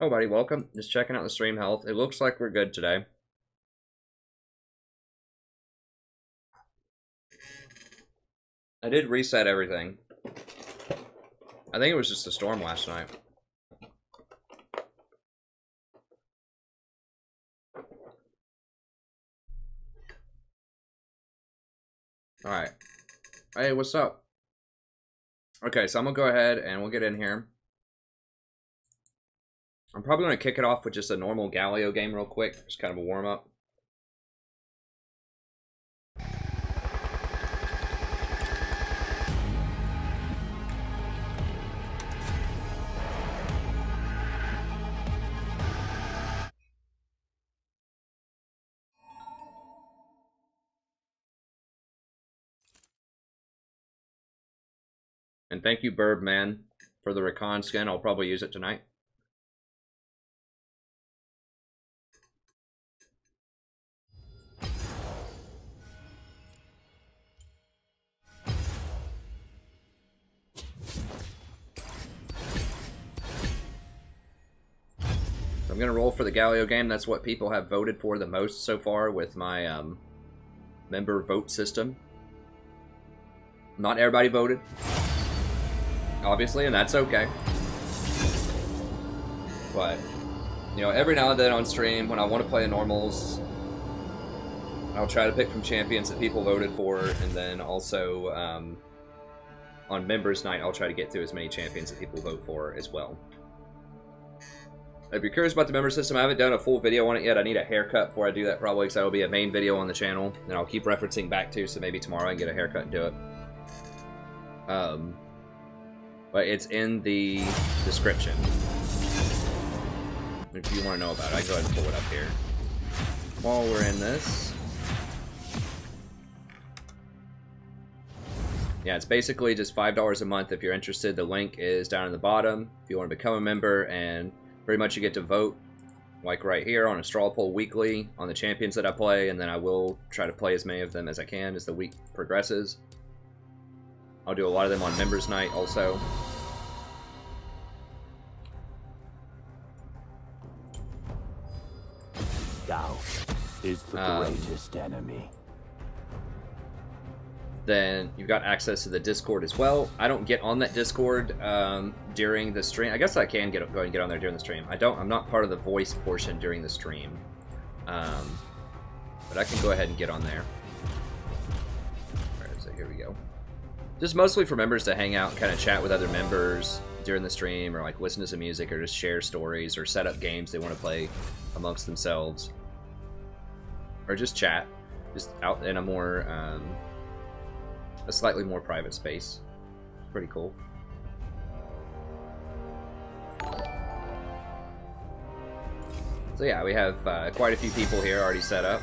Oh, buddy, welcome. Just checking out the stream health. It looks like we're good today. I did reset everything. I think it was just a storm last night. Alright. Hey, what's up? Okay, so I'm gonna go ahead and we'll get in here. I'm probably gonna kick it off with just a normal Galio game real quick. Just kind of a warm-up. And thank you, Birdman, for the Recon skin. I'll probably use it tonight. I'm going to roll for the Galio game. That's what people have voted for the most so far with my member vote system. Not everybody voted, obviously, and that's okay. But, you know, every now and then on stream, when I want to play in normals, I'll try to pick from champions that people voted for, and then also on members night, I'll try to get through as many champions that people vote for as well. If you're curious about the member system, I haven't done a full video on it yet. I need a haircut before I do that probably, because that will be a main video on the channel, and I'll keep referencing back to, so maybe tomorrow I can get a haircut and do it. But it's in the description. If you want to know about it, I can go ahead and pull it up here. While we're in this. Yeah, it's basically just $5 a month if you're interested. The link is down in the bottom if you want to become a member, and pretty much you get to vote, like right here, on a straw poll weekly on the champions that I play, and then I will try to play as many of them as I can as the week progresses. I'll do a lot of them on members night also. Doubt is the greatest enemy. Then you've got access to the Discord as well. I don't get on that Discord during the stream. I guess I can go and get on there during the stream. I'm not part of the voice portion during the stream. But I can go ahead and get on there. Where is it? Here we go. Just mostly for members to hang out and kind of chat with other members during the stream, or like listen to some music, or just share stories, or set up games they want to play amongst themselves. Or just chat. Just out in a more... a slightly more private space. Pretty cool. So yeah, we have quite a few people here already set up.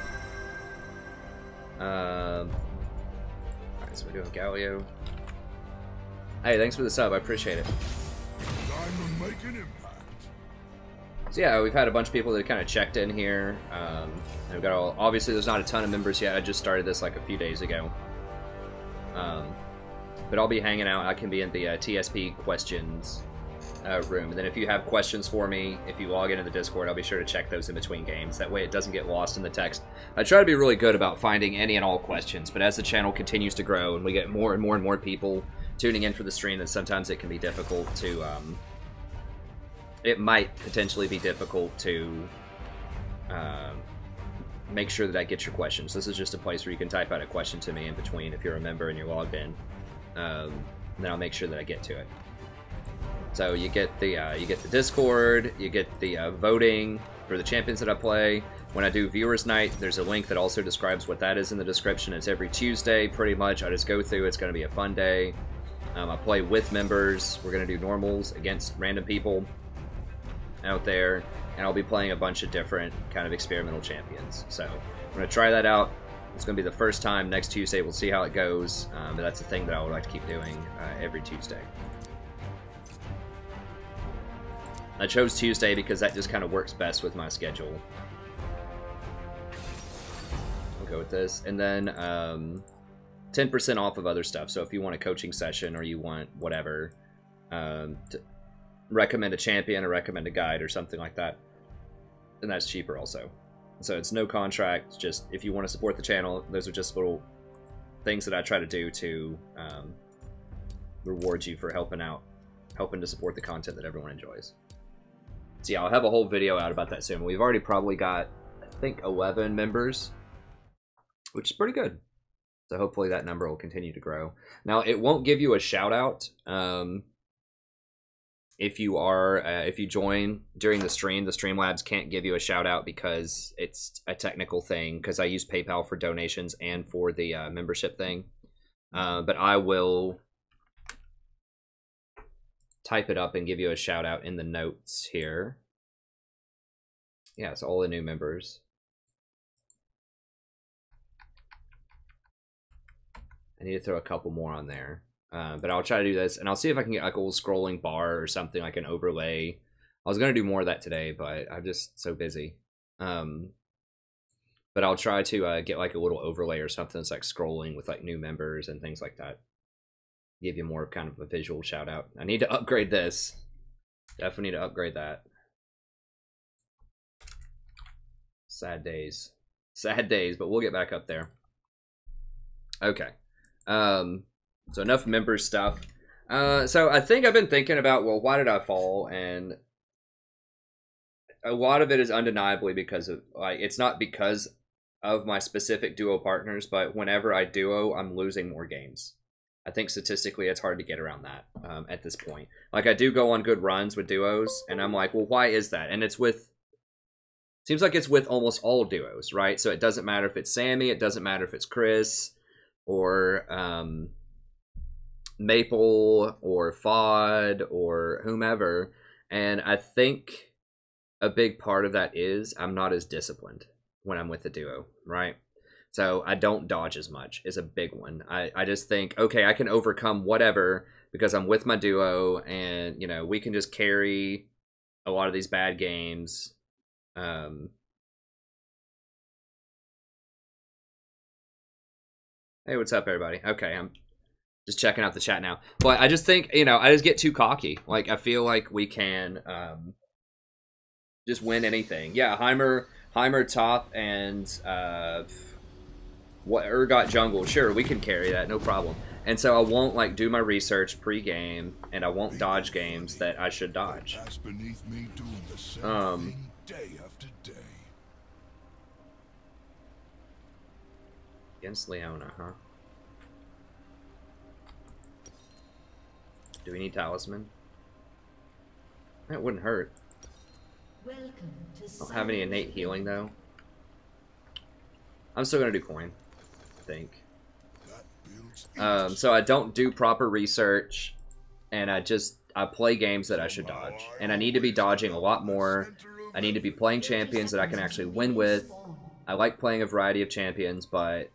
Alright, so we're doing Galio. Hey, thanks for the sub, I appreciate it. So yeah, we've had a bunch of people that kind of checked in here. We've got obviously there's not a ton of members yet. I just started this like a few days ago. But I'll be hanging out. I can be in the TSP questions room. And then if you have questions for me, if you log into the Discord, I'll be sure to check those in between games. That way it doesn't get lost in the text. I try to be really good about finding any and all questions, but as the channel continues to grow and we get more and more and more people tuning in for the stream, then sometimes it can be difficult to... it might potentially be difficult to make sure that I get your questions. This is just a place where you can type out a question to me in between if you're a member and you're logged in. Then I'll make sure that I get to it. So you get the Discord, you get the voting for the champions that I play. When I do Viewers Night, there's a link that also describes what that is in the description. It's every Tuesday, pretty much. I just go through. It's going to be a fun day. I play with members. We're going to do normals against random people out there, and I'll be playing a bunch of different kind of experimental champions. So I'm going to try that out. It's going to be the first time next Tuesday. We'll see how it goes, but that's a thing that I would like to keep doing every Tuesday. I chose Tuesday because that just kind of works best with my schedule. I'll go with this. And then 10% off of other stuff. So if you want a coaching session or you want whatever, recommend a champion or recommend a guide or something like that. And that's cheaper also. So it's no contract, just if you want to support the channel, those are just little things that I try to do to reward you for helping to support the content that everyone enjoys. So yeah, I'll have a whole video out about that soon. We've already probably got, I think, 11 members, which is pretty good. So hopefully that number will continue to grow. Now, it won't give you a shout out if you join during the stream. The Streamlabs can't give you a shout out because it's a technical thing, because I use PayPal for donations and for the membership thing. But I will type it up and give you a shout out in the notes here. Yeah, it's all the new members. I need to throw a couple more on there. But I'll try to do this, and I'll see if I can get like a little scrolling bar or something, like an overlay. I was going to do more of that today, but I'm just so busy. But I'll try to get like a little overlay or something that's like scrolling with like new members and things like that. Give you more of kind of a visual shout out. I need to upgrade this. Definitely need to upgrade that. Sad days. Sad days, but we'll get back up there. Okay. So enough member stuff. So I think I've been thinking about, well, why did I fall? And a lot of it is undeniably because of, like, it's not because of my specific duo partners, but whenever I duo, I'm losing more games. I think statistically it's hard to get around that at this point. Like, I do go on good runs with duos, and I'm like, well, why is that? And it's with, seems like it's with almost all duos, right? So it doesn't matter if it's Sammy, it doesn't matter if it's Chris, or Maple, or Fod, or whomever. And I think a big part of that is I'm not as disciplined when I'm with a duo, right? So I don't dodge as much is a big one. I just think, okay, I can overcome whatever because I'm with my duo, and, you know, we can just carry a lot of these bad games. Hey, what's up, everybody? Okay, I'm just checking out the chat now. But I just think, you know, I just get too cocky. Like, I feel like we can just win anything. Yeah, Heimer top, and what Urgot jungle. Sure, we can carry that, no problem. And so I won't, like, do my research pre-game, and I won't dodge games that I should dodge. Against Leona, huh? Do we need talisman? That wouldn't hurt. I don't have any innate healing, though. I'm still gonna do coin, I think. So I don't do proper research, and I play games that I should dodge. And I need to be dodging a lot more. I need to be playing champions that I can actually win with. I like playing a variety of champions, but,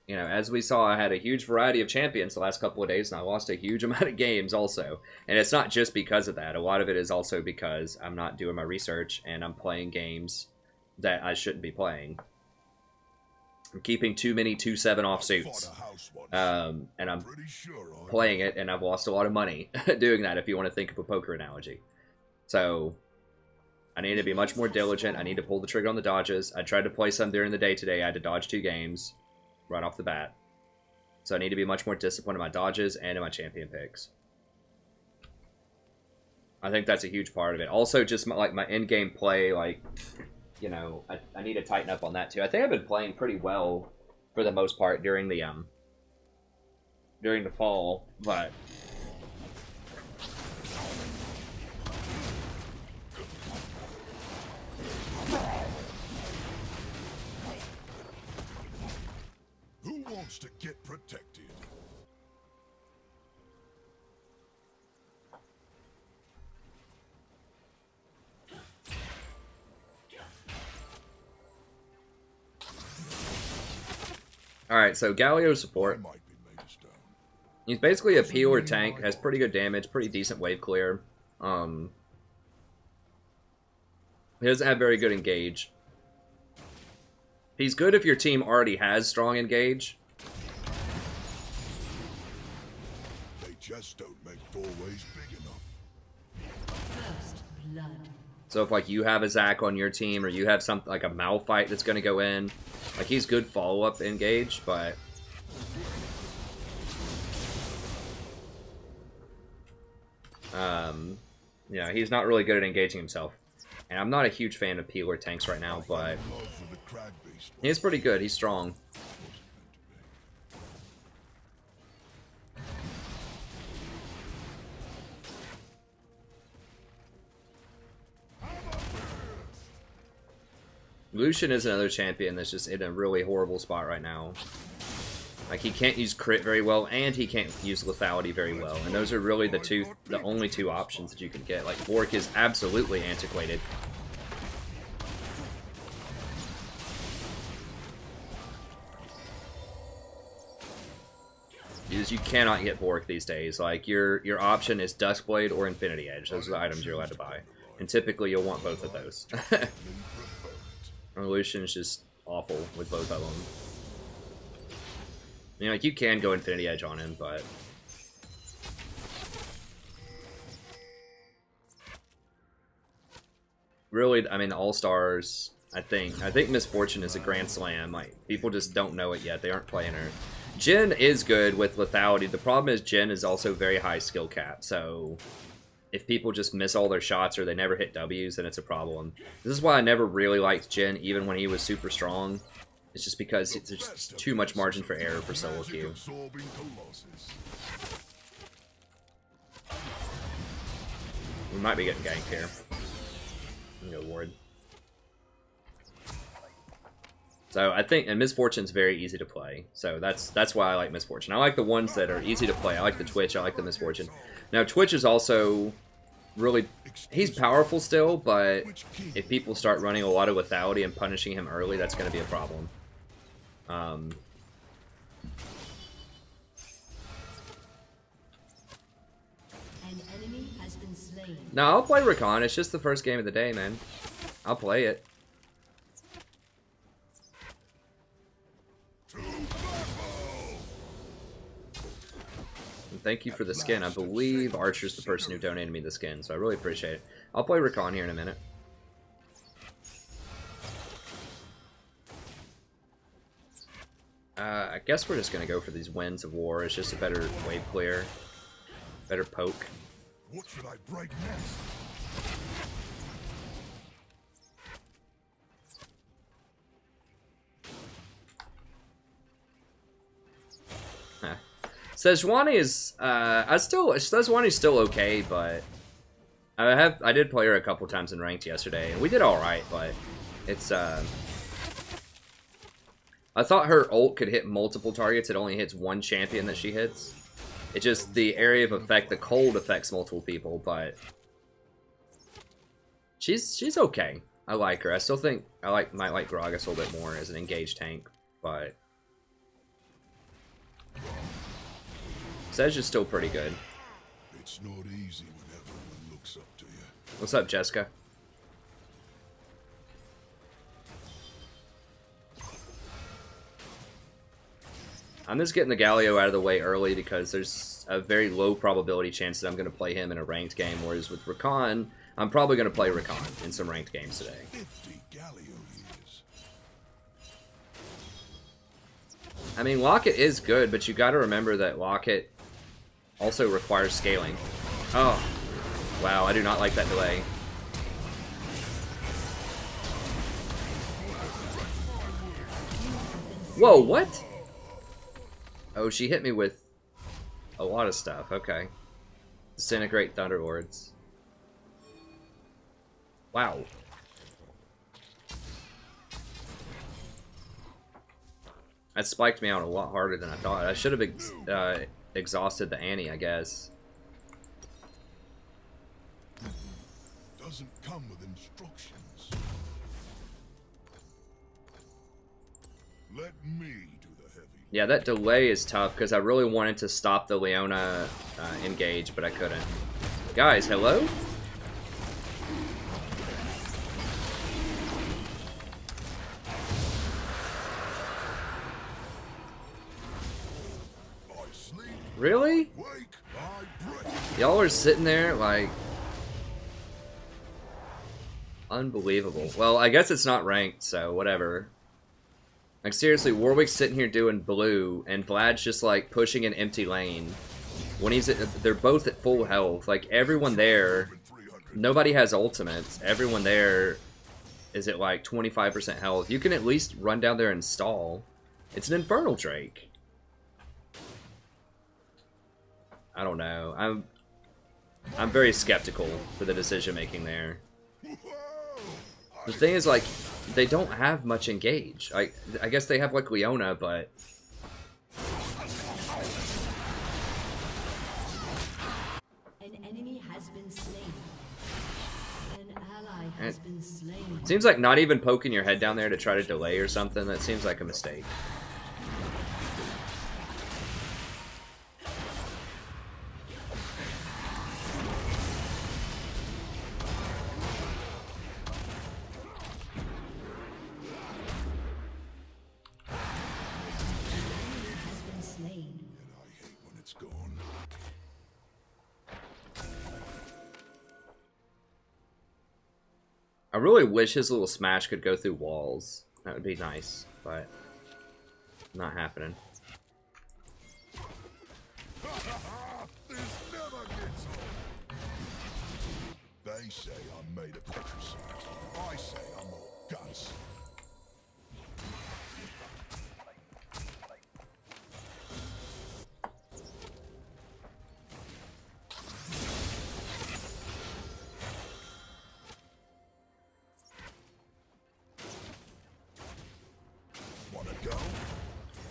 you know, as we saw, I had a huge variety of champions the last couple of days, and I lost a huge amount of games also. And it's not just because of that. A lot of it is also because I'm not doing my research, and I'm playing games that I shouldn't be playing. I'm keeping too many 2-7 offsuits, and I'm playing it, and I've lost a lot of money doing that, if you want to think of a poker analogy. So I need to be much more diligent. I need to pull the trigger on the dodges. I tried to play some during the day today. I had to dodge 2 games right off the bat. So I need to be much more disciplined in my dodges and in my champion picks. I think that's a huge part of it. Also, just my in-game play, like, you know, I need to tighten up on that too. I think I've been playing pretty well for the most part during the fall, but who wants to get protected? Alright, so Galio support. He's basically a healer tank, has pretty good damage, pretty decent wave clear. He doesn't have very good engage. He's good if your team already has strong engage. They just don't make doorways big enough. So if like you have a Zac on your team, or you have something like a Malphite that's going to go in, like he's good follow-up engage, but yeah, he's not really good at engaging himself. And I'm not a huge fan of Peeler tanks right now, but he's pretty good. He's strong. Lucian is another champion that's just in a really horrible spot right now. Like, he can't use crit very well, and he can't use lethality very well. And those are really the only two options that you can get. Like, Bork is absolutely antiquated. You cannot get Bork these days. Like, your option is Duskblade or Infinity Edge. Those are the items you're allowed to buy. And typically you'll want both of those. Lucian's just awful with both of them. You know, like, you can go Infinity Edge on him, but really, I mean, the All-Stars, I think Misfortune is a grand slam. Like, people just don't know it yet. They aren't playing her. Jhin is good with lethality. The problem is Jhin is also very high skill cap, so if people just miss all their shots or they never hit W's, then it's a problem. This is why I never really liked Jhin, even when he was super strong. It's just because there's just too much margin for error for solo queue. We might be getting ganked here. I'm gonna go ward. So I think, and Misfortune's very easy to play. So that's why I like Misfortune. I like the ones that are easy to play. I like the Twitch, I like the Misfortune. Now Twitch is also really, he's powerful still, but if people start running a lot of lethality and punishing him early, that's going to be a problem. An enemy has been slain. No, I'll play Rakan. It's just the first game of the day, man. I'll play it. And thank you for the skin. I believe Archer's the person who donated me the skin, so I really appreciate it. I'll play Rakan here in a minute. I guess we're just going to go for these Winds of War. It's just a better wave clear. Better poke. What should I break next? Sejuani is, Sejuani's still okay, but I did play her a couple times in ranked yesterday, and we did alright, but it's, I thought her ult could hit multiple targets. It only hits one champion that she hits. It just, the area of effect, the cold affects multiple people, but she's okay. I like her. I still think I might like Gragas a little bit more as an engaged tank, but Sej is still pretty good. It's not easy when everyone looks up to you. What's up, Jessica? I'm just getting the Galio out of the way early because there's a very low probability chance that I'm going to play him in a ranked game, whereas with Rakan, I'm probably going to play Rakan in some ranked games today. 50 Galio years. I mean, Locket is good, but you got to remember that Locket also requires scaling. Oh, wow, I do not like that delay. Whoa, what? Oh, she hit me with a lot of stuff. Okay. Disintegrate Thunderlords. Wow. That spiked me out a lot harder than I thought. I should have exhausted the Annie, I guess. Doesn't come with instructions. Let me do the heavy. Yeah, that delay is tough because I really wanted to stop the Leona engage, but I couldn't. Guys, hello? Really? Y'all are sitting there like... Unbelievable. Well, I guess it's not ranked, so whatever. Like, seriously, Warwick's sitting here doing blue, and Vlad's just, like, pushing an empty lane. When he's they're both at full health. Like, everyone there, nobody has ultimates. Everyone there is at, like, 25% health. You can at least run down there and stall. It's an Infernal Drake. I don't know. I'm very skeptical for the decision-making there. The thing is, like, they don't have much engage. I guess they have, like, Leona, but... An enemy has been slain. An ally has been slain. Seems like not even poking your head down there to try to delay or something. That seems like a mistake. I really wish his little smash could go through walls. That would be nice, but not happening. They say I'm made of parasites. I say I'm all guts.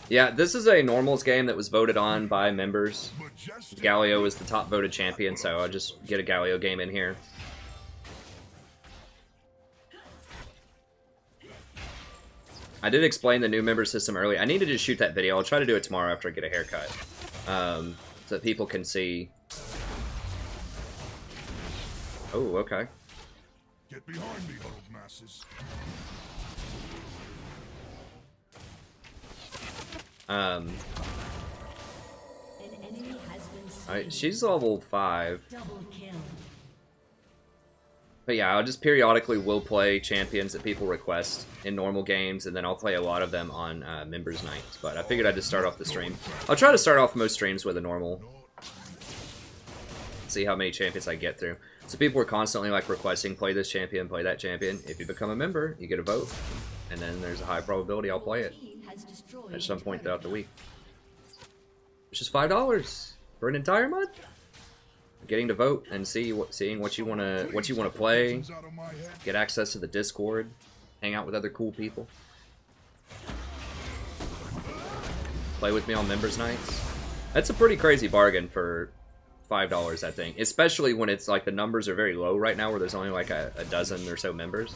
Yeah, this is a normals game that was voted on by members. Galio is the top voted champion, so I'll just get a Galio game in here. I did explain the new member system earlier. I need to just shoot that video. I'll try to do it tomorrow after I get a haircut. So that people can see. Oh, okay. Get behind me, huddled masses. Alright, she's level 5. Double kill. But yeah, I'll just periodically will play champions that people request in normal games, and then I'll play a lot of them on members nights. But I figured I'd just start off the stream. I'll try to start off most streams with a normal. See how many champions I get through. So people are constantly like requesting, play this champion, play that champion. If you become a member, you get a vote. And then there's a high probability I'll play it at some point throughout the week. It's just $5 for an entire month. Getting to vote and seeing what you wanna play, get access to the Discord, hang out with other cool people, play with me on members nights. That's a pretty crazy bargain for $5, I think, especially when it's like the numbers are very low right now, where there's only like a dozen or so members.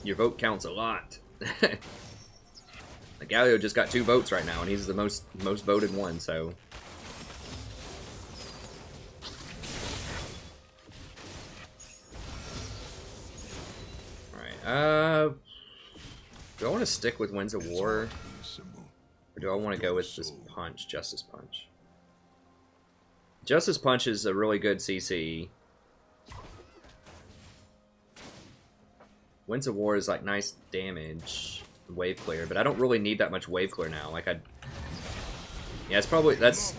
Your vote counts a lot. Galio just got 2 votes right now, and he's the most voted one, so... Alright, do I want to stick with Winds of War? Or do I want to go with this punch, Justice Punch? Justice Punch is a really good CC. Winds of War is like nice damage, wave clear, but I don't really need that much wave clear now. Like yeah, it's probably that's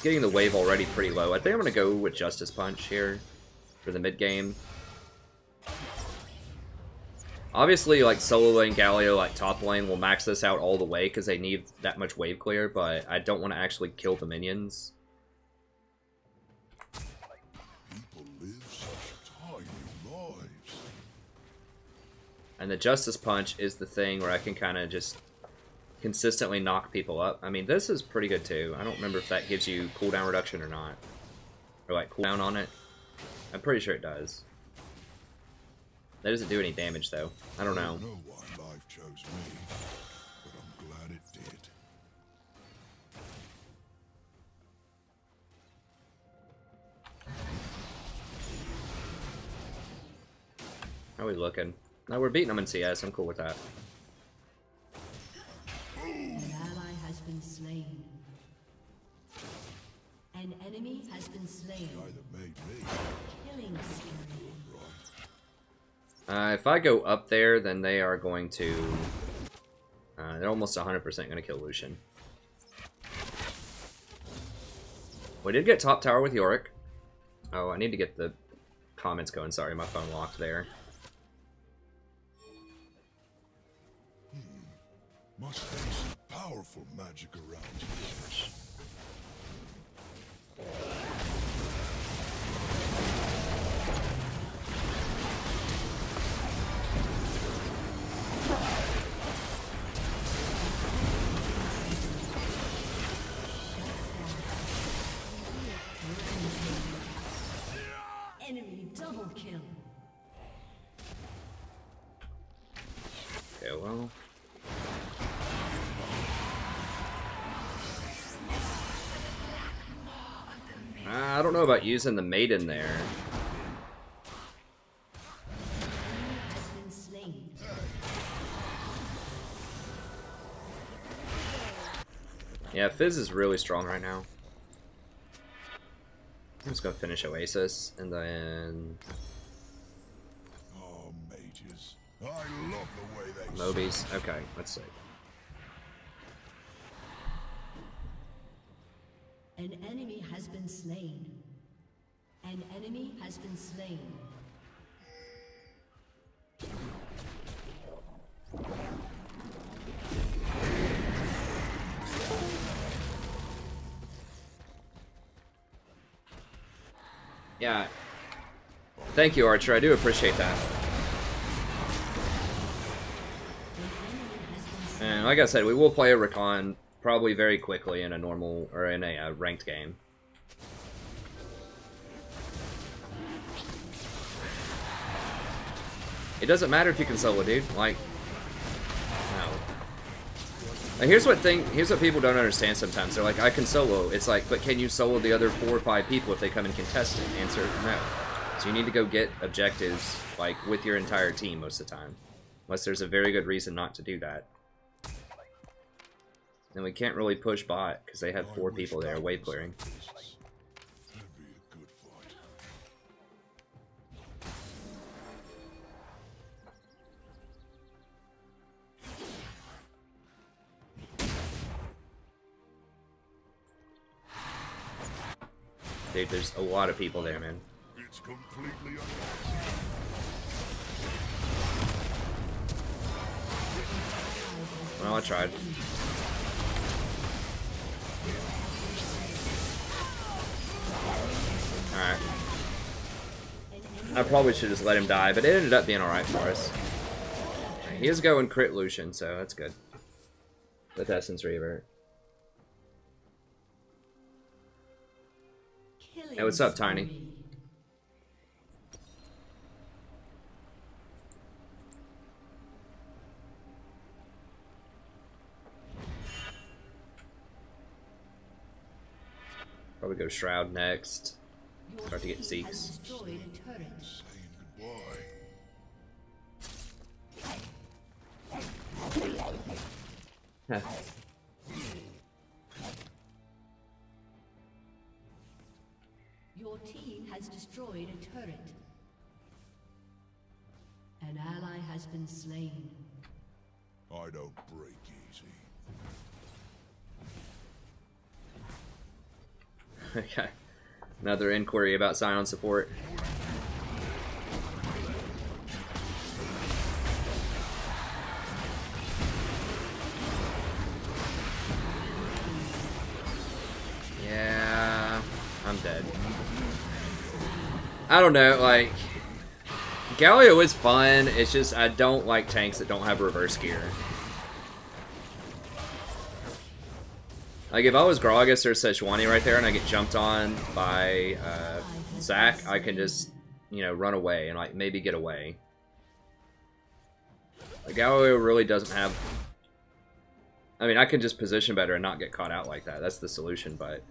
getting the wave already pretty low. I think I'm gonna go with Justice Punch here for the mid game. Obviously, like solo lane Galio, like top lane will max this out all the way because they need that much wave clear, but I don't want to actually kill the minions. And the Justice Punch is the thing where I can kind of just consistently knock people up. I mean, this is pretty good too. I don't remember if that gives you cooldown reduction or not. Or like cooldown on it. I'm pretty sure it does. That doesn't do any damage though. I don't know. I don't know why life chose me, but I'm glad it did. How are we looking? No, we're beating them in CS. I'm cool with that. An ally has been slain. enemy has been slain. Guy that made me. Killing spree. If I go up there, then they are going to... they're almost 100% going to kill Lucian. We did get top tower with Yorick. Oh, I need to get the comments going. Sorry, my phone locked there. Must be some powerful magic around here. Enemy double kill. Okay, well... I don't know about using the maiden there. Has been slain. Yeah, Fizz is really strong right now. I'm just gonna finish Oasis, and then... Oh, mages. I love the way they Mobies. Okay, let's see. An enemy has been slain. An enemy has been slain. Yeah. Thank you, Archer. I do appreciate that. And like I said, we will play a Recon probably very quickly in a normal, or in a ranked game. It doesn't matter if you can solo, dude. Like, no. Like, here's what people don't understand sometimes. They're like, I can solo. It's like, but can you solo the other 4 or 5 people if they come and contest it? Answer, no. So you need to go get objectives, like, with your entire team most of the time. Unless there's a very good reason not to do that. And we can't really push bot, because they have 4 people there wave clearing. That'd be a good fight. Dude, there's a lot of people there, man. It's completely Well, I tried. Alright. I probably should just let him die, but it ended up being alright for us. He is going crit Lucian, so that's good. With Essence Reaver. Hey, what's up, Tiny? Probably go Shroud next. Start to get Zeke's. saying goodbye. Your team has destroyed a turret. An ally has been slain. I don't break easy. Okay. Another inquiry about Scion support. Yeah, I'm dead. I don't know, like, Galio is fun, it's just I don't like tanks that don't have reverse gear. Like, if I was Gragas or Sejuani right there and I get jumped on by Zac, I can just, you know, run away and, like, maybe get away. Like, Galio really doesn't have... I mean, I can just position better and not get caught out like that. That's the solution, but...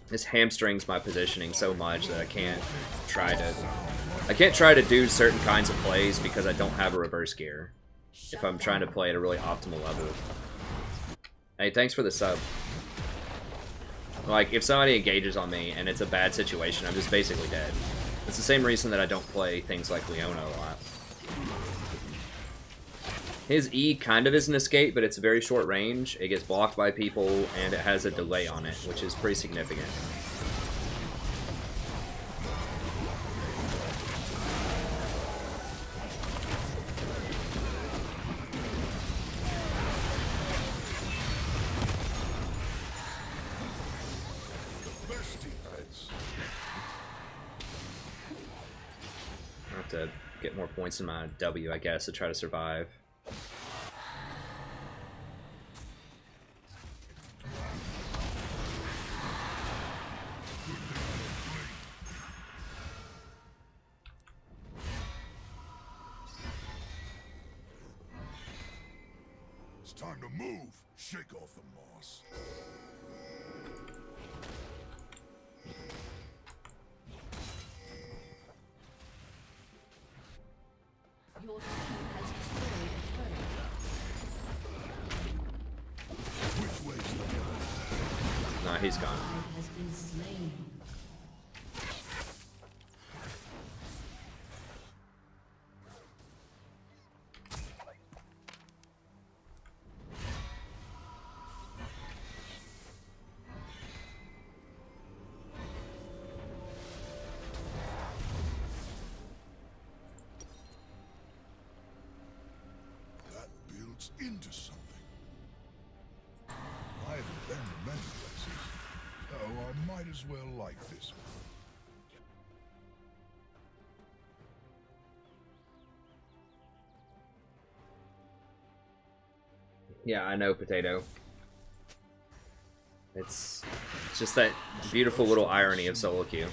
This hamstrings my positioning so much that I can't try to do certain kinds of plays because I don't have a reverse gear if I'm trying to play at a really optimal level. Hey, thanks for the sub. Like, if somebody engages on me and it's a bad situation, I'm just basically dead. It's the same reason that I don't play things like Leona a lot. His E kind of is an escape, but it's very short range. It gets blocked by people, and it has a delay on it, which is pretty significant. I have to get more points in my W, I guess, to try to survive. It's time to move. Shake off the moss. Your team has destroyed a turret. Which way's the way? Nah, he's gone. Ally has been slain. That builds into something. I haven't been to many places, so I might as well like this one. Yeah, I know, Potato. It's just that beautiful little irony of solo queue.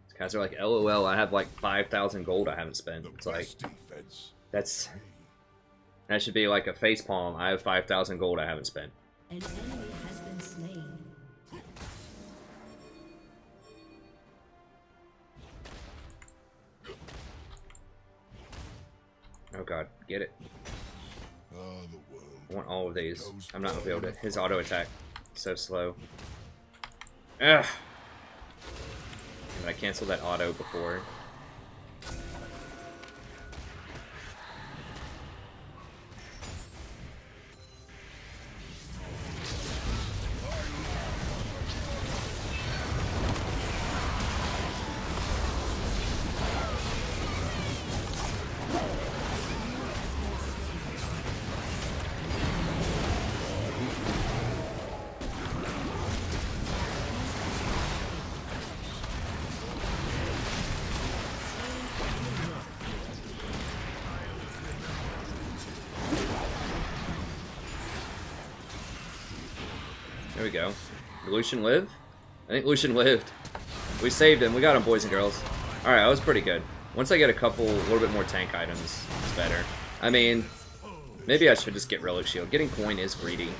These guys are like, LOL, I have like 5,000 gold I haven't spent. It's like, Defense. that should be like a facepalm. I have 5,000 gold I haven't spent. An enemy has been slain. Oh god, get it. The world. I want all of these. I'm not gonna be able to. His auto attack, so slow. Ugh. But I canceled that auto before. There we go. Did Lucian live? I think Lucian lived. We saved him. We got him, boys and girls. Alright, that was pretty good. Once I get a little bit more tank items, it's better. I mean, maybe I should just get Relic Shield. Getting coin is greedy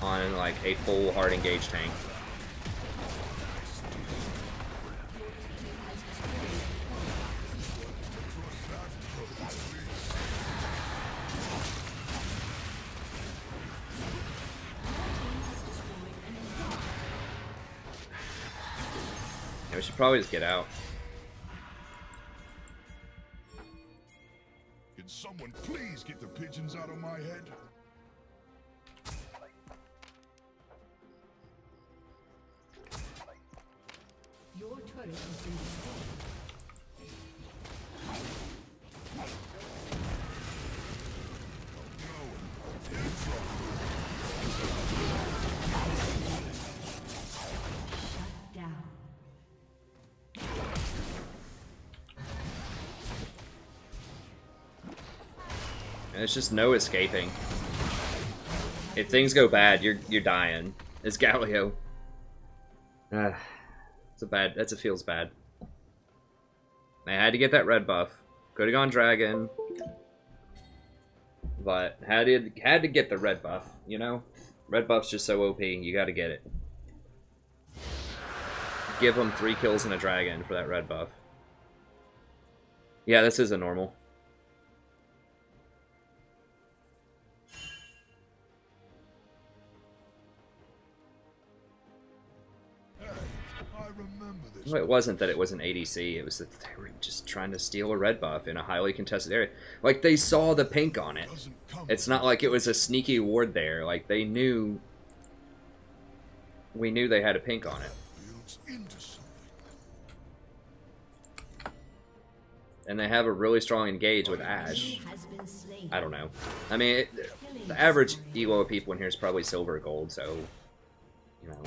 on, like, a full hard engaged tank. Yeah, we should probably just get out. Can someone please get the pigeons out of my head? Your turret has been destroyed. Shut down. And it's just no escaping. If things go bad, you're dying. It's Galio. That feels bad. I had to get that red buff. Could have gone dragon. But had to get the red buff, you know? Red buff's just so OP, you gotta get it. give them 3 kills and a dragon for that red buff. Yeah, this is a normal. Well, it wasn't that it was an ADC, it was that they were just trying to steal a red buff in a highly contested area. Like, they saw the pink on it. It's not like it was a sneaky ward there. Like, they knew... We knew they had a pink on it. And they have a really strong engage with Ashe. I don't know. I mean, the average elo of people in here is probably silver or gold, so... You know...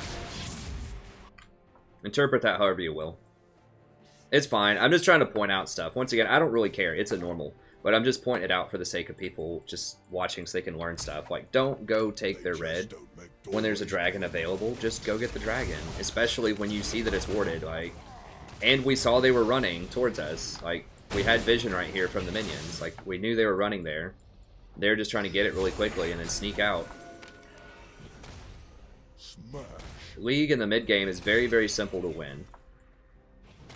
Interpret that however you will. It's fine. I'm just trying to point out stuff. Once again, I don't really care. It's a normal. But I'm just pointing it out for the sake of people just watching so they can learn stuff. Like, don't go take their red when there's a dragon available. Just go get the dragon. Especially when you see that it's warded. Like, and we saw they were running towards us. Like, we had vision right here from the minions. Like, we knew they were running there. They're just trying to get it really quickly and then sneak out. League in the mid game is very, very simple to win.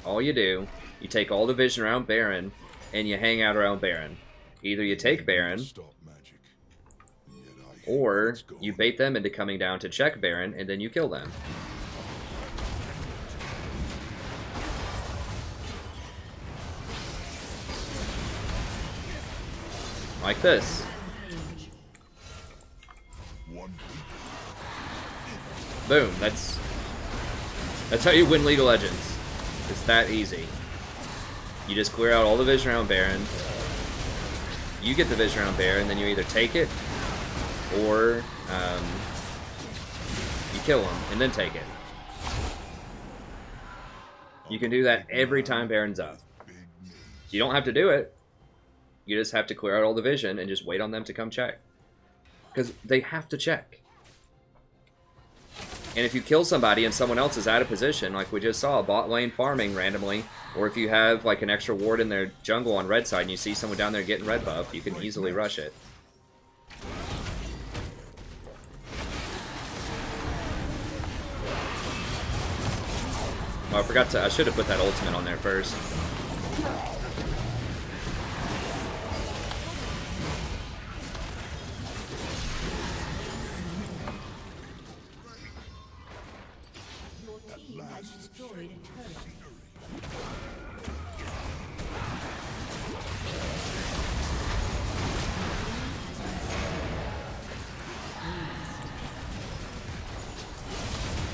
All you do, you take all the vision around Baron, and you hang out around Baron. Either you take Baron, or you bait them into coming down to check Baron, and then you kill them. Like this. Boom, that's how you win League of Legends. It's that easy. You just clear out all the vision around Baron. You get the vision around Baron, then you either take it, or you kill him, and then take it. You can do that every time Baron's up. You don't have to do it. You just have to clear out all the vision and just wait on them to come check. Because they have to check. And if you kill somebody and someone else is out of position, like we just saw, bot lane farming randomly, or if you have like an extra ward in their jungle on red side and you see someone down there getting red buff, you can easily rush it. Oh, I should have put that ultimate on there first.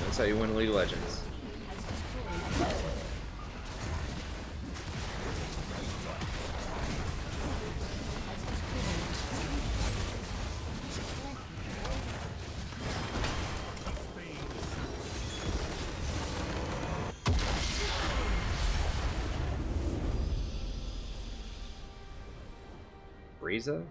That's how you win League of Legends. Frieza?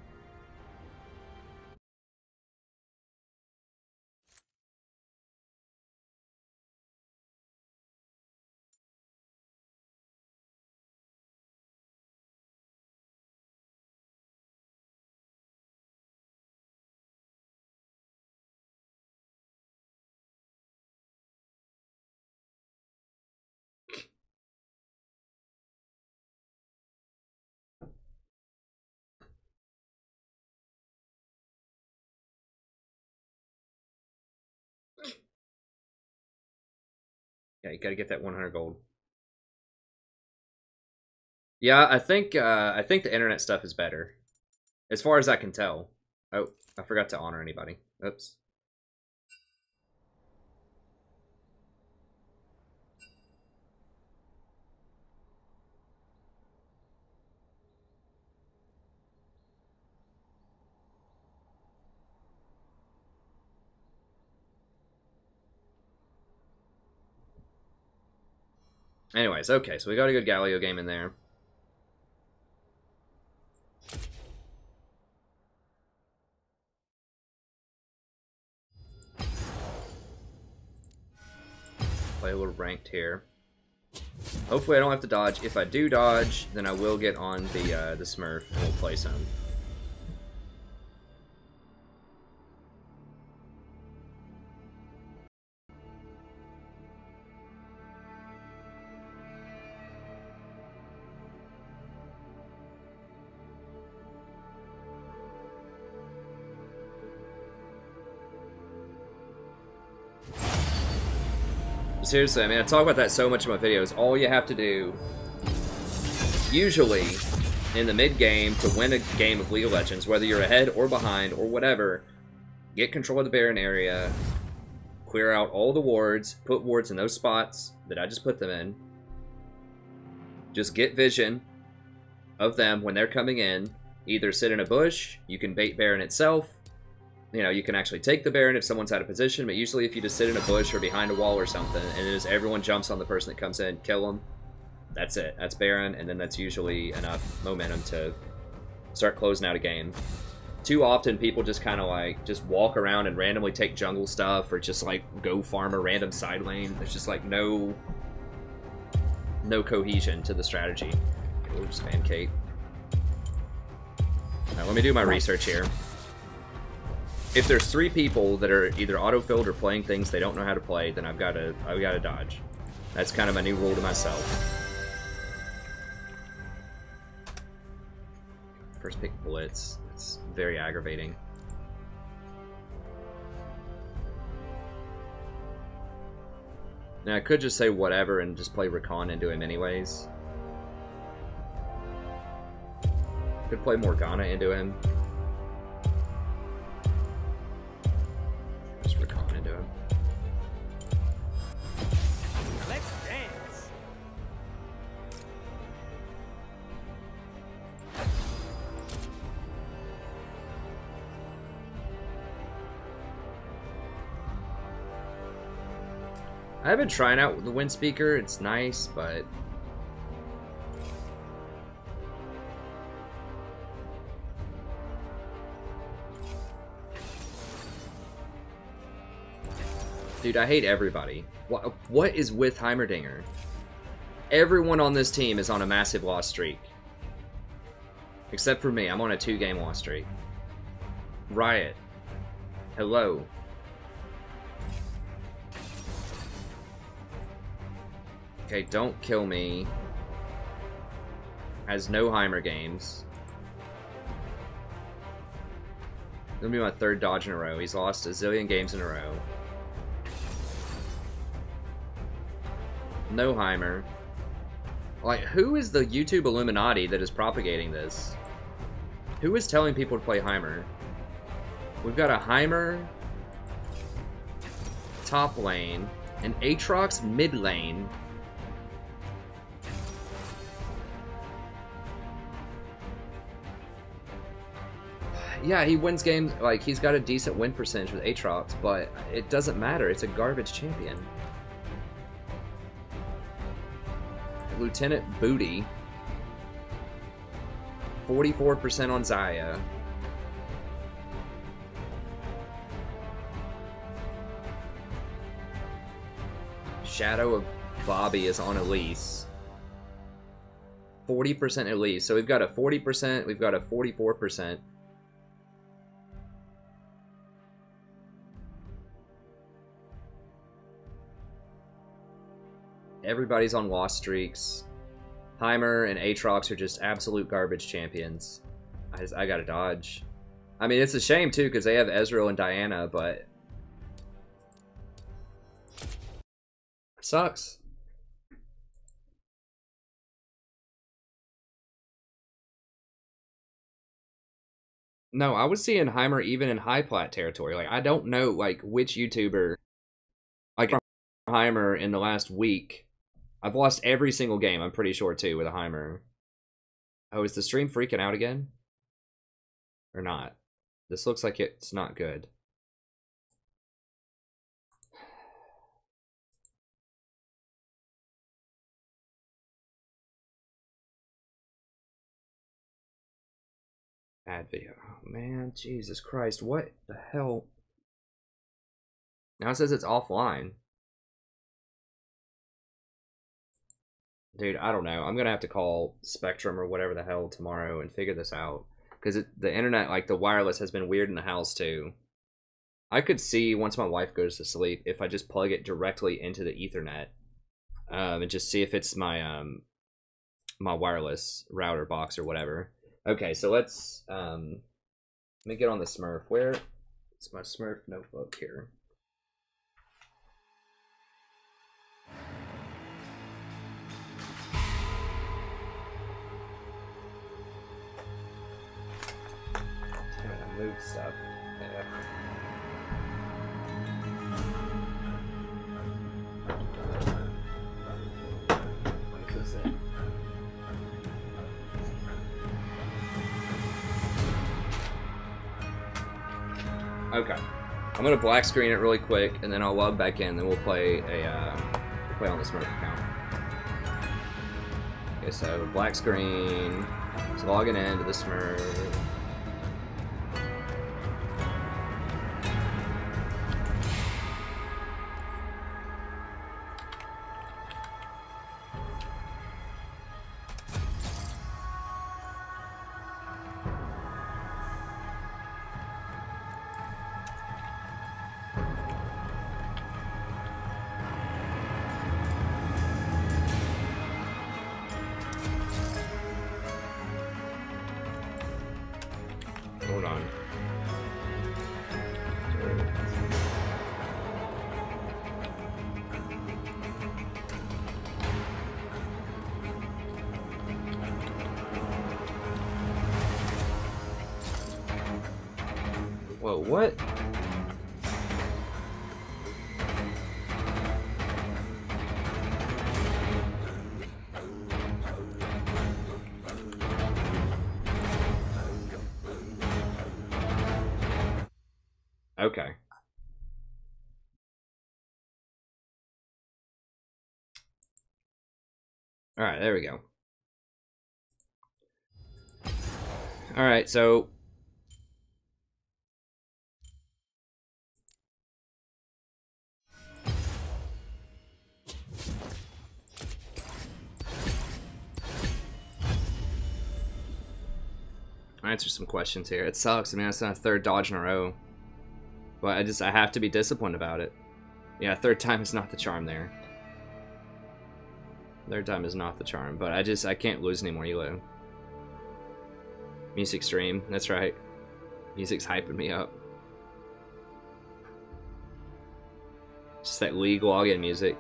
Yeah, you gotta get that 100 gold. Yeah, I think the internet stuff is better, as far as I can tell. Oh, I forgot to honor anybody. Oops. Anyways, okay, so we got a good Galio game in there. Play a little ranked here. Hopefully I don't have to dodge. If I do dodge, then I will get on the Smurf and we'll play some. Seriously, I mean, I talk about that so much in my videos. All you have to do, usually, in the mid-game to win a game of League of Legends, whether you're ahead or behind or whatever, get control of the Baron area, clear out all the wards, put wards in those spots that I just put them in. Just get vision of them when they're coming in. Either sit in a bush, you can bait Baron itself. You know, you can actually take the Baron if someone's out of position, but usually if you just sit in a bush or behind a wall or something, and as everyone jumps on the person that comes in, kill them, that's it. That's Baron, and then that's usually enough momentum to start closing out a game. Too often, people just kind of like, just walk around and randomly take jungle stuff, or just like go farm a random side lane. There's just like no cohesion to the strategy. We'll just spam Kate. Alright, let me do my research here. If there's 3 people that are either auto-filled or playing things they don't know how to play, then I've got to dodge. That's kind of my new rule to myself. First pick Blitz. It's very aggravating. Now I could just say whatever and just play Recon into him anyways. Could play Morgana into him. Just Recon into him. Let's dance. I've been trying out the wind speaker. It's nice, but dude, I hate everybody. What is with Heimerdinger? Everyone on this team is on a massive loss streak. Except for me. I'm on a 2-game loss streak. Riot. Hello. Okay, don't kill me. Has no Heimer games. Gonna be my 3rd dodge in a row. He's lost a zillion games in a row. No Heimer. Like, who is the YouTube Illuminati that is propagating this? Who is telling people to play Heimer? We've got a Heimer top lane, an Aatrox mid lane, yeah, he wins games, like, he's got a decent win percentage with Aatrox, but it doesn't matter. It's a garbage champion. Lieutenant Booty. 44% on Xayah. Shadow of Bobby is on Elise. 40% Elise. So we've got a 40%, we've got a 44%. Everybody's on loss streaks. Heimer and Aatrox are just absolute garbage champions. I gotta dodge. I mean, it's a shame too, because they have Ezreal and Diana, but it sucks. No, I was seeing Heimer even in high plat territory. Like, I don't know, like, which YouTuber, like, Heimer in the last week. I've lost every single game, I'm pretty sure, too, with a Heimer. Oh, is the stream freaking out again? Or not? This looks like it's not good. Bad video. Oh, man, Jesus Christ, what the hell? Now it says it's offline. Dude, I don't know. I'm gonna have to call Spectrum or whatever the hell tomorrow and figure this out. Because the internet, like the wireless, has been weird in the house too. I could see once my wife goes to sleep if I just plug it directly into the Ethernet, and just see if it's my my wireless router box or whatever. Okay, so let's let me get on the Smurf. Where is my Smurf notebook here? move stuff. Yeah. What is this? Okay. I'm gonna black screen it really quick, and then I'll log back in. Then we'll play on the Smurf account. Okay, so black screen. It's logging into the Smurf. Hold on. Whoa, what? Okay. Alright, there we go. Alright, so... I'll answer some questions here. It sucks. I mean, that's not a third dodge in a row. But I have to be disciplined about it. Yeah, third time is not the charm there. Third time is not the charm, but I can't lose any more elo. Music stream, that's right. Music's hyping me up. Just that League login music.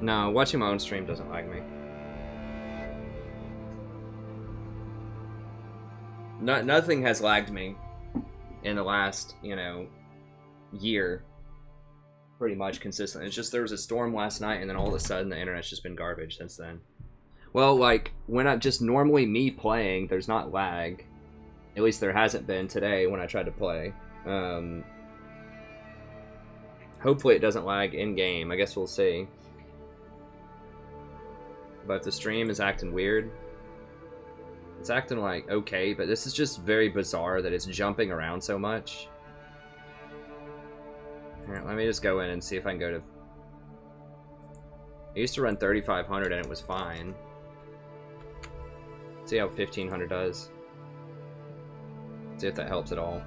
No, watching my own stream doesn't lag me. Nothing has lagged me in the last, you know, year. Pretty much consistently. It's just there was a storm last night, and then all of a sudden the internet's just been garbage since then. Well, like, when I'm just normally me playing, there's not lag. At least there hasn't been today when I tried to play. Hopefully it doesn't lag in-game. I guess we'll see. But if the stream is acting weird, it's acting like okay, but this is just very bizarre that it's jumping around so much. Here, let me just go in and see if I can go to... I used to run 3500 and it was fine. See how 1500 does. See if that helps at all.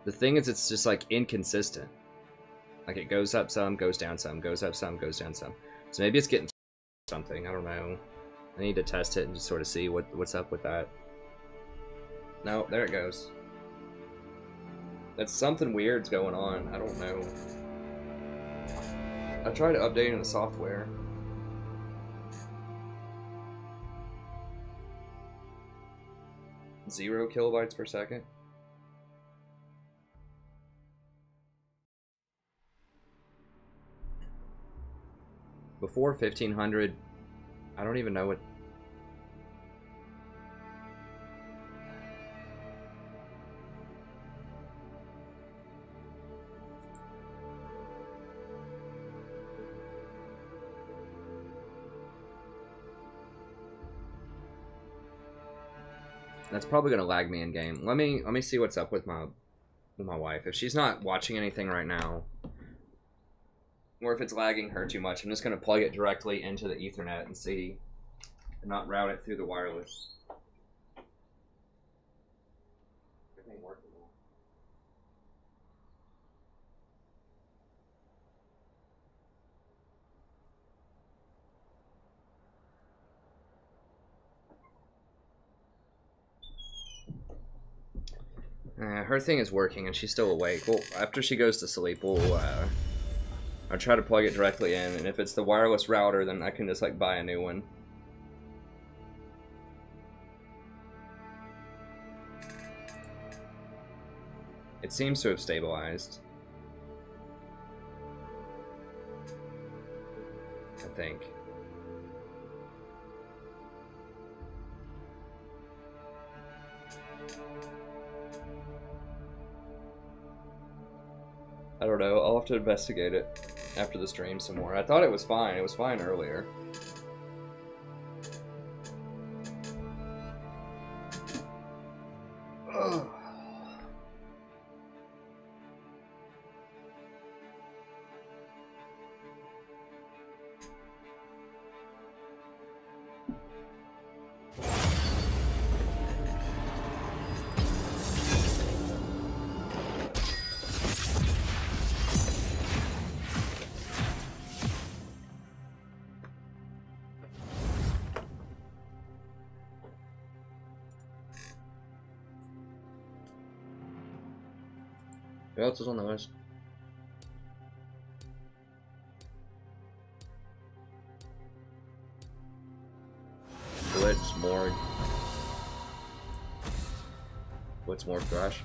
The thing is, it's just like inconsistent. Like it goes up some, goes down some, goes up some, goes down some. So maybe it's getting something, I don't know. I need to test it and just sort of see what's up with that. No, there it goes. That's something weird's going on, I don't know. I tried updating the software. Zero kilobytes per second. Before 1500, I don't even know what... That's probably gonna lag me in game. Let me see what's up with my wife. If she's not watching anything right now, or if it's lagging her too much, I'm just gonna plug it directly into the Ethernet and see and not route it through the wireless. Everything working. Her thing is working and she's still awake. Well, after she goes to sleep, I'll try to plug it directly in, and if it's the wireless router, then I can just like buy a new one. It seems to have stabilized. I think. I don't know, I'll have to investigate it after the stream some more. I thought it was fine. It was fine earlier. Who else is on the list? Blitz, Morg. Blitz, Morg, Thrash.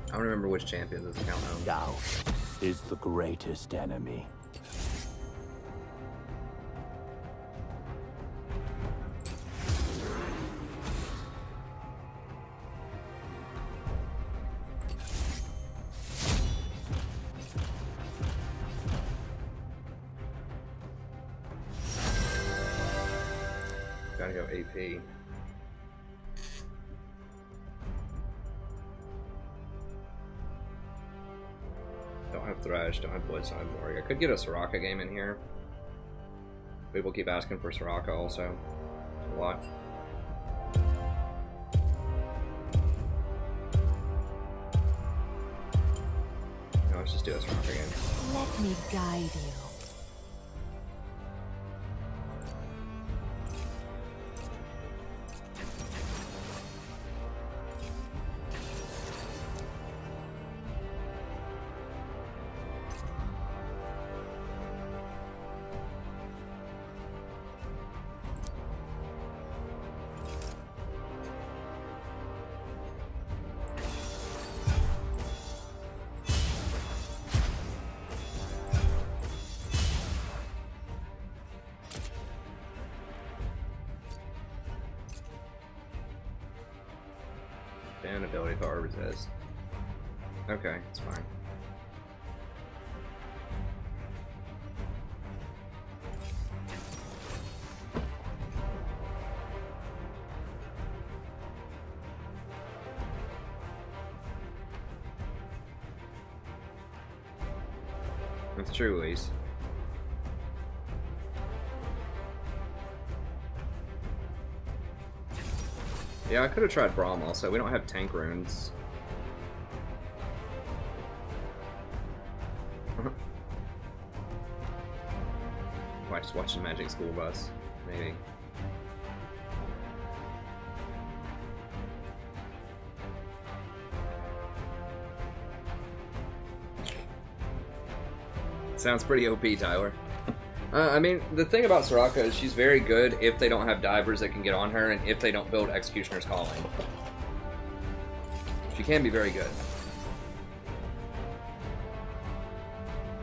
I don't remember which champion this account owns. Doubt is the greatest enemy. Gotta go AP. Don't have Thresh, don't have Blitz, don't have Morg. I could get a Soraka game in here. People keep asking for Soraka also. A lot. No, let's just do a Soraka game. Let me guide you. And ability power resist. Okay, it's fine. That's true, Elise. Yeah, I could have tried Braum also. We don't have tank runes. Why, just watching Magic School Bus? Maybe. Sounds pretty OP, Tyler. I mean, the thing about Soraka is she's very good if they don't have divers that can get on her and if they don't build Executioner's Calling. She can be very good.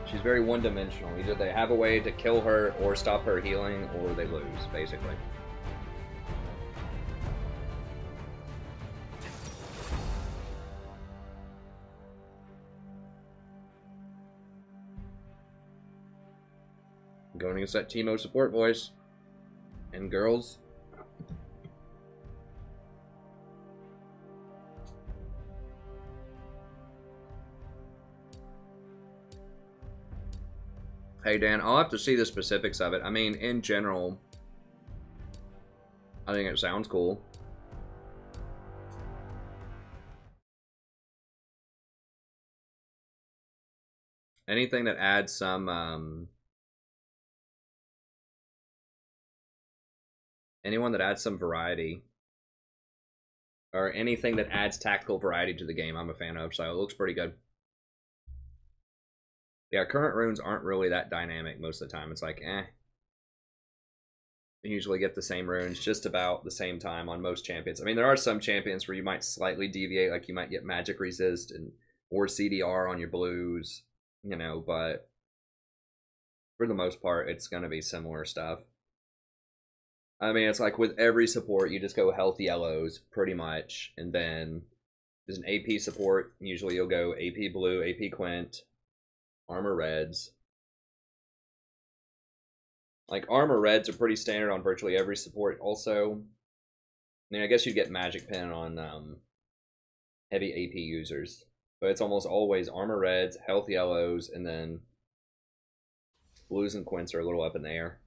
She's very one-dimensional. Either they have a way to kill her or stop her healing, or they lose, basically. Going against that Teemo support voice. And girls. Hey Dan, I'll have to see the specifics of it. I mean, in general, I think it sounds cool. Anything that adds some, anyone that adds some variety, or anything that adds tactical variety to the game, I'm a fan of, so it looks pretty good. Yeah, current runes aren't really that dynamic most of the time. It's like, eh. You usually get the same runes just about the same time on most champions. I mean, there are some champions where you might slightly deviate, like you might get magic resist and or CDR on your blues, you know, but for the most part, it's going to be similar stuff. I mean, it's like with every support, you just go health yellows, pretty much, and then there's an AP support. Usually you'll go AP blue, AP Quint, armor reds. Like, armor reds are pretty standard on virtually every support. Also, I mean, I guess you'd get magic pen on heavy AP users. But it's almost always armor reds, health yellows, and then blues and quints are a little up in the air.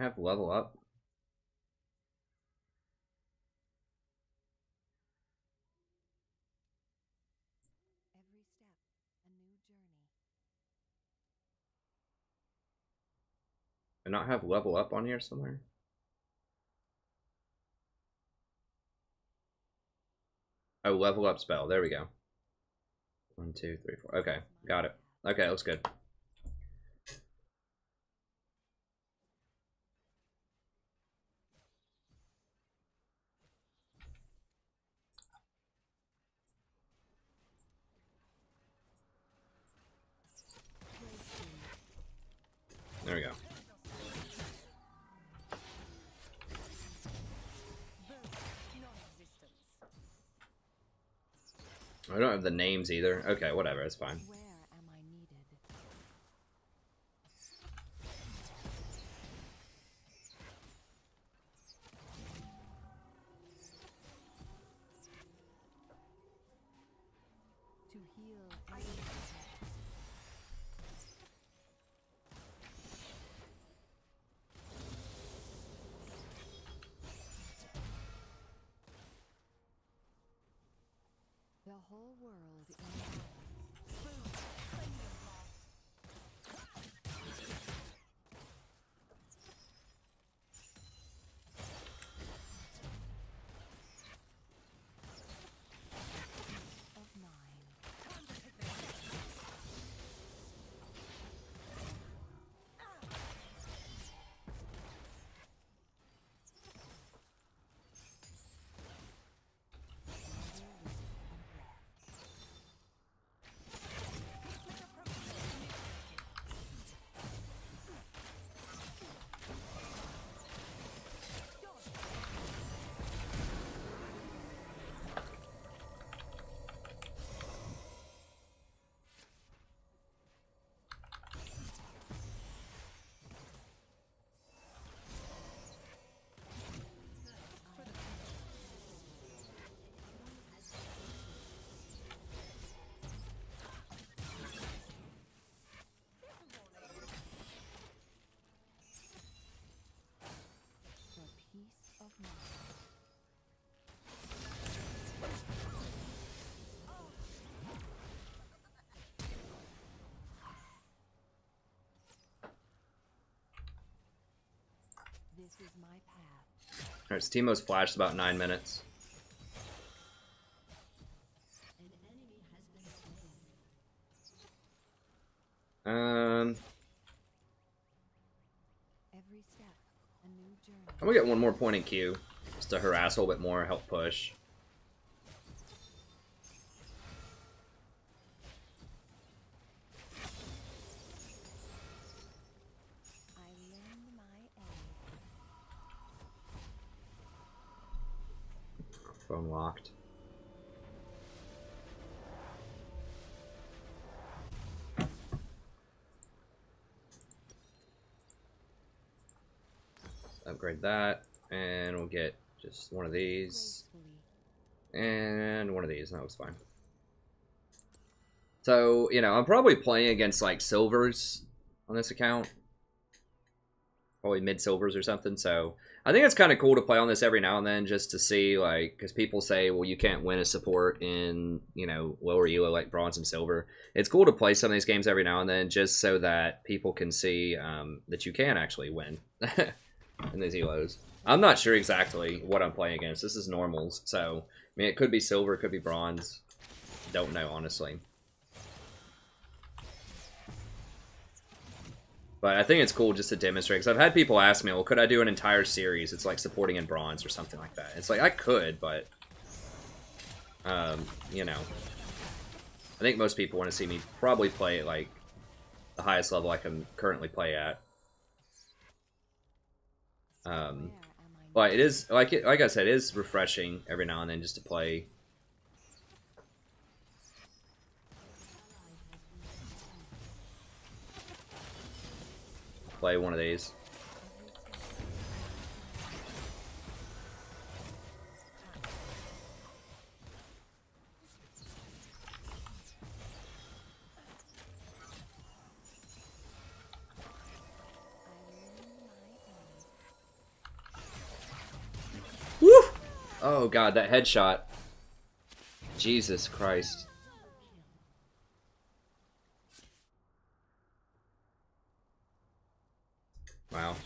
Have level up. Every step, a new journey. And not have level up on here somewhere? Oh, level up spell. There we go. 1, 2, 3, 4. Okay, got it. Okay, looks good. There we go. I don't have the names either. Okay, whatever, it's fine. Where am I needed? To heal any the whole world in balance. Of mine. This is my path. Alright, so Teemo's flashed about 9 minutes. An enemy has been slain. Every step, a new journey. I'm gonna get one more point in Q. Just to harass a little bit more, help push. I lend my aid. Phone locked. Upgrade that, and we'll get just one of these, Gracefully. and one of these, and that looks fine. So, you know, I'm probably playing against, like, silvers on this account. Probably mid-silvers or something, so I think it's kind of cool to play on this every now and then just to see, like, because people say, well, you can't win a support in, you know, lower elo like bronze and silver. It's cool to play some of these games every now and then just so that people can see that you can actually win in these elos. I'm not sure exactly what I'm playing against. This is normals, so, I mean, it could be silver, it could be bronze. Don't know, honestly. But I think it's cool just to demonstrate, because I've had people ask me, well, could I do an entire series? It's like supporting in bronze or something like that. It's like, I could, but, you know. I think most people want to see me probably play at, like, the highest level I can currently play at. But it is, like I said, it is refreshing every now and then just to play. Play one of these. Woo! Oh god, that headshot. Jesus Christ. Wow.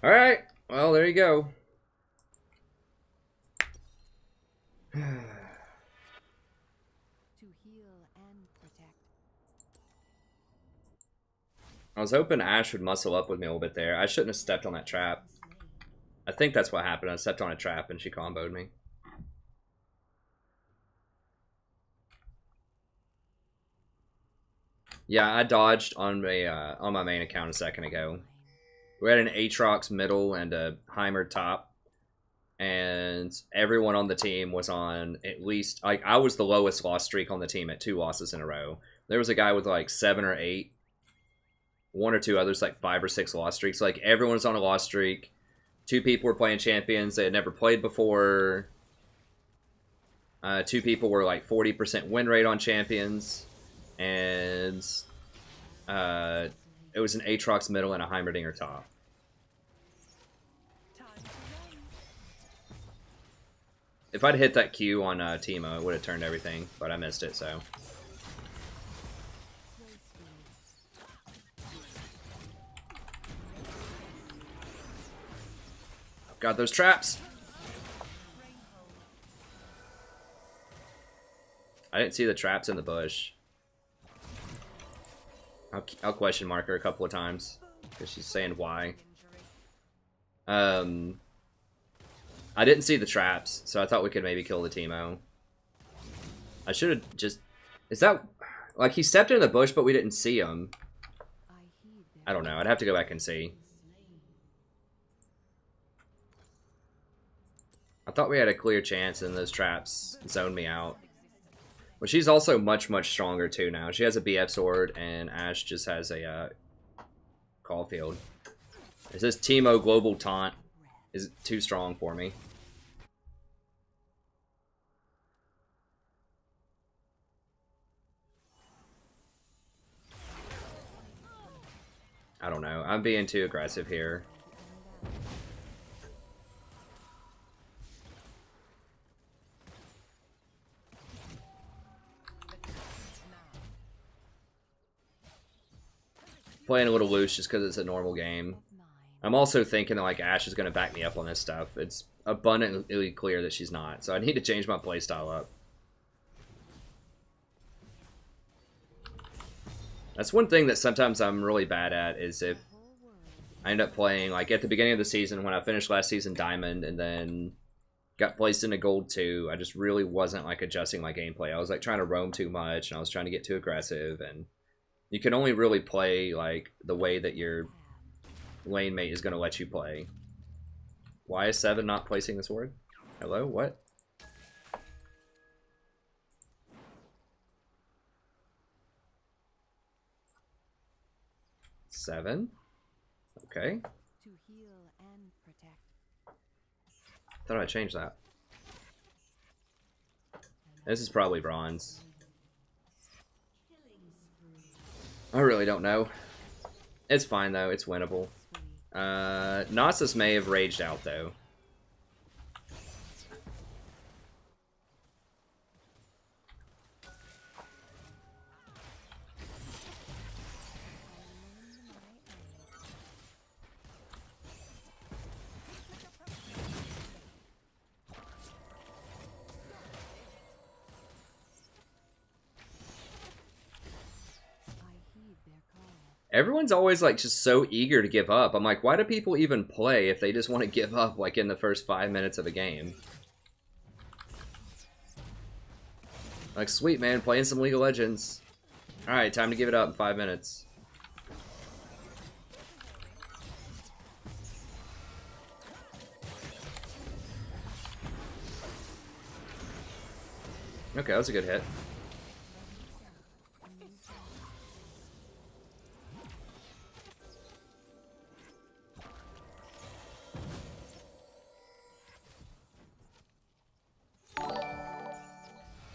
Alright, well, there you go. To heal and protect. I was hoping Ash would muscle up with me a little bit there. I shouldn't have stepped on that trap. I think that's what happened. I stepped on a trap and she comboed me. Yeah, I dodged on my main account a second ago. We had an Aatrox middle and a Heimer top, and everyone on the team was on at least, like, I was the lowest loss streak on the team at 2 losses in a row. There was a guy with like 7 or 8, 1 or 2 others like 5 or 6 loss streaks. Like, everyone was on a loss streak. 2 people were playing champions they had never played before. 2 people were like 40% win rate on champions, and it was an Aatrox middle and a Heimerdinger top. If I'd hit that Q on Teemo, it would have turned everything, but I missed it, so. Got those traps. I didn't see the traps in the bush. I'll question mark her a couple of times because she's saying why. I didn't see the traps, so I thought we could maybe kill the Teemo. I should have just... Is that... Like, he stepped in the bush, but we didn't see him. I don't know. I'd have to go back and see. I thought we had a clear chance, and those traps zoned me out. But she's also much, much stronger, too, now. She has a BF sword, and Ash just has a Caulfield. Is this Teemo Global Taunt is too strong for me? I don't know. I'm being too aggressive here. Playing a little loose just because it's a normal game. I'm also thinking that like Ashe is going to back me up on this stuff. It's abundantly clear that she's not, so I need to change my playstyle up. That's one thing that sometimes I'm really bad at, is if I end up playing, like at the beginning of the season when I finished last season Diamond and then got placed into Gold 2, I just really wasn't like adjusting my gameplay. I was like trying to roam too much and I was trying to get too aggressive, and you can only really play like the way that your lane mate is going to let you play. Why is 7 not placing the sword? Hello? What? Seven? Okay. To heal and protect. Thought I changed that. This is probably bronze. I really don't know. It's fine though, it's winnable. Nasus may have raged out though. Everyone's always like just so eager to give up. I'm like, why do people even play if they just want to give up like in the first 5 minutes of a game? Like, sweet man, playing some League of Legends. Alright, time to give it up in 5 minutes. Okay, that was a good hit.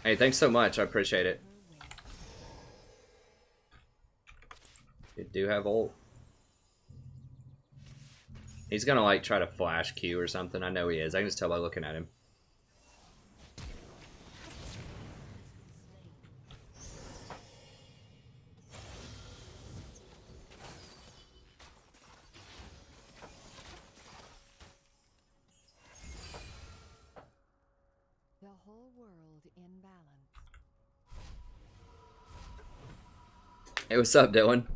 Hey, thanks so much. I appreciate it. You do have ult. He's gonna like try to flash Q or something. I know he is. I can just tell by looking at him. The whole world in balance. Hey, what's up, Dylan?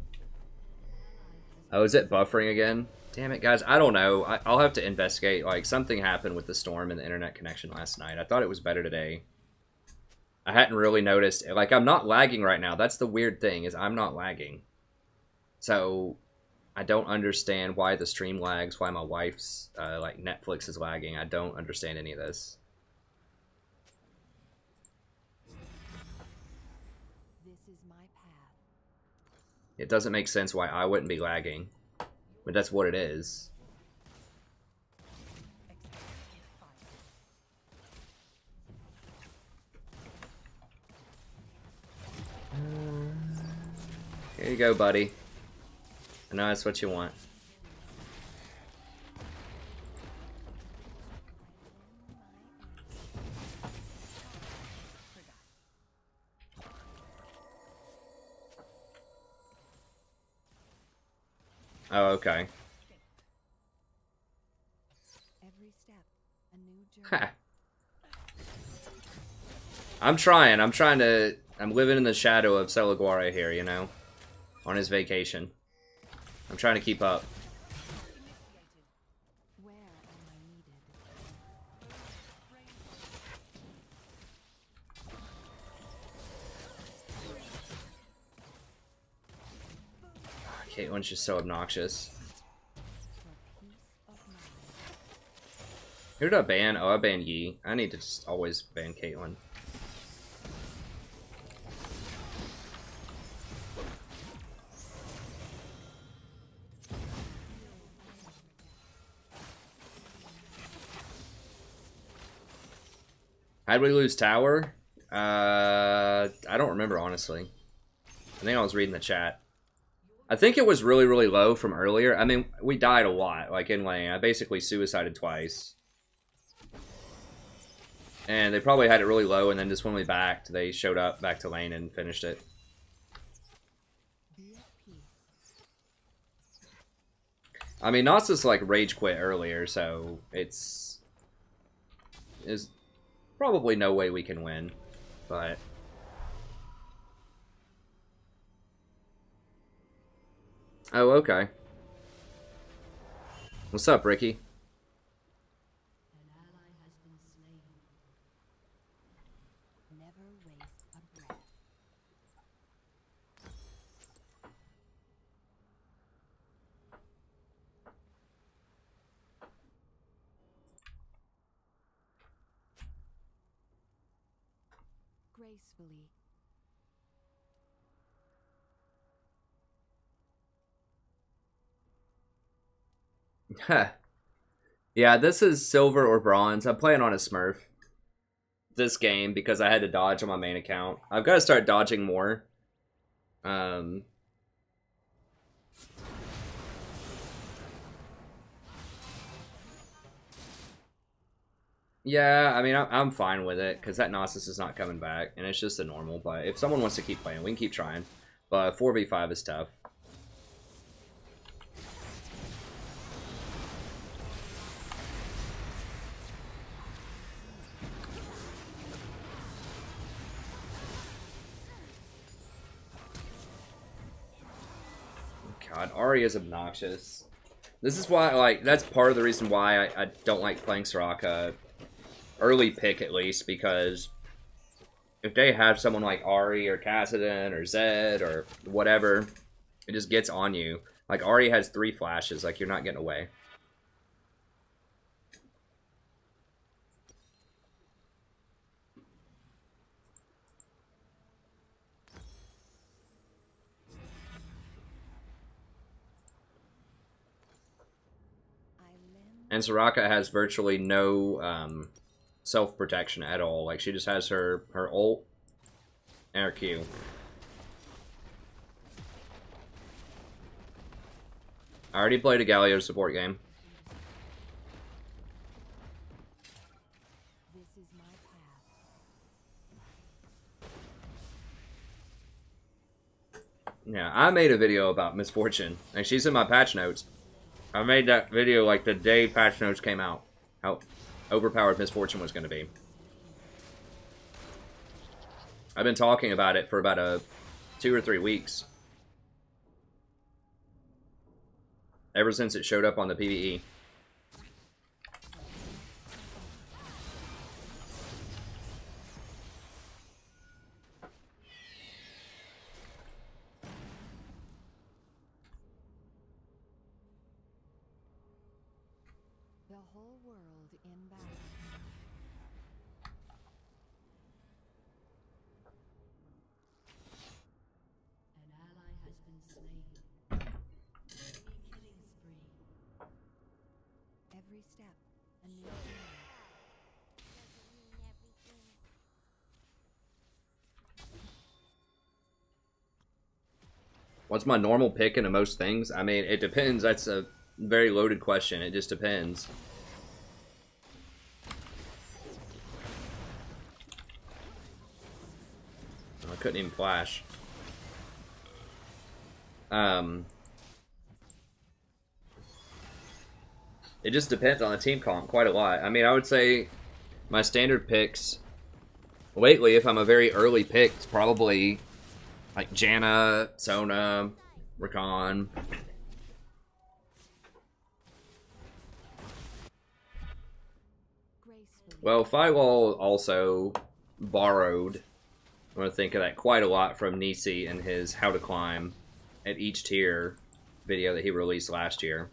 Oh, is it buffering again? Damn it, guys. I don't know. I'll have to investigate. Like, something happened with the storm and the internet connection last night. I thought it was better today. I hadn't really noticed. Like, I'm not lagging right now. That's the weird thing, is I'm not lagging. So, I don't understand why the stream lags, why my wife's, like, Netflix is lagging. I don't understand any of this. It doesn't make sense why I wouldn't be lagging, but that's what it is. Here you go, buddy. I know that's what you want. Oh, okay. Every step, a new Ha. I'm trying to... I'm living in the shadow of Celaguare here, you know? On his vacation. I'm trying to keep up. Where am I needed? Caitlyn's just so obnoxious. Who did I ban? Oh, I banned Yi. I need to just always ban Caitlyn. How'd we lose tower? I don't remember, honestly. I think I was reading the chat. I think it was really, really low from earlier. I mean, we died a lot, like in lane. I basically suicided twice. And they probably had it really low, and then just when we backed, they showed up back to lane and finished it. I mean, Nasus like rage quit earlier, so it's probably no way we can win, but oh, okay. What's up, Ricky? An ally has been slain. Never waste a breath. Gracefully. Yeah, this is silver or bronze. I'm playing on a Smurf this game because I had to dodge on my main account. I've got to start dodging more. Yeah, I mean, I'm fine with it because that Nasus is not coming back, and it's just a normal. But if someone wants to keep playing, we can keep trying. But 4v5 is tough. God, Ahri is obnoxious. This is why, like, that's part of the reason why I don't like playing Soraka. Early pick, at least, because if they have someone like Ahri or Kassadin or Zed or whatever, it just gets on you. Like, Ahri has 3 flashes, like, you're not getting away. And Soraka has virtually no self-protection at all. Like, she just has her ult and her Q. I already played a Galio support game. This is my path. Yeah, I made a video about Misfortune. Like, she's in my patch notes. I made that video like the day patch notes came out. How overpowered Misfortune was going to be. I've been talking about it for about 2 or 3 weeks. Ever since it showed up on the PvE. The whole world in battle. An ally has been slain. Killing spree. Every step, a new journey. What's my normal pick into most things? I mean, it depends. That's a very loaded question. It just depends. I couldn't even flash. It just depends on the team comp quite a lot. I mean, I would say my standard picks lately, if I'm a very early pick, it's probably like Janna, Sona, Rakan. Gracefully. Well, Firewall also borrowed, I'm going to think of that quite a lot from Nisi and his How to Climb at each tier video that he released last year.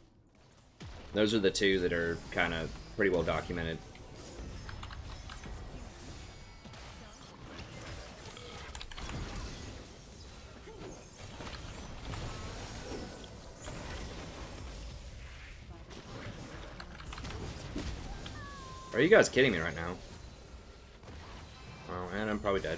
Those are the 2 that are kind of pretty well documented. Are you guys kidding me right now? Oh, and I'm probably dead.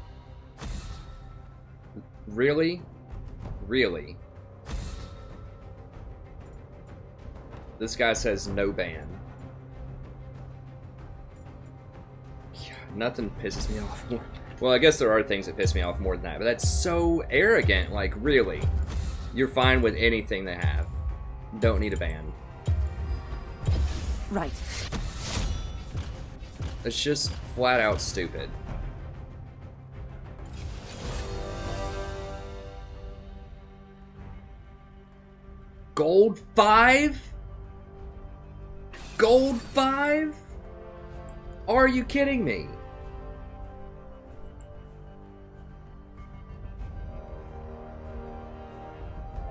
Really? Really? This guy says no ban. Yeah, nothing pisses me off more. Well, I guess there are things that piss me off more than that, but that's so arrogant. Like, really? You're fine with anything they have. Don't need a ban. Right. It's just flat out stupid. Gold 5? Gold 5? Are you kidding me?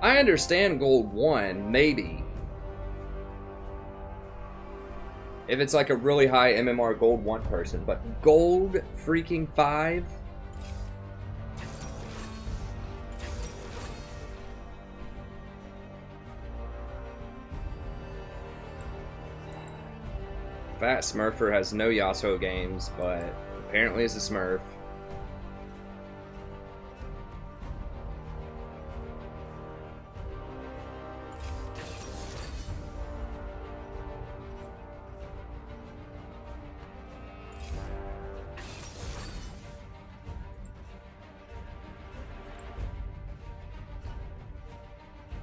I understand gold 1, maybe. If it's like a really high MMR gold 1 person, but gold freaking 5? Fat Smurfer has no Yasuo games, but apparently is a Smurf.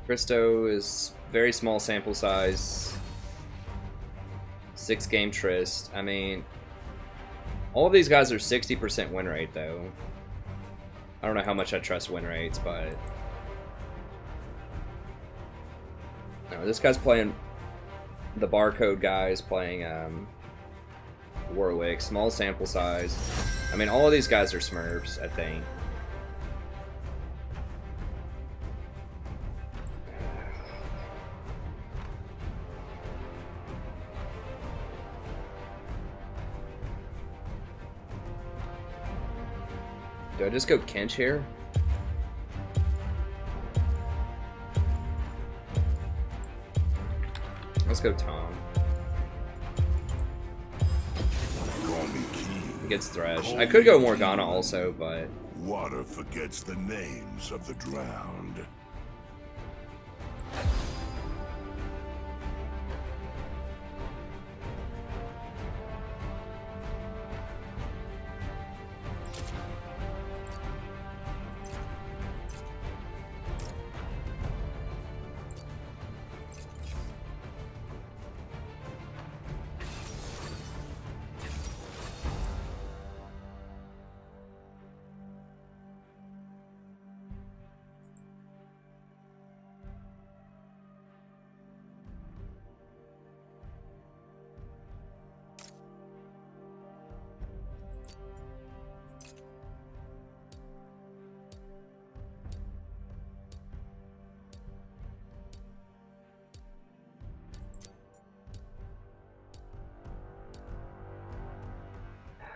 Christo is very small sample size. 6-game Trist. I mean, all of these guys are 60% win rate, though. I don't know how much I trust win rates, but... No, this guy's playing... The barcode guy is playing, Warwick. Small sample size. I mean, all of these guys are Smurfs, I think. Do I just go Kench here? Let's go Tahm. He gets Thresh. I could go Morgana also, but... Water forgets the names of the drowned.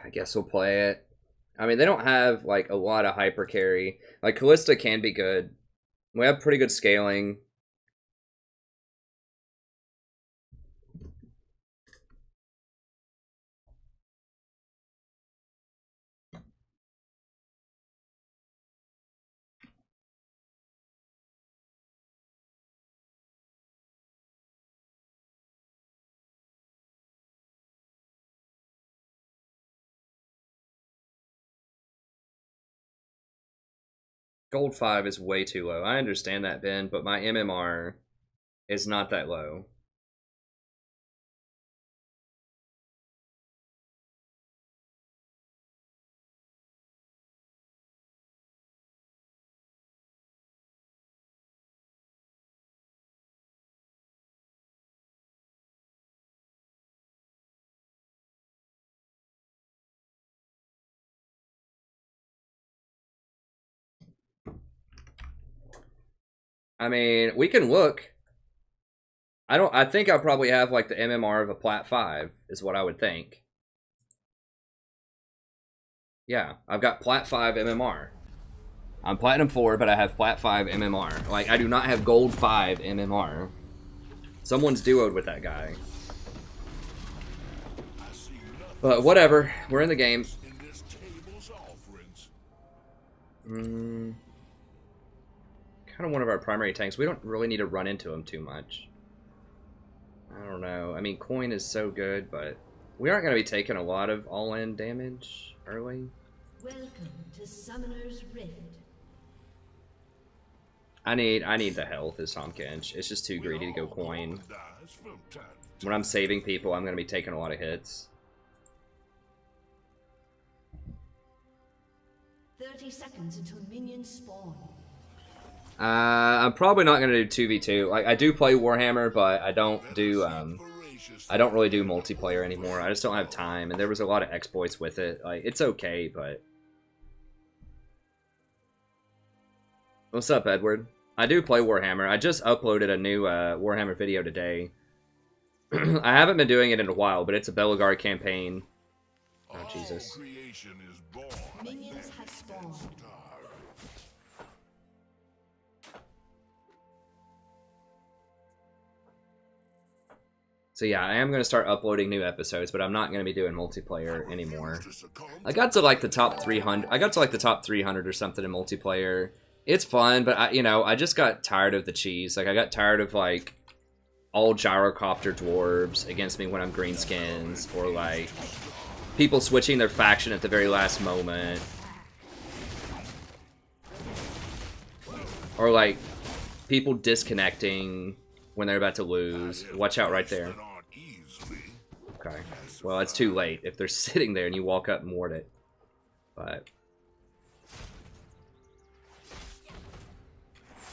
I guess we'll play it. I mean, they don't have, like, a lot of hyper carry. Like, Callista can be good. We have pretty good scaling. Gold 5 is way too low. I understand that, Ben, but my MMR is not that low. I mean, we can look. I think I probably have like the MMR of a Plat 5 is what I would think. Yeah, I've got Plat 5 MMR. I'm Platinum 4, but I have Plat 5 MMR. Like, I do not have Gold 5 MMR. Someone's duoed with that guy. But whatever, we're in the game. kind of one of our primary tanks. We don't really need to run into him too much. I don't know. I mean, coin is so good, but we aren't going to be taking a lot of all-in damage early. Welcome to Summoner's Rift. I need the health as Tahm Kench. It's just too greedy to go coin. When I'm saving people, I'm going to be taking a lot of hits. 30 seconds until minions spawn. I'm probably not going to do 2v2. Like, I do play Warhammer, but I don't really do multiplayer anymore. I just don't have time, and there was a lot of exploits with it. Like, it's okay, but... What's up, Edward? I do play Warhammer. I just uploaded a new Warhammer video today. I haven't been doing it in a while, but it's a Bellegarde campaign. Oh, Jesus. Minions have spawned. So yeah, I am going to start uploading new episodes, but I'm not going to be doing multiplayer anymore. I got to like the top 300. I got to like the top 300 or something in multiplayer. It's fun, but I just got tired of the cheese. Like, I got tired of like all gyrocopter dwarves against me when I'm greenskins, or like people switching their faction at the very last moment, or like people disconnecting when they're about to lose. Watch out right there. Okay. Well, it's too late if they're sitting there and you walk up and ward it. But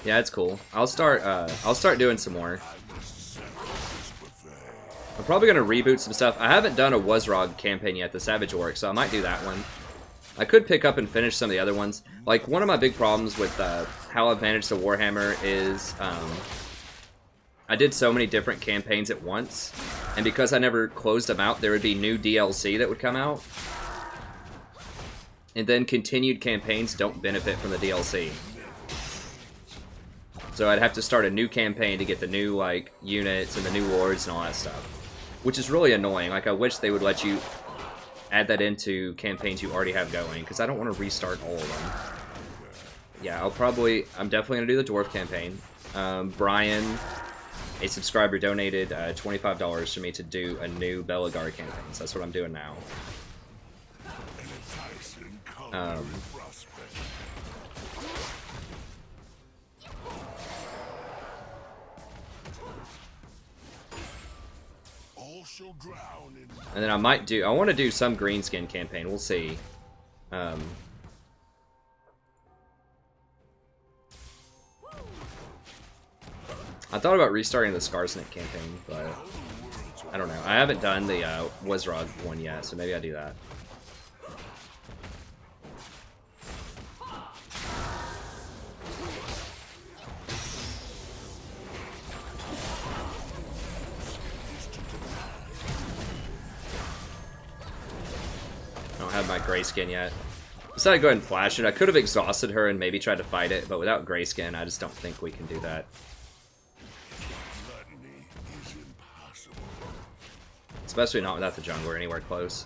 yeah, it's cool. I'll start doing some more. I'm probably gonna reboot some stuff. I haven't done a Wuzrog campaign yet, the Savage Orc, so I might do that one. I could pick up and finish some of the other ones. Like, one of my big problems with how I've managed the Warhammer is I did so many different campaigns at once, and because I never closed them out, there would be new DLC that would come out, and then continued campaigns don't benefit from the DLC. So I'd have to start a new campaign to get the new, like, units and the new wards and all that stuff, which is really annoying. Like, I wish they would let you add that into campaigns you already have going, because I don't want to restart all of them. Yeah, I'm definitely going to do the Dwarf campaign. Brian, a subscriber, donated $25 for me to do a new Bellegarde campaign, so that's what I'm doing now. And then I want to do some greenskin campaign, we'll see. I thought about restarting the Skarsnik campaign, but I don't know. I haven't done the Wuzrog one yet, so maybe I do that. I don't have my Grayskin yet. Decided to go ahead and flash it. I could have exhausted her and maybe tried to fight it, but without Grayskin, I just don't think we can do that. Especially not without the jungler anywhere close.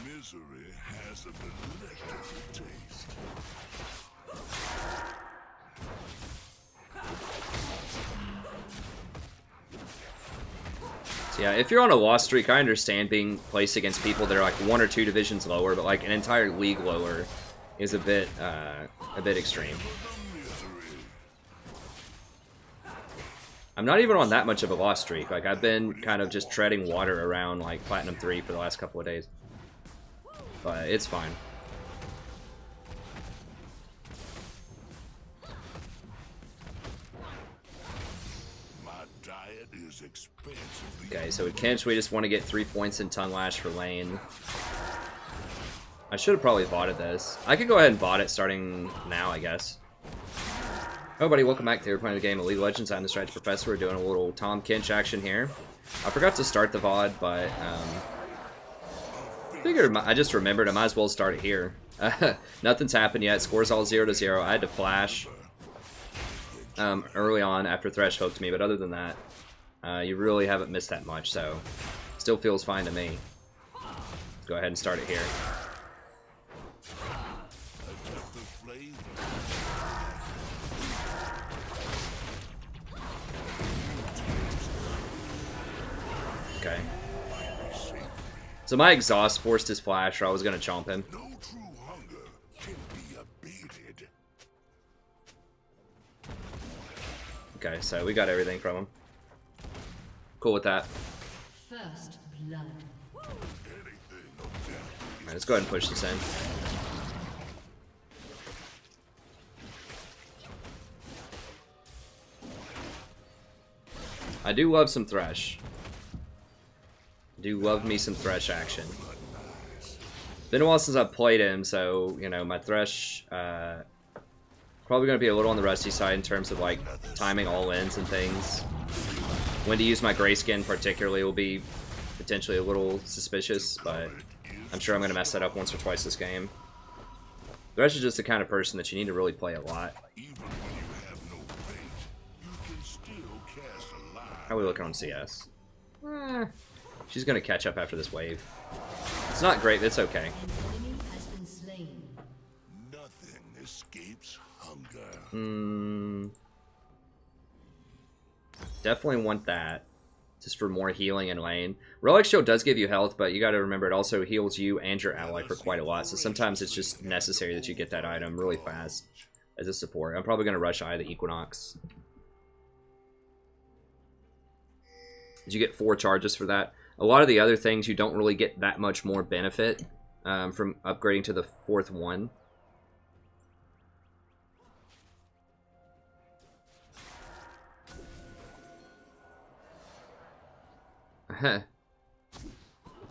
Misery has a delectable taste. So yeah, if you're on a loss streak, I understand being placed against people that are like 1 or 2 divisions lower, but like an entire league lower is a bit extreme. I'm not even on that much of a loss streak. Like, I've been kind of just treading water around like Platinum 3 for the last couple of days. But it's fine. Okay, so with Kench, we just want to get 3 points in Tongue Lash for lane. I should have probably botted this. I could go ahead and bot it starting now, I guess. Oh, buddy, welcome back. We're playing the game of League of Legends. I'm the Strategy Professor. We're doing a little Tahm Kench action here. I forgot to start the VOD, but figured I just remembered I might as well start it here. Nothing's happened yet. Score's all 0-0. I had to flash. early on after Thresh hooked me, but other than that, you really haven't missed that much, so still feels fine to me. Let's go ahead and start it here. Okay. So my exhaust forced his flash, or I was gonna chomp him. No true hunger can be abated. Okay, so we got everything from him. Cool with that. First blood. Alright, let's go ahead and push this in. I do love some Thresh. Do love me some Thresh action. Been a while since I've played him, so, you know, my Thresh, probably going to be a little on the rusty side in terms of, like, timing all-ins and things. When to use my Grayskin particularly will be potentially a little suspicious, but I'm sure I'm going to mess that up once or twice this game. Thresh is just the kind of person that you need to really play a lot. How are we looking on CS? She's going to catch up after this wave. It's not great, but it's okay. An enemy has been slain. Nothing escapes hunger. Definitely want that. Just for more healing in lane. Relic Shield does give you health, but you gotta remember it also heals you and your ally for quite a lot, so sometimes it's just necessary that you get that item really fast as a support. I'm probably gonna rush Eye of the Equinox. Did you get 4 charges for that? A lot of the other things you don't really get that much more benefit from upgrading to the 4th one.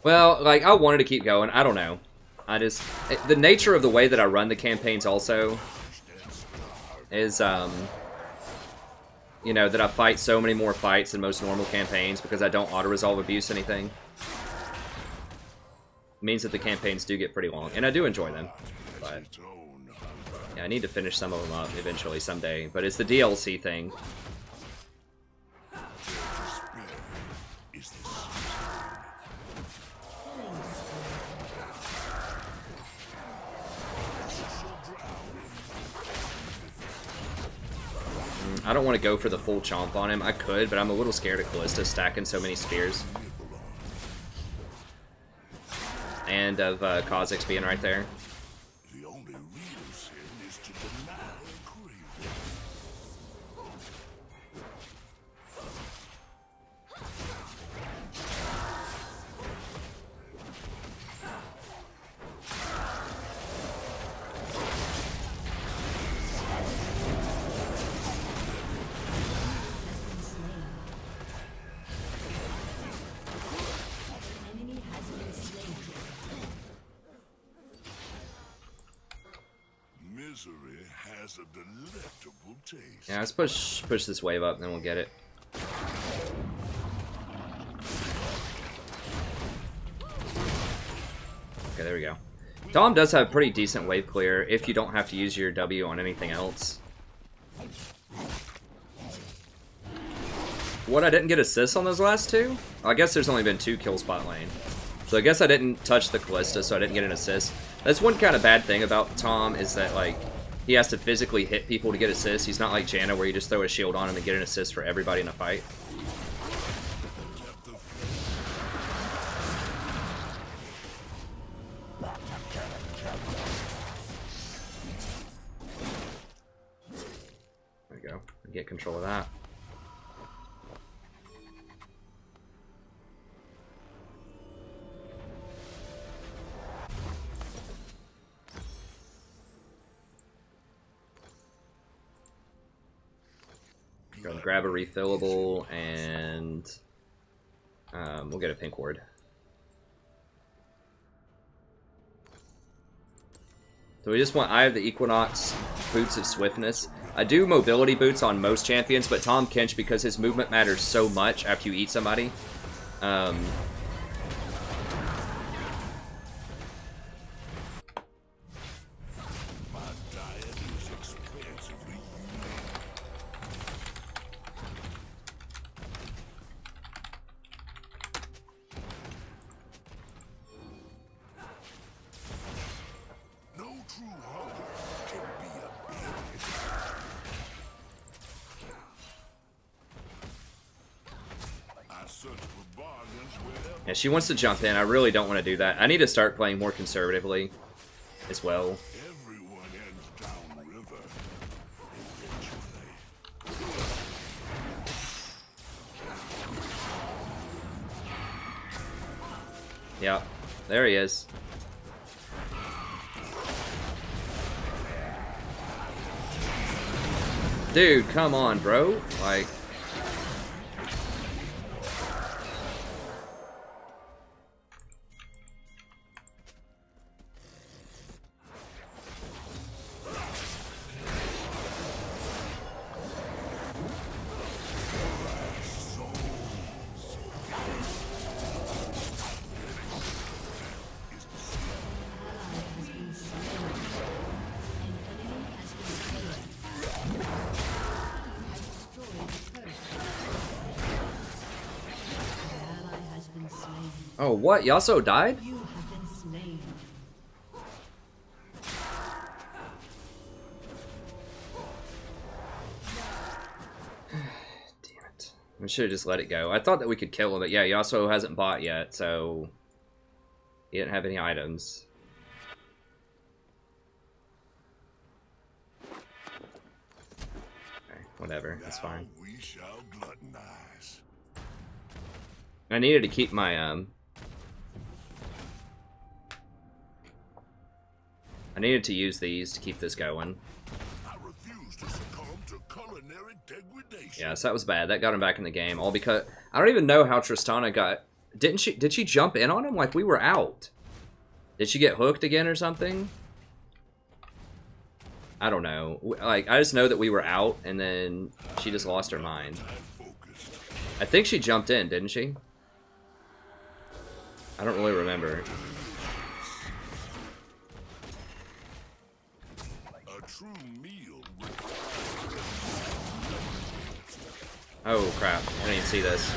Well, like, I wanted to keep going. I don't know. The nature of the way that I run the campaigns also is, you know, that I fight so many more fights than most normal campaigns because I don't auto-resolve abuse anything. It means that the campaigns do get pretty long, and I do enjoy them. But yeah, I need to finish some of them up eventually someday. But it's the DLC thing. I don't want to go for the full chomp on him. I could, but I'm a little scared of Callista stacking so many spears. And of Kha'Zix being right there. The only real sin is to deny craving. Misery has a delectable taste. Yeah, let's push this wave up, and then we'll get it. Okay, there we go. Tahm does have pretty decent wave clear if you don't have to use your W on anything else. What, I didn't get assists on those last 2? I guess there's only been 2 kills bot lane. So I guess I didn't touch the Callista, so I didn't get an assist. That's one kind of bad thing about Tahm, is that, like, he has to physically hit people to get assists. He's not like Janna, where you just throw a shield on him and get an assist for everybody in a fight. There we go. Get control of that. Go grab a refillable, and we'll get a pink ward. So we just want Eye of the Equinox, Boots of Swiftness. I do mobility boots on most champions, but Tahm Kench, because his movement matters so much after you eat somebody, Yeah, she wants to jump in. I really don't want to do that. I need to start playing more conservatively as well. Everyone ends downriver eventually. Yep, there he is. Dude, come on, bro. Like... Oh, what? Yasuo died? You have been slain. Damn it. We should have just let it go. I thought that we could kill him, but yeah, Yasuo hasn't bought yet, so... He didn't have any items. Okay, whatever. That's fine. Now we shall gluttonize. I needed to keep my, I needed to use these to keep this going. I refuse to succumb to culinary degradation. Yeah, so that was bad. That got him back in the game. All because... I don't even know how Tristana got... Did she jump in on him? Like, we were out. Did she get hooked again or something? I don't know. Like, I just know that we were out, and then she just lost her mind. I think she jumped in, didn't she? I don't really remember. A true meal. Oh, crap. I didn't even see this.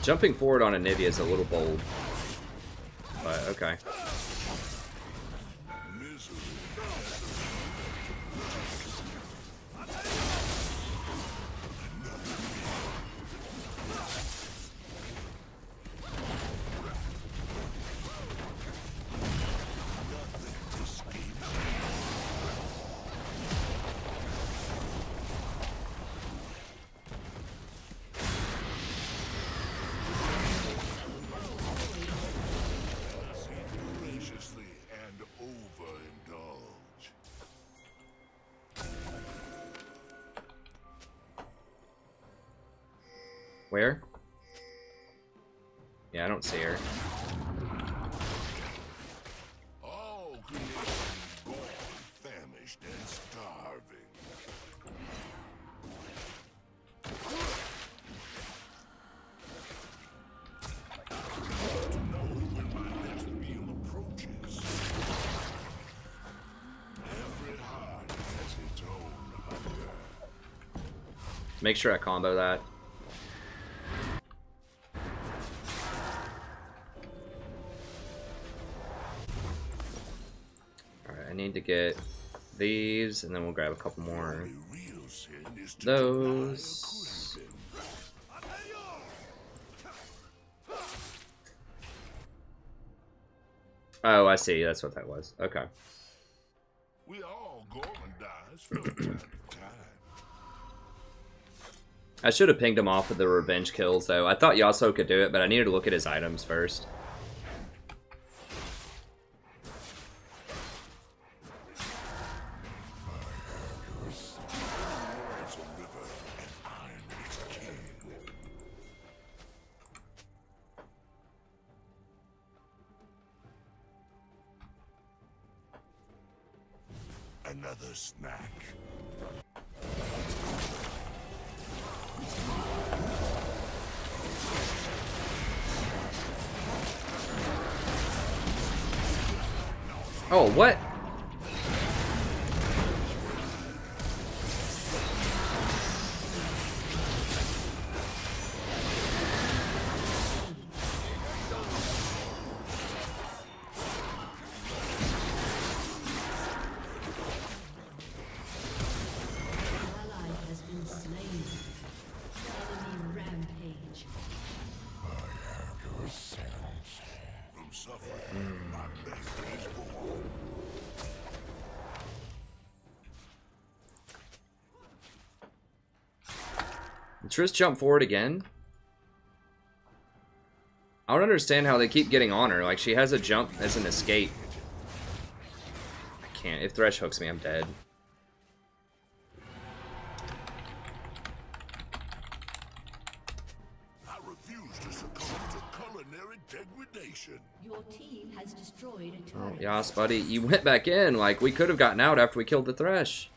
Jumping forward on Anivia is a little bold. But, okay. Where? Yeah, I don't see her. All creation born, famished, and starving. To know when my next meal approaches. Every heart has its own hunger. Make sure I combo that. I need to get these, and then we'll grab a couple more. Those. Oh, I see. That's what that was. Okay. We all gormandize from time to time. I should have pinged him off with the revenge kills, though. I thought Yasuo could do it, but I needed to look at his items first. Another snack. Oh, what? Did Triss jump forward again? I don't understand how they keep getting on her. Like, she has a jump as an escape. I can't. If Thresh hooks me, I'm dead. I refuse to succumb to culinary degradation. Your team has destroyed a Oh, turret. yas, buddy. You went back in. Like, we could have gotten out after we killed the Thresh.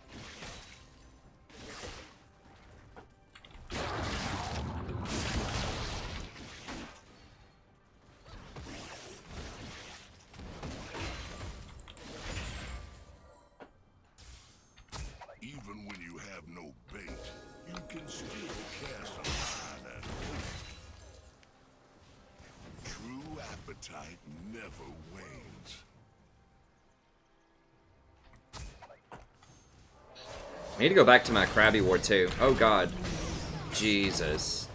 Even when you have no bait, you can still cast a line at it. True appetite never wanes. I need to go back to my Krabby Ward too. Oh god. Jesus.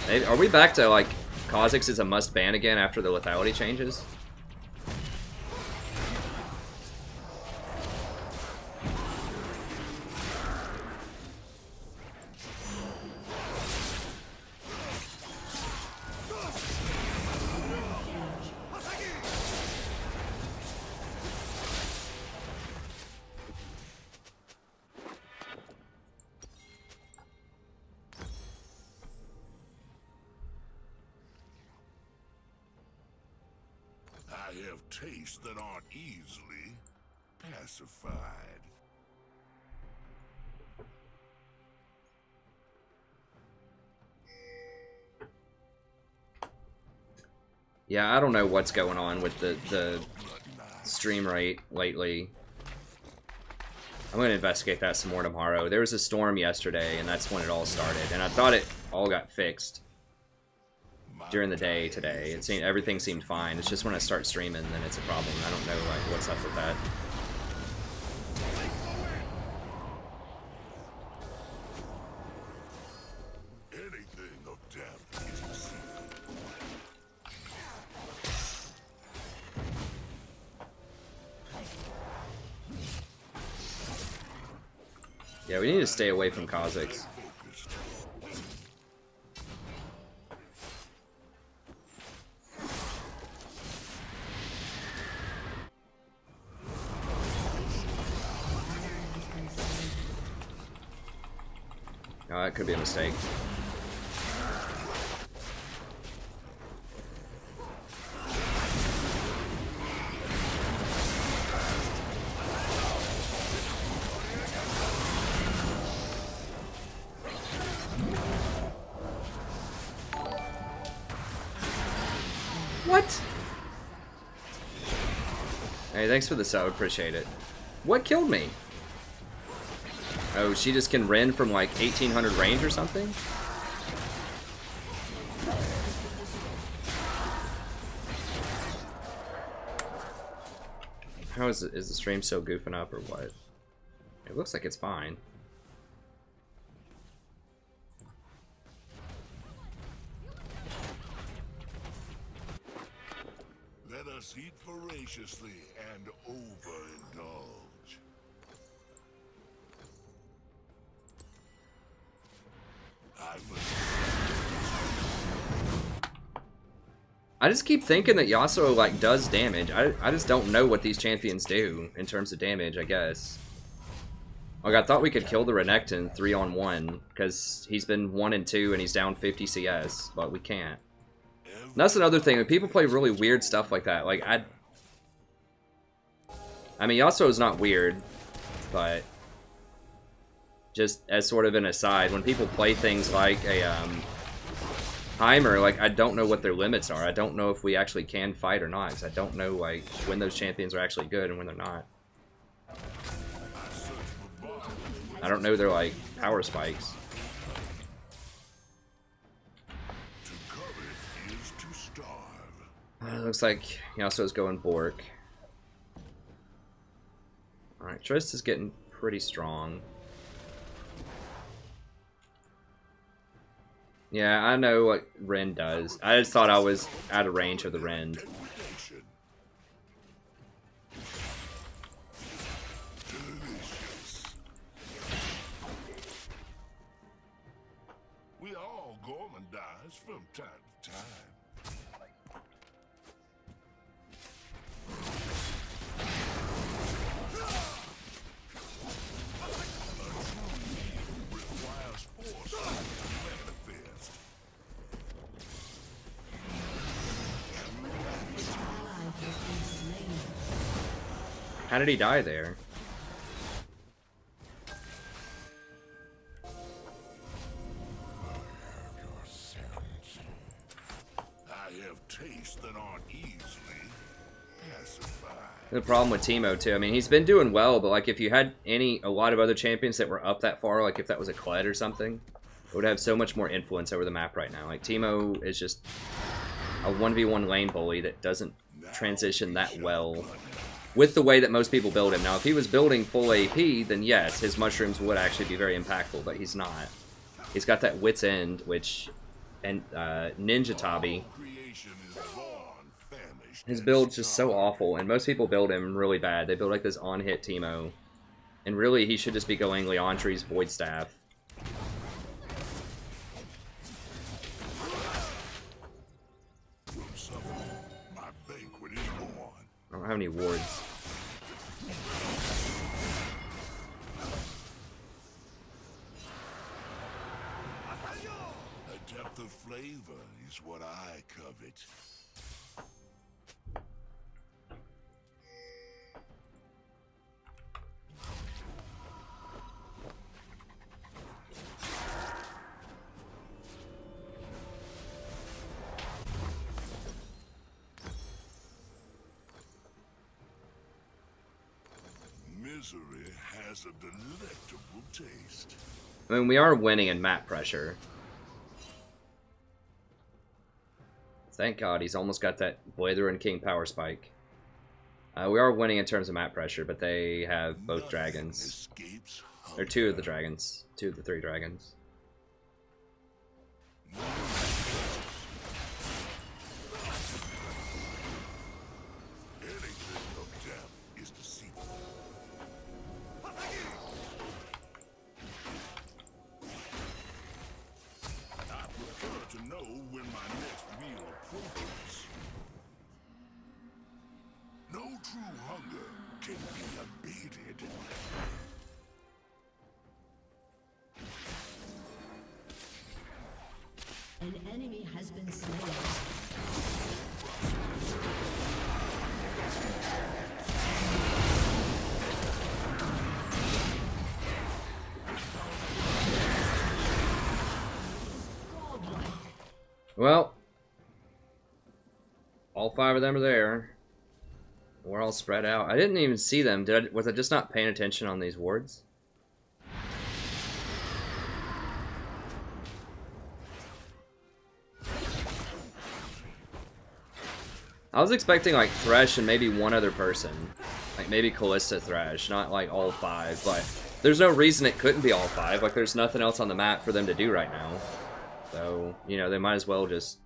Maybe, are we back to like Kha'Zix is a must ban again after the lethality changes? I have tastes that aren't easily pacified. Yeah, I don't know what's going on with the stream rate lately. I'm going to investigate that some more tomorrow. There was a storm yesterday, and that's when it all started. And I thought it all got fixed during the day today. It seemed everything seemed fine. It's just when I start streaming, then it's a problem. I don't know like what's up with that. Anything of depth is deceitful. Yeah, we need to stay away from Kha'Zix. Oh, that could be a mistake. What? Hey, thanks for the sub. Appreciate it. What killed me? Oh, she just can rend from like 1800 range or something? How is the stream so goofing up or what? It looks like it's fine. Let us eat voraciously and overindulge. I just keep thinking that Yasuo like does damage. I just don't know what these champions do in terms of damage, I guess. Like I thought we could kill the Renekton 3-on-1 because he's been 1 and 2 and he's down 50 CS, but we can't. And that's another thing. When people play really weird stuff like that, like I mean Yasuo is not weird, but just as sort of an aside, when people play things like a Heimer, like I don't know what their limits are. I don't know if we actually can fight or not. 'Cause I don't know like when those champions are actually good and when they're not. I don't know their like power spikes. Looks like Yasuo's going Bork. Alright, Triss is getting pretty strong. Yeah, I know what Ren does. I just thought I was out of range of the Ren. from time to time. Requires force to manifest. How did he die there? I have tastes that aren't easily pacified. The problem with Teemo too. I mean, he's been doing well, but like if you had a lot of other champions that were up that far, like if that was a Kled or something, it would have so much more influence over the map right now. Like Teemo is just a 1v1 lane bully that doesn't transition that well with the way that most people build him. Now, if he was building full AP, then yes, his mushrooms would actually be very impactful, but he's not. He's got that wit's end, which, and Ninja Tabi. His build's just so awful, and most people build him really bad. They build like this on-hit Teemo, and really he should just be going Leontre's Void Staff. I don't have any wards. A depth of flavor is what I covet. Misery has a delectable taste. I mean, we are winning in map pressure. Thank God, he's almost got that Blither and King power spike. We are winning in terms of map pressure, but they have both dragons. Or two of the dragons. Two of the three dragons. An enemy has been slain. Well, all five of them are there. We're all spread out. I didn't even see them. Was I just not paying attention on these wards? I was expecting like Thresh and maybe one other person. Like maybe Kalista Thresh, not like all five, but there's no reason it couldn't be all five. Like there's nothing else on the map for them to do right now. So, you know, they might as well just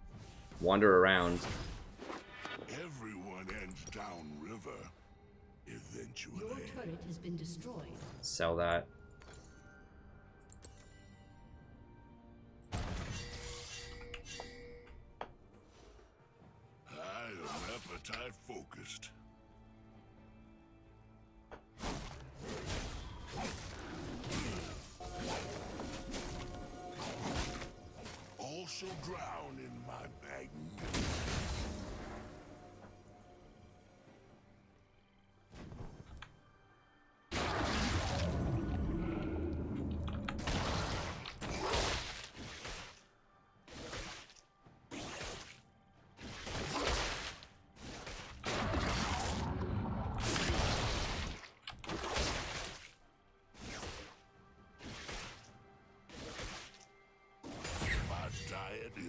wander around. Everyone ends downriver eventually. Your turret has been destroyed. Sell that. I am appetite focused. Also drown in my magnificence.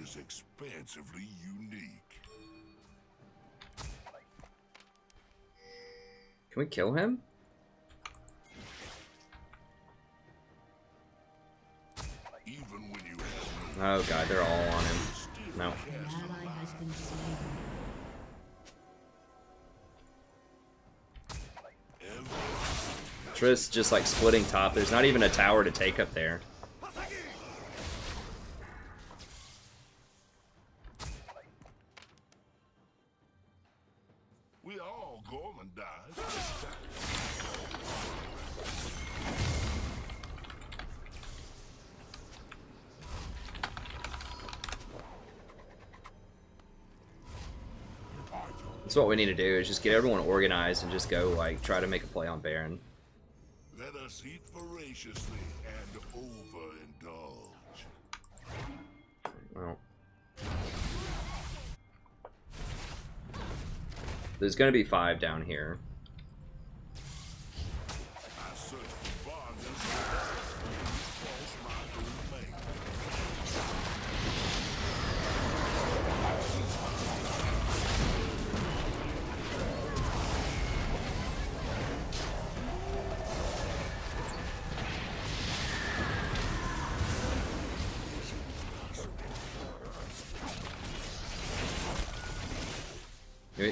Is expansively unique. Can we kill him? Even when you have Oh god, they're all on him. No. An ally has been slain. Triss just like splitting top. There's not even a tower to take up there. what we need to do, is just get everyone organized and just go, like, try to make a play on Baron. Let us eat voraciously and overindulge. Well. There's gonna be 5 down here. I search for bargains, false my domain.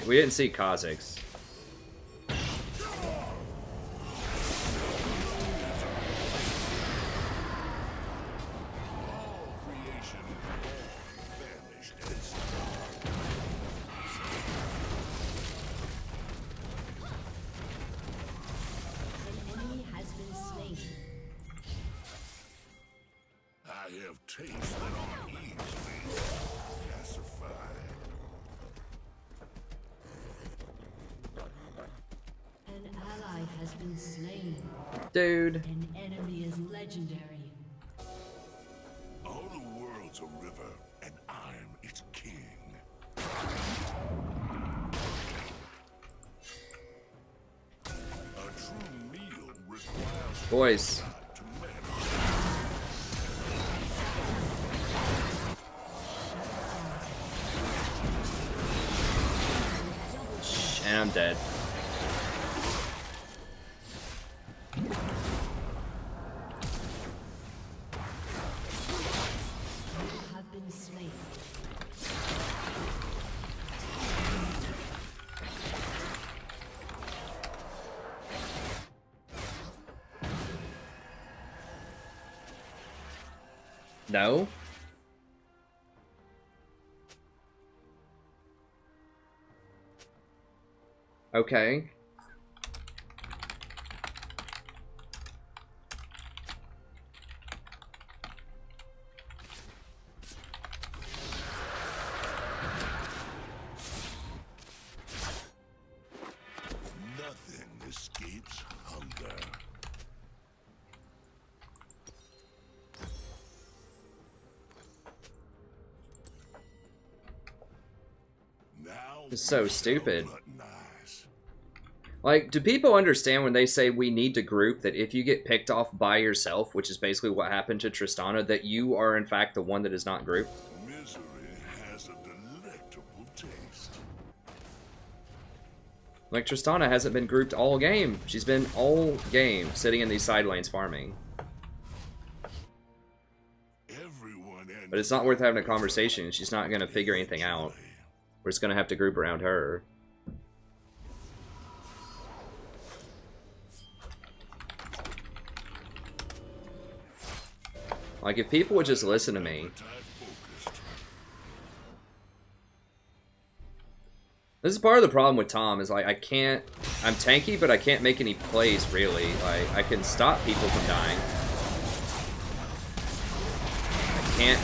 We didn't see Kha'Zix. An enemy has been slain. I have tastes that are easily pacified. An ally has been slain. Dude. An enemy is legendary. All the world's a river, and I'm its king. A true meal requires Boys. to manage. And I'm dead. Have been slain. No? Okay. Nothing escapes hunger. Now It's so we stupid. shall fraternize. Like, do people understand when they say we need to group that if you get picked off by yourself, which is basically what happened to Tristana, that you are in fact the one that is not grouped? Misery has a delectable taste. Like, Tristana hasn't been grouped all game. She's been all game sitting in these side lanes farming. Everyone and But it's not worth having a conversation. She's not going to figure anything out. We're just going to have to group around her. Like, if people would just listen to me. focused. This is part of the problem with Tahm, is like, I'm tanky, but I can't make any plays, really. Like, I can stop people from dying. I can't.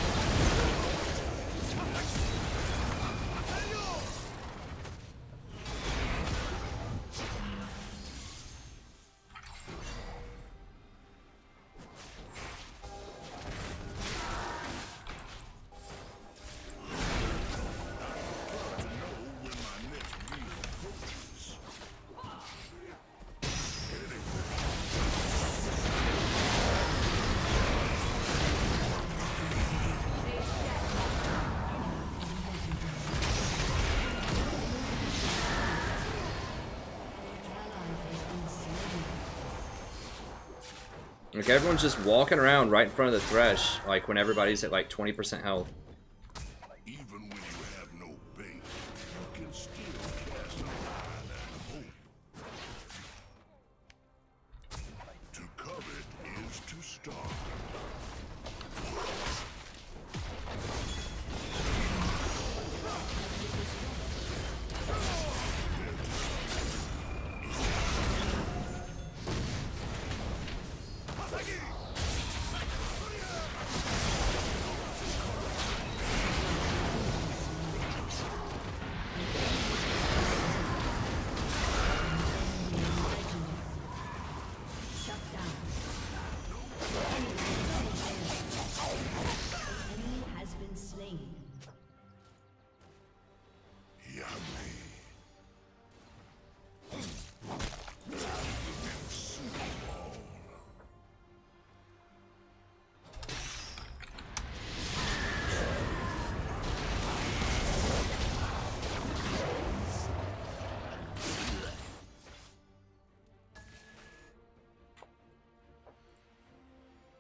Like, everyone's just walking around right in front of the Thresh, like, when everybody's at, like, 20% health. Even when you have no bait, you can still cast a line and hope. To covet is to starve. Enemy has been slain. Yummy.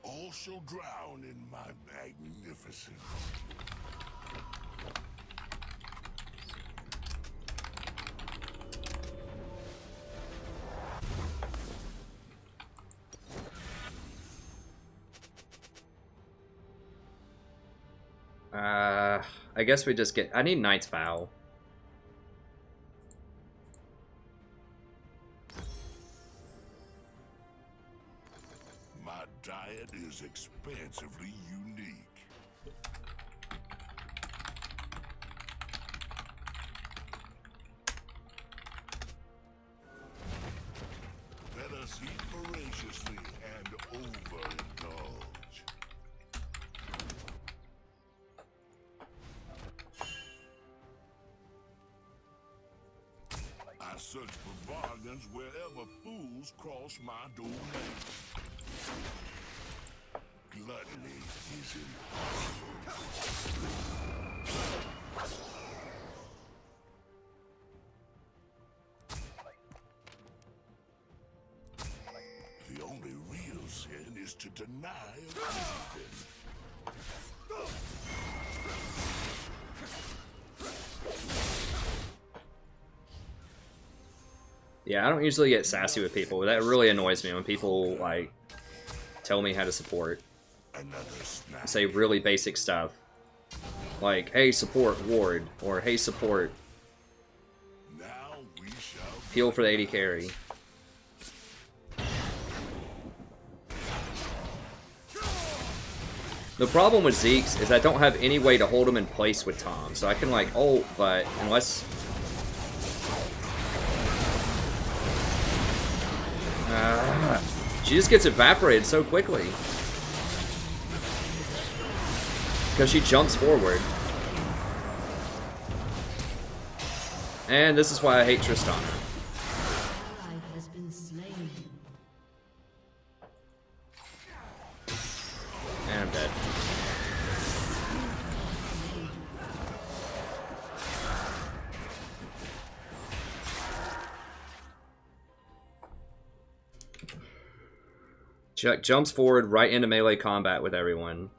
All shall drown in my magnificence. I guess we just get... I need Knight's Vow. My diet is expansively unique. Let us eat voraciously and overindulge. I search for bargains wherever fools cross my domain. Gluttony is the only real sin is to deny everything. Yeah, I don't usually get sassy with people, but that really annoys me when people, like, tell me how to support. Another snack. Say really basic stuff. Like, hey, support ward, or hey, support Now we shall heal for the 80 carry. The problem with Zeke's is I don't have any way to hold him in place with Tahm, so I can, like, ult, but unless... she just gets evaporated so quickly. Because she jumps forward. And this is why I hate Tristana. Ally has been slain. And I'm dead. Chuck jumps forward right into melee combat with everyone.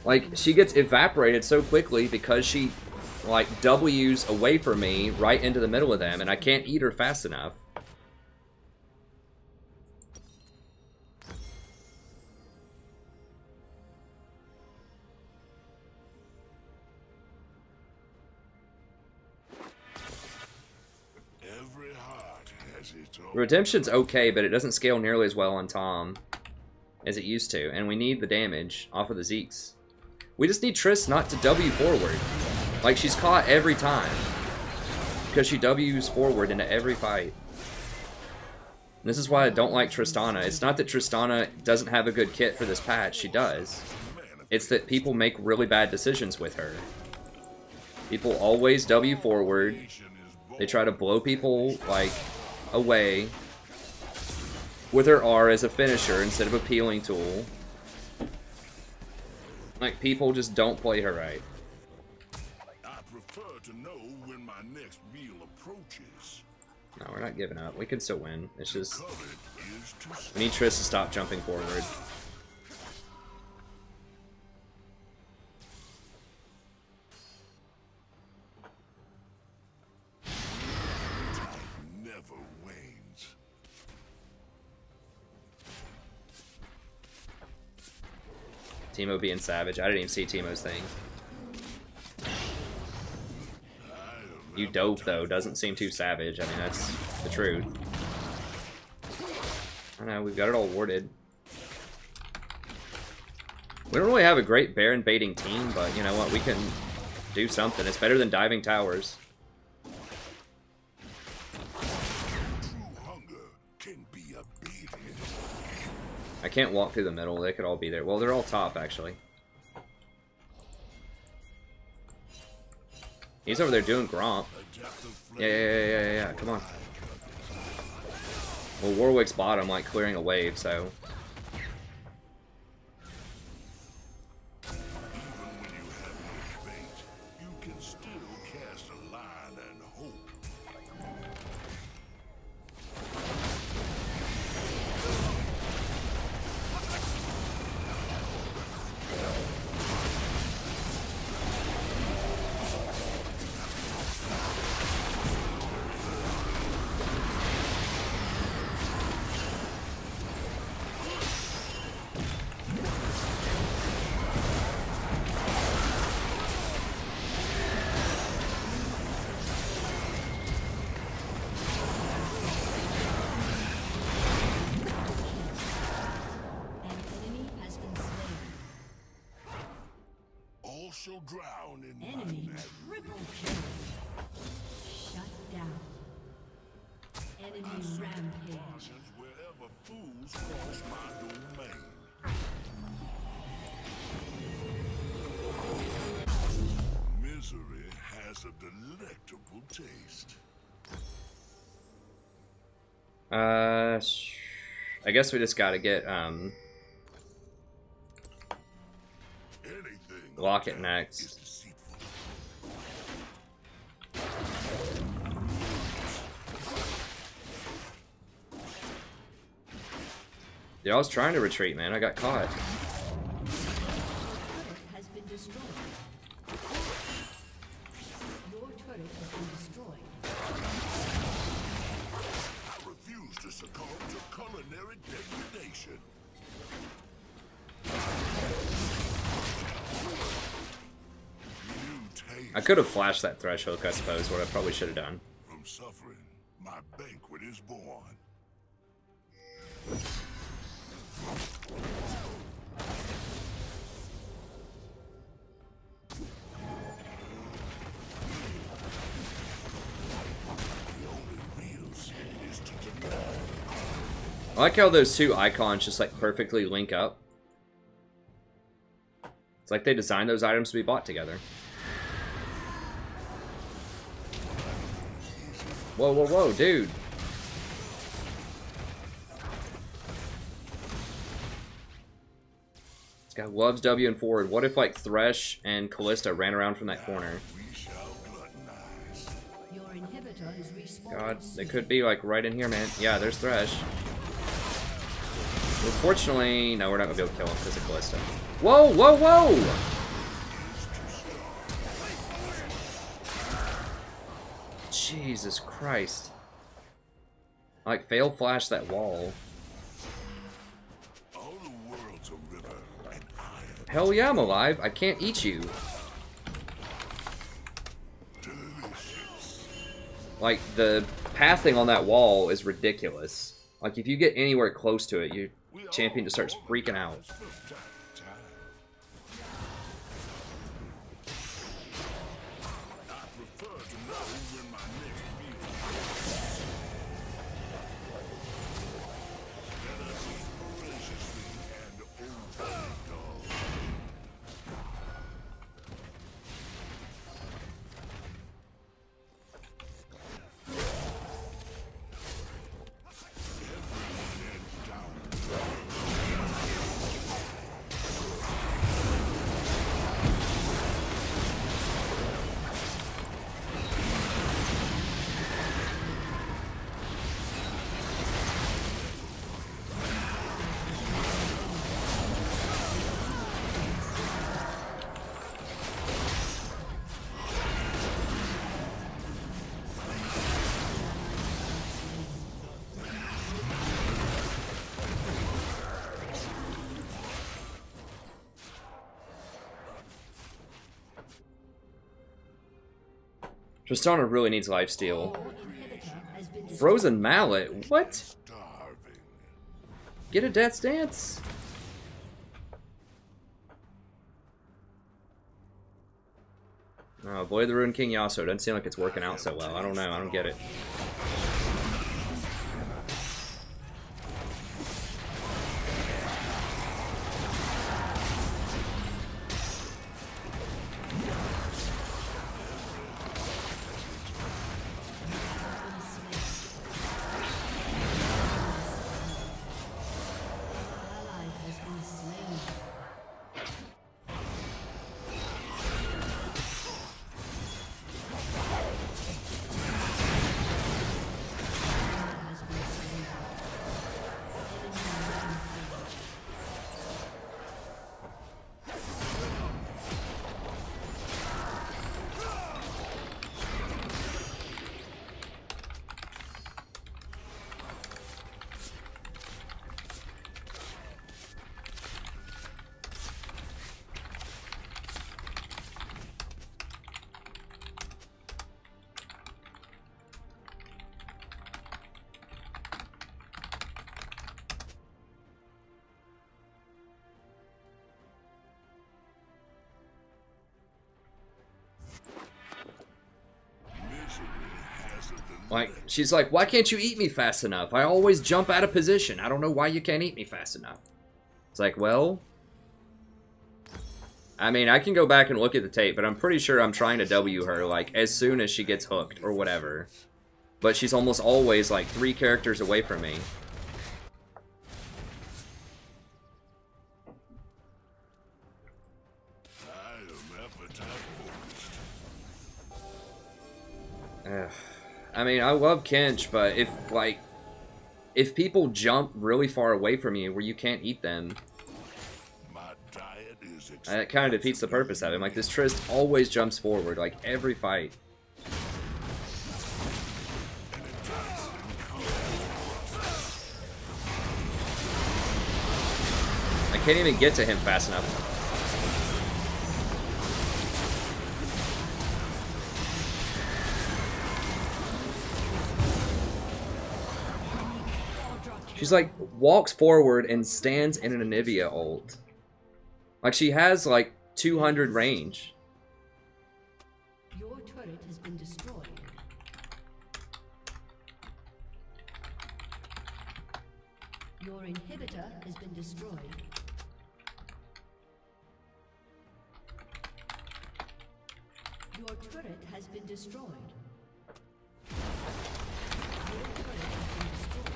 Like, she gets evaporated so quickly because she, like, W's away from me right into the middle of them, and I can't eat her fast enough. every heart has its own. Redemption's okay, but it doesn't scale nearly as well on Tahm as it used to, and we need the damage off of the Zeeks. We just need Triss not to W forward. Like, she's caught every time. Because she W's forward into every fight. And this is why I don't like Tristana. It's not that Tristana doesn't have a good kit for this patch. She does. It's that people make really bad decisions with her. People always W forward. They try to blow people, like, away with her R as a finisher instead of a peeling tool. Like, people just don't play her right. I prefer to know when my next meal approaches. No, we're not giving up. We can still win. It's just, Covet is to we need Triss to stop jumping forward. never wanes. Teemo being savage. I didn't even see Teemo's thing. You dope, though. Doesn't seem too savage. I mean, that's the truth. I don't know. We've got it all warded. We don't really have a great Baron baiting team, but you know what? We can do something. It's better than diving towers. I can't walk through the middle. They could all be there. Well, they're all top, actually. He's over there doing Gromp. Yeah. Come on. Well, Warwick's bottom, like, clearing a wave, so... Shall drown in Enemy triple kill. Shut down. Enemy rampage. wherever fools cross my domain. Misery has a delectable taste. I guess we just gotta get, lock it next. Yeah, I was trying to retreat, man. I got caught. Has been destroyed. Your turret has been destroyed. I refuse to succumb to culinary degradation. I could have flashed that threshold, I suppose, what I probably should have done. From suffering, my banquet is born. I like how those two icons just like perfectly link up. It's like they designed those items to be bought together. Whoa, dude. This guy loves W and forward. What if, like, Thresh and Callista ran around from that corner? Your inhibitor is respawned. God, they could be, like, right in here, man. Yeah, there's Thresh. Unfortunately, no, we're not gonna be able to kill him because of Callista. Whoa! Jesus Christ. Like, fail flash that wall. All the world's a river, and I Hell yeah, I'm alive. I can't eat you. delicious. Like, the pathing on that wall is ridiculous. Like, if you get anywhere close to it, your champion just starts freaking out. Tristana really needs lifesteal. Frozen Mallet? What? Get a Death's Dance? Avoid the Ruined King Yasuo. Doesn't seem like it's working out so well. I don't know. I don't get it. Like, she's like, why can't you eat me fast enough? I always jump out of position. I don't know why you can't eat me fast enough. It's like, well, I mean, I can go back and look at the tape, but I'm pretty sure I'm trying to W her, like, as soon as she gets hooked or whatever. But she's almost always, like, 3 characters away from me. I mean, I love Kench, but if people jump really far away from you where you can't eat them, that kind of defeats the purpose of it. Like, this Trist always jumps forward, like, every fight. I can't even get to him fast enough. She's like, walks forward and stands in an Anivia ult. Like, she has like 200 range. Your turret has been destroyed. Your inhibitor has been destroyed. Your turret has been destroyed. Your turret has been destroyed.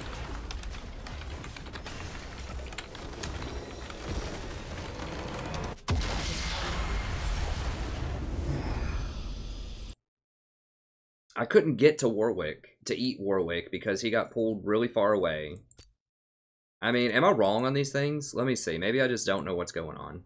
I couldn't get to Warwick, to eat Warwick, because he got pulled really far away. I mean, am I wrong on these things? Let me see. Maybe I just don't know what's going on.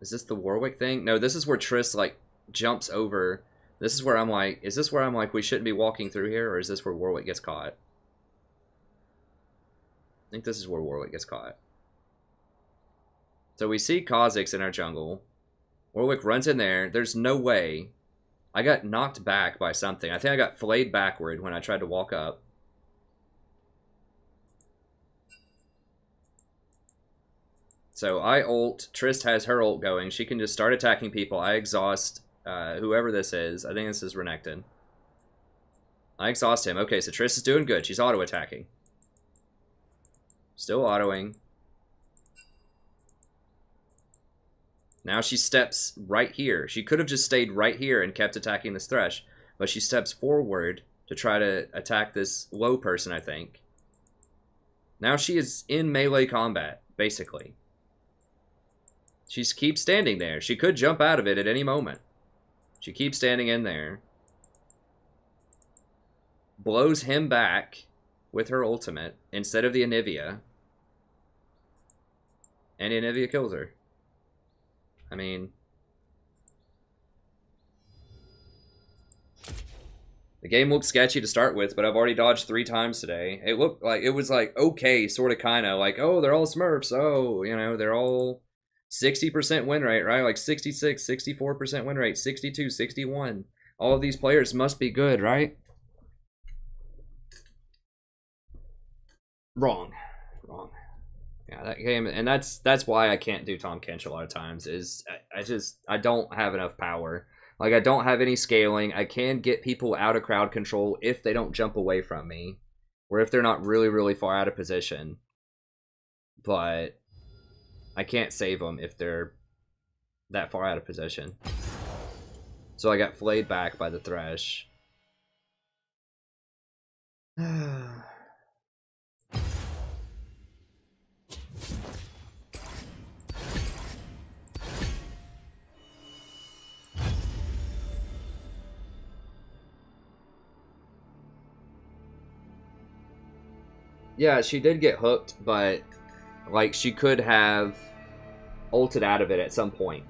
Is this the Warwick thing? No, this is where Triss, like, jumps over. This is where I'm like, is this where I'm like, we shouldn't be walking through here? Or is this where Warwick gets caught? I think this is where Warwick gets caught. So we see Kha'Zix in our jungle. Warwick runs in there. There's no way. I got knocked back by something. I think I got flayed backward when I tried to walk up. So I ult, Trist has her ult going. She can just start attacking people. I exhaust whoever this is. I think this is Renekton. I exhaust him. Okay, so Trist is doing good. She's auto-attacking. Still autoing. Now she steps right here. She could have just stayed right here and kept attacking this Thresh. But she steps forward to try to attack this low person, I think. Now she is in melee combat, basically. She keeps standing there. She could jump out of it at any moment. She keeps standing in there. Blows him back with her ultimate instead of the Anivia. And Anivia kills her. I mean... The game looked sketchy to start with, but I've already dodged 3 times today. It looked like, it was like, okay, sort of, kind of, like, oh, they're all Smurfs, oh, you know, they're all 60% win rate, right? Like 66, 64% win rate, 62, 61. All of these players must be good, right? Wrong. Yeah, that game, and that's why I can't do Tahm Kench a lot of times, is I don't have enough power. Like, I don't have any scaling. I can get people out of crowd control if they don't jump away from me, or if they're not really, really far out of position. But I can't save them if they're that far out of position. So I got flayed back by the Thresh. Yeah, she did get hooked, but like she could have ulted out of it at some point.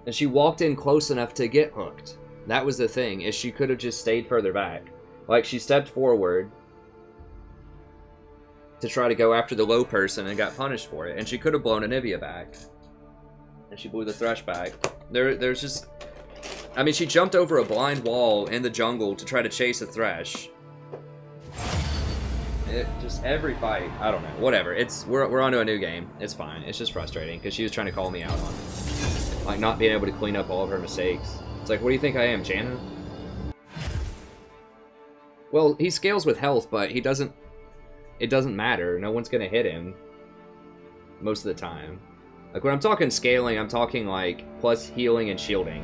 And she walked in close enough to get hooked. That was the thing, is she could have just stayed further back. Like, she stepped forward to try to go after the low person and got punished for it. And she could have blown Anivia back. And she blew the Thresh back. There's just... I mean, she jumped over a blind wall in the jungle to try to chase a Thresh. Just every fight, I don't know, whatever. We're onto a new game. It's fine. It's just frustrating because she was trying to call me out on it, like not being able to clean up all of her mistakes. It's like, what do you think I am, Janna? Well, he scales with health, but he doesn't. It doesn't matter. No one's gonna hit him most of the time. Like when I'm talking scaling, I'm talking like plus healing and shielding.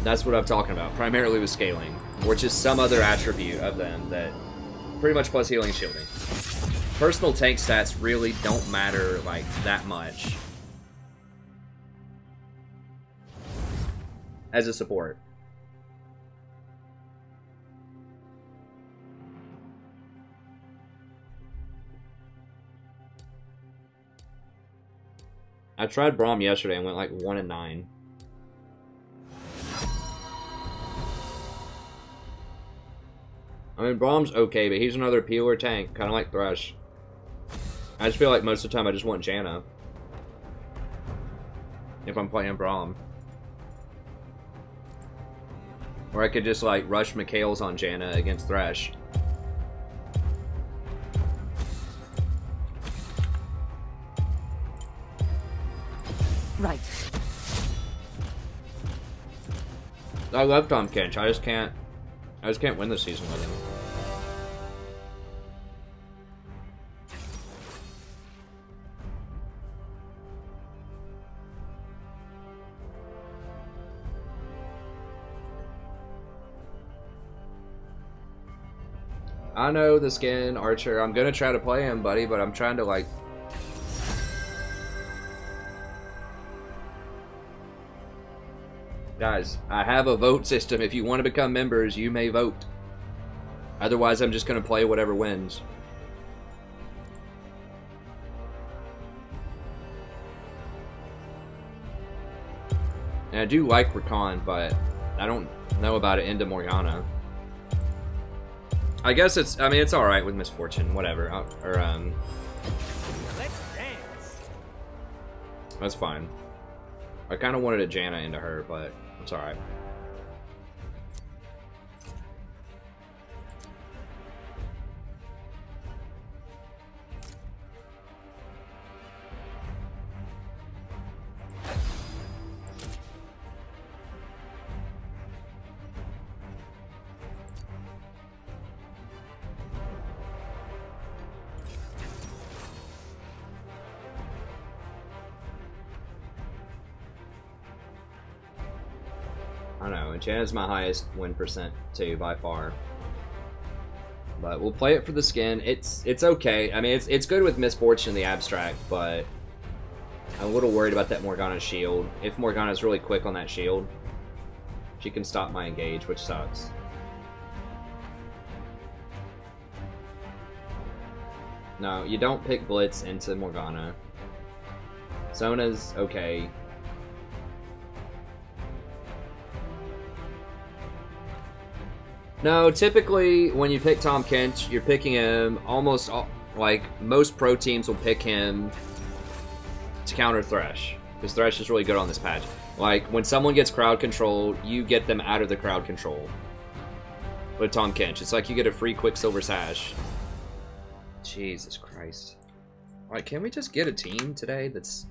That's what I'm talking about, primarily with scaling, or just some other attribute of them that pretty much plus healing and shielding. Personal tank stats really don't matter like that much as a support. I tried Braum yesterday and went like 1-9. I mean, Braum's okay, but he's another peeler tank, kind of like Thresh. I just feel like most of the time I just want Janna if I'm playing Braum. Or I could just like rush Mikhail's on Janna against Thresh. Right. I love Tahm Kench. I just can't win this season with him. I know the skin, Archer. I'm gonna try to play him, buddy, but I'm trying to like... Guys, I have a vote system. If you want to become members, you may vote. Otherwise, I'm just gonna play whatever wins. And I do like Rakan, but I don't know about it into Morgana. I guess it's, I mean, it's alright with Misfortune, whatever. Let's dance. That's fine. I kind of wanted a Janna into her, but it's alright. I know, and Janna's my highest win percent too, by far. But we'll play it for the skin. It's okay. I mean, it's good with Misfortune in the abstract, but I'm a little worried about that Morgana shield. If Morgana's really quick on that shield, she can stop my engage, which sucks. No, you don't pick Blitz into Morgana. Sona's okay. No, typically when you pick Tahm Kench, you're picking him almost all, like most pro teams will pick him to counter Thresh, because Thresh is really good on this patch. Like when someone gets crowd control, you get them out of the crowd control. With Tahm Kench, it's like you get a free Quicksilver Sash. Jesus Christ! Like, can we just get a team today that's?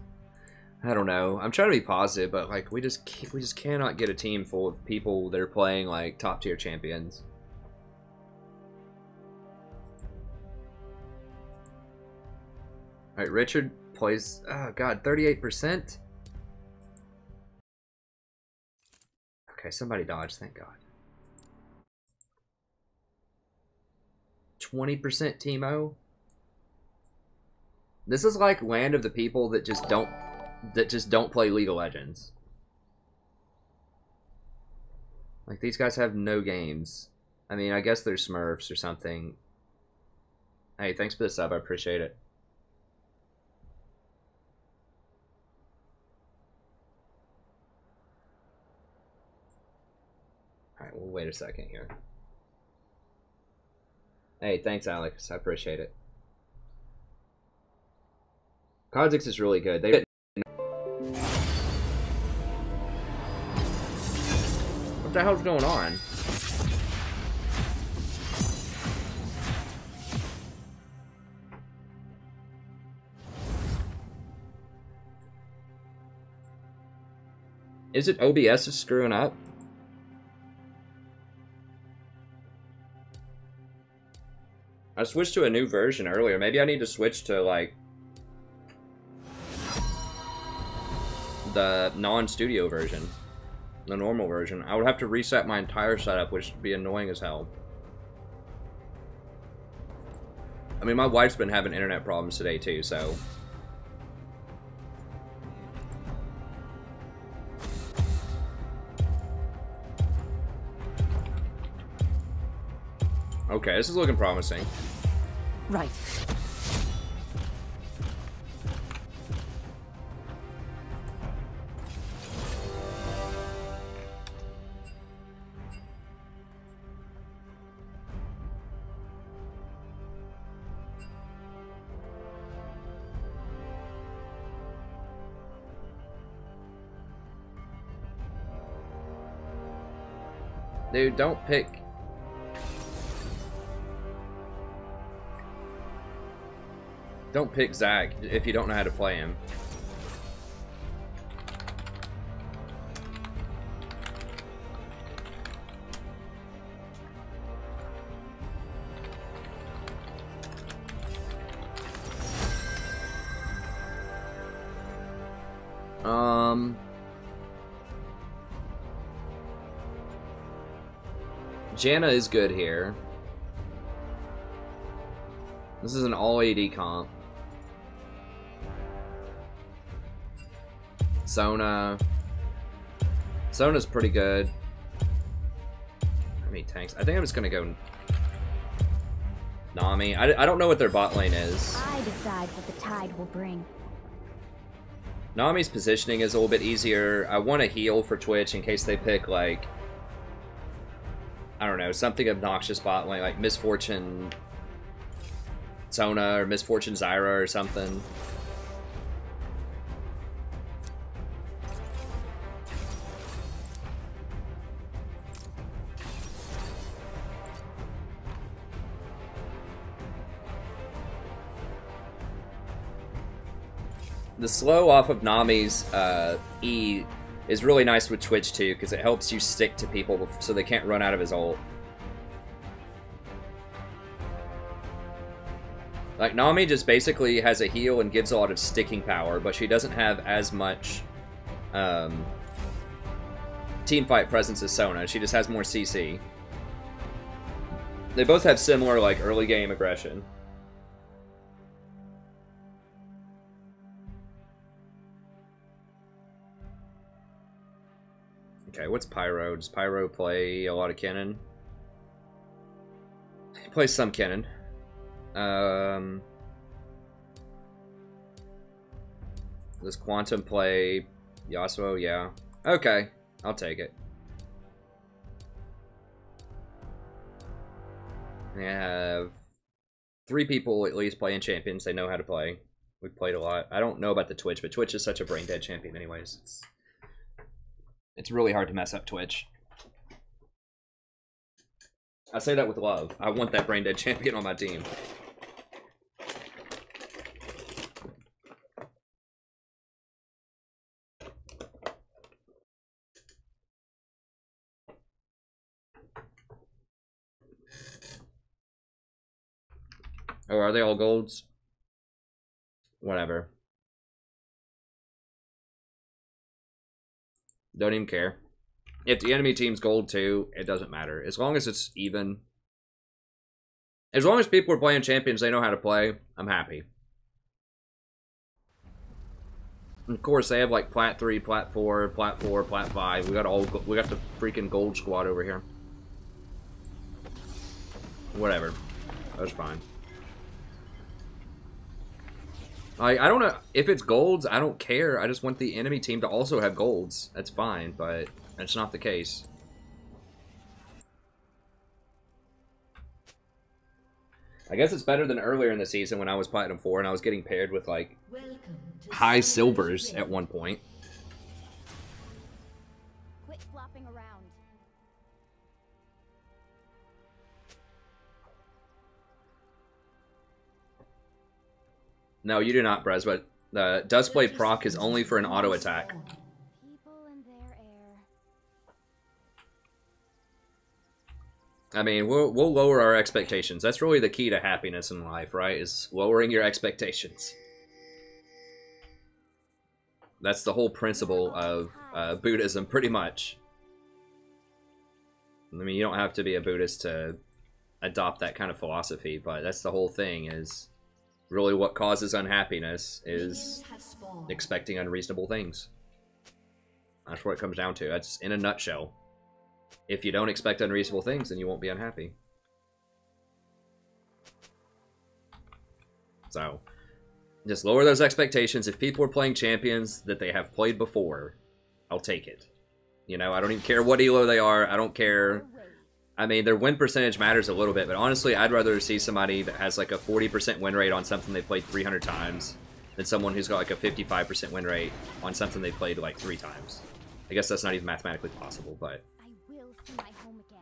I don't know. I'm trying to be positive, but like we just cannot get a team full of people that are playing like top tier champions. All right, Richard plays. Oh God, 38%. Okay, somebody dodged. Thank God. 20% Teemo. This is like land of the people that just don't play League of Legends. Like, these guys have no games. I mean, I guess they're Smurfs or something. Hey, thanks for the sub. I appreciate it. Alright, we'll wait a second here. Hey, thanks, Alex. I appreciate it. Kha'Zix is really good. What the hell's going on? Is it OBS is screwing up? I switched to a new version earlier. Maybe I need to switch to, like, the non-studio version. The normal version. I would have to reset my entire setup, which would be annoying as hell. I mean, my wife's been having internet problems today, too, so... Okay, this is looking promising. Right. Dude, don't pick... Don't pick Zac if you don't know how to play him. Janna is good here. This is an all AD comp. Sona. Sona's pretty good. How many tanks? I think I'm just gonna go Nami. I don't know what their bot lane is. I decide what the tide will bring. Nami's positioning is a little bit easier. I want to heal for Twitch in case they pick, like, I don't know, something obnoxious bot lane, like Misfortune Sona or Misfortune Zyra or something. The slow off of Nami's E is really nice with Twitch too, because it helps you stick to people so they can't run out of his ult. Like, Nami just basically has a heal and gives a lot of sticking power, but she doesn't have as much teamfight presence as Sona. She just has more CC. They both have similar, like, early game aggression. Okay, what's Pyro? Does Pyro play a lot of Kennen? He plays some Kennen. Does Quantum play Yasuo? Yeah. Okay, I'll take it. We have 3 people at least playing champions. They know how to play. We've played a lot. I don't know about the Twitch, but Twitch is such a brain dead champion anyways. It's really hard to mess up Twitch. I say that with love. I want that brain dead champion on my team. Oh, are they all golds? Whatever. Don't even care. If the enemy team's gold too, it doesn't matter. As long as it's even. As long as people are playing champions, they know how to play, I'm happy. And of course, they have like Plat 3, Plat 4, Plat 4, Plat 5. We got the freaking gold squad over here. Whatever. That's fine. I don't know if it's golds. I don't care. I just want the enemy team to also have golds. That's fine, but that's not the case. I guess it's better than earlier in the season when I was Platinum 4 and I was getting paired with like high silvers at one point. Quit flopping around. No, you do not, Brez, but the Duskblade proc is only for an auto attack. People and their air. I mean, we'll lower our expectations. That's really the key to happiness in life, right? Is lowering your expectations. That's the whole principle of Buddhism, pretty much. I mean, you don't have to be a Buddhist to adopt that kind of philosophy, but that's the whole thing, is really what causes unhappiness is expecting unreasonable things. That's what it comes down to. That's in a nutshell. If you don't expect unreasonable things, then you won't be unhappy. So, just lower those expectations. If people are playing champions that they have played before, I'll take it. You know, I don't even care what elo they are. I don't care. I mean, their win percentage matters a little bit, but honestly, I'd rather see somebody that has like a 40% win rate on something they played 300 times than someone who's got like a 55% win rate on something they played like 3 times. I guess that's not even mathematically possible, but I will see my home again.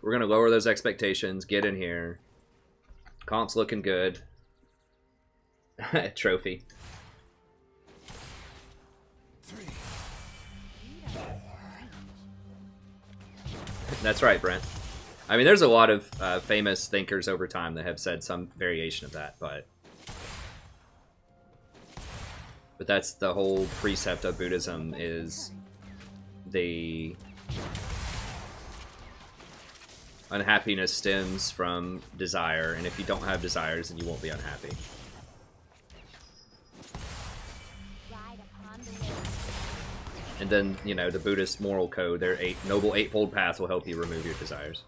we're going to lower those expectations, get in here. Comp's looking good. Trophy. That's right, Brent. I mean, there's a lot of famous thinkers over time that have said some variation of that, but that's the whole precept of Buddhism, is the unhappiness stems from desire, and if you don't have desires, then you won't be unhappy. And then, you know, the Buddhist moral code, their Noble Eightfold Path will help you remove your desires.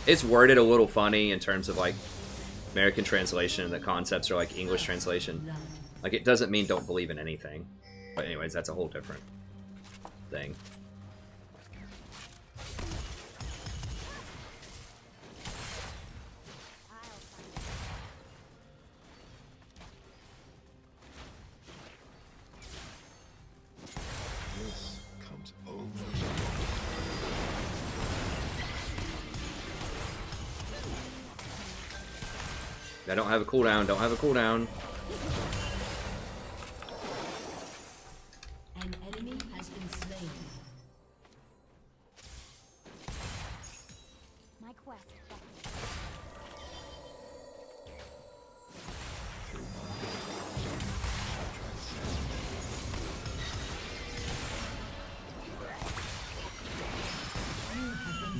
It's worded a little funny in terms of, like, American translation, and the concepts are like English translation. Like, it doesn't mean don't believe in anything. But anyways, that's a whole different thing. I don't have a cooldown, don't have a cooldown. An enemy has been slain. My quest.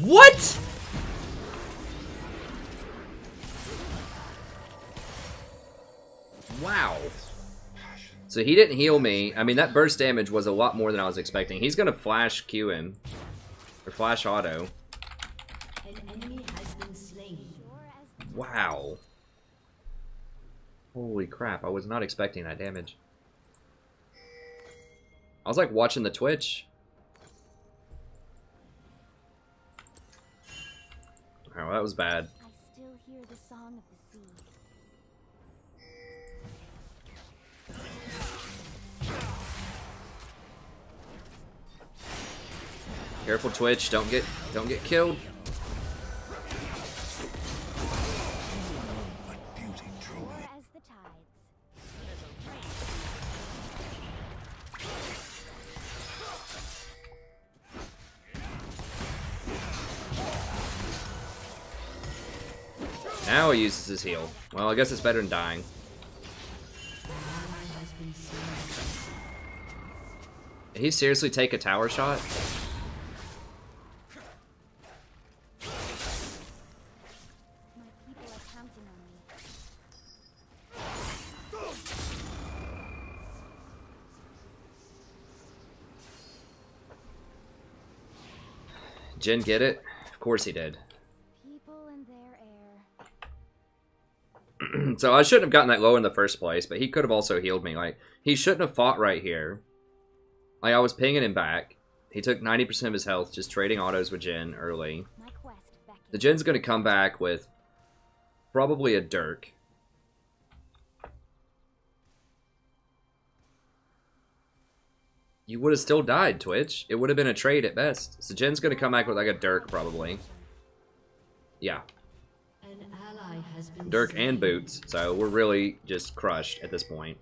What? Wow. So he didn't heal me. I mean, that burst damage was a lot more than I was expecting. He's going to flash Q him. Or flash auto. An enemy has been slain. Wow. Holy crap, I was not expecting that damage. I was like watching the Twitch. Alright, well, that was bad. I still hear the song of the sea. Careful, Twitch. Don't get killed. Pure as the tides. Now he uses his heal. Well, I guess it's better than dying. Did he seriously take a tower shot? My people are counting on me. Jin get it? Of course he did. People and their air. So I shouldn't have gotten that low in the first place, but he could have also healed me. Like, he shouldn't have fought right here. Like, I was pinging him back. He took 90% of his health just trading autos with Jin early. My quest beckons. The Jin's going to come back with probably a Dirk. You would have still died, Twitch. It would have been a trade at best. So Jin's going to come back with like a Dirk probably. Yeah. An ally has been Dirk slain. and Boots. So we're really just crushed at this point.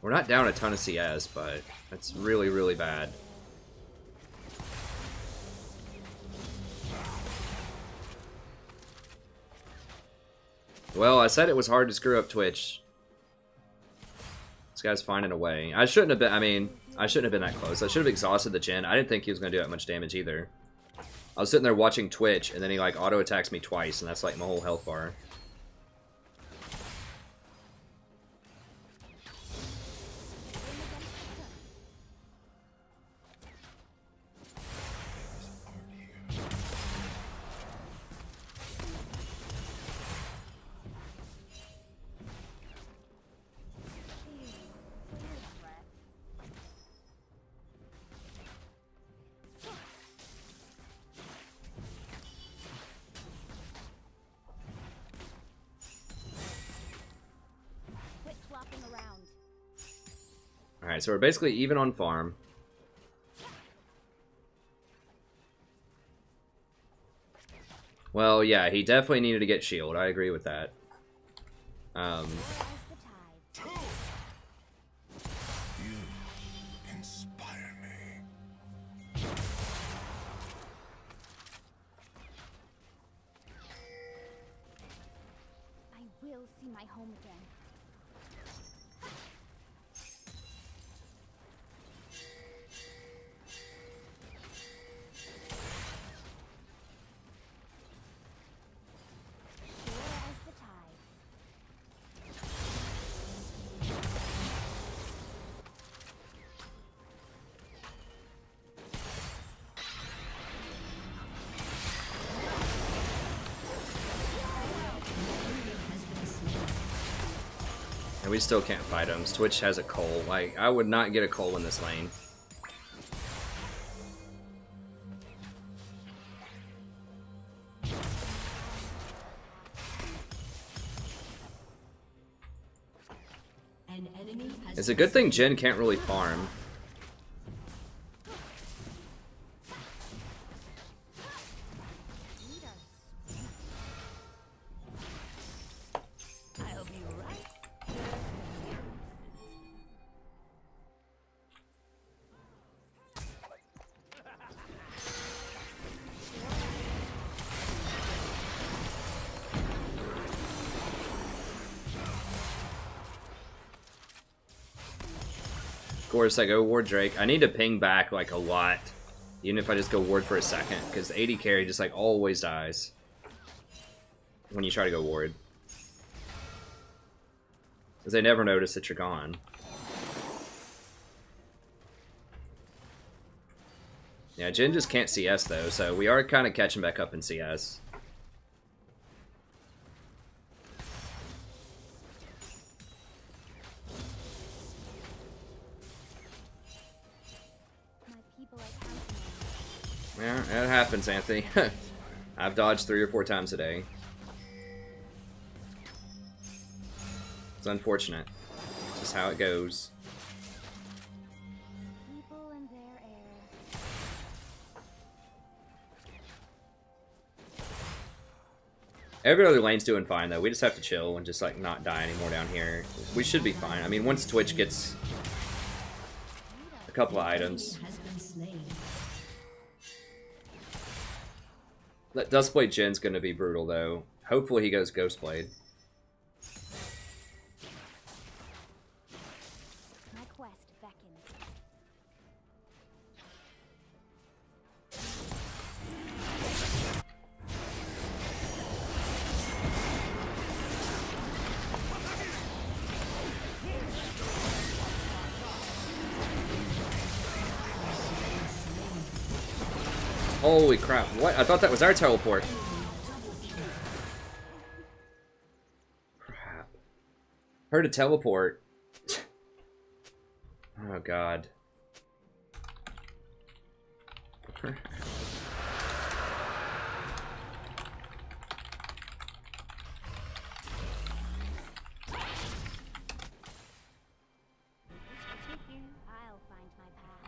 We're not down a ton of CS, but that's really, really bad. Well, I said it was hard to screw up Twitch. This guy's finding a way. I shouldn't have been, I mean, I shouldn't have been that close. I should have exhausted the Jin. I didn't think he was going to do that much damage either. I was sitting there watching Twitch, and then he, like, auto-attacks me twice, and that's, like, my whole health bar. Quit flopping around. Alright, so we're basically even on farm. Well, yeah, he definitely needed to get shield. I agree with that. Pure as the tides. You inspire me. I will see my home again. Pure as the tides. And we still can't fight him. Twitch has a Cole. Like, I would not get a Cole in this lane. An enemy has It's a good thing Jin can't really farm. Lead us. I'll be right. Of course, I go ward Drake. I need to ping back, like, a lot. Even if I just go ward for a second. Because the 80 carry just, like, always dies. When you try to go ward. Because they never notice that you're gone. Yeah, Jin just can't CS, though. So we are kind of catching back up in CS. My people are counting on me. Yeah, it happens, Anthony. I've dodged 3 or 4 times a day. It's unfortunate. It's just how it goes. People and their air. Every other lane's doing fine, though. We just have to chill and just, like, not die anymore down here. We should be fine. I mean, once Twitch gets a couple of items. Has been slain. That Duskblade Jin's gonna be brutal, though. Hopefully he goes Ghostblade. My quest beckons. Holy crap, what? I thought that was our teleport. Crap. Heard a teleport. Oh god. I'll find my path.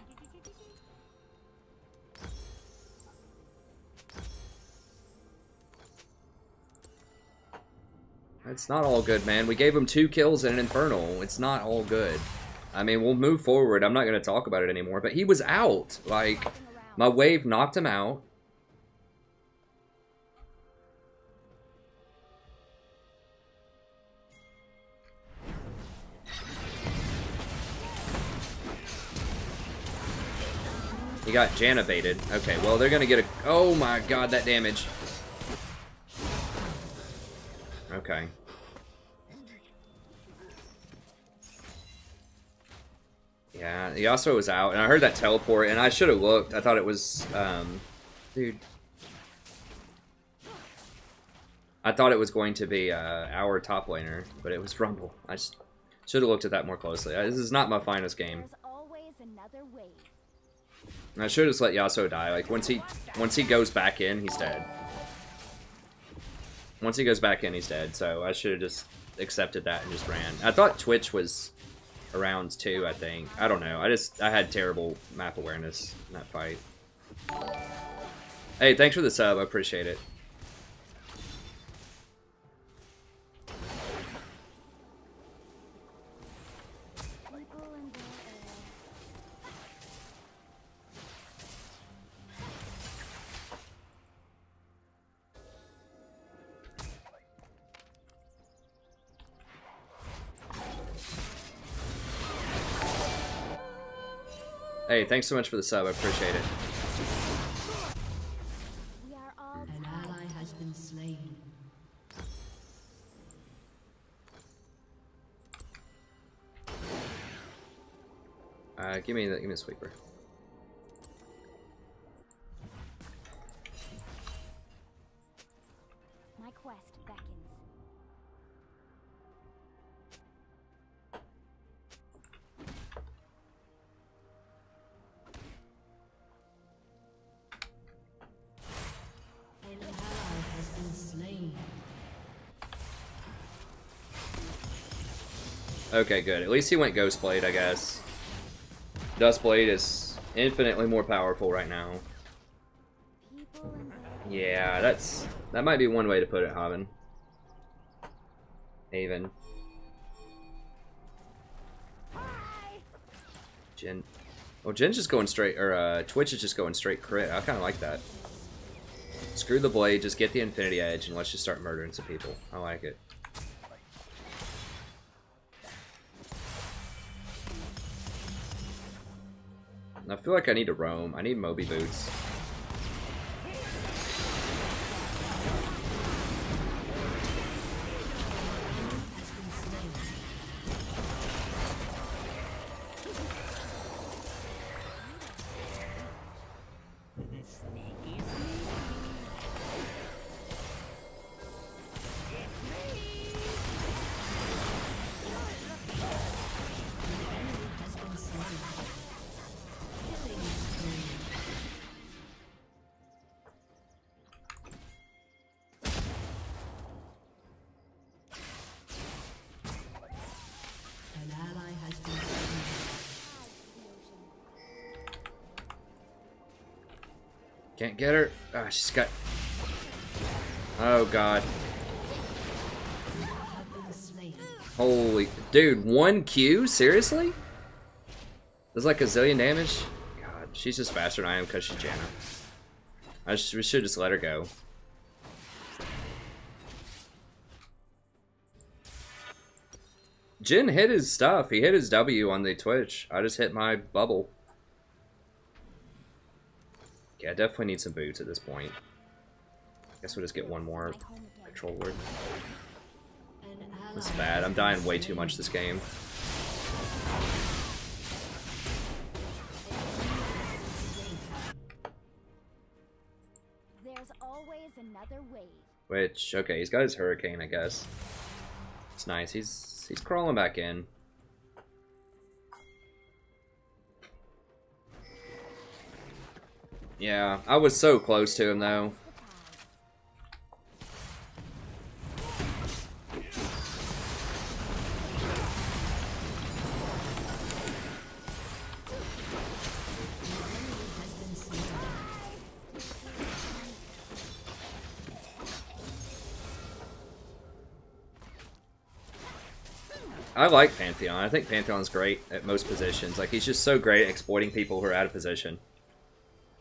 It's not all good, man. We gave him 2 kills and an Infernal. It's not all good. I mean, we'll move forward. I'm not going to talk about it anymore, but he was out. Like, my wave knocked him out. He got Janna baited. Okay, well, they're going to get a... Oh my god, that damage. Okay. Yeah, Yasuo was out, and I heard that teleport, and I should have looked. I thought it was, dude. I thought it was going to be our top laner, but it was Rumble. I just should have looked at that more closely. This is not my finest game. There's always another wave. And I should have just let Yasuo die. Like once he goes back in, he's dead. Once he goes back in, he's dead. So I should have just accepted that and just ran. I thought Twitch was around 2, I think. I don't know. I had terrible map awareness in that fight. Hey, thanks for the sub. I appreciate it. People and their air. Hey, thanks so much for the sub. I appreciate it. We are all An ally has been slain. Give me a sweeper. my quest beckons. An ally has been slain. Okay, good. At least he went Ghostblade, I guess. Duskblade is infinitely more powerful right now. People and Yeah, that might be one way to put it, Haven. Haven. Jin. Well, Jin's just going straight, or Twitch is just going straight crit. I kind of like that. Screw the blade, just get the Infinity Edge, and let's just start murdering some people. I like it. I feel like I need to roam. I need Moby boots. Can't get her. Ah, she's got... Oh, God. Holy... Dude, 1 Q? Seriously? Does like a zillion damage? God, she's just faster than I am because she's Janna. We should just let her go. Jin hit his stuff. He hit his W on the Twitch. I just hit my bubble. Yeah, I definitely need some boots at this point. Guess we'll just get one more control word. This is bad. I'm dying way too much this game. There's always another wave. Which, okay, he's got his hurricane, I guess. It's nice. He's crawling back in. Yeah, I was so close to him though. I like Pantheon. I think Pantheon's great at most positions. Like, he's just so great at exploiting people who are out of position.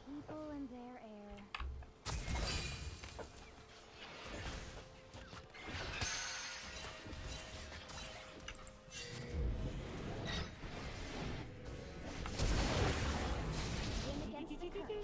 People and their air. Swim against the current.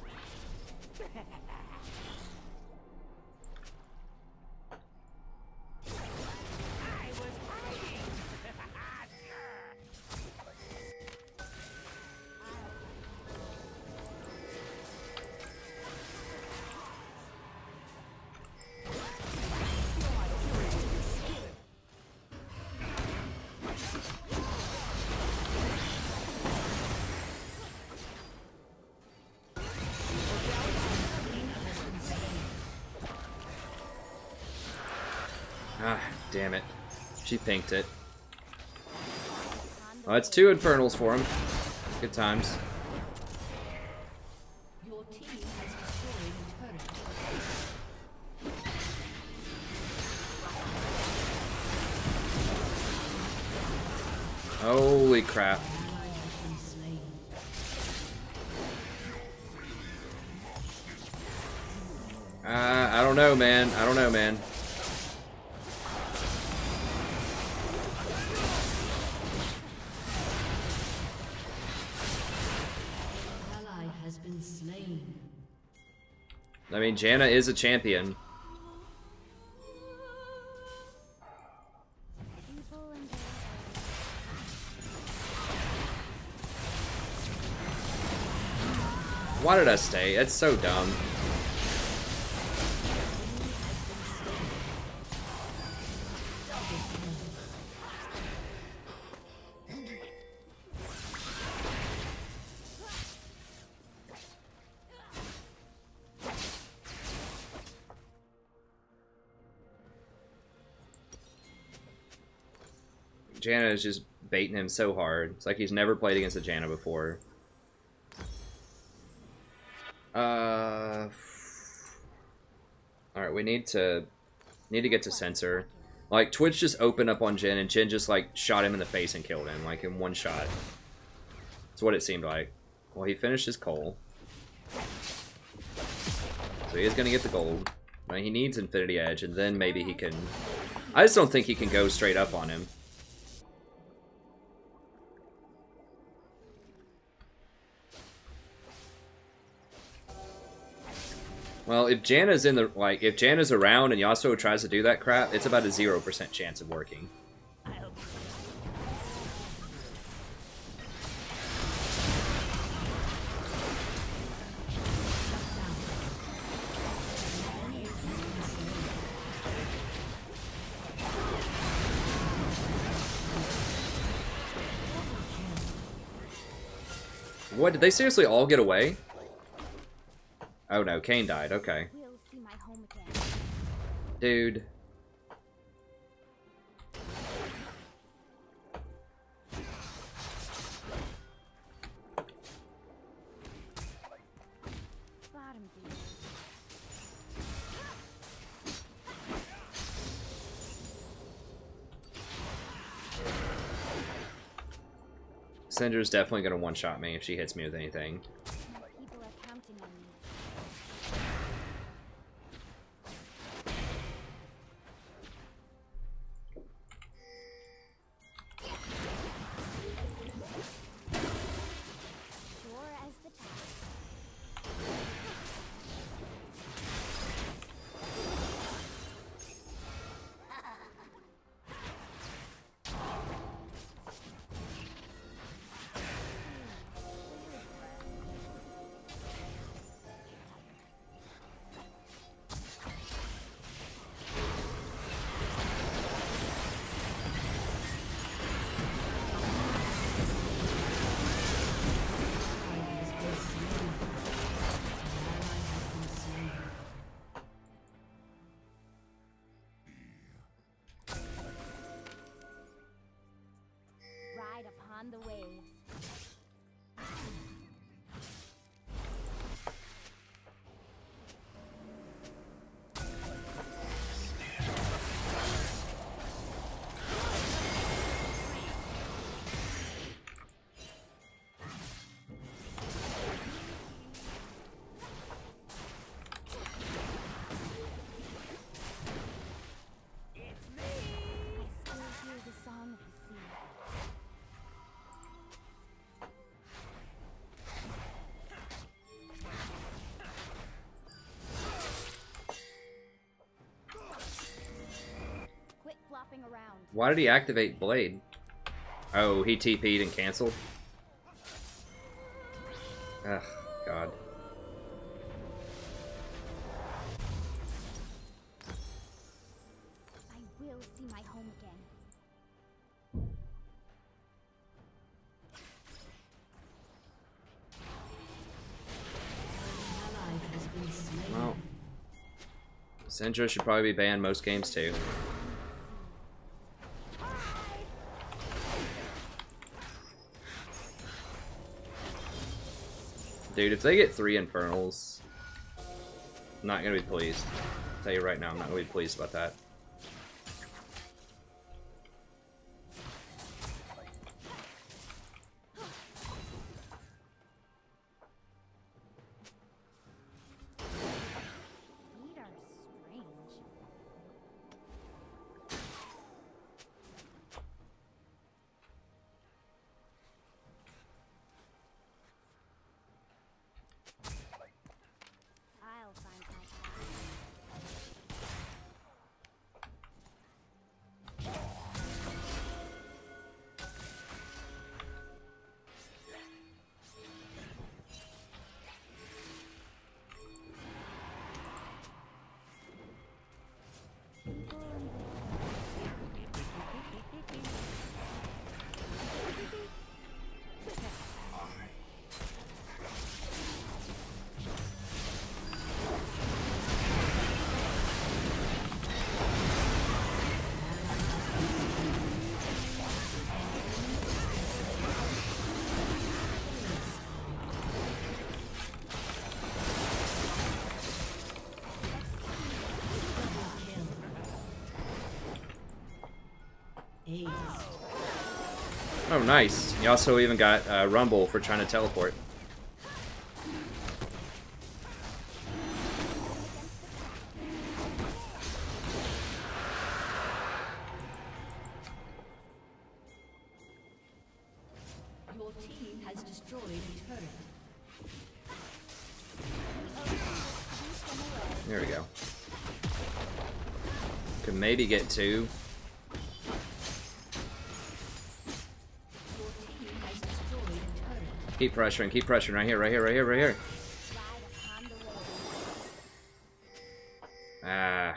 Ah, damn it. She pinked it. Oh, it's 2 Infernals for him. Good times. Your team has destroyed a turret. Holy crap. Ally has been slain. I don't know, man. I don't know, man. Ally has been slain. I mean, Janna is a champion. People and their Why did I stay? That's so dumb. Janna is just baiting him so hard. It's like he's never played against a Janna before. Alright, we need to get to censor. Like, Twitch just opened up on Jin, and Jin just, like, shot him in the face and killed him, like, in one shot. That's what it seemed like. Well, he finished his coal. So he is going to get the gold. I mean, he needs Infinity Edge, and then maybe he can... I just don't think he can go straight up on him. Well, if Janna's in the, like, if Janna's around and Yasuo tries to do that crap, it's about a 0% chance of working. What, did they seriously all get away? Oh no, Kane died, okay. will see my home again. Dude. Bottom feeder. Syndra's definitely gonna one-shot me if she hits me with anything. My people are counting on me. Sure as the past. Ride upon the waves. I still hear the song of the sea. Quit flopping around. Why did he activate Blade? Oh, he TP'd and canceled? Ugh, God. I will see my home again. Ally has been slain. Well, Syndra should probably be banned most games too. Dude, if they get 3 Infernals, I'm not gonna be pleased. I'll tell you right now, I'm not gonna be pleased about that. Feet are strange. I'll find my path. Ace. Oh, nice. You also even got Rumble for trying to teleport. Your team has destroyed a turret. There we go. Could maybe get 2. Your team has destroyed a turret. Keep pressuring. Right here, right here, right here, right here. Ride upon the waves. Ah.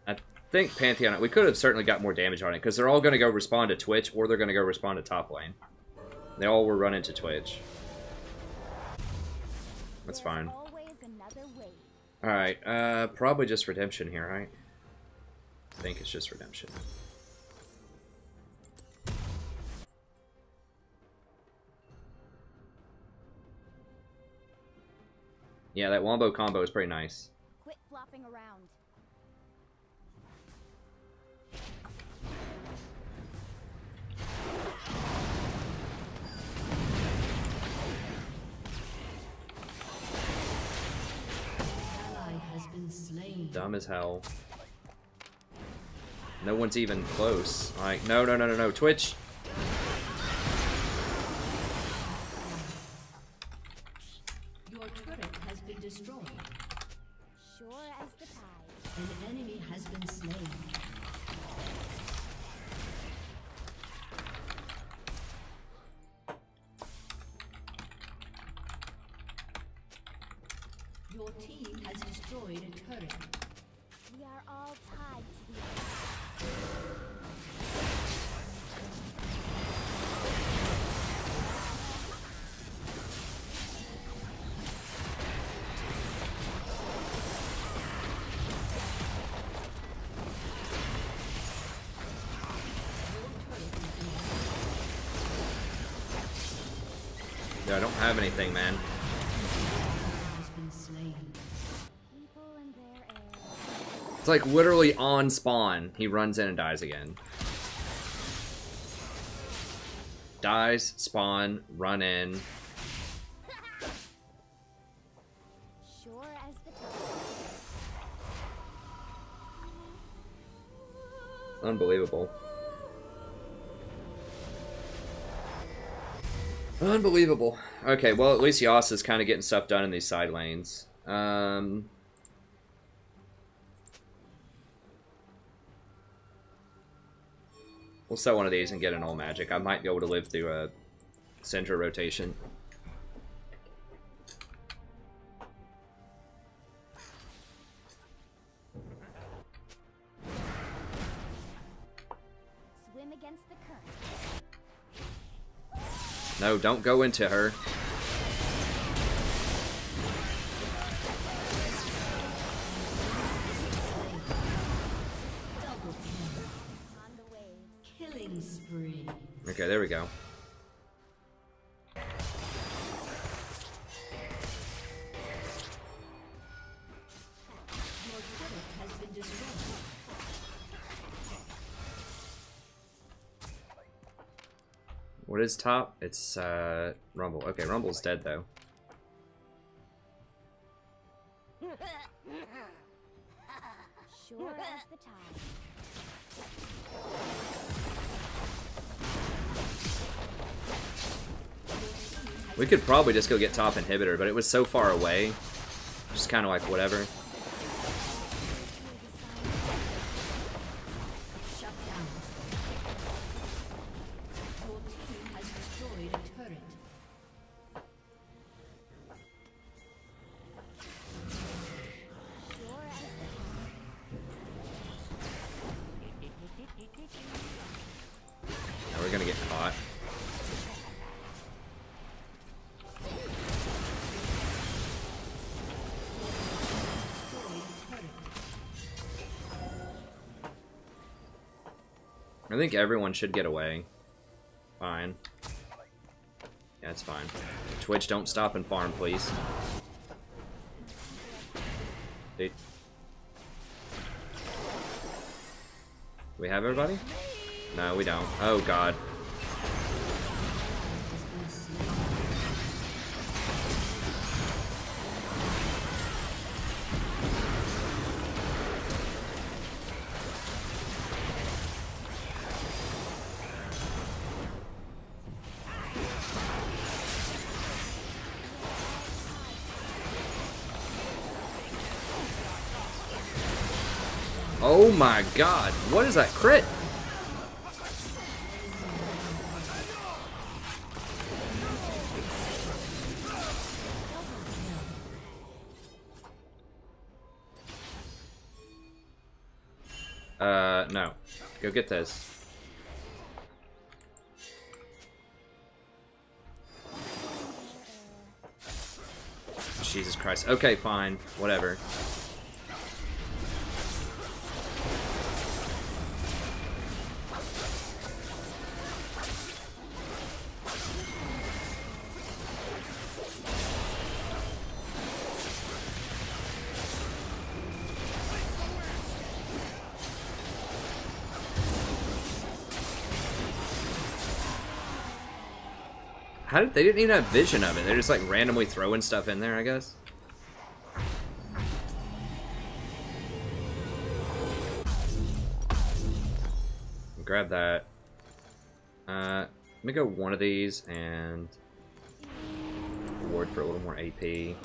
I think Pantheon, we could have certainly got more damage on it, because they're all going to go respond to Twitch, or they're going to go respond to top lane. They all were running to Twitch. That's fine. Always another wave. Alright, probably just Redemption here, right? I think it's just Redemption. Yeah, that Wombo combo is pretty nice. Quit flopping around. dumb as hell. No one's even close. Like, no, no, no, no, no. Twitch! Your turret has been destroyed. Sure as the tide. An enemy has been slain. Your team has destroyed a turret. We are all tied to the earth. Yeah, I don't have anything, man. Has been slain. People and their air. It's like literally on spawn. He runs in and dies again. Dies, spawn, run in. Sure as the tide. Unbelievable. Unbelievable. Okay, well, at least Yas is kind of getting stuff done in these side lanes. We'll sell one of these and get an all magic. I might be able to live through a Syndra rotation. Swim against the current. No, don't go into her. Double kill. On the waves. Killing spree. Okay, there we go. Your turret has been destroyed. What is top? It's, Rumble. Okay, Rumble's dead, though. Sure as the tide. We could probably just go get top inhibitor, but it was so far away. Just kind of like, whatever. Shut down. Your team has destroyed a turret. Sure as the Now we're gonna get caught. I think everyone should get away. Fine. Yeah, it's fine. Twitch, don't stop and farm, please. Dude. Do we have everybody? No, we don't. Oh, God. Oh my God, what is that crit? No. Go get this. Jesus Christ. Okay, fine. Whatever. How did they didn't even have vision of it? They're just like randomly throwing stuff in there, I guess. grab that. Let me go one of these and reward for a little more AP.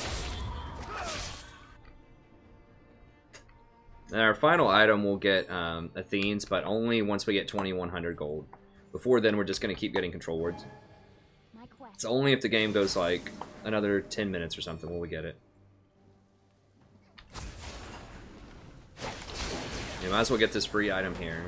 And our final item will get Athenes, but only once we get 2100 gold. Before then, we're just going to keep getting control wards. It's only if the game goes like another 10 minutes or something will we get it. You might as well get this free item here.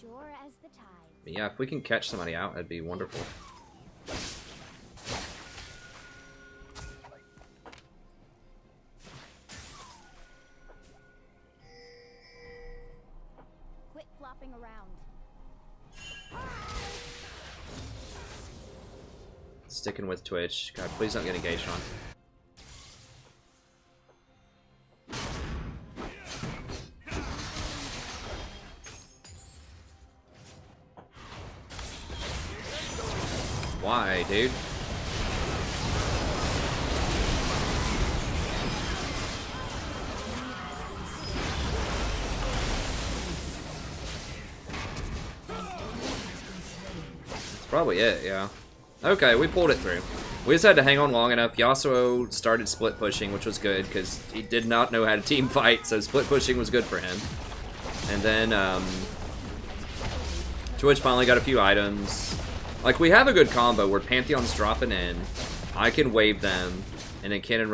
Sure as the tide. But yeah, if we can catch somebody out, that'd be wonderful. Quit flopping around. Sticking with Twitch. God, please don't get engaged on. Why, dude? That's probably it, yeah. Okay, we pulled it through. We just had to hang on long enough. Yasuo started split pushing, which was good, because he did not know how to team fight, so split pushing was good for him. And then, Twitch finally got a few items. Like, we have a good combo where Pantheon's dropping in, I can wave them, and then Cannon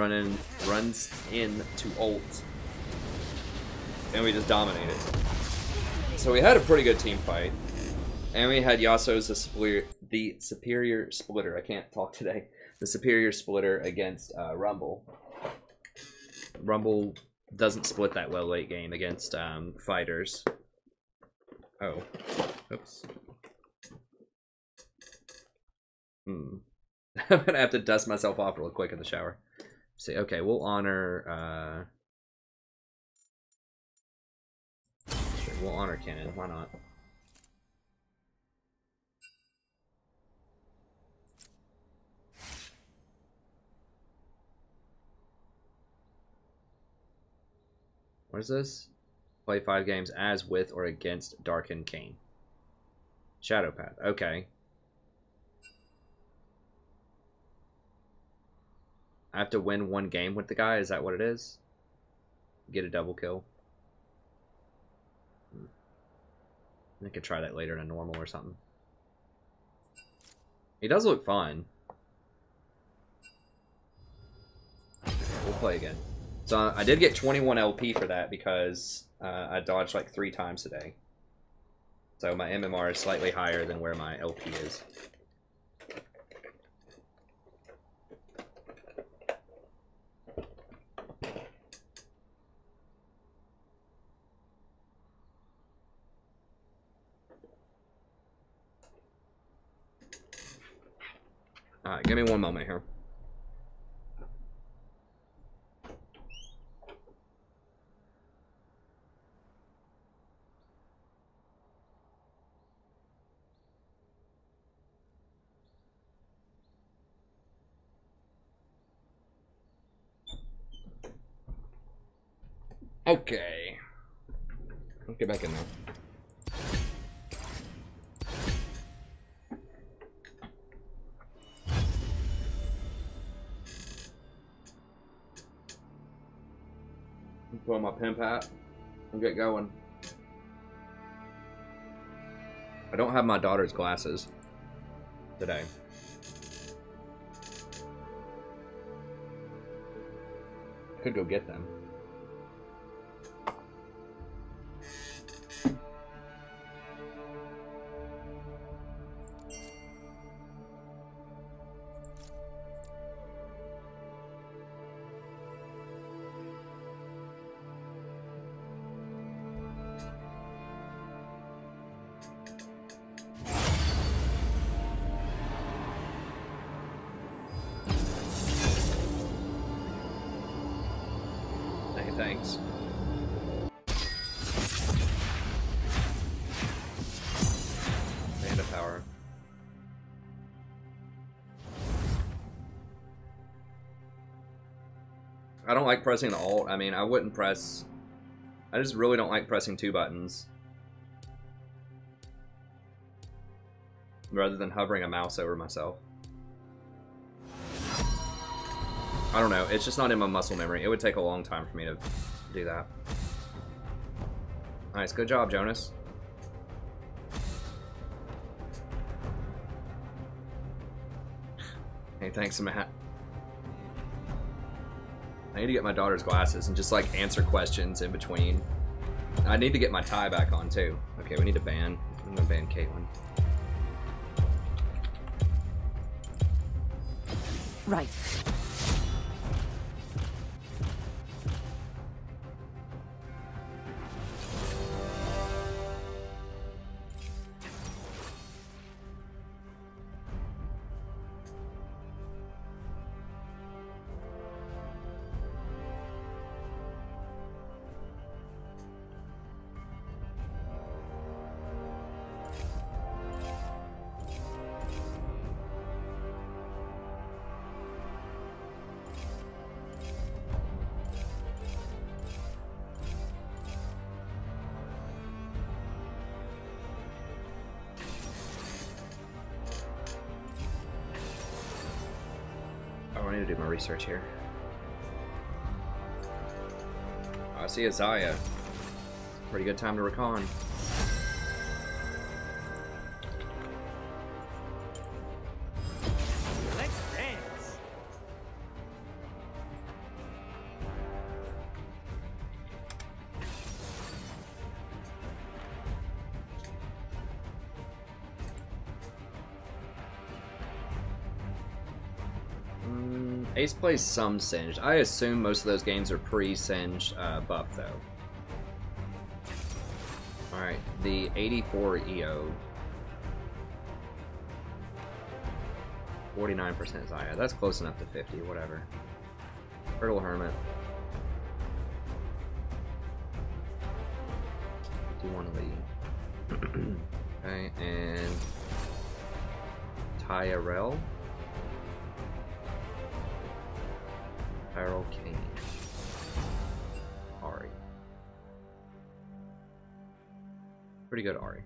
runs in to ult. And we just dominate it. So we had a pretty good team fight. And we had Yasuo's the superior splitter. I can't talk today. The superior splitter against Rumble. Rumble doesn't split that well late game against fighters. Oh. Oops. I'm gonna have to dust myself off real quick in the shower. See, okay, we'll honor sure, we'll honor Cannon, why not? What is this? Play 5 games as with or against Darkened Kane. Shadow Path, okay. I have to win one game with the guy, is that what it is? Get a double kill. I could try that later in a normal or something. He does look fun. Okay, we'll play again. So I did get 21 LP for that because I dodged like 3 times today. So my MMR is slightly higher than where my LP is. Alright, give me one moment here. Okay. Let's get back in there. Put on my pimp hat and get going. I don't have my daughter's glasses today. Could go get them. Thanks. I don't like pressing the alt. I mean, I wouldn't press... I just really don't like pressing 2 buttons. Rather than hovering a mouse over myself. I don't know. It's just not in my muscle memory. It would take a long time for me to do that. Nice. Good job, Jonas. Hey, thanks, Matt. I need to get my daughter's glasses and just, like, answer questions in between. I need to get my tie back on, too. Okay, we need to ban. I'm gonna ban Caitlyn. Right. I need to do my research here. Oh, I see a Zaya. Pretty good time to recon. Let's dance. Ace plays some Singed. I assume most of those games are pre-Singed buff, though. Alright, the 84 EO. 49% Zaya. That's close enough to 50, whatever. Turtle Hermit. 51 Lee. Okay, and Tyrell. Tyrell Kane. Ari. Pretty good Ari.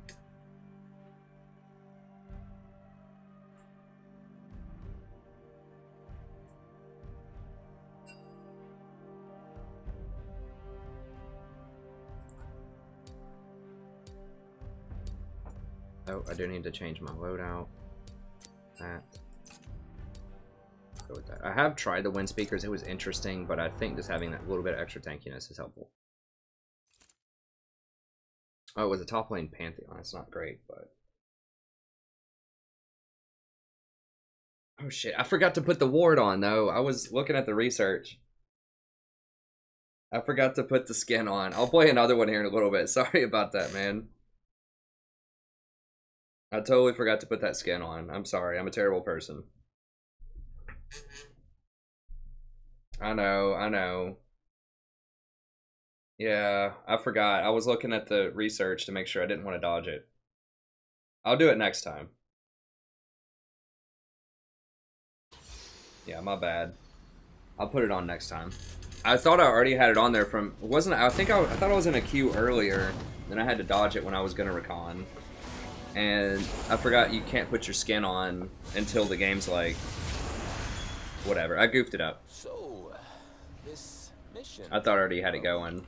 Oh, I do need to change my loadout. That. Go with that. I have tried the wind speakers. It was interesting, but I think just having that little bit of extra tankiness is helpful. Oh, it was a top lane Pantheon. It's not great, but... Oh shit, I forgot to put the ward on, though. I was looking at the research. I forgot to put the skin on. I'll play another one here in a little bit. Sorry about that, man. I totally forgot to put that skin on. I'm sorry. I'm a terrible person. I know. Yeah, I forgot. I was looking at the research to make sure I didn't want to dodge it. I'll do it next time. Yeah, my bad. I'll put it on next time. I thought I already had it on there from... Wasn't I thought I was in a queue earlier, then I had to dodge it when I was gonna recon. And I forgot you can't put your skin on until the game's like... Whatever, I goofed it up. So, this mission... I thought I already had it going.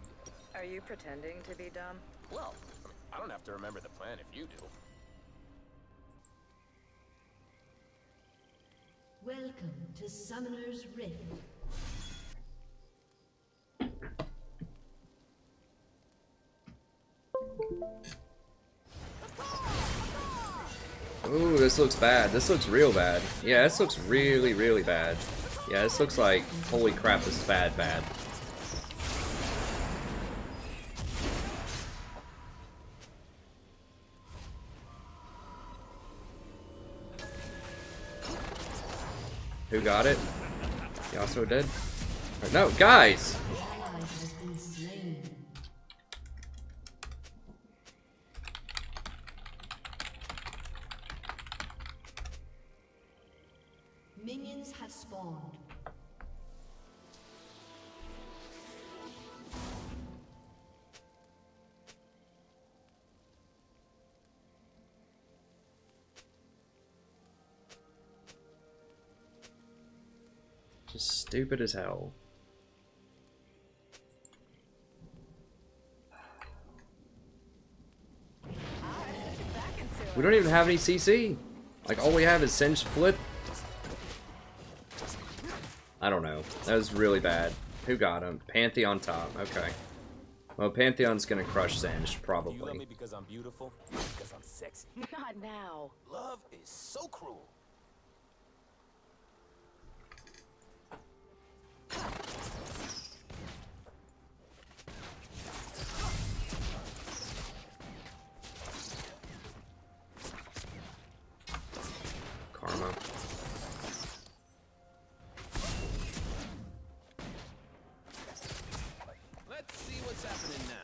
Are you pretending to be dumb? Well, I don't have to remember the plan if you do. Welcome to Summoner's Rift. Ooh, this looks bad. This looks real bad. Yeah, this looks really, really bad. Yeah, this looks like, holy crap, this is bad, bad. Who got it? Yasuo did? No, guys! Minions have spawned. Just stupid as hell. We don't even have any CC. Like, all we have is Singed Flip. I don't know. That was really bad. Who got him? Pantheon top. Okay. Well, Pantheon's gonna crush Singed, probably. You love me because I'm beautiful? Because I'm sexy? Not now. Love is so cruel. Karma. Let's see what's happening now.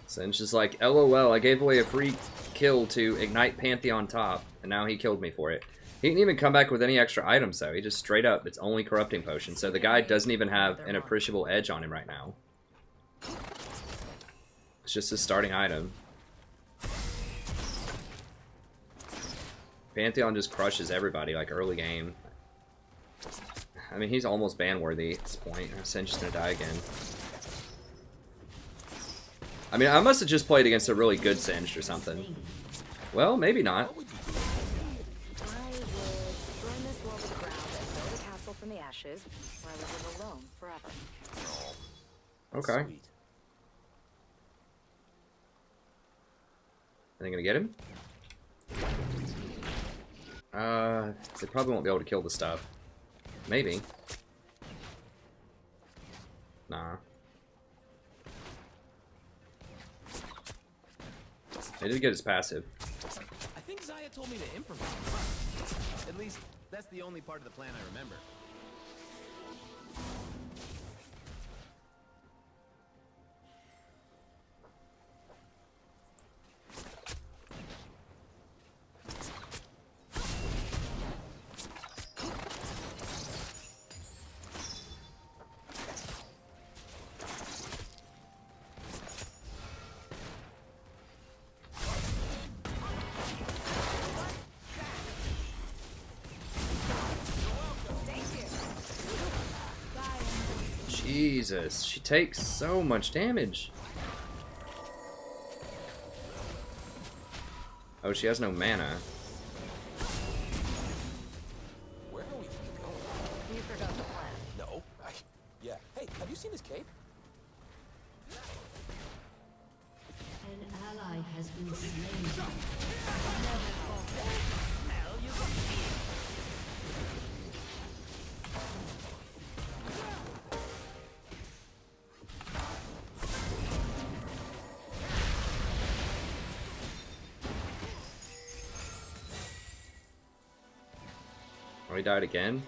Singed is like, LOL, I gave away a free kill to ignite Pantheon top, and now he killed me for it. He didn't even come back with any extra items, though. He just straight up, it's only corrupting potion, so the guy doesn't even have an appreciable edge on him right now. It's just his starting item. Pantheon just crushes everybody, like, early game. I mean, he's almost ban-worthy at this point. Singed's just gonna die again. I mean, I must have just played against a really good Singed or something. Well, maybe not. I would burn this wall to the ground and build a castle from the ashes, where I would live alone forever. Okay. Sweet. Are they gonna get him? They probably won't be able to kill the stuff. Maybe. Nah. They did get his passive. I think Zaya told me to improvise. At least, that's the only part of the plan I remember. Jesus, she takes so much damage. Oh, she has no mana. Where are we going? You forgot the plan. No. Yeah. Hey, have you seen this cape? An ally has been slain. Oh, he died again?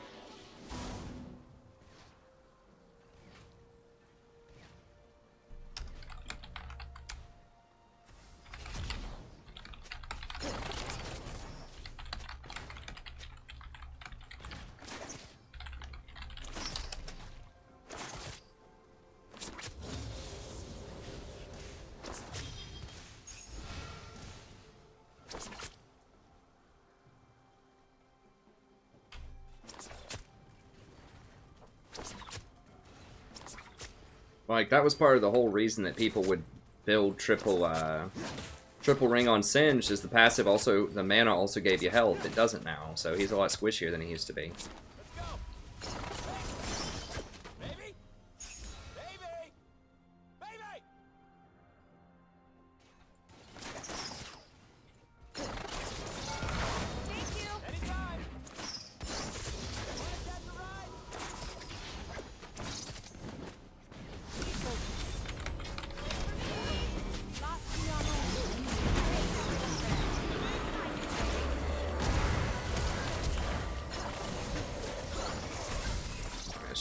Like, that was part of the whole reason that people would build triple ring on Singed, is the passive also, the mana also gave you health. It doesn't now, so he's a lot squishier than he used to be.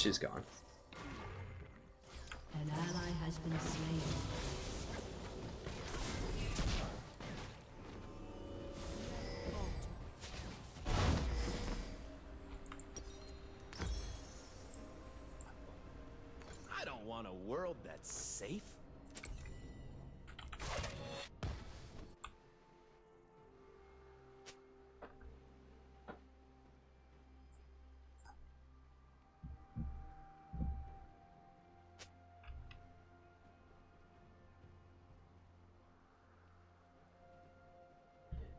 she's gone. An ally has been slain. I don't want a world that's safe.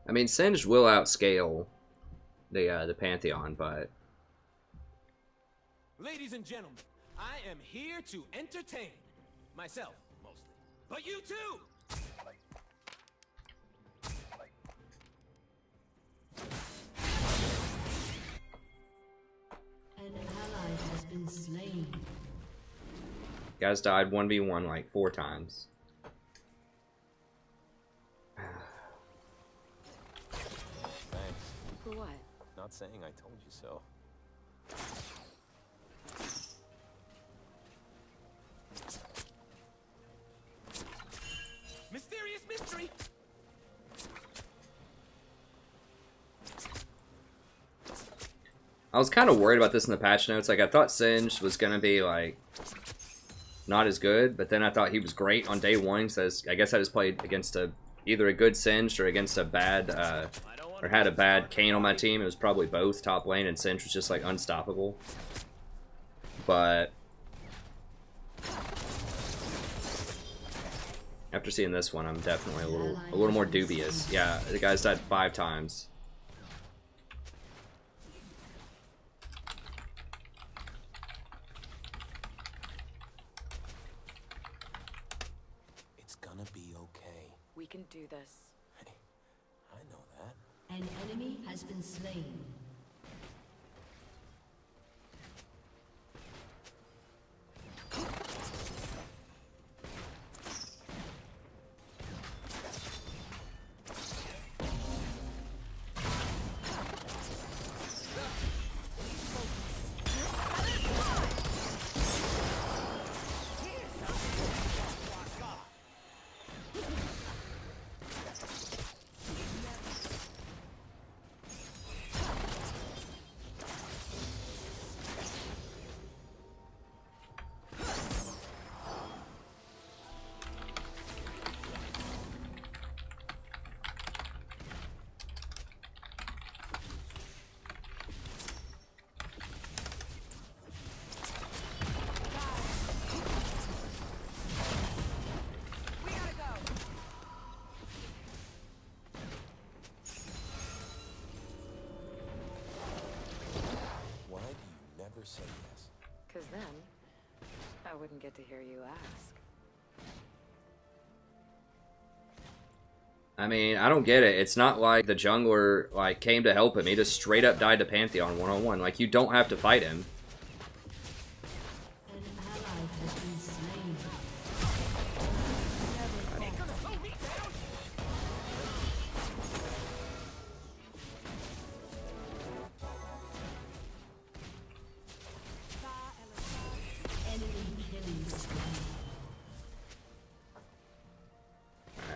I mean, Singed will outscale the Pantheon, but Ladies and gentlemen, I am here to entertain myself mostly, but you too. An ally has been slain. guys died 1v1 like 4 times. Thanks. For what? Not saying I told you so. Mysterious mystery. I was kind of worried about this in the patch notes. Like, I thought Singed was going to be, like, not as good, but then I thought he was great on day 1, so I guess I just played against either a good Singed or against a bad, or had a bad Kayn on my team. It was probably both. Top lane and Singed was just, like, unstoppable. But after seeing this one, I'm definitely a little more dubious. Yeah, the guy's died 5 times. We can do this. Hey, I know that. An enemy has been slain. Say yes. Because then, I wouldn't get to hear you ask. I mean, I don't get it. It's not like the jungler, like, came to help him. He just straight up died to Pantheon 1-on-1. Like, you don't have to fight him. An ally has been slain.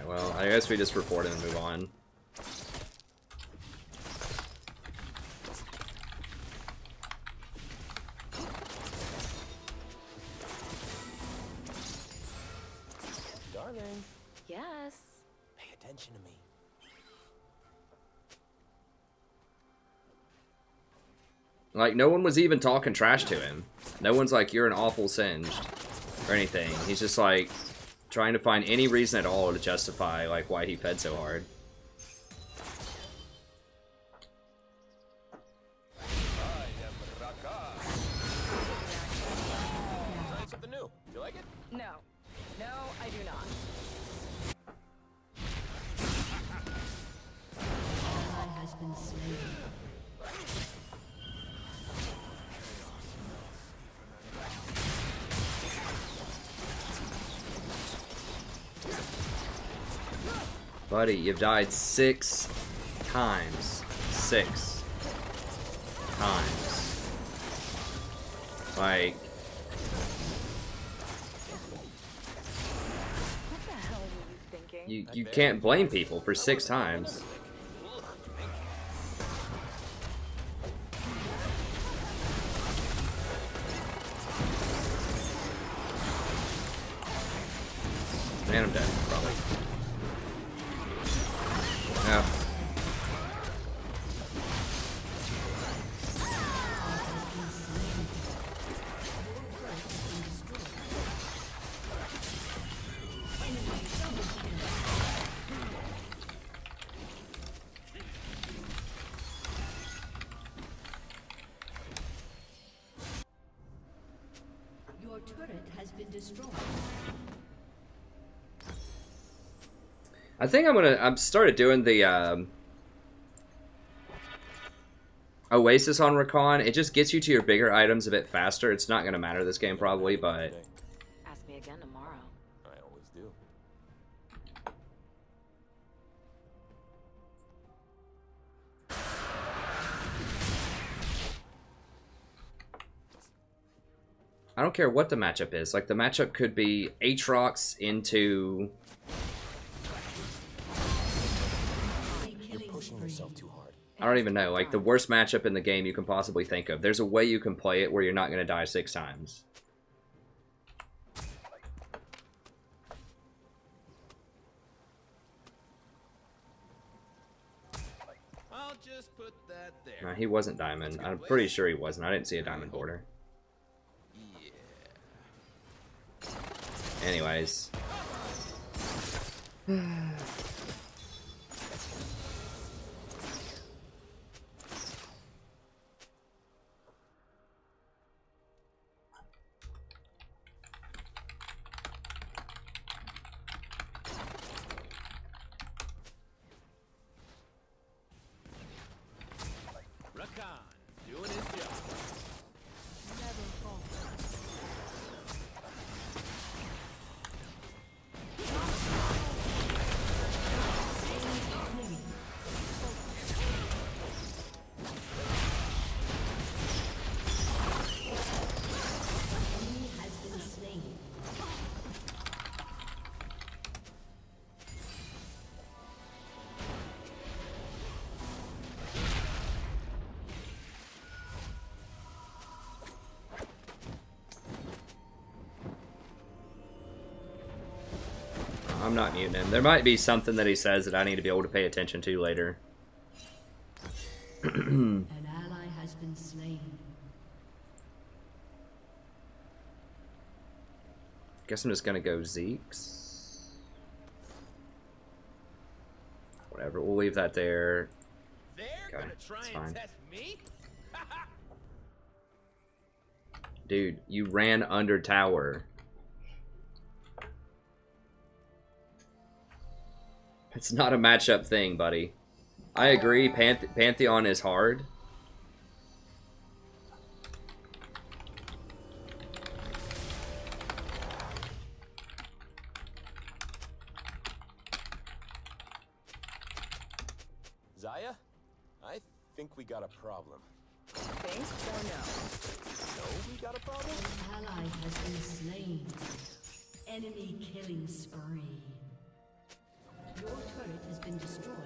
Well, I guess we just report him and move on. Darling. Yes. Pay attention to me. Like, no one was even talking trash to him. No one's like, you're an awful Singed or anything. He's just like trying to find any reason at all to justify like why he fed so hard. Trying something new. You like it? No. No, I do not. Ally has been slain. Buddy, you've died 6 times. 6 times. Like, What the hell were you thinking? you can't blame people for 6 times. Man, I'm dead, probably. Yeah. Your turret has been destroyed. I think I've started doing the Oasis on Recon. It just gets you to your bigger items a bit faster. It's not gonna matter this game probably, but Ask me again tomorrow. I always do. I don't care what the matchup is. Like, the matchup could be Aatrox into... You're pushing yourself too hard. I don't even know. Like, the worst matchup in the game you can possibly think of. There's a way you can play it where you're not going to die 6 times. I'll just put that there. No, he wasn't diamond. I'm pretty sure he wasn't. I didn't see a diamond border. Anyways. Rakan, doing his job. Never falter. I'm not muting him. There might be something that he says that I need to be able to pay attention to later. An ally has been slain. Guess I'm just gonna go Zeke's. Whatever, we'll leave that there. They're Okay, gonna try it's and fine. test me? Dude, you ran under tower. It's not a matchup thing, buddy. I agree, Pantheon is hard. Zaya, I think we got a problem. Think or no? No, we got a problem? An ally has been slain. Enemy killing spree. Your turret has been destroyed.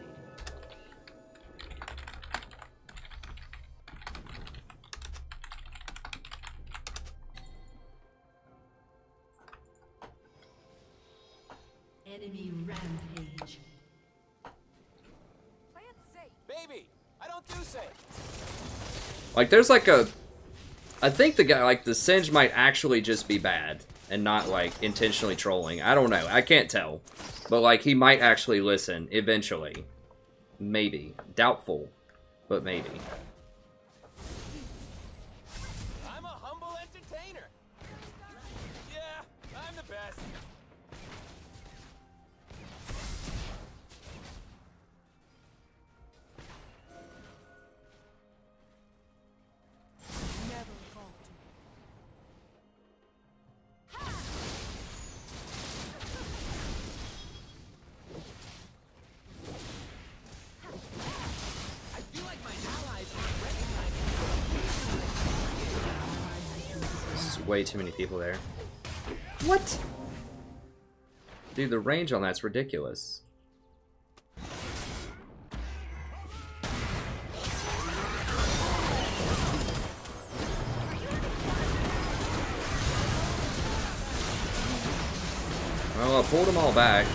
Enemy rampage. Play it safe. Baby, I don't do safe. Like, there's like a... I think the guy, like, the Singe might actually just be bad and not, like, intentionally trolling. I don't know. I can't tell. But, like, he might actually listen eventually. Maybe. Doubtful. But maybe. I'm a humble entertainer. Yeah, I'm the best. Never falter. I feel like my allies are way too many people there. What? Dude, the range on that's ridiculous. Well, I pulled them all back.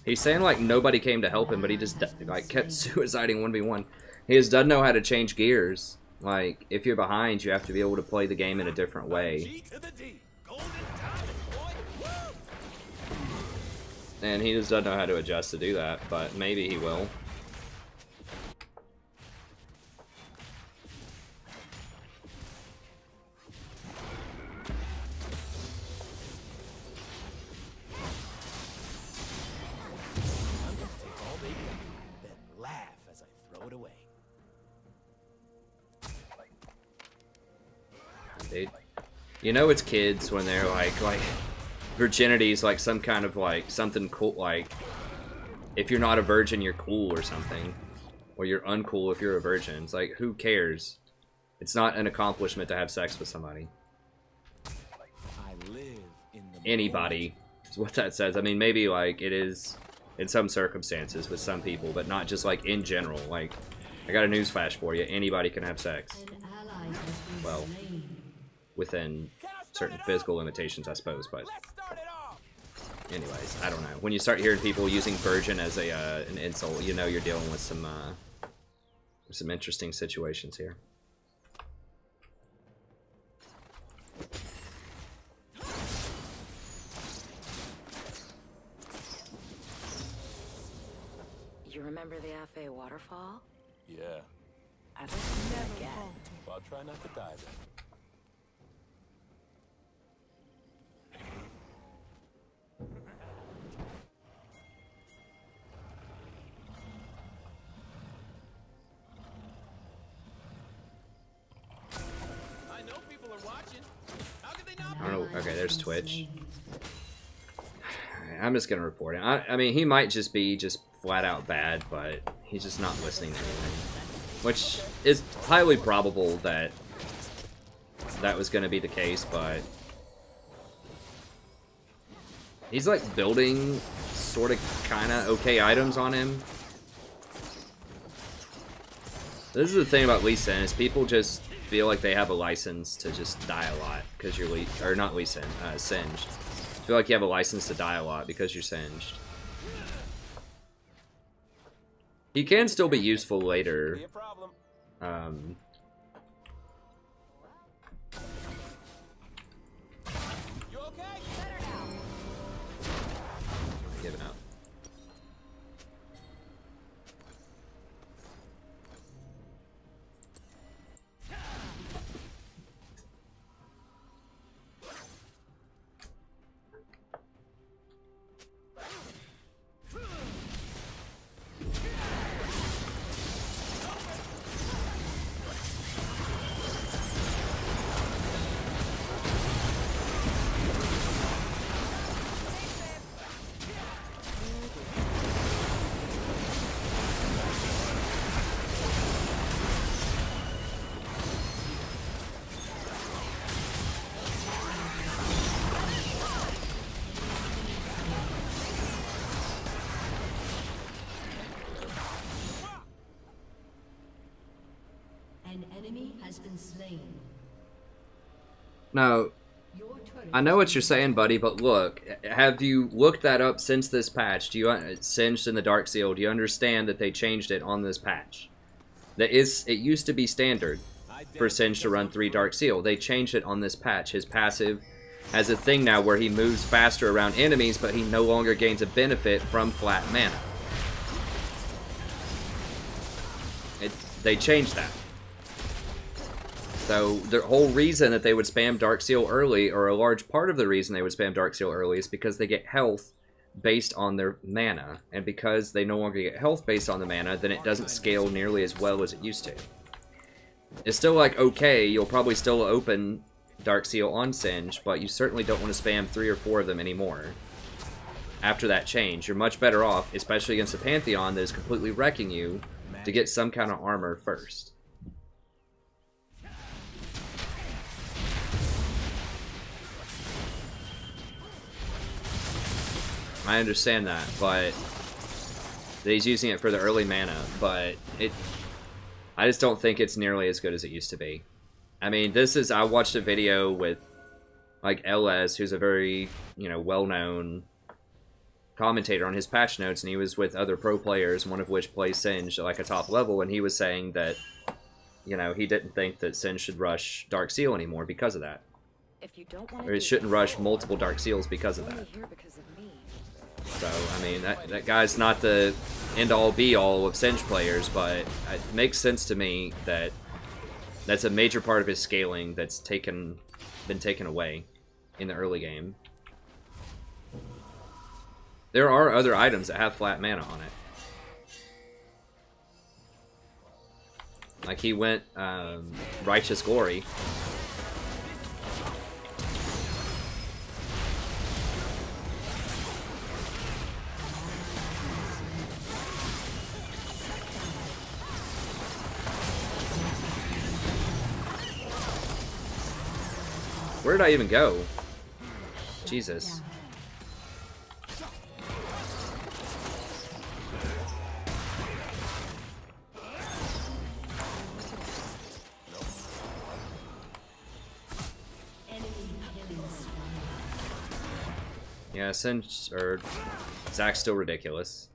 He's saying like nobody came to help him, but he just like kept suiciding 1v1. He just doesn't know how to change gears. Like, if you're behind, you have to be able to play the game in a different way. And he just doesn't know how to adjust to do that, but maybe he will. Dude, you know it's kids when they're like virginity is like some kind of like something cool, like if you're not a virgin you're cool or something, or you're uncool if you're a virgin. It's like, who cares? It's not an accomplishment to have sex with somebody. Anybody is what that says. I mean, maybe like it is in some circumstances with some people, but not just like in general. Like, I got a newsflash for you, anybody can have sex. Well, within certain physical limitations, I suppose, but anyways, I don't know. When you start hearing people using virgin as a an insult, you know you're dealing with some interesting situations here. You remember the Affe waterfall? Yeah. I'd like to see that again. Well, I'll try not to die then. I don't know. Okay, there's Twitch. I'm just gonna report it. I mean, he might just be flat out bad, but he's just not listening to anything. Which is highly probable that that was gonna be the case, but he's like building sort of kind of okay items on him. This is the thing about Lee Sin, is people just feel like they have a license to just die a lot because you're singed. Feel like you have a license to die a lot because you're singed. He can still be useful later. Giving up. An enemy has been slain. Now, I know what you're saying, buddy, but look, have you looked that up since this patch? Do you Singed in the Dark Seal? Do you understand that they changed it on this patch? It used to be standard for Singed to run 3 Dark Seal. They changed it on this patch. His passive has a thing now where he moves faster around enemies, but he no longer gains a benefit from flat mana. They changed that. So the whole reason that they would spam Dark Seal early, or a large part of the reason they would spam Dark Seal early, is because they get health based on their mana, and because they no longer get health based on the mana, then it doesn't scale nearly as well as it used to. It's still like okay, you'll probably still open Dark Seal on Singe, but you certainly don't want to spam 3 or 4 of them anymore. After that change, you're much better off, especially against a Pantheon that is completely wrecking you, to get some kind of armor first. I understand that, but that he's using it for the early mana, but I just don't think it's nearly as good as it used to be. I mean, I watched a video with, like, LS, who's a very, you know, well-known commentator on his patch notes, and he was with other pro players, one of which plays Singe at, like, a top level, and he was saying that, you know, he didn't think that Singe should rush Dark Seal anymore because of that. If you don't want Or it shouldn't rush multiple Dark Seals because of that. So, I mean, that guy's not the end-all be-all of Singe players, but it makes sense to me that that's a major part of his scaling that's been taken away in the early game. There are other items that have flat mana on it. Like he went Righteous Glory. Where did I even go? Jesus. Yeah, Singe, or Zach's still ridiculous.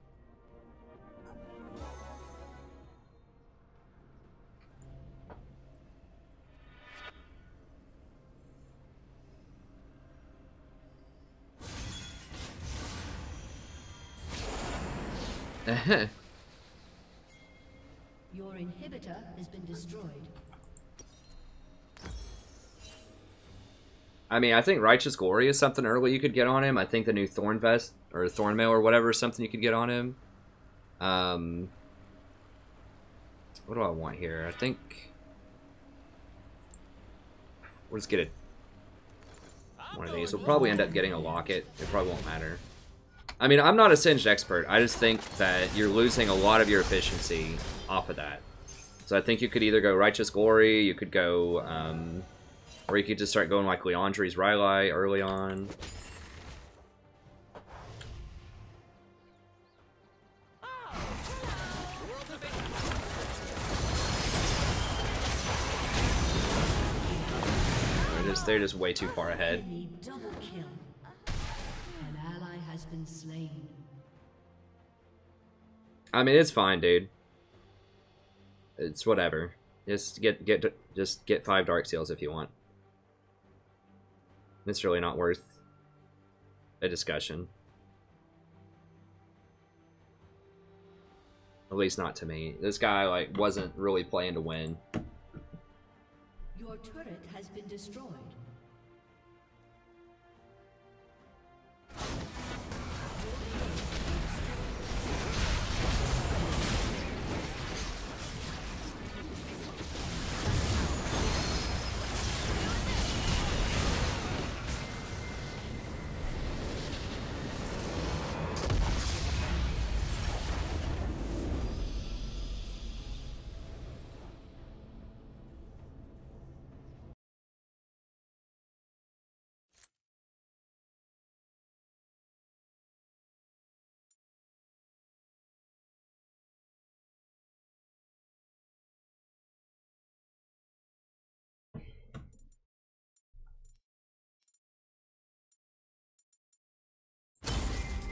Your inhibitor has been destroyed. I mean, I think Righteous Glory is something early you could get on him. I think the new Thorn Vest, or Thorn Mail, or whatever, is something you could get on him. What do I want here? I think... We'll just get it. One of these. We'll probably end up getting a Locket. It probably won't matter. I mean, I'm not a Singed expert. I just think that you're losing a lot of your efficiency off of that. So I think you could either go Righteous Glory, you could go... or you could just start going like Leandri's Rylai early on. They're just way too far ahead. Double kill. An ally has been slain. I mean, it's fine, dude. It's whatever. Just get 5 Dark Seals if you want. It's really not worth a discussion. At least not to me. This guy, like, wasn't really playing to win. Your turret has been destroyed.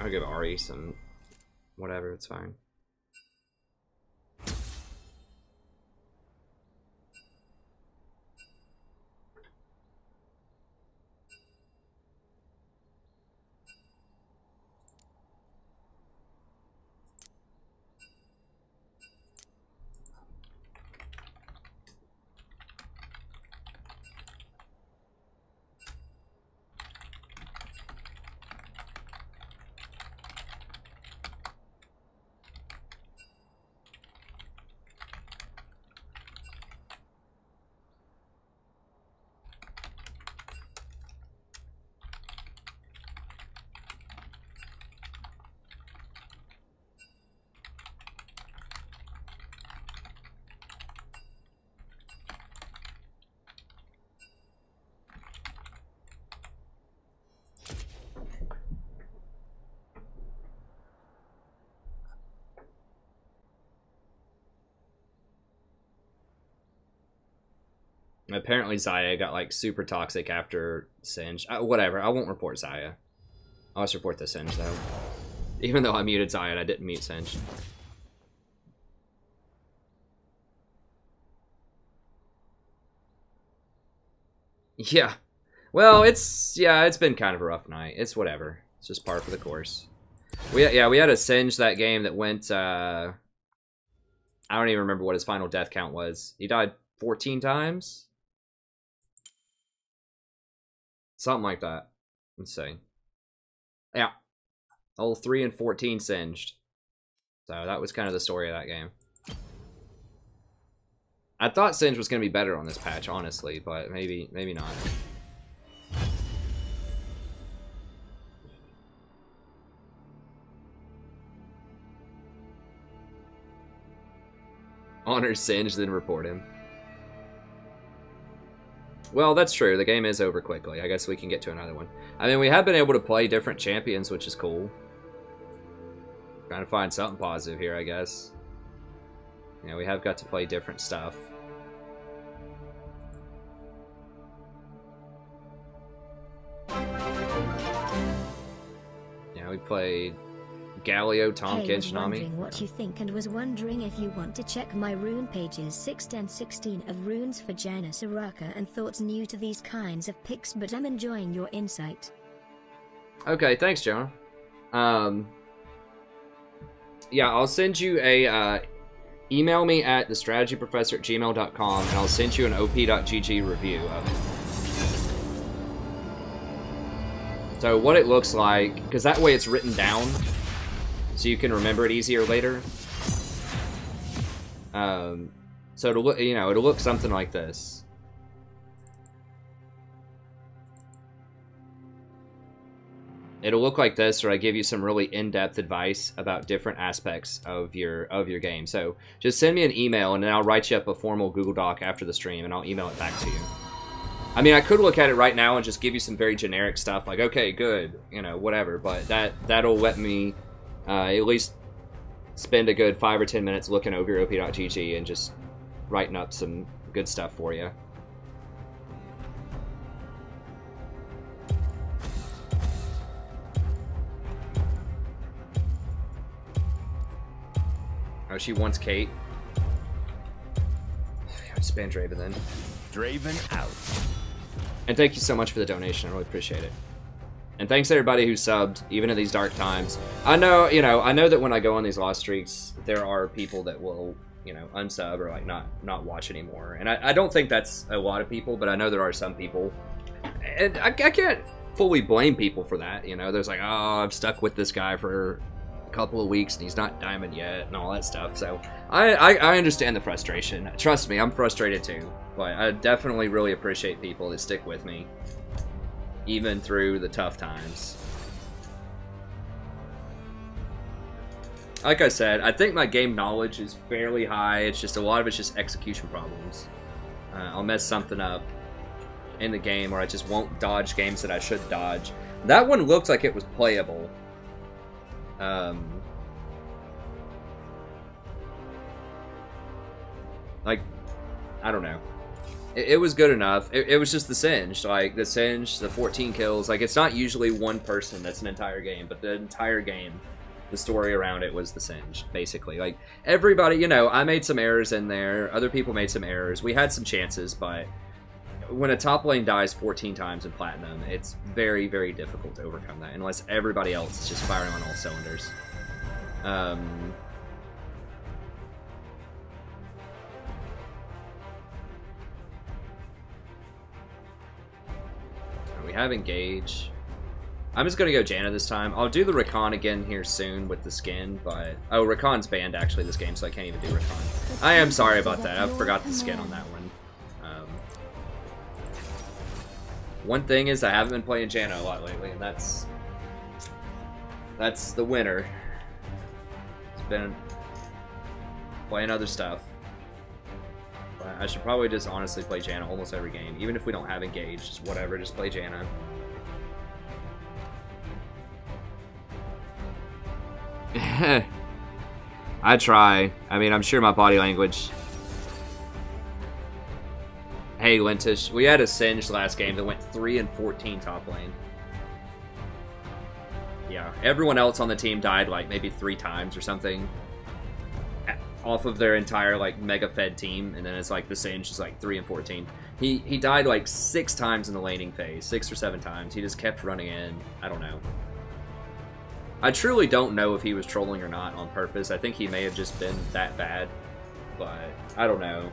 I'll give Ari some whatever, it's fine. Apparently Zaya got like super toxic after Singe. Whatever, I won't report Zaya. I'll just report the Singe though. Even though I muted Zaya and I didn't mute Singe. Yeah. Well, it's been kind of a rough night. It's whatever. It's just par for the course. We had a Singe that game that went I don't even remember what his final death count was. He died 14 times? Something like that. Let's see. Yeah. Oh, 3 and 14 Singed. So that was kind of the story of that game. I thought Singe was going to be better on this patch, honestly, but maybe not. Honor Singe, then report him. Well, that's true. The game is over quickly. I guess we can get to another one. I mean, we have been able to play different champions, which is cool. Trying to find something positive here, I guess. Yeah, we have got to play different stuff. Yeah, we played Galio, Tahm Kench, Nami. What you think, and was wondering if you want to check my rune pages 6 and 16 of runes for Janna Soraka, and thoughts new to these kinds of picks, but I'm enjoying your insight. Okay, thanks, Jonah. Yeah, I'll send you a email me at thestrategyprofessor@gmail.com and I'll send you an op.gg review of it. So what it looks like, because that way it's written down, so you can remember it easier later. So it'll look, it'll look something like this. It'll look like this, or I give you some really in-depth advice about different aspects of your game. So just send me an email, and then I'll write you up a formal Google Doc after the stream, and I'll email it back to you. I mean, I could look at it right now and just give you some very generic stuff, like, okay, good, whatever. But that'll let me at least spend a good 5 or 10 minutes looking over your op.gg and just writing up some good stuff for you. Oh, she wants Kate. Just ban Draven then. Draven out. And thank you so much for the donation. I really appreciate it. And thanks to everybody who subbed, even in these dark times. I know, I know that when I go on these lost streaks, there are people that will, unsub or like not watch anymore. And I don't think that's a lot of people, but I know there are some people. And I can't fully blame people for that. There's like, oh, I'm stuck with this guy for couple of weeks and he's not diamond yet and all that stuff. So I understand the frustration. Trust me, I'm frustrated too, but I definitely really appreciate people that stick with me even through the tough times. Like I said, I think my game knowledge is fairly high. It's just a lot of it's just execution problems. I'll mess something up in the game, or I just won't dodge games that I should dodge. That one looked like it was playable. Like, I don't know. It was good enough. It was just the Singe. Like, the Singe, the 14 kills. Like, it's not usually one person that's an entire game, but the entire game, the story around it was the Singe, basically. Like, everybody, I made some errors in there. Other people made some errors. We had some chances, but when a top lane dies 14 times in Platinum, it's very, very difficult to overcome that, unless everybody else is just firing on all cylinders. We have Engage. I'm just going to go Janna this time. I'll do the Rakan again here soon with the skin, but... Oh, Rakan's banned, actually, this game, so I can't even do Rakan. I am sorry about that. I forgot the skin on that one. One thing is I haven't been playing Janna a lot lately, and that's the winner. It's been playing other stuff. But I should probably just honestly play Janna almost every game, even if we don't have Engage, just whatever, just play Janna. I try. I mean, I'm sure my body language Hey, Lentish, we had a Singe last game that went 3 and 14 top lane. Yeah, everyone else on the team died like maybe 3 times or something off of their entire like mega fed team, and then it's like the Singe is like 3 and 14. He died like 6 times in the laning phase, 6 or 7 times. He just kept running in. I don't know. I truly don't know if he was trolling or not on purpose. I think he may have just been that bad, but I don't know.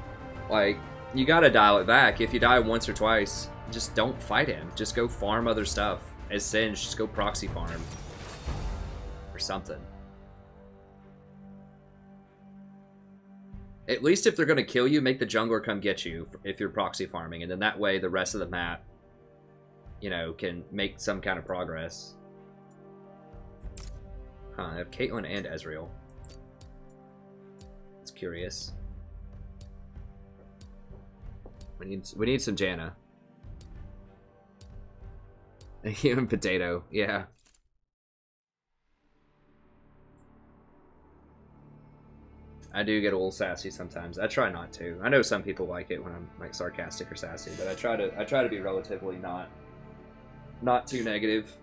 Like, you gotta dial it back. If you die once or twice, just don't fight him. Just go farm other stuff. As Singe, just go proxy farm. Or something. At least if they're gonna kill you, make the jungler come get you if you're proxy farming. And then that way the rest of the map, you know, can make some kind of progress. Huh, I have Caitlyn and Ezreal. It's curious. We need some Janna. A human potato, yeah. I do get a little sassy sometimes. I try not to. I know some people like it when I'm like sarcastic or sassy, but I try to be relatively not too negative.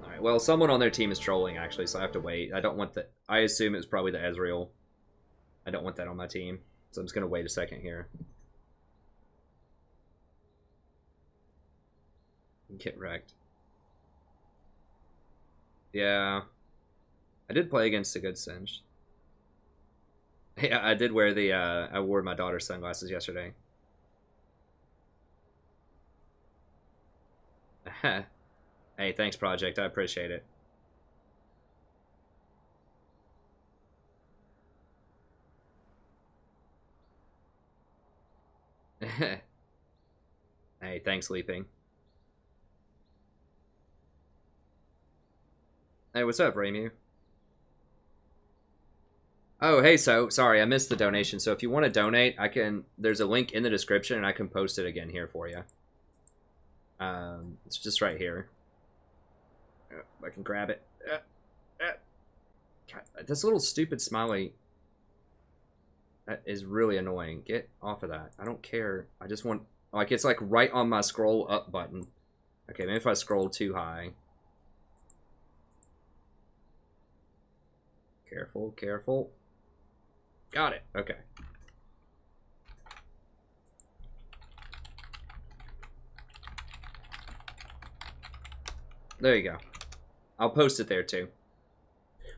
All right. Well, someone on their team is trolling actually, so I have to wait. I don't want that. I assume it's probably the Ezreal. I don't want that on my team, so I'm just gonna wait a second here. Get wrecked. Yeah. I did play against a good Singe. Yeah, I did wear the, I wore my daughter's sunglasses yesterday. Hey, thanks, Project. I appreciate it. Hey, thanks, Leaping. Hey, what's up, Ramu? Oh, hey, so, sorry, I missed the donation. So if you want to donate, I can, there's a link in the description, and I can post it again here for you. It's just right here. I can grab it. God, this little stupid smiley, that is really annoying. Get off of that. I don't care. I just want, like, it's like right on my scroll up button. Okay, maybe if I scroll too high. Careful, careful. Got it. Okay. There you go. I'll post it there too.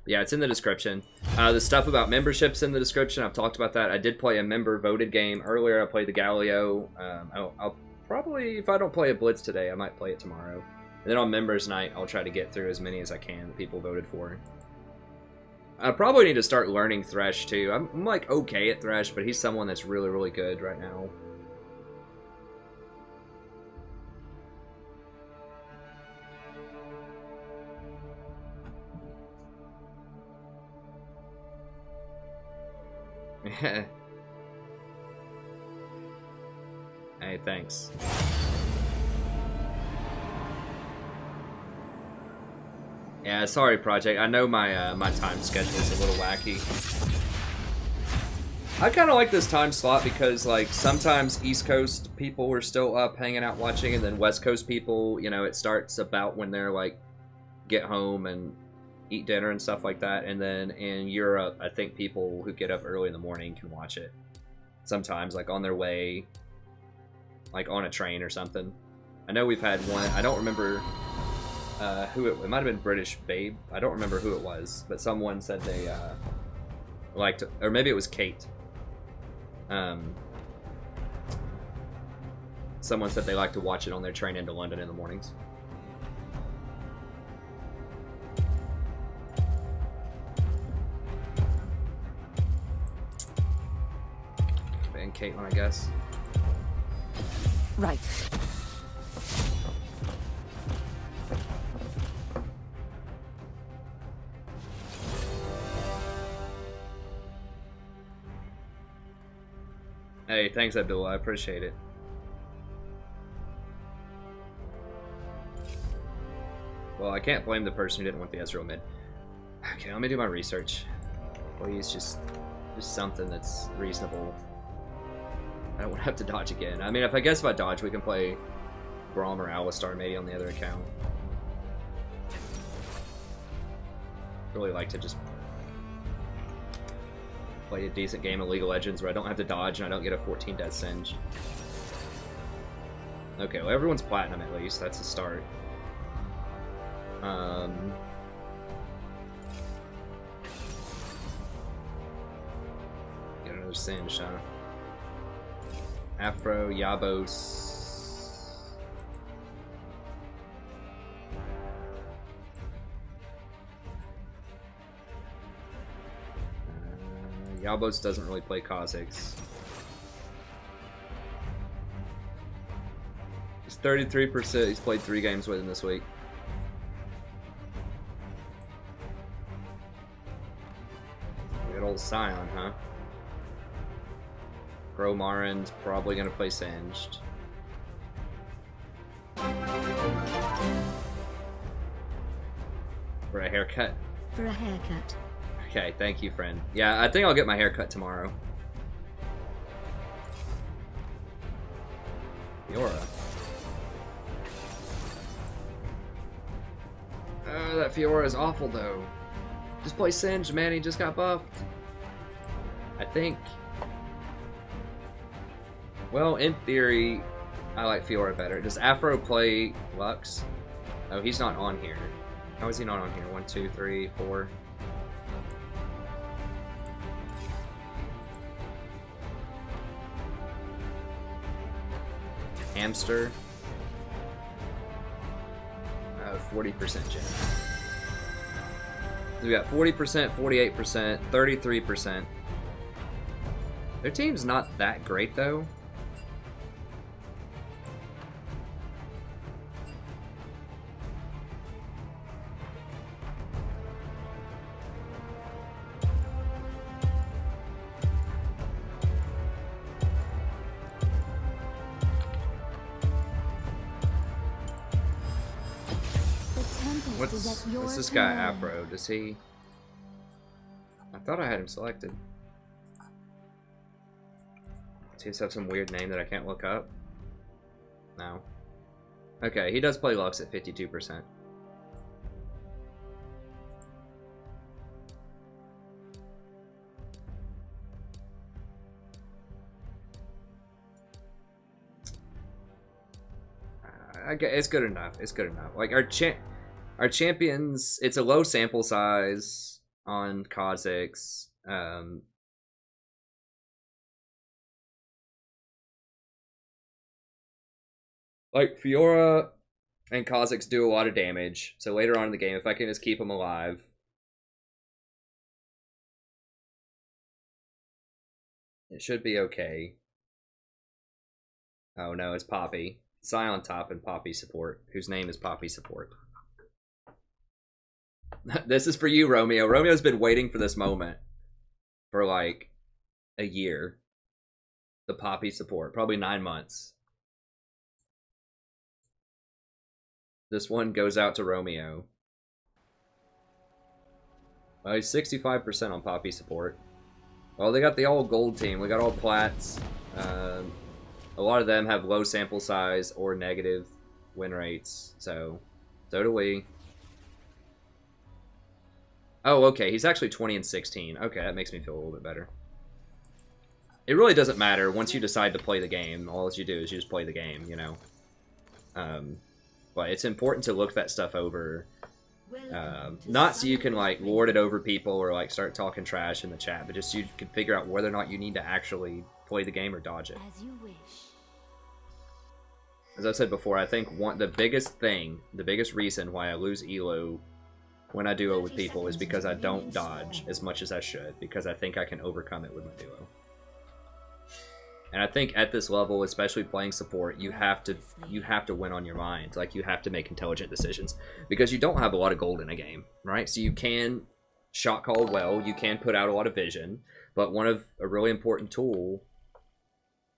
Yeah, it's in the description. The stuff about memberships in the description. I've talked about that. I did play a member voted game earlier. I played the Galio. I'll probably, if I don't play a Blitz today, I might play it tomorrow. And then on members night, I'll try to get through as many as I can that people voted for. I probably need to start learning Thresh too. I'm like okay at Thresh, but he's someone that's really, really good right now. Hey, thanks. Yeah, sorry, Project. I know my my time schedule is a little wacky. I kind of like this time slot because, like, sometimes East Coast people are still up hanging out watching, and then West Coast people, you know, it starts about when they're, like, get home and eat dinner and stuff like that. And then in Europe, I think people who get up early in the morning can watch it. Sometimes, like, on their way, like, on a train or something. I know we've had one, I don't remember... who it might have been British Babe. I don't remember who it was, but someone said they liked, or maybe it was Kate. Someone said they like to watch it on their train into London in the mornings. And Caitlyn, I guess. Right. Hey, thanks, Abdullah. I appreciate it. Well, I can't blame the person who didn't want the Ezreal mid. Okay, let me do my research. Please, just something that's reasonable. I don't want to have to dodge again. I mean, if I dodge, we can play Braum or Alistar maybe on the other account. Really like to just play a decent game of League of Legends where I don't have to dodge and I don't get a 14 death singe. Okay, well everyone's platinum at least. That's a start. Get another singe, huh? Afro, Yabos. Yabos doesn't really play Kha'Zix. He's 33%. He's played 3 games with him this week. Good old Scion, huh? Gromarin's probably gonna play Singed. For a haircut? For a haircut. Okay, thank you, friend. Yeah, I think I'll get my hair cut tomorrow. Fiora. That Fiora is awful, though. Just play Singed, man. He just got buffed. I think. Well, in theory, I like Fiora better. Does Afro play Lux? Oh, he's not on here. How is he not on here? 1, 2, 3, 4. Hamster. 40% gen. So we got 40%, 48%, 33%. Their team's not that great though. What's this guy, Afro? Does he... I thought I had him selected. Does he just have some weird name that I can't look up? No. Okay, he does play Lux at 52%. It's good enough. It's good enough. Like, our champions, it's a low sample size on Kha'Zix. Like, Fiora and Kha'Zix do a lot of damage, so later on in the game, if I can just keep them alive... it should be okay. Oh no, it's Poppy. Scion top and Poppy support, whose name is Poppy support. This is for you, Romeo. Romeo's been waiting for this moment for like a year. The Poppy support, probably 9 months. This one goes out to Romeo. Well, he's 65% on Poppy support. Well, they got the all gold team. We got all plats. A lot of them have low sample size or negative win rates, so do we. Oh, okay, he's actually 20 and 16. Okay, that makes me feel a little bit better. It really doesn't matter once you decide to play the game. All you do is you just play the game, you know. But it's important to look that stuff over. Not so you can, like, lord it over people or, like, start talking trash in the chat, but just so you can figure out whether or not you need to actually play the game or dodge it. As you wish. As I said before, I think the biggest reason why I lose elo when I duo with people is because I don't dodge as much as I should, because I think I can overcome it with my duo. And I think at this level, especially playing support, you have to win on your mind. Like, you have to make intelligent decisions, because you don't have a lot of gold in a game, right? So you can shot call well, you can put out a lot of vision, but a really important tool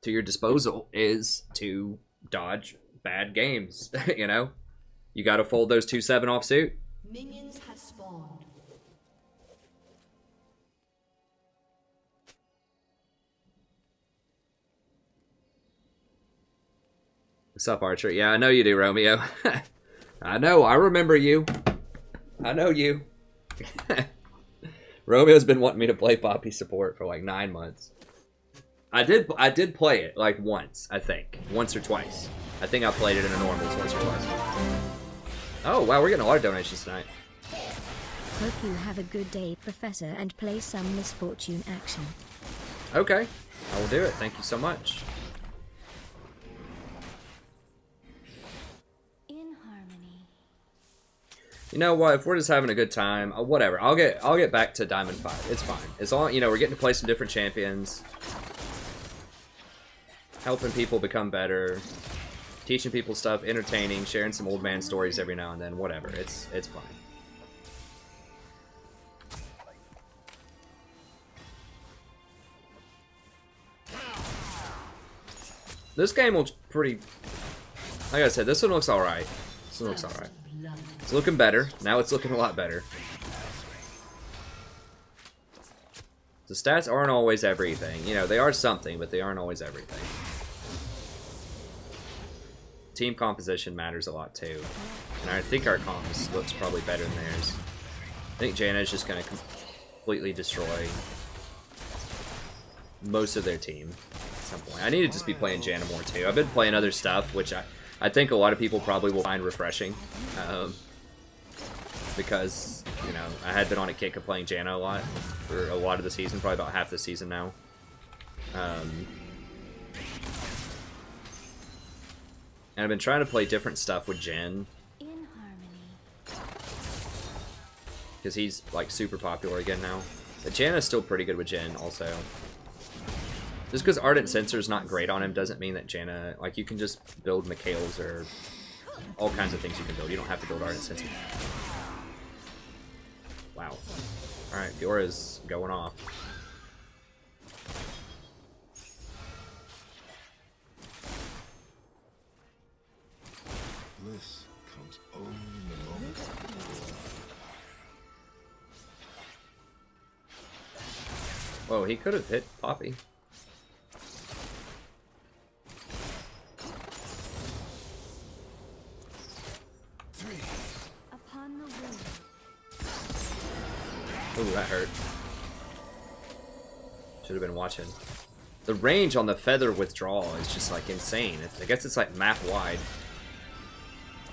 to your disposal is to dodge bad games. You know, you got to fold those 2/7 offsuit. Minions have spawned. What's up, Archer? Yeah, I know you do, Romeo. I know, I remember you. I know you. Romeo's been wanting me to play Poppy support for like 9 months. I did play it like once, I think. Once or twice. I think I played it in a normals once or twice. Oh, wow, we're getting a lot of donations tonight. Hope you have a good day, Professor, and play some Misfortune action. Okay, I will do it. Thank you so much. In harmony. You know what? If we're just having a good time, whatever. I'll get back to Diamond 5. It's fine. As long, you know, we're getting to play some different champions, helping people become better, teaching people stuff, entertaining, sharing some old man stories every now and then. Whatever. It's fine. This game looks pretty... Like I said, this one looks alright. This one looks alright. It's looking better. Now it's looking a lot better. The stats aren't always everything. You know, they are something, but they aren't always everything. Team composition matters a lot, too. And I think our comps looks probably better than theirs. I think Janna is just going to completely destroy most of their team. Some point. I need to just be playing Janna more too. I've been playing other stuff, which I think a lot of people probably will find refreshing. Because, you know, I had been on a kick of playing Janna a lot for a lot of the season, probably about half the season now. And I've been trying to play different stuff with Jhin. Because he's, like, super popular again now. But Janna's still pretty good with Jhin, also. Just because Ardent Censor's not great on him doesn't mean that Janna... Like, you can just build Mikhails or all kinds of things you can build. You don't have to build Ardent Censor. Wow. Alright, Fiora's going off. Bliss comes only in the moment. Whoa, he could have hit Poppy. Ooh, that hurt. Should have been watching. The range on the feather withdrawal is just like insane. I guess it's like map wide.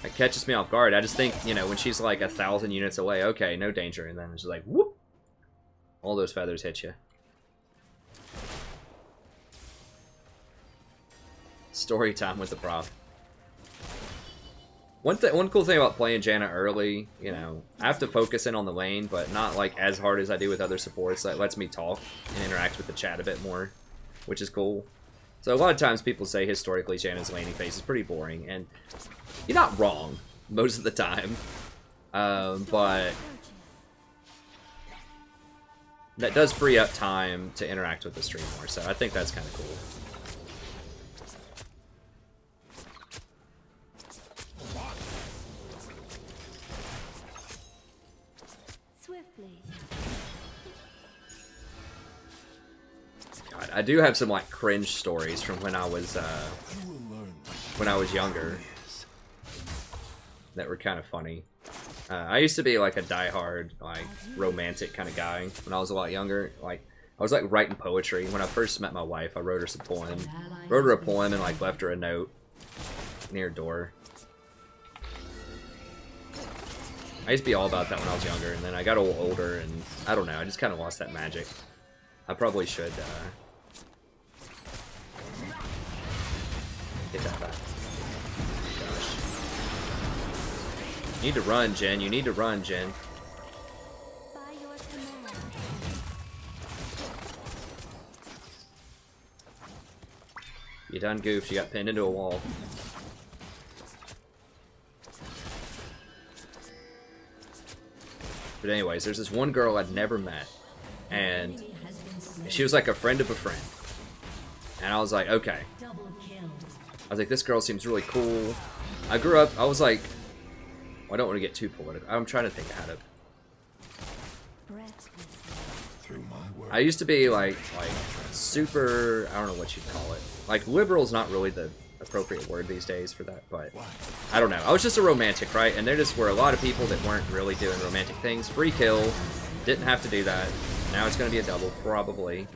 It catches me off guard. I just think, you know, when she's like 1,000 units away, okay, no danger, and then it's just like whoop, all those feathers hit you. Story time with the prop. One cool thing about playing Janna early, you know, I have to focus in on the lane, but not like as hard as I do with other supports. That lets me talk and interact with the chat a bit more, which is cool. So a lot of times people say historically Janna's laning phase is pretty boring, and you're not wrong most of the time. But that does free up time to interact with the stream more, so I think that's kind of cool. God, I do have some like cringe stories from when I was younger that were kind of funny. I used to be like a diehard like romantic kind of guy when I was a lot younger. Like I was like writing poetry. When I first met my wife, I wrote her some poem. Wrote her a poem and like left her a note near her door. I used to be all about that when I was younger, and then I got a little older, and I don't know, I just kind of lost that magic. I probably should get that back. Gosh. You need to run, Jhin. You need to run, Jhin. You done goofed. You got pinned into a wall. But anyways, there's this one girl I'd never met, and she was like a friend of a friend. And I was like, okay. I was like, this girl seems really cool. I grew up, I was like, well, I don't want to get too political. I'm trying to think of how to. I used to be like super, I don't know what you'd call it. Like liberal's not really a appropriate word these days for that, but I don't know. I was just a romantic, right? And there just were a lot of people that weren't really doing romantic things. Free kill. Didn't have to do that. Now it's going to be a double, probably.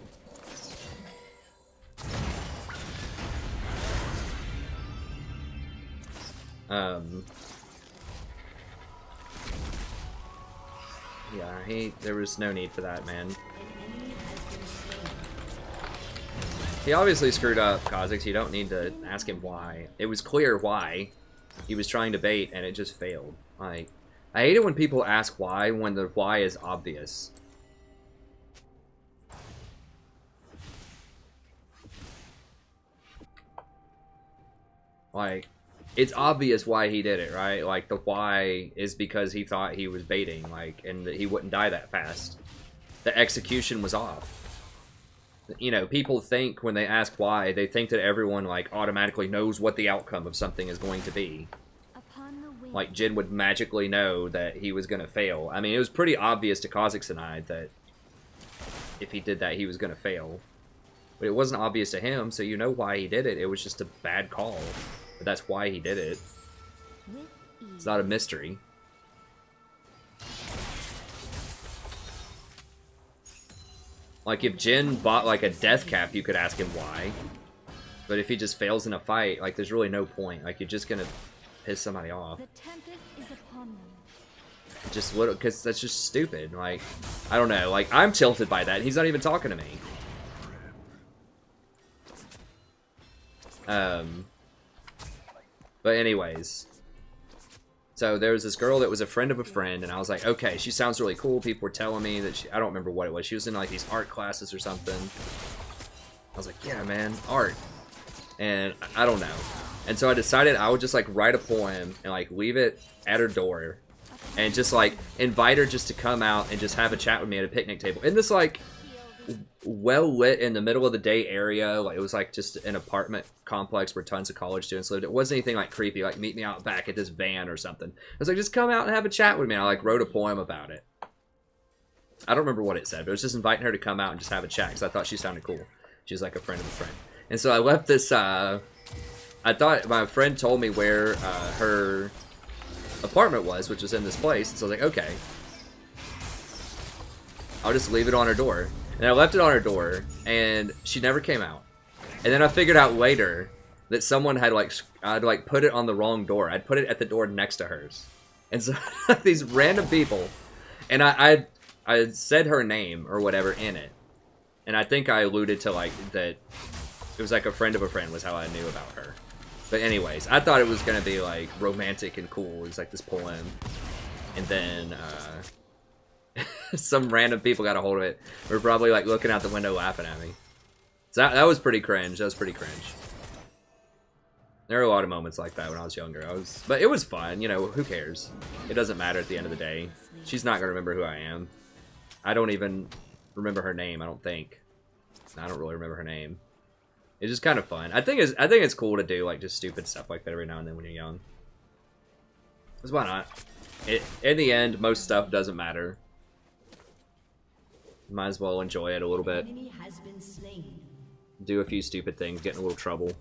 Yeah, there was no need for that, man. He obviously screwed up Kha'Zix. You don't need to ask him why. It was clear why. He was trying to bait, and it just failed. Like, I hate it when people ask why when the why is obvious. Like, it's obvious why he did it, right? Like, the why is because he thought he was baiting, like, and that he wouldn't die that fast. The execution was off. You know, people think when they ask why, they think that everyone, like, automatically knows what the outcome of something is going to be. Like, Jin would magically know that he was going to fail. I mean, it was pretty obvious to Kha'Zix and I that if he did that, he was going to fail. But it wasn't obvious to him, so you know why he did it. It was just a bad call. But that's why he did it. It's not a mystery. Like, if Jin bought, like, a death cap, you could ask him why. But if he just fails in a fight, like, there's really no point. Like, you're just gonna piss somebody off. The tempest is upon them. Just little, because that's just stupid. Like, I don't know. Like, I'm tilted by that. He's not even talking to me. But anyways. So there was this girl that was a friend of a friend, and I was like, okay, she sounds really cool. People were telling me that I don't remember what it was. She was in like these art classes or something. I was like, yeah, man, art. And I don't know. And so I decided I would just like write a poem and like leave it at her door and just like invite her just to come out and just have a chat with me at a picnic table. In this like well lit in the middle of the day area, like it was like just an apartment complex where tons of college students lived. It wasn't anything like creepy, like meet me out back at this van or something. I was like, just come out and have a chat with me. And I like wrote a poem about it. I don't remember what it said, but it was just inviting her to come out and just have a chat because I thought she sounded cool. She was like a friend of a friend. And so I left this, I thought my friend told me where her apartment was, which was in this place. And so I was like, okay, I'll just leave it on her door. And I left it on her door, and she never came out. And then I figured out later that someone had I'd like put it on the wrong door. I'd put it at the door next to hers. And so these random people, and I said her name or whatever in it. And I think I alluded to like that it was like a friend of a friend was how I knew about her. But anyways, I thought it was gonna be like romantic and cool. It was like this poem. And then some random people got a hold of it. Were probably like looking out the window laughing at me. So that was pretty cringe. That was pretty cringe. There were a lot of moments like that when I was younger. But it was fun, you know, who cares? It doesn't matter at the end of the day. She's not gonna remember who I am. I don't even remember her name, I don't think. I don't really remember her name. It's just kind of fun. I think it's cool to do like just stupid stuff like that every now and then when you're young. Because why not? In the end, most stuff doesn't matter. Might as well enjoy it a little bit. Do a few stupid things, get in a little trouble.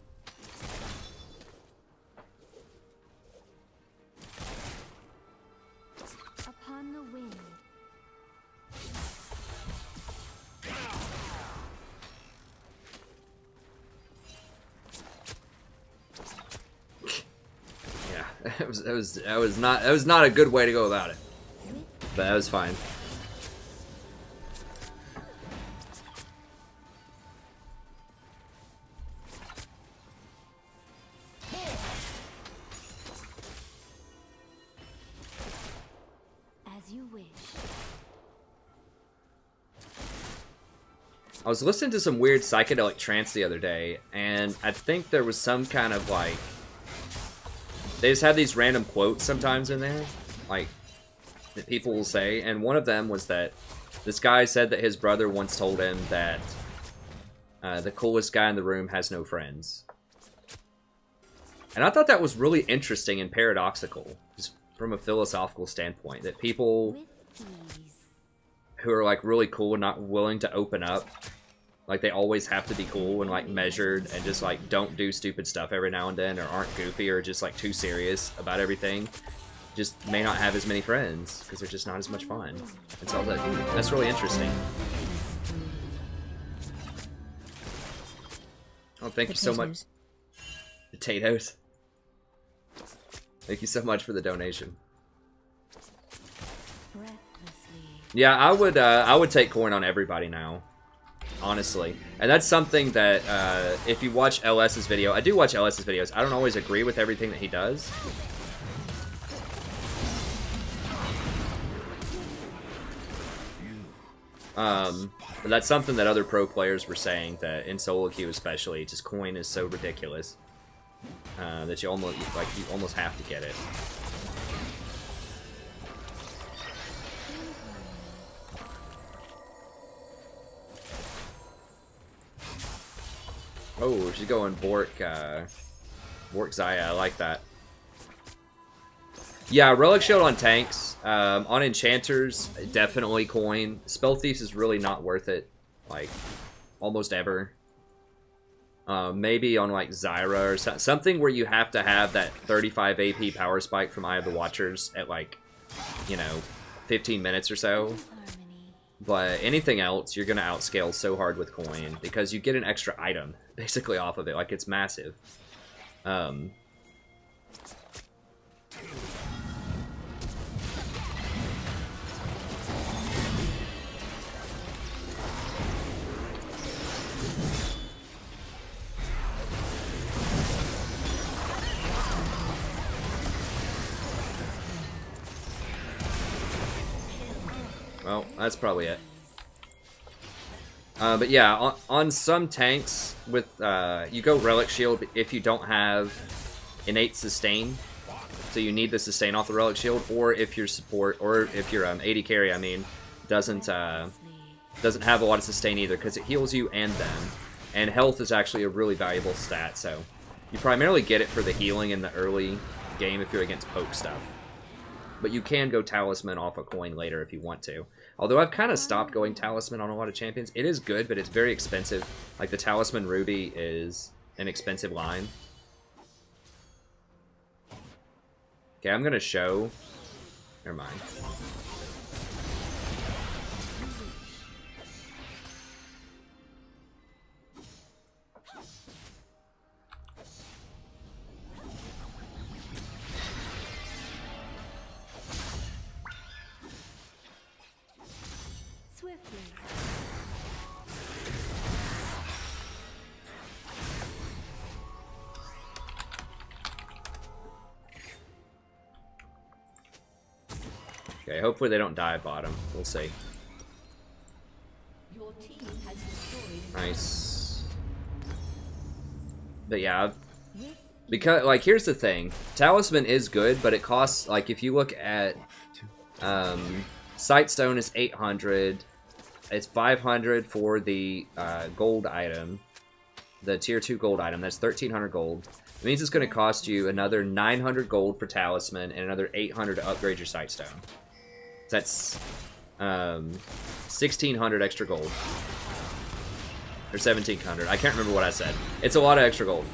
Upon the wind. Yeah, that was not a good way to go about it. But that was fine. I was listening to some weird psychedelic trance the other day, and I think there was some kind of like... They just have these random quotes sometimes in there, like, that people will say, and one of them was that this guy said that his brother once told him that the coolest guy in the room has no friends. And I thought that was really interesting and paradoxical, just from a philosophical standpoint, that people who are like really cool and not willing to open up Like, they always have to be cool and, like, measured and just, like, don't do stupid stuff every now and then or aren't goofy or just, like, too serious about everything. Just may not have as many friends because they're just not as much fun. And so I was like, that's really interesting. Oh, thank you so much. Potatoes. Thank you so much for the donation. Yeah, I would take coin on everybody now, honestly. And that's something that if you watch LS's video, I do watch LS's videos. I don't always agree with everything that he does. But that's something that other pro players were saying, that in solo queue especially, just coin is so ridiculous that you almost have to get it. Oh, she's going Bork Xayah. I like that. Yeah, Relic Shield on tanks. On Enchanters, definitely coin. Spell Thieves is really not worth it, like, almost ever. Maybe on, like, Zyra or something where you have to have that 35 AP power spike from Eye of the Watchers at, like, you know, 15 minutes or so. But anything else, you're going to outscale so hard with coin because you get an extra item, basically, off of it. Like, it's massive. Well, that's probably it. But yeah, on some tanks, with you go Relic Shield if you don't have innate sustain, so you need the sustain off the Relic Shield, or if your support, or if your AD carry, I mean, doesn't have a lot of sustain either, because it heals you and them, and health is actually a really valuable stat. So you primarily get it for the healing in the early game if you're against poke stuff. But you can go Talisman off a coin later if you want to. Although I've kind of stopped going Talisman on a lot of champions. It is good, but it's very expensive. Like, the Talisman Ruby is an expensive line. Okay, I'm going to show... Never mind. Okay, hopefully they don't die at bottom. We'll see. Your team has destroyed. Nice. But yeah, because, like, here's the thing. Talisman is good, but it costs, like, if you look at Sightstone is 800. It's 500 for the gold item. The tier 2 gold item. That's 1,300 gold. It means it's going to cost you another 900 gold for Talisman and another 800 to upgrade your Sightstone. That's 1,600 extra gold. Or 1,700. I can't remember what I said. It's a lot of extra gold.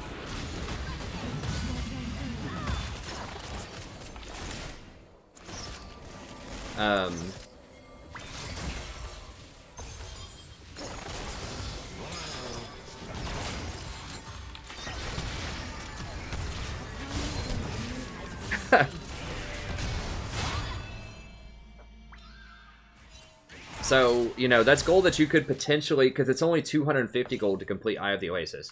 So, you know, that's gold that you could potentially, because it's only 250 gold to complete Eye of the Oasis.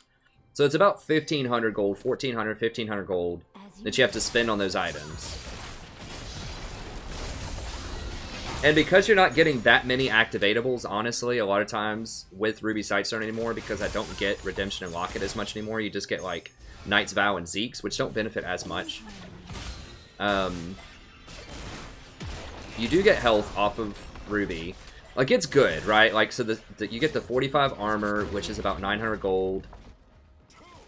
So it's about 1,500 gold, 1,400, 1,500 gold that you have to spend on those items. And because you're not getting that many activatables, honestly, a lot of times with Ruby Sightstone anymore, because I don't get Redemption and Locket as much anymore, you just get, like, Knight's Vow and Zeke's, which don't benefit as much. You do get health off of Ruby. Like, it's good, right? Like, so you get the 45 armor, which is about 900 gold,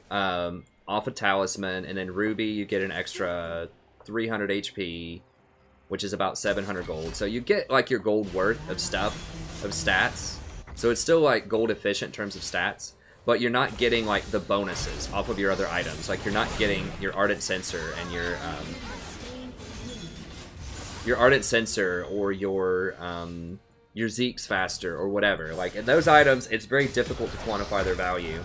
off of Talisman, and then Ruby, you get an extra 300 HP, which is about 700 gold. So you get, like, your gold worth of stuff, of stats. So it's still like gold efficient in terms of stats, but you're not getting like the bonuses off of your other items. Like you're not getting your Ardent Sensor and your Ardent Sensor or your Zeke's faster or whatever. Like in those items, it's very difficult to quantify their value,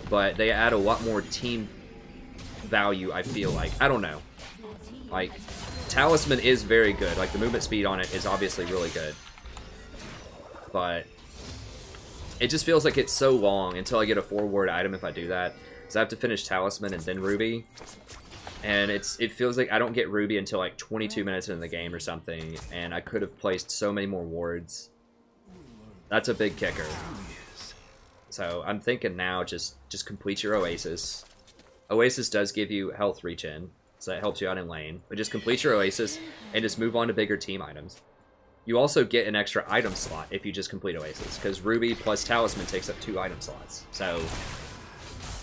but they add a lot more team value, I feel like. I don't know. Like, Talisman is very good. Like, the movement speed on it is obviously really good. But it just feels like it's so long until I get a forward item if I do that. Because I have to finish Talisman and then Ruby. And it feels like I don't get Ruby until like 22 minutes into the game or something. And I could have placed so many more wards. That's a big kicker. So I'm thinking now just complete your Oasis. Oasis does give you health reach-in, so that helps you out in lane. But just complete your Oasis and just move on to bigger team items. You also get an extra item slot if you just complete Oasis, because Ruby plus Talisman takes up 2 item slots. So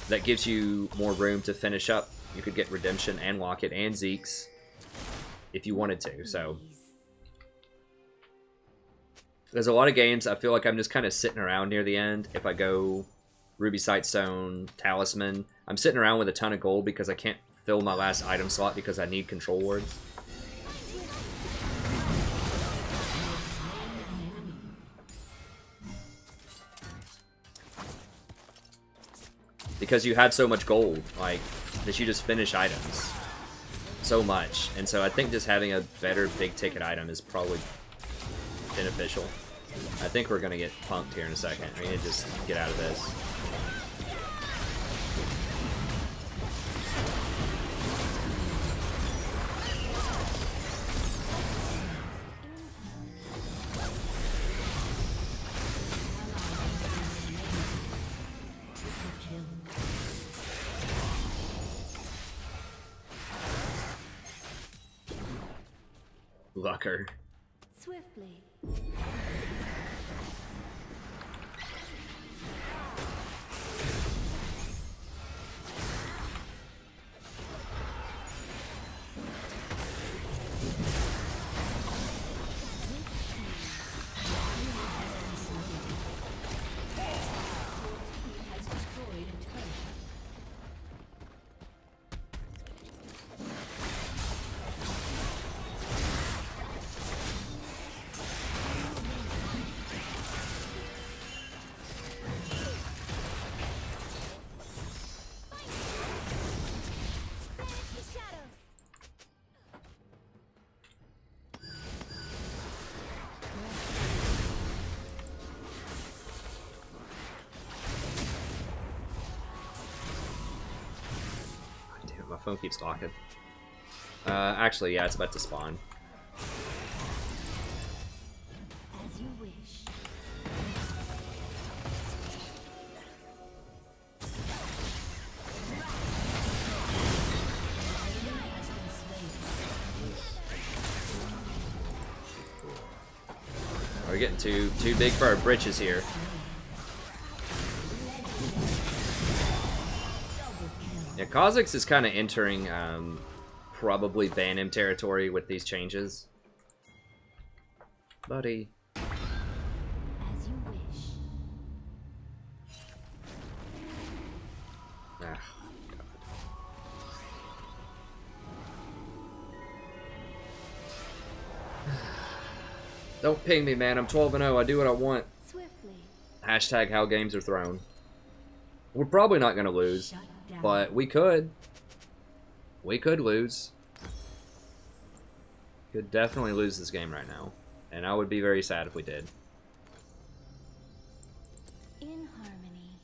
that gives you more room to finish up. You could get Redemption and Locket and Zeke's if you wanted to. So there's a lot of games I feel like I'm just kind of sitting around near the end. If I go Ruby Sightstone, Talisman, I'm sitting around with a ton of gold because I can't fill my last item slot because I need control wards. Because you have so much gold, like, that you just finish items so much. And so I think just having a better big ticket item is probably beneficial. I think we're going to get punked here in a second. We need to just get out of this. Lucker. Swiftly. My phone keeps talking. Actually, yeah, it's about to spawn. As you wish. We're getting too big for our britches here. Yeah, Kha'Zix is kind of entering probably ban him territory with these changes. Buddy. As you wish. Ah, don't ping me, man. I'm 12-0. I do what I want. Swiftly. Hashtag how games are thrown. We're probably not going to lose. But we could. We could lose. Could definitely lose this game right now. And I would be very sad if we did. In harmony.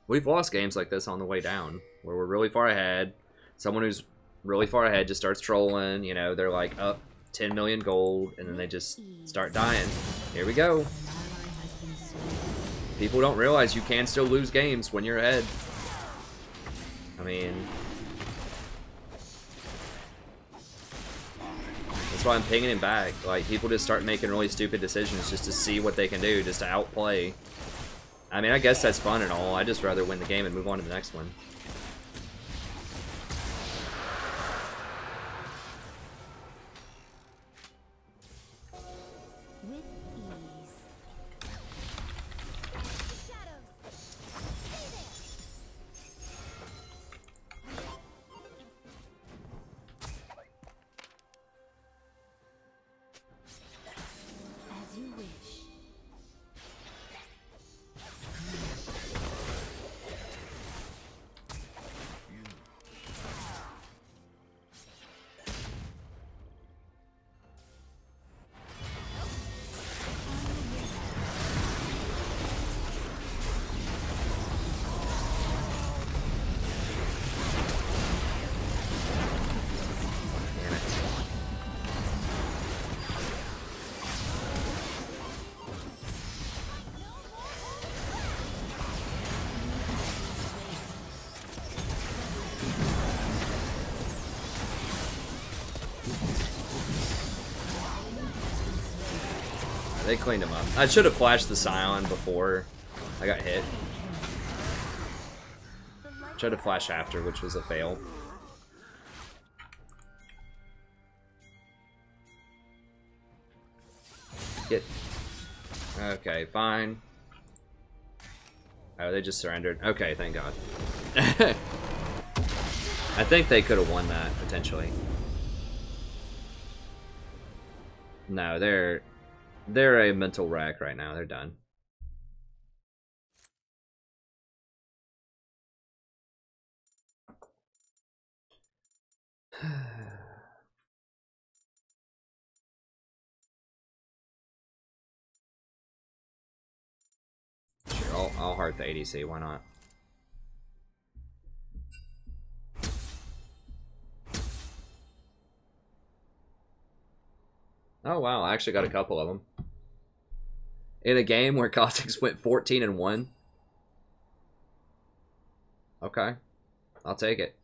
We've lost games like this on the way down, where we're really far ahead. Someone who's really far ahead just starts trolling. You know, they're like up 10 million gold, and then they just start dying. Here we go. People don't realize you can still lose games when you're ahead. I mean, that's why I'm pinging him back. Like, people just start making really stupid decisions just to see what they can do, just to outplay. I mean, I guess that's fun and all. I'd just rather win the game and move on to the next one. They cleaned him up. I should have flashed the Scion before I got hit. Should have flashed after, which was a fail. Get. Okay, fine. Oh, they just surrendered. Okay, thank God. I think they could have won that, potentially. No, they're a mental wreck right now. They're done. Sure, I'll heart the ADC. Why not? Oh wow, I actually got a couple of them. In a game where Kha'Zix went 14-1. Okay. I'll take it.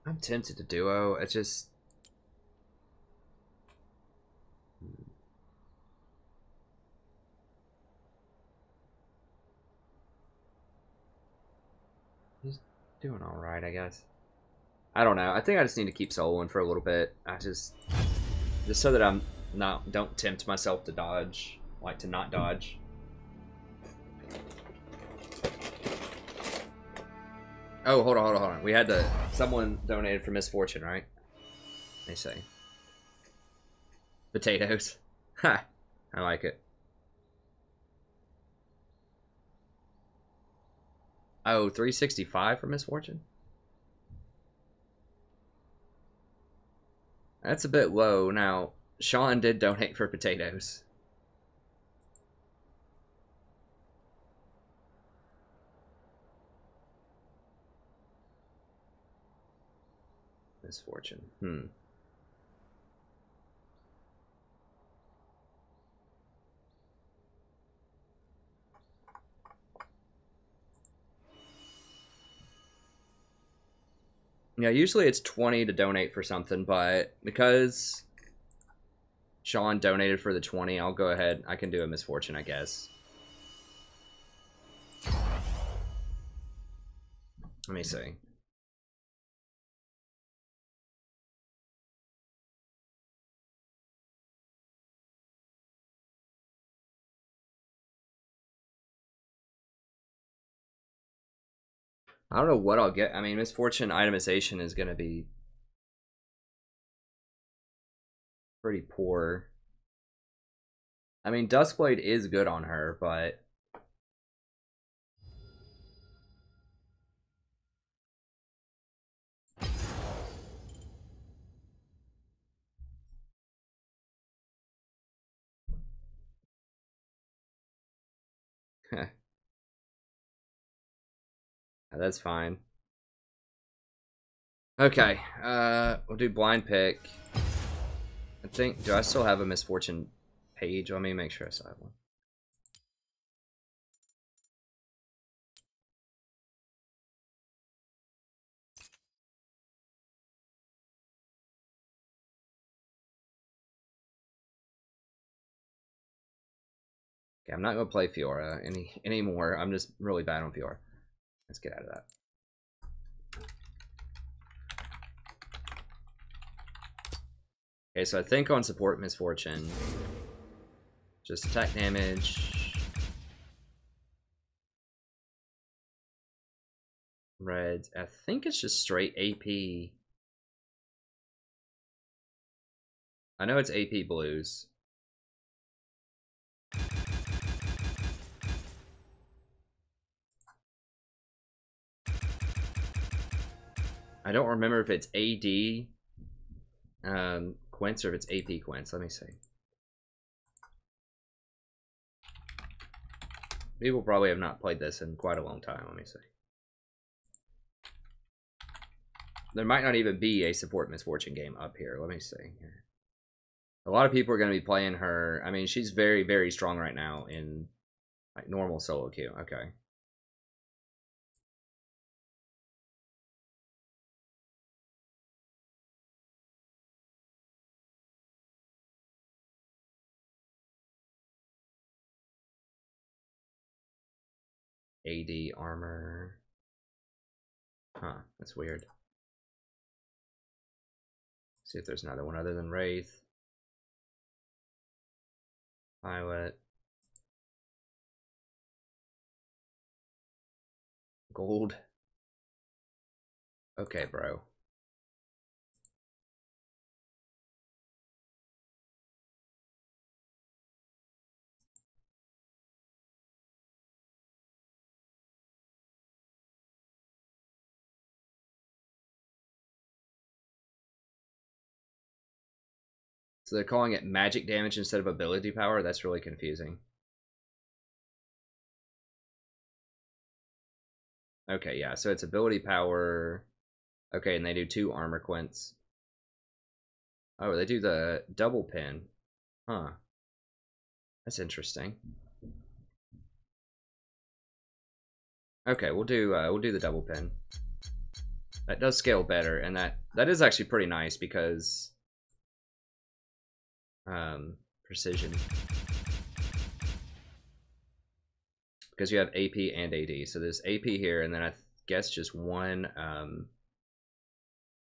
I'm tempted to duo. It's just... He's doing alright, I guess. I don't know. I think I just need to keep soloing for a little bit. Just so that I'm don't tempt myself to dodge. Like to not dodge. Oh, hold on. We had to... Someone donated for misfortune, right? They say. Potatoes. Ha! I like it. Oh, 365 for misfortune? That's a bit low. Now, Sean did donate for potatoes. Misfortune. Yeah, usually it's 20 to donate for something, but because Sean donated for the 20, I'll go ahead. I can do a misfortune, I guess. Let me see. I don't know what I'll get. I mean, misfortune itemization is going to be pretty poor. I mean, Duskblade is good on her, but... That's fine. Okay, we'll do blind pick. I think, do I still have a misfortune page? Let me make sure I still have one. Okay, I'm not gonna play Fiora anymore. I'm just really bad on Fiora. Let's get out of that. Okay, so I think on support misfortune, just attack damage, reds. I think it's just straight AP. I know it's AP blues. I don't remember if it's AD Quince or if it's AP Quince. Let me see. People probably have not played this in quite a long time. Let me see. there might not even be a support Misfortune game up here. Let me see here. A lot of people are going to be playing her. I mean, she's very, very strong right now in like normal solo queue. Okay. AD armor. Huh, that's weird. See if there's another one other than Wraith. Pilot. Gold. Okay, bro. So they're calling it magic damage instead of ability power? That's really confusing. Okay, yeah, so it's ability power. Okay, and they do 2 armor quints. Oh, they do the double pin. Huh. That's interesting. Okay, we'll do the double pin. That does scale better, and that is actually pretty nice because precision. Because you have AP and AD. So there's AP here, and then I guess just one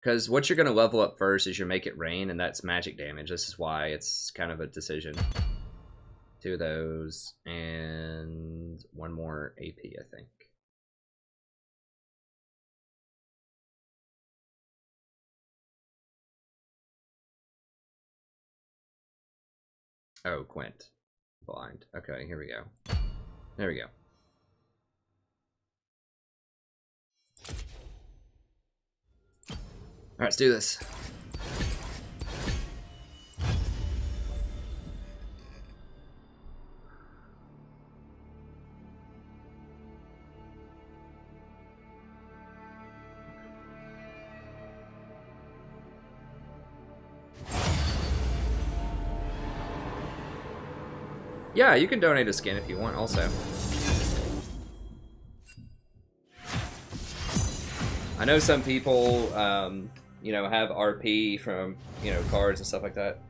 because what you're gonna level up first is your Make It Rain, and that's magic damage. This is why it's kind of a decision. 2 of those and 1 more AP, I think. Oh, Quint. Blind. Okay, here we go. There we go. Alright, let's do this. Yeah, you can donate a skin if you want also. I know some people, you know, have RP from, you know, cards and stuff like that.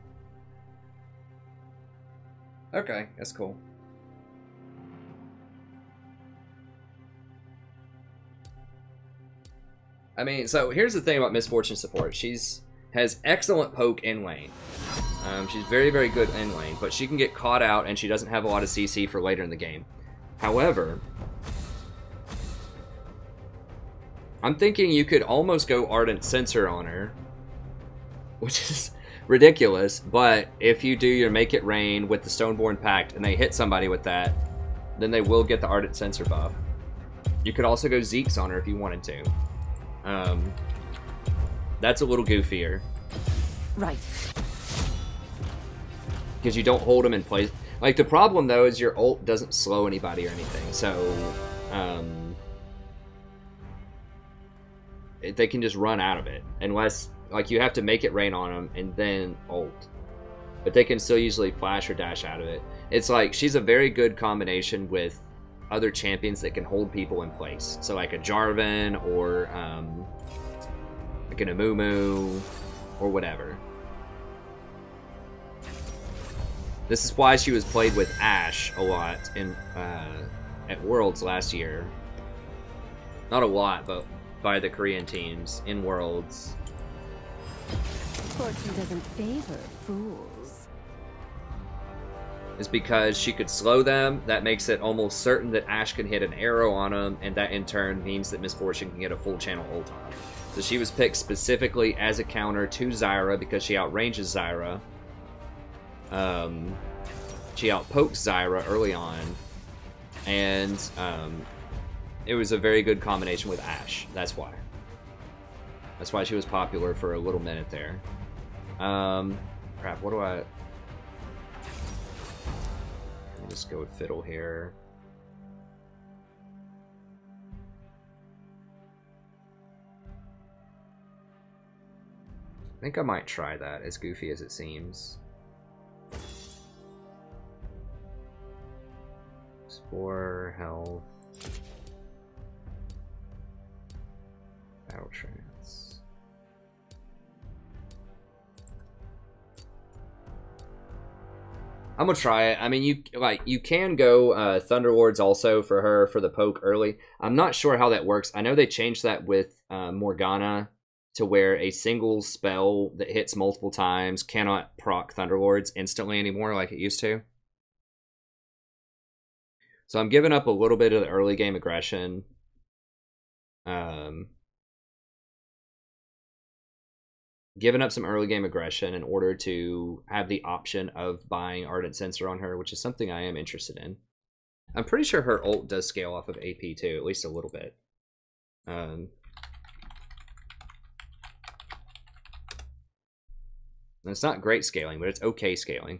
Okay, that's cool. I mean, so here's the thing about Misfortune support. Has excellent poke in lane. She's very, very good in lane, but she can get caught out and she doesn't have a lot of CC for later in the game. However, I'm thinking you could almost go Ardent Sensor on her, which is ridiculous, but if you do your Make It Rain with the Stoneborn Pact and they hit somebody with that, then they will get the Ardent Sensor buff. You could also go Zeke's on her if you wanted to. That's a little goofier. Right. Because you don't hold them in place. Like, the problem, though, is your ult doesn't slow anybody or anything, so they can just run out of it. Unless, like, you have to Make It Rain on them and then ult. But they can still usually flash or dash out of it. It's like, she's a very good combination with other champions that can hold people in place. So, like a Jarvan or like an Amumu or whatever. This is why she was played with Ashe a lot in at Worlds last year. Not a lot, but by the Korean teams in Worlds. Fortune doesn't favor fools. Is because she could slow them. That makes it almost certain that Ashe can hit an arrow on them, and that in turn means that Misfortune can get a full channel ult on them. So she was picked specifically as a counter to Zyra because she outranges Zyra. She outpokes Zyra early on, and it was a very good combination with Ashe. That's why. That's why she was popular for a little minute there. Crap, what do I... Let me just go with Fiddle here. think I might try that, as goofy as it seems. Explore, health, battle trance. I'm gonna try it. I mean, you can go Thunder Wards also for her for the poke early. I'm not sure how that works. I know they changed that with Morgana to where a single spell that hits multiple times cannot proc Thunder Wards instantly anymore like it used to. So I'm giving up a little bit of the early game aggression. Giving up some early game aggression in order to have the option of buying Ardent Sensor on her, which is something I am interested in. I'm pretty sure her ult does scale off of AP too, at least a little bit. It's not great scaling, but it's okay scaling.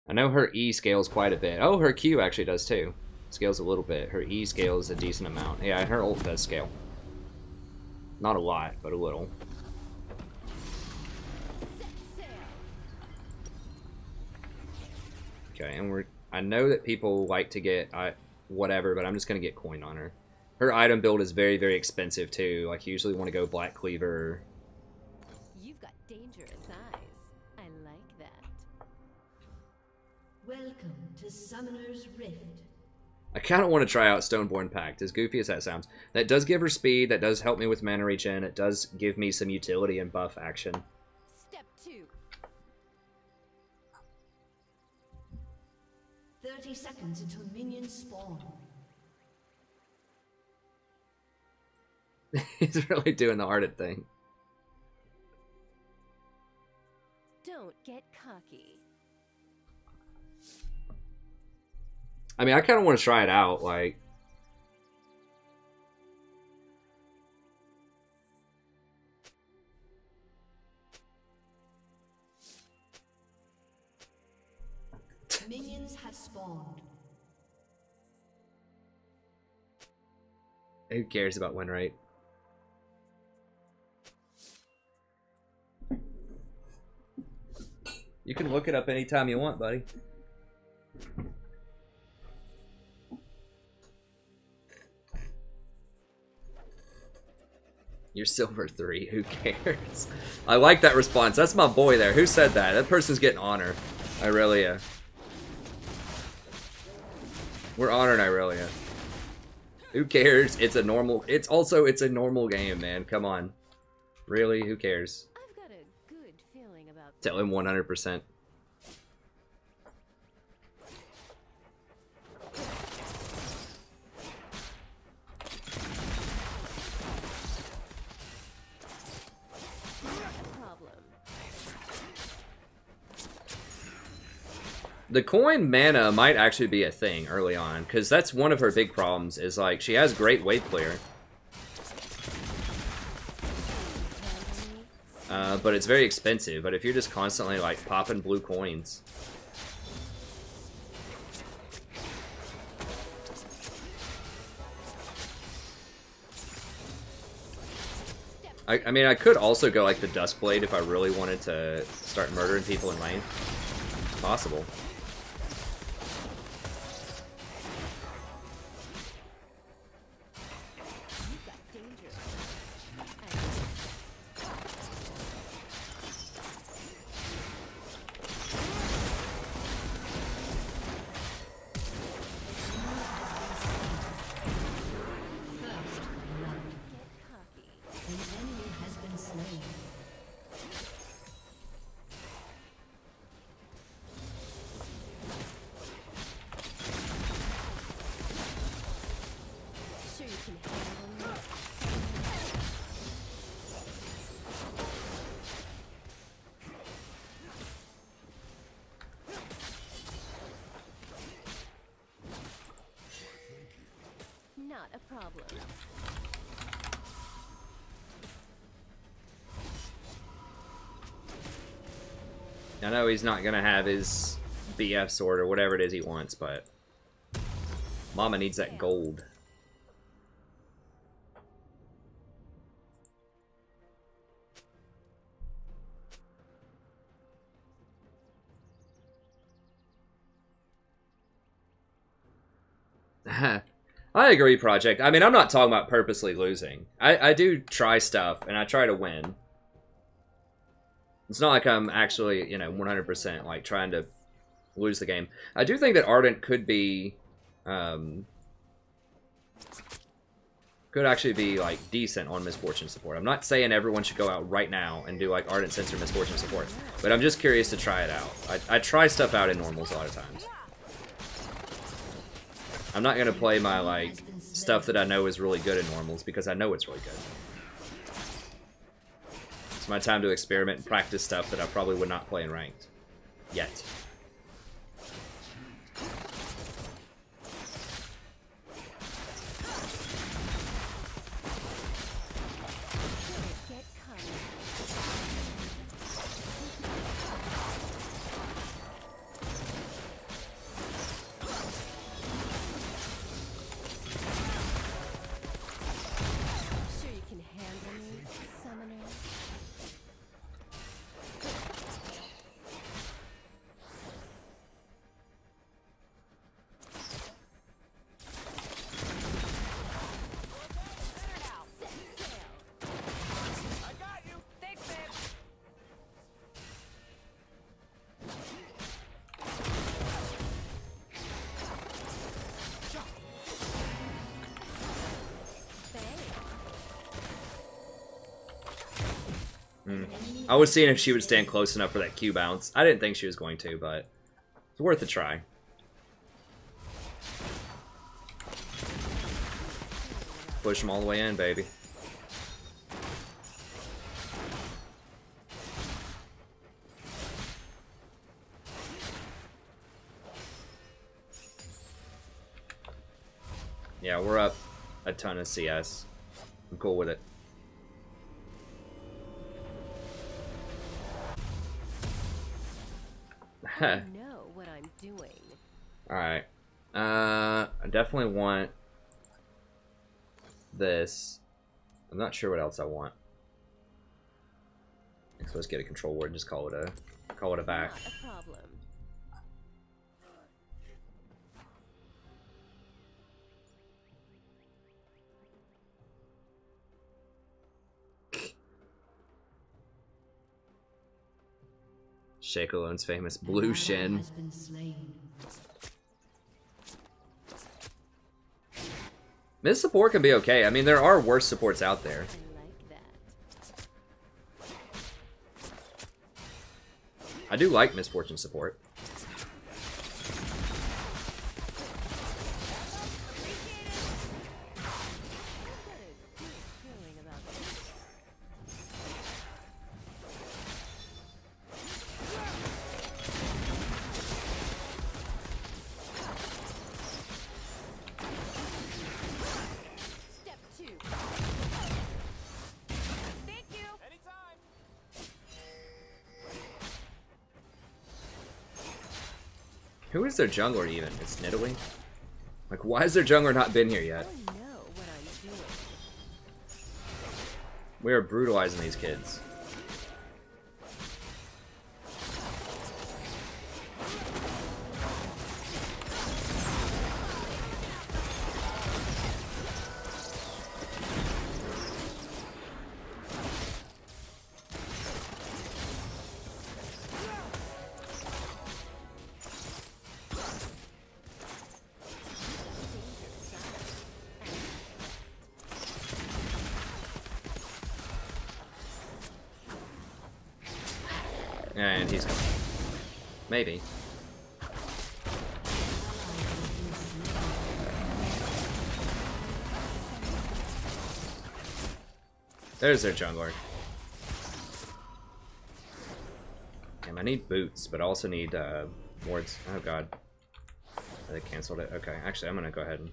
I know her E scales quite a bit. Oh, her Q actually does too. Scales a little bit. Her E scales a decent amount. Yeah, and her ult does scale. Not a lot, but a little. Okay, and I know that people like to get whatever, but I'm just gonna get coin on her. Her item build is very, very expensive too. Like, you usually want to go Black Cleaver. You've got dangerous eyes. I like that. Welcome to Summoner's Rift. I kind of want to try out Stoneborn Pact, as goofy as that sounds. That does give her speed, that does help me with mana regen, it does give me some utility and buff action. Step 2. 30 seconds until minions spawn. He's really doing the Ardent thing. Don't get cocky. I mean, I kind of want to try it out, like... Minions have spawned. Who cares about win rate? You can look it up anytime you want, buddy. You're silver 3, who cares? I like that response. That's my boy there. Who said that? That person's getting honor. Irelia. We're honoring Irelia. Who cares? It's a normal... It's a normal game, man. Come on. Really? Who cares? I've got a good feeling about Tell him 100%. The coin mana might actually be a thing early on, because that's one of her big problems, is like, she has great wave clear. But it's very expensive, but if you're just constantly like popping blue coins. I mean, I could also go like the Duskblade if I really wanted to start murdering people in lane. It's possible. Not a problem. I know he's not gonna have his BF sword or whatever it is he wants, but Mama needs that gold. I agree, Project. I mean, I'm not talking about purposely losing. I do try stuff, and I try to win. It's not like I'm actually, you know, 100% like trying to lose the game. I do think that Ardent could be, could actually be like decent on Misfortune support. I'm not saying everyone should go out right now and do like Ardent Sensor Misfortune support, but I'm just curious to try it out. I try stuff out in normals a lot of times. I'm not gonna play my like stuff that I know is really good in normals because I know it's really good. It's my time to experiment and practice stuff that I probably would not play in ranked yet. I was seeing if she would stand close enough for that Q bounce. I didn't think she was going to, but it's worth a try. Push them all the way in, baby. Yeah, we're up a ton of CS. I'm cool with it. I know what I'm doing. Alright. I definitely want this. I'm not sure what else I want. So let's get a control word and just call it a back. Not a problem. Shake Alone's famous blue shin. This support can be okay. I mean, there are worse supports out there. I do like Misfortune support. Who is their jungler even? It's Nidalee? Like, why has their jungler not been here yet? We are brutalizing these kids. And he's coming. Maybe. There's their jungler. Damn, I need boots, but I also need wards. Oh god. They canceled it. Okay, actually I'm gonna go ahead and...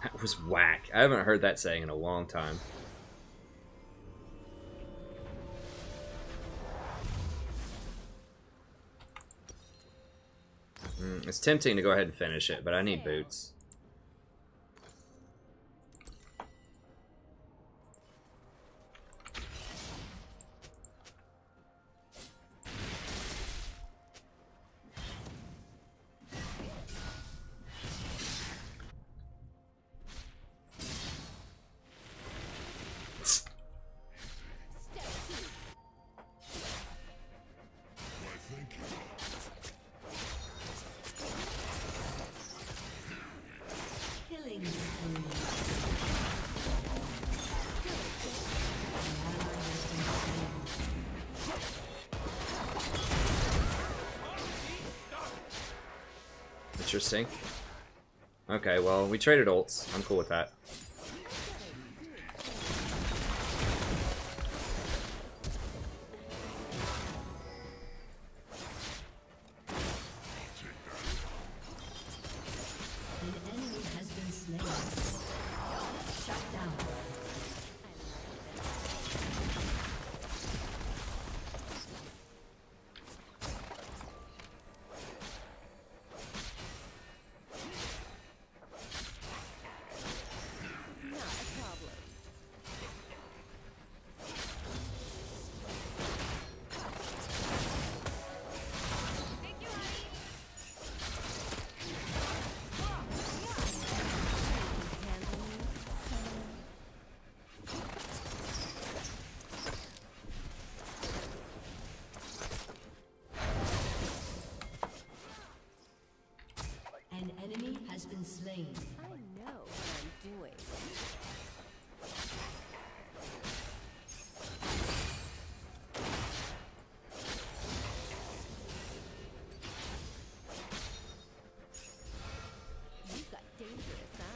That was whack. I haven't heard that saying in a long time. It's tempting to go ahead and finish it, but I need boots. Interesting. Okay, well, we traded ults. I'm cool with that. An enemy has been slain. I know what I'm doing. You've got dangerous eyes.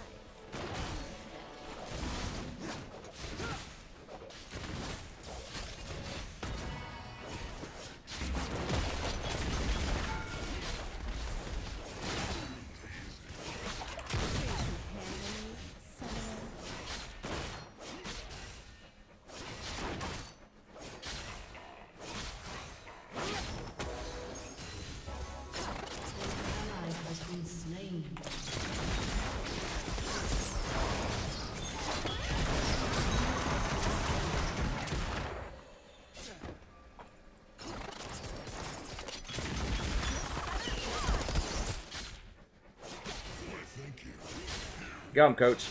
Got him, coach.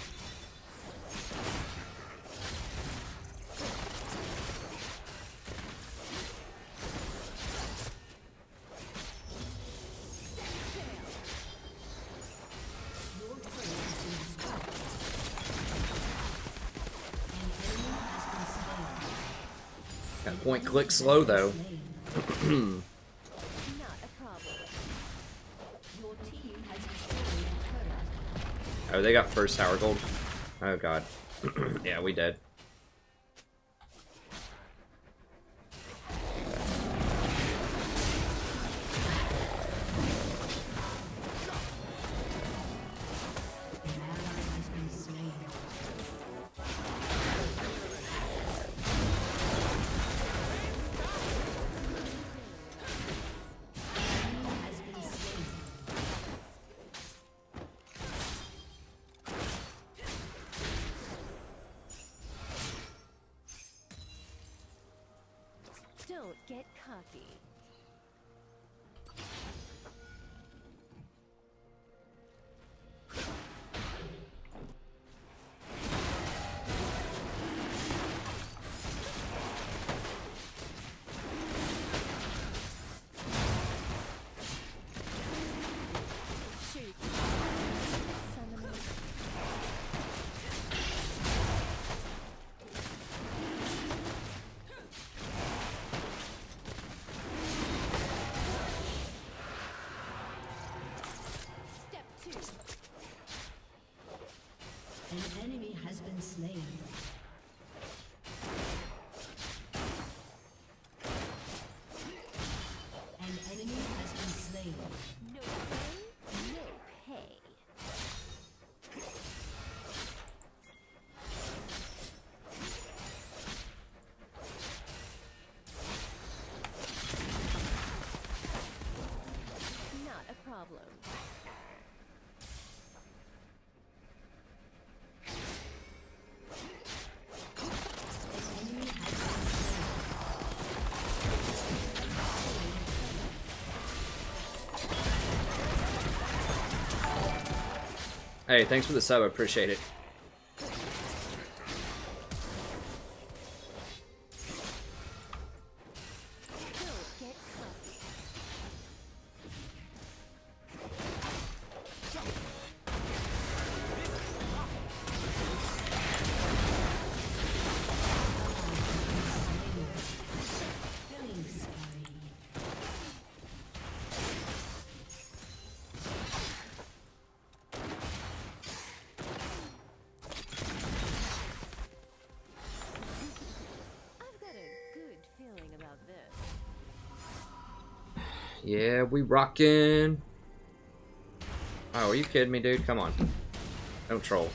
That point click slow though. Oh, they got first tower gold. Oh god. Yeah, we dead. Don't get cocky. An enemy has been slain. An enemy has been slain. No pay, no pay. Not a problem. Hey, thanks for the sub, I appreciate it. Yeah, we rockin'. Oh, are you kidding me, dude? Come on. Don't troll.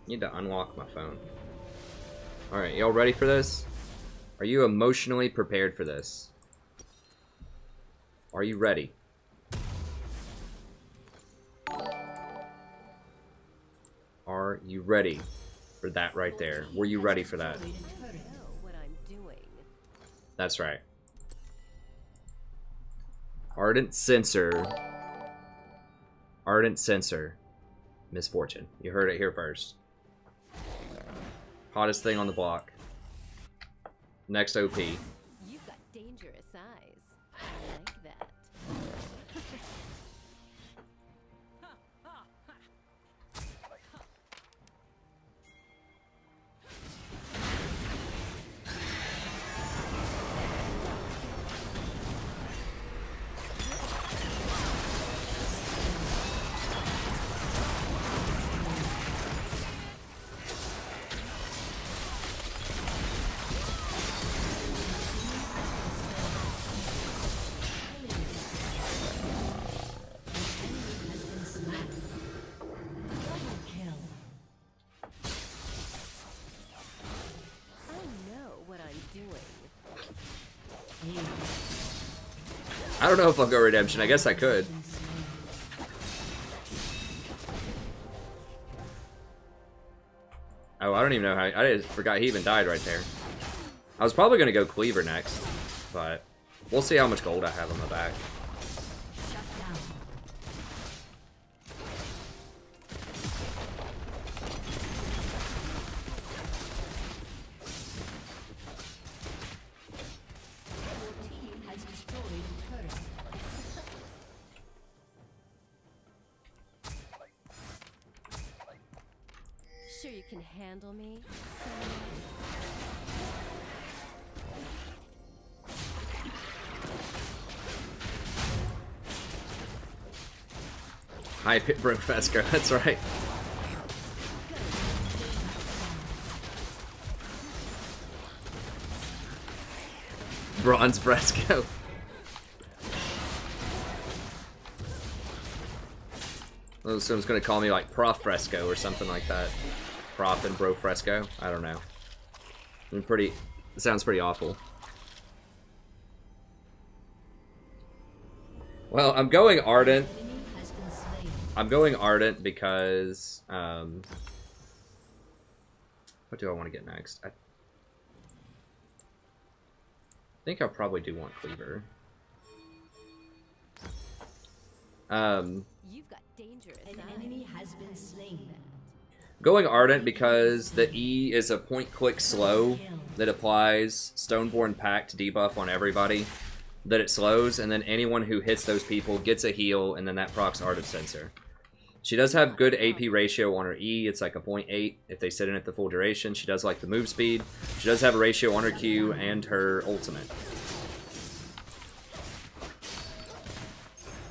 Need to unlock my phone. Alright, y'all ready for this? Are you emotionally prepared for this? Are you ready? Are you ready for that right there? Were you ready for that? That's right. Ardent Sensor. Ardent Sensor. Misfortune. You heard it here first. Hottest thing on the block. Next OP. You've got dangerous eyes. I like that. I don't know if I'll go redemption. I guess I could. Oh, I don't even know how. I forgot he even died right there. I was probably going to go Cleaver next, but we'll see how much gold I have on my back. Sure you can handle me? Hi, Pit Bro Fesco, that's right. Bronze Fresco. Oh, someone's gonna call me like Prof Fresco or something like that. Prof and Bro Fresco. I don't know. It sounds pretty awful. Well, I'm going Ardent. I'm going Ardent because what do I want to get next? I think I probably do want Cleaver. You've got dangerous An enemy has been slain. Going Ardent because the E is a point-click slow that applies Stoneborn Pact debuff on everybody that it slows, and then anyone who hits those people gets a heal, and then that procs Ardent Sensor. She does have good AP ratio on her E. It's like a 0.8 if they sit in it the full duration. She does like the move speed. She does have a ratio on her Q and her ultimate.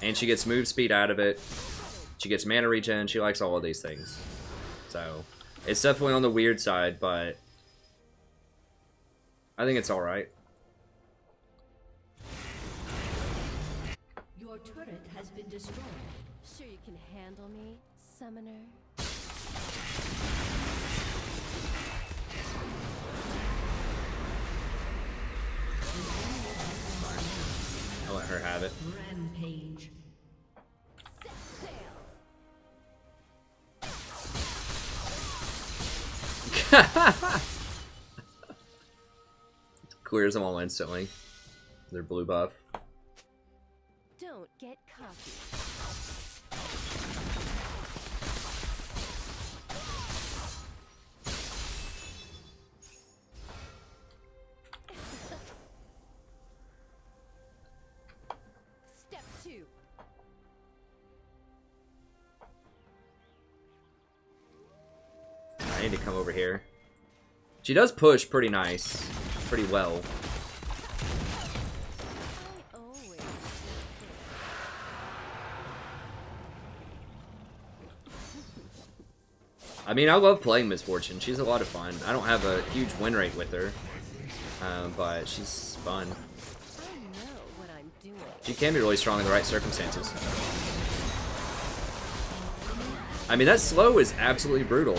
And she gets move speed out of it. She gets mana regen. She likes all of these things. So, it's definitely on the weird side, but I think it's alright. Your turret has been destroyed. Sure you can handle me, summoner? I'll let her have it. Rampage. Clears them all instantly. Their blue buff. Don't get cocky. Step 2. I need to come over here. She does push pretty nice. Pretty well. I mean, I love playing Miss Fortune. She's a lot of fun. I don't have a huge win rate with her, but she's fun. She can be really strong in the right circumstances. I mean, that slow is absolutely brutal.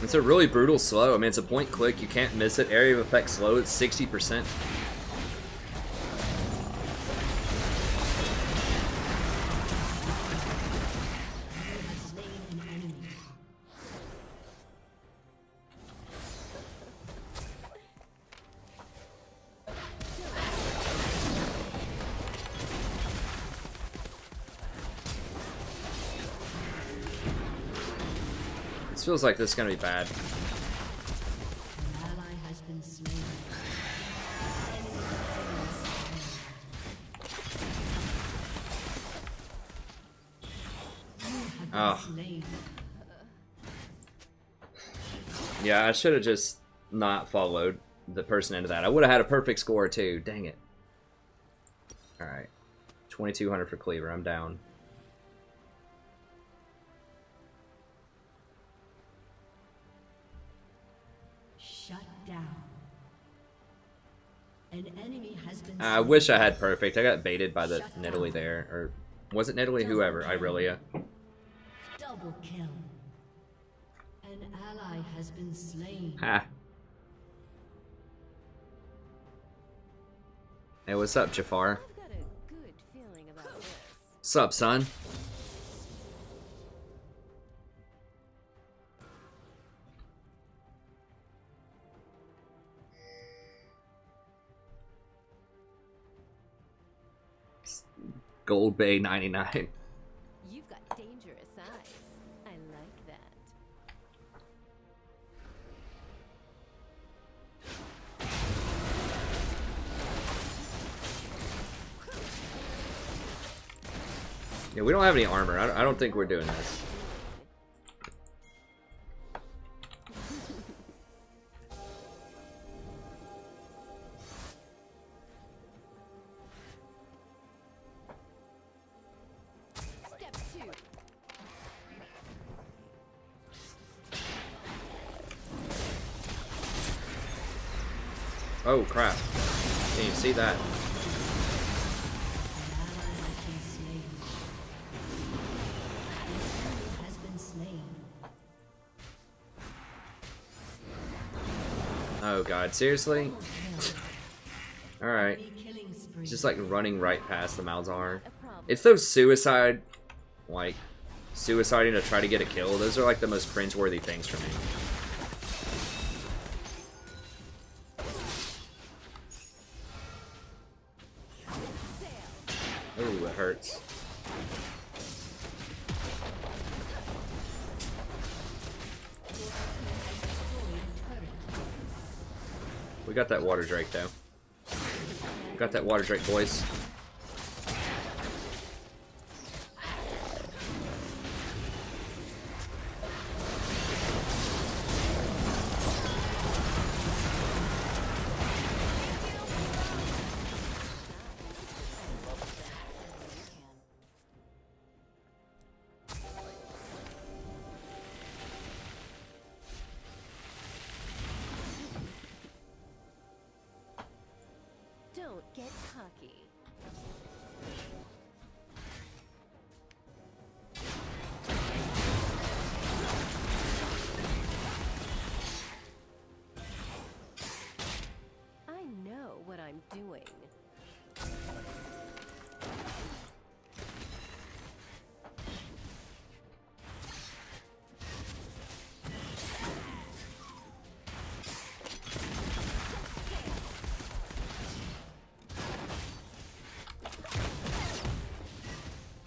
It's a really brutal slow. I mean, it's a point click. You can't miss it. Area of effect slow. It's 60%. Feels like this is gonna be bad. Oh. Yeah, I should have just not followed the person into that. I would have had a perfect score too. Dang it. Alright. 2200 for Cleaver. I'm down. An enemy has been I wish I had perfect. I got baited by the Nidalee there. Or was it Nidalee? Whoever. Irelia. Double kill. An ally has been slain. Ha. Hey, what's up, Jafar? What's up, son? Gold Bay 99. You've got dangerous eyes. I like that. Yeah, we don't have any armor. I don't think we're doing this. Oh crap. Didn't even see that. Oh god, seriously? Alright. It's just like running right past the Malzahar. It's those suicide, like, suiciding to try to get a kill. Those are like the most cringeworthy things for me. Ooh, it hurts. We got that water drake though. We got that water drake, boys. Don't get cocky. I know what I'm doing.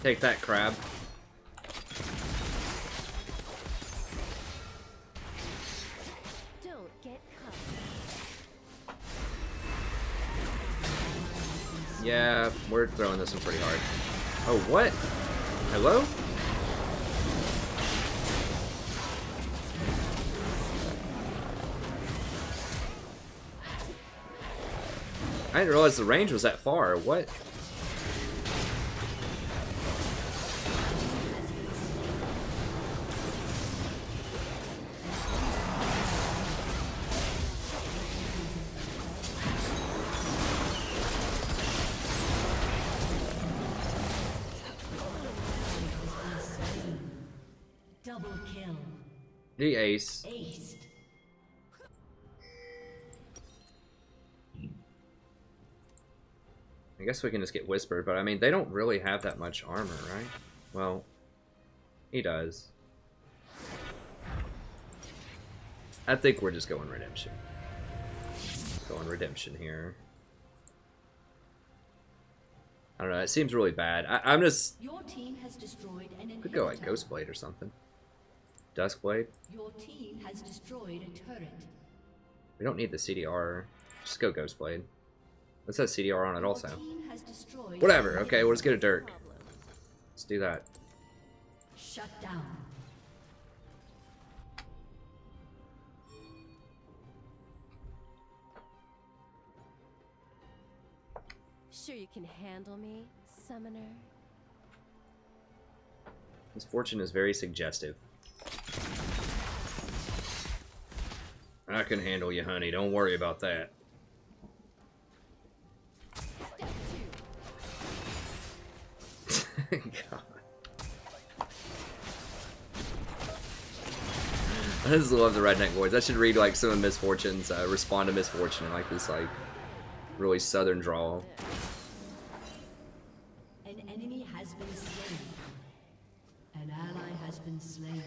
Take that, crab. Don't get caught. Yeah, we're throwing this one pretty hard. Oh, what? Hello? I didn't realize the range was that far. What? Double kill. The ace. Ace. I guess we can just get whispered, but I mean, they don't really have that much armor, right? Well, he does. I think we're just going redemption. Going redemption here. I don't know, it seems really bad. I'm just... Your team has destroyed an inhibitor. Could go like Ghostblade or something. Duskblade. Your team has destroyed a turret. We don't need the CDR. Just go Ghostblade. Let's have CDR on it also. Whatever, okay, we'll just get a Dirk. Let's do that. Shut down. Sure you can handle me, summoner? This fortune is very suggestive. I can handle you, honey. Don't worry about that. God. I just love the redneck voice. I should read like some of Misfortune's respond to Misfortune in like this like really southern drawl. An enemy has been slain. An ally has been slain.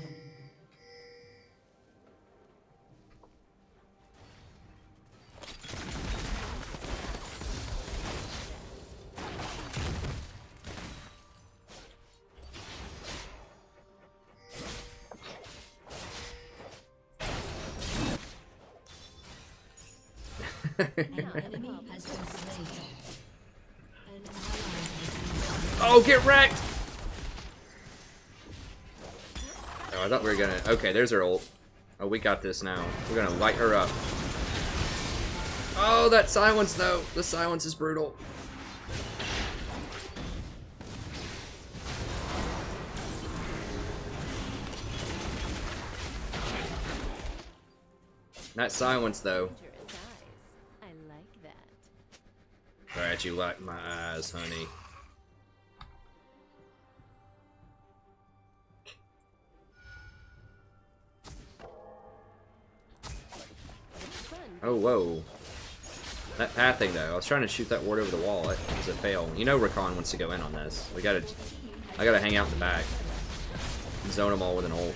Oh, get wrecked! Oh, I thought we were gonna... Okay, there's her ult. Oh, we got this now. We're gonna light her up. Oh, that silence, though. The silence is brutal. That silence, though. I like that. Alright, you like my eyes, honey. Oh, whoa. That pathing, though. I was trying to shoot that ward over the wall. It was a fail. You know Rakan wants to go in on this. I gotta hang out in the back. Zone them all with an ult.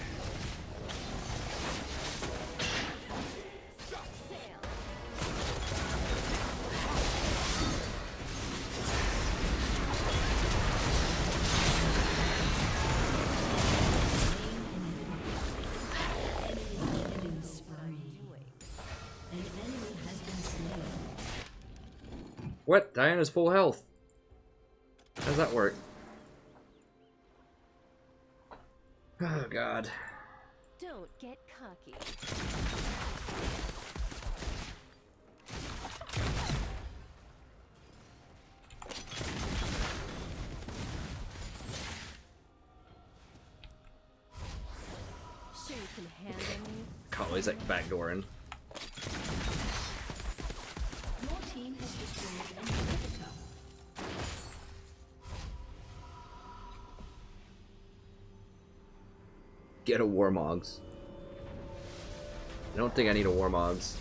What? Diana's full health. How does that work? Oh, God. Don't get cocky. Sure you can handle me. Always like backdooring. Your team has destroyed an inhibitor. Get a Warmogs. I don't think I need a Warmogs.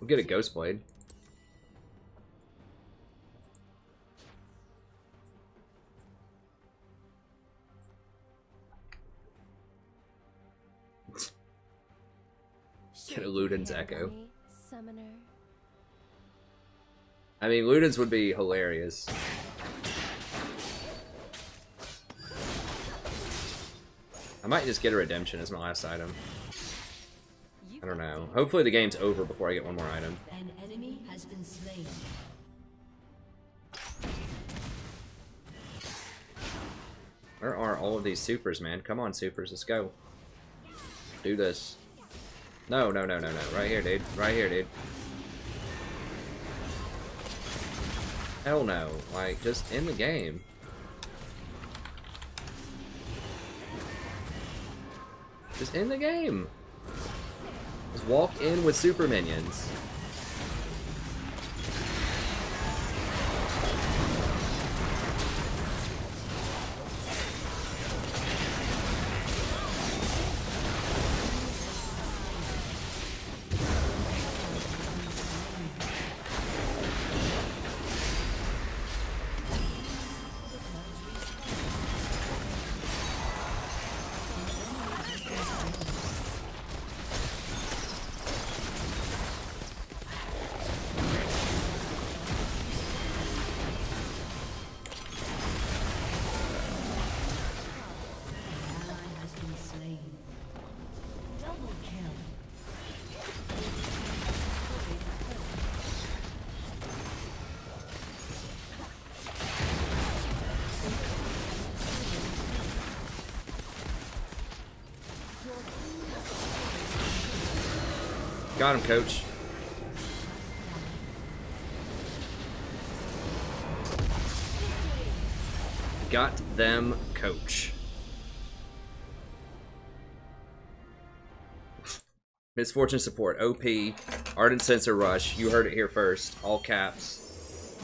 We'll get a Ghostblade. Get a Luden's Echo. Summoner. I mean, Luden's would be hilarious. I might just get a redemption as my last item. I don't know. Hopefully the game's over before I get one more item. An enemy has been slain. Where are all of these supers, man? Come on, supers, let's go. Do this. No, no, no, no, no. Right here, dude. Right here, dude. Hell no. Like, just end the game. Just end the game. Just walk in with super minions. Got him, coach. Got them, coach. Misfortune support, OP, Ardent Sensor Rush. You heard it here first. All caps.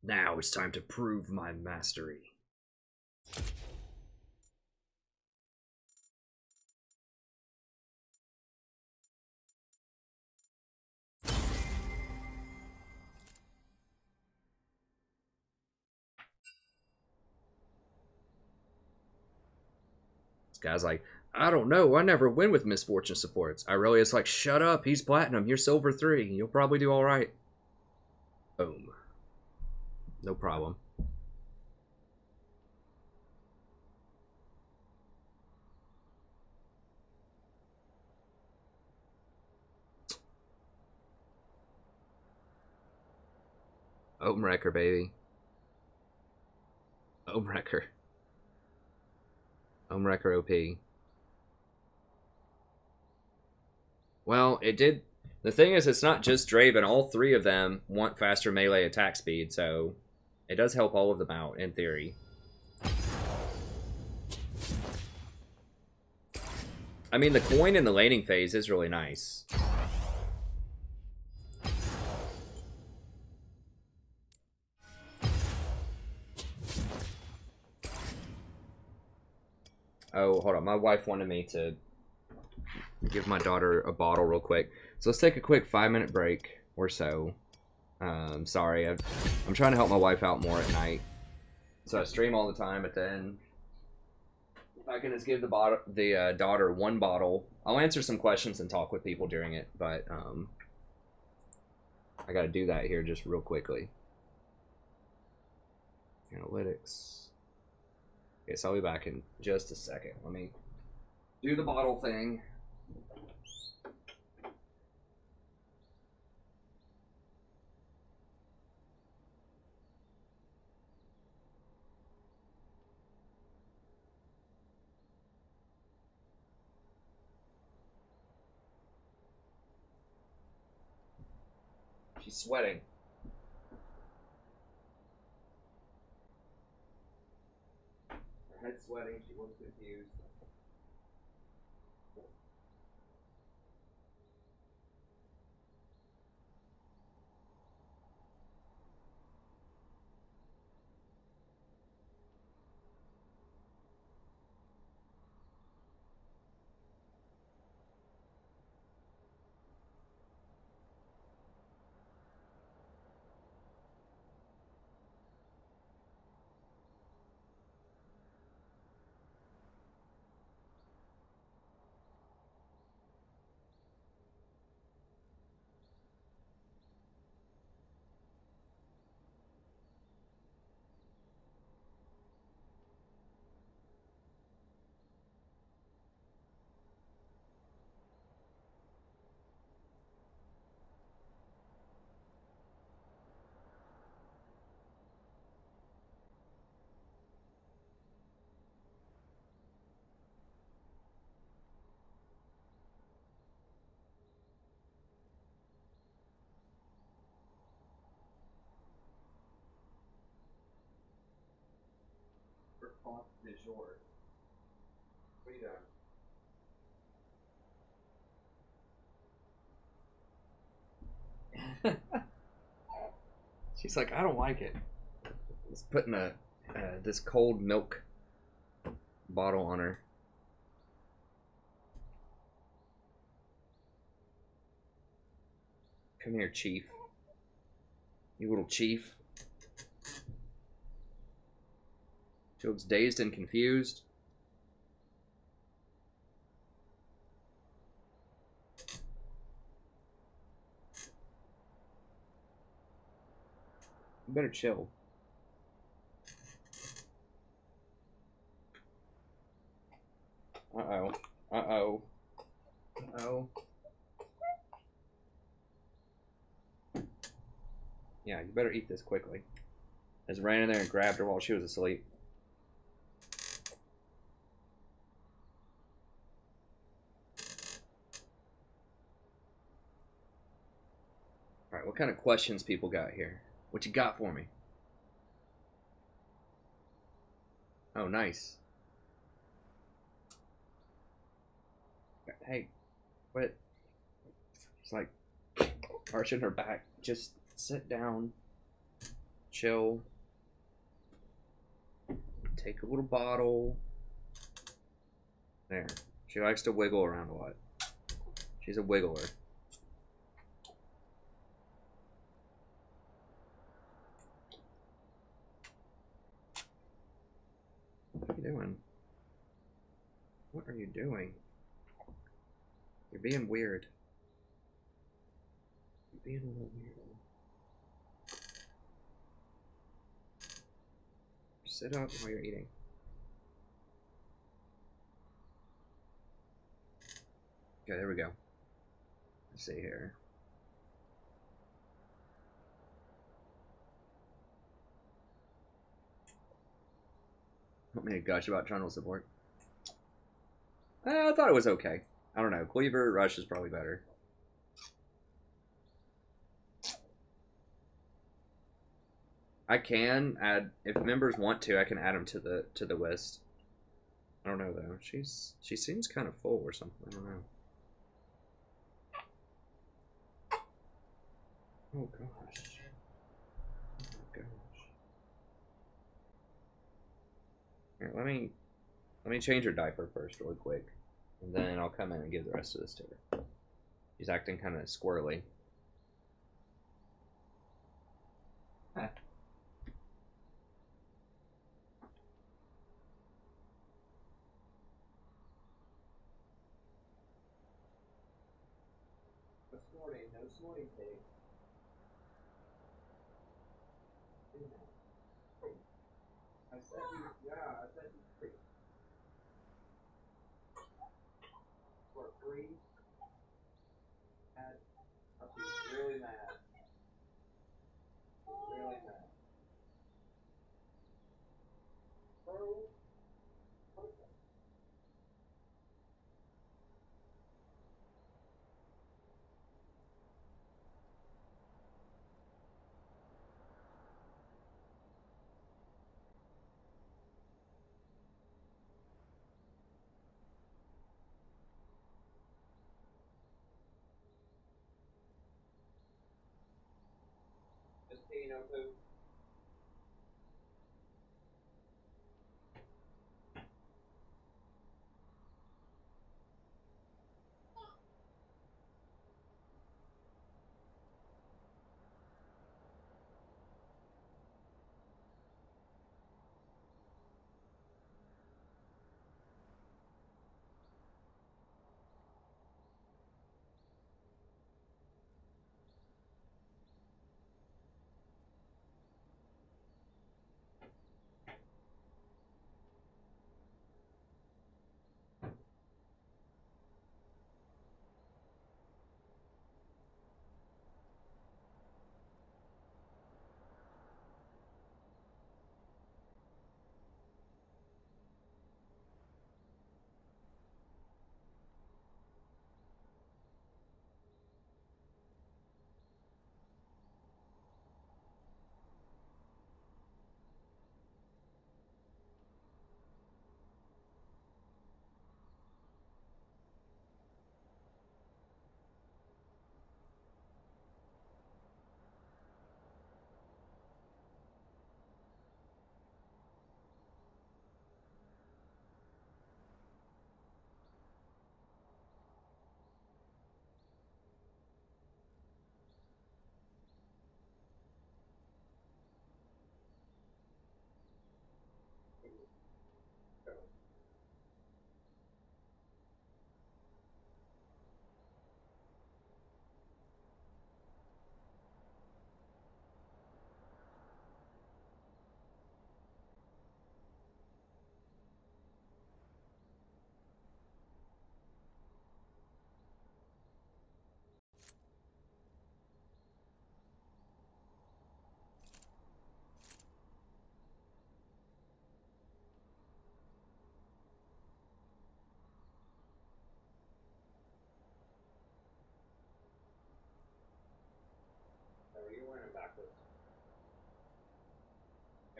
Now it's time to prove my mastery. Guy's like, I don't know, I never win with Misfortune supports. Aurelius like, shut up, he's platinum, you're silver 3. You'll probably do alright. Boom. No problem. Openwrecker, baby. Openwrecker. Openwrecker OP. Well, it did. The thing is, it's not just Draven. All 3 of them want faster melee attack speed, so it does help all of them out, in theory. I mean, the coin in the laning phase is really nice. Oh, hold on. My wife wanted me to give my daughter a bottle real quick. So let's take a quick 5-minute break or so. Sorry, I'm trying to help my wife out more at night. So I stream all the time, but then if I can just give the daughter 1 bottle, I'll answer some questions and talk with people during it, but I gotta do that here just real quickly. Analytics. Okay, so I'll be back in just a second. Let me do the bottle thing. She's sweating. Her head's sweating. She looks confused. Font du jour. What are you doing? She's like, I don't like it. It's putting a this cold milk bottle on her. Come here, Chief. You little chief. She looks dazed and confused. You better chill. Uh-oh. Uh-oh. Uh-oh. Yeah, you better eat this quickly. I just ran in there and grabbed her while she was asleep. Alright, what kind of questions people got here? What you got for me? Oh, nice. Hey, what? It's like arching her back. Just sit down. Chill. Take a little bottle. There. She likes to wiggle around a lot. She's a wiggler. What are you doing? What are you doing? You're being weird. You're being a little weird. Sit up while you're eating. Okay, there we go. Let's see here. Want me to gush about Trundle support? I thought it was okay. I don't know. Cleaver, Rush is probably better. I can add, if members want to, I can add them to the list. I don't know though. She seems kind of full or something. I don't know. Oh gosh. Oh gosh. Here, let me change her diaper first really quick. And then I'll come in and give the rest of this to her. She's acting kind of squirrely. Ah. No snorting, no snorting, Dave. I said you, yeah, I said you free. For free? Mad. I'll be really mad. Really mad. Bro. Just pee, no poop.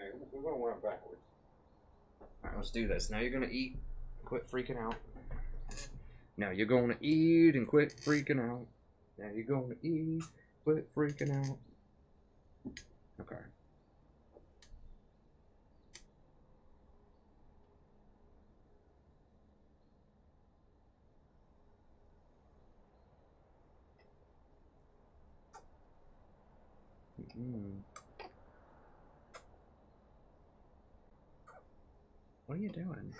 Alright, we're gonna work backwards. Alright, let's do this. Now you're gonna eat. Quit freaking out. Now you're gonna eat and quit freaking out. Now you're gonna eat, quit freaking out. Okay. What are you doing?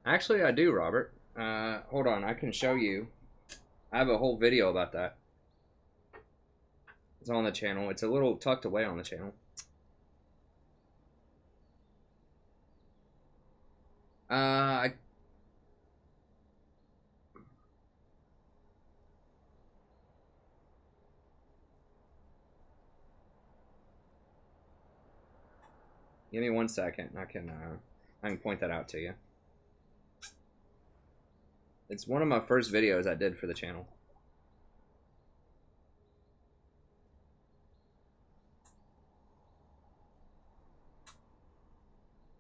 Actually, I do, Robert. Hold on, I can show you. I have a whole video about that. It's on the channel. It's a little tucked away on the channel. Give me 1 second. I can point that out to you. It's one of my first videos I did for the channel.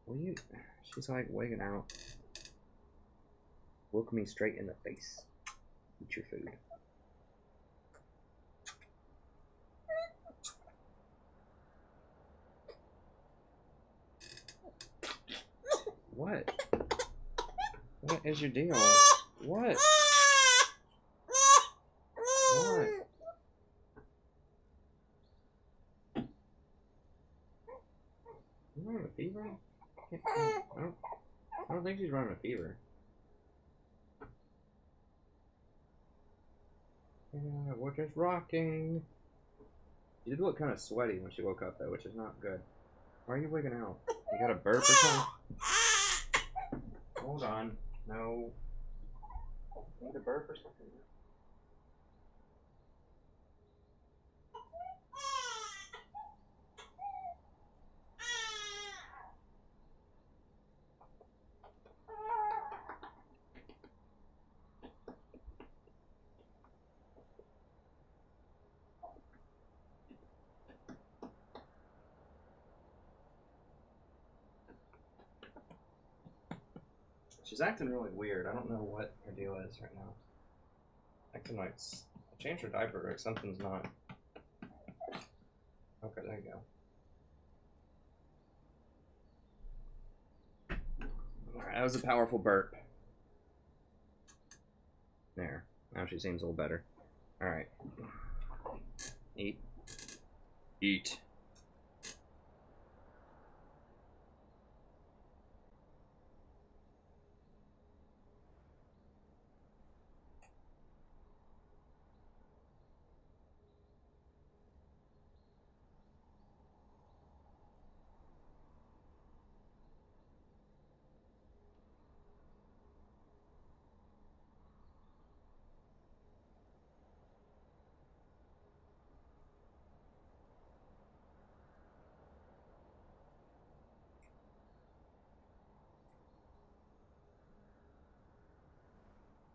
Will you? She's like wigging out. Look me straight in the face. Eat your food. What? What is your deal? What? What? You running a fever? I don't think she's running a fever. Yeah, we're just rocking. She did look kind of sweaty when she woke up though, which is not good. Why are you wigging out? You got a burp or something? Hold on. No. You need a burp or something? She's acting really weird. I don't know what her deal is right now. Acting like I changed her diaper, or something's not. Okay, there you go. Alright, that was a powerful burp. There. Now she seems a little better. Alright. Eat. Eat.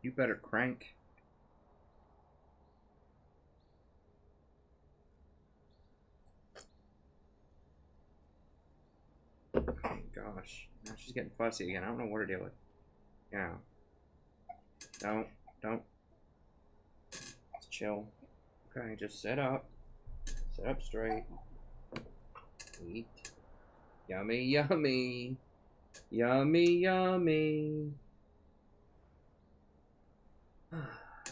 You better crank. Oh gosh. Now she's getting fussy again. I don't know what to deal with. Yeah. Don't. Just chill. Okay, just sit up. Sit up straight. Eat. Yummy, yummy. Yummy, yummy.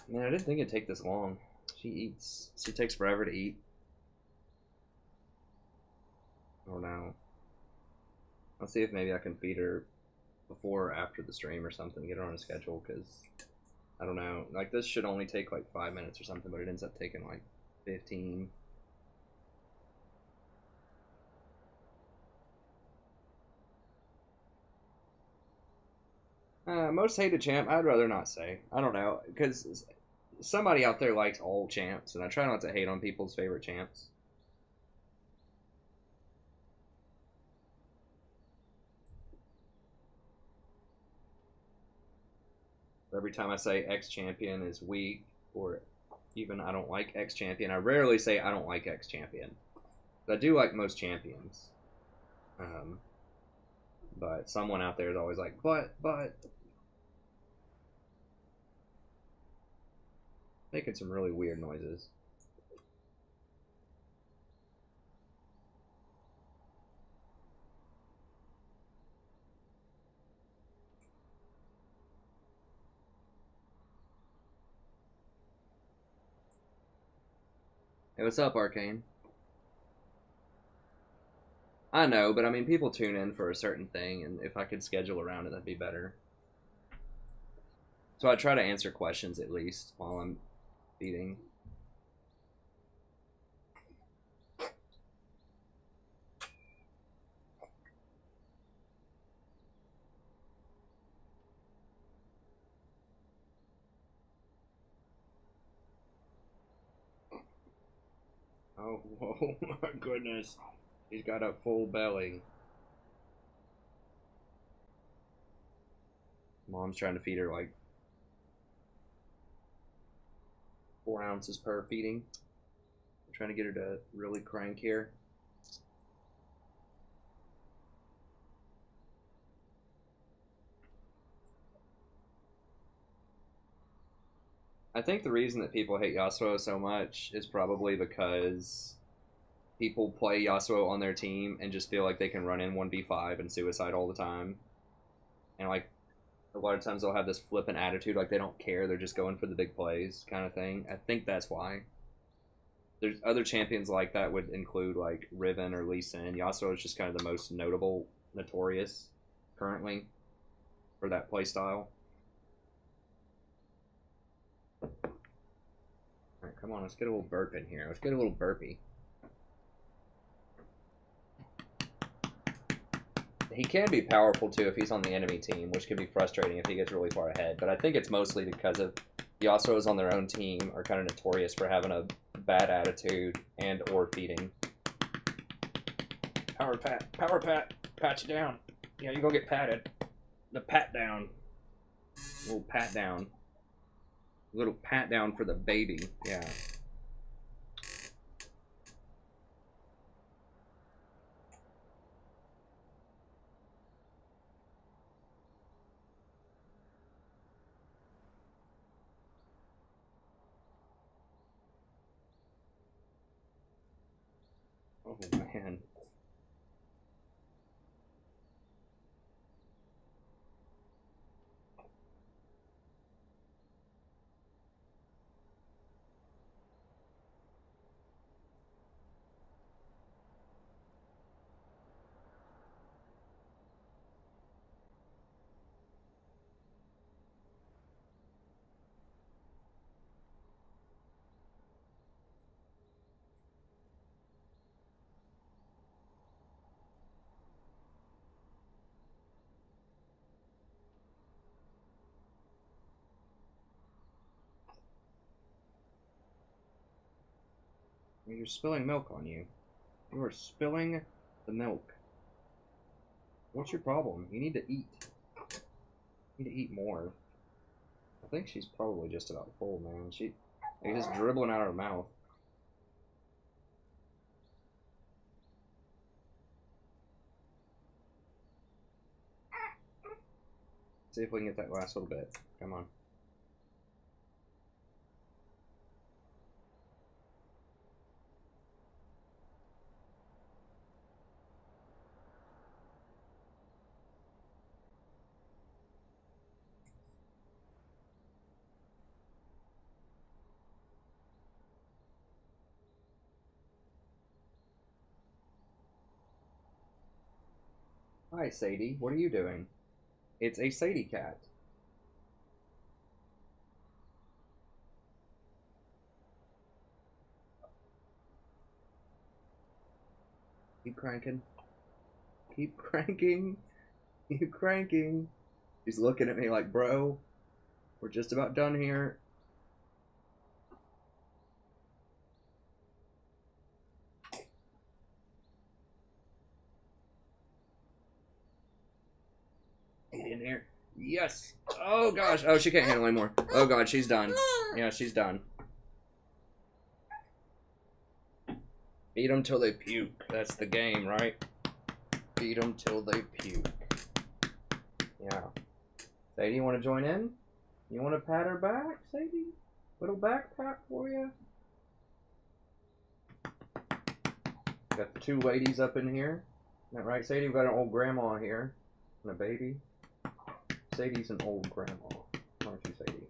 Man, I didn't think it'd take this long. She eats. She takes forever to eat. Oh no. I'll see if maybe I can feed her before or after the stream or something. Get her on a schedule, because I don't know. Like, this should only take like 5 minutes or something, but it ends up taking like 15. Most hated champ, I'd rather not say. I don't know, because somebody out there likes all champs, and I try not to hate on people's favorite champs. Every time I say X champion is weak, or even I don't like X champion, I rarely say I don't like X champion. I do like most champions. But someone out there is always like, but, making some really weird noises. Hey, what's up, Arcane? I know, but I mean, people tune in for a certain thing, and if I could schedule around it, that'd be better. So I try to answer questions at least while I'm feeding. Oh, whoa, my goodness. He's got a full belly. Mom's trying to feed her like 4 ounces per feeding. I'm trying to get her to really crank here. I think the reason that people hate Yasuo so much is probably because people play Yasuo on their team and just feel like they can run in 1v5 and suicide all the time. And like, a lot of times they'll have this flippant attitude, like they don't care, they're just going for the big plays kind of thing. I think that's why. There's other champions like that would include like Riven or Lee Sin. Yasuo is just kind of the most notable, notorious currently for that playstyle. Alright, come on, let's get a little burp in here. Let's get a little burpee. He can be powerful too if he's on the enemy team, which can be frustrating if he gets really far ahead. But I think it's mostly because of Yasuo's on their own team are kind of notorious for having a bad attitude and or feeding. Power pat, pat you down. Yeah, you go get patted. The pat down. A little pat down. A little pat down for the baby. Yeah. Oh man. You're spilling milk on you. You are spilling the milk. What's your problem? You need to eat. You need to eat more. I think she's probably just about full, man. She's just dribbling out of her mouth. See if we can get that last little bit. Come on. Hi, Sadie. What are you doing? It's a Sadie cat. Keep cranking. Keep cranking. Keep cranking. He's looking at me like, bro, we're just about done here. Get in here. Yes. Oh, gosh. Oh, she can't handle anymore. Oh, God, she's done. Yeah, she's done. Beat them till they puke. That's the game, right? Beat them till they puke. Yeah. Sadie, you want to join in? You want to pat her back, Sadie? Little backpack for you? Got the two ladies up in here. Isn't that right, Sadie? We've got an old grandma here. And a baby. Sadie's an old grandma. Aren't you, Sadie?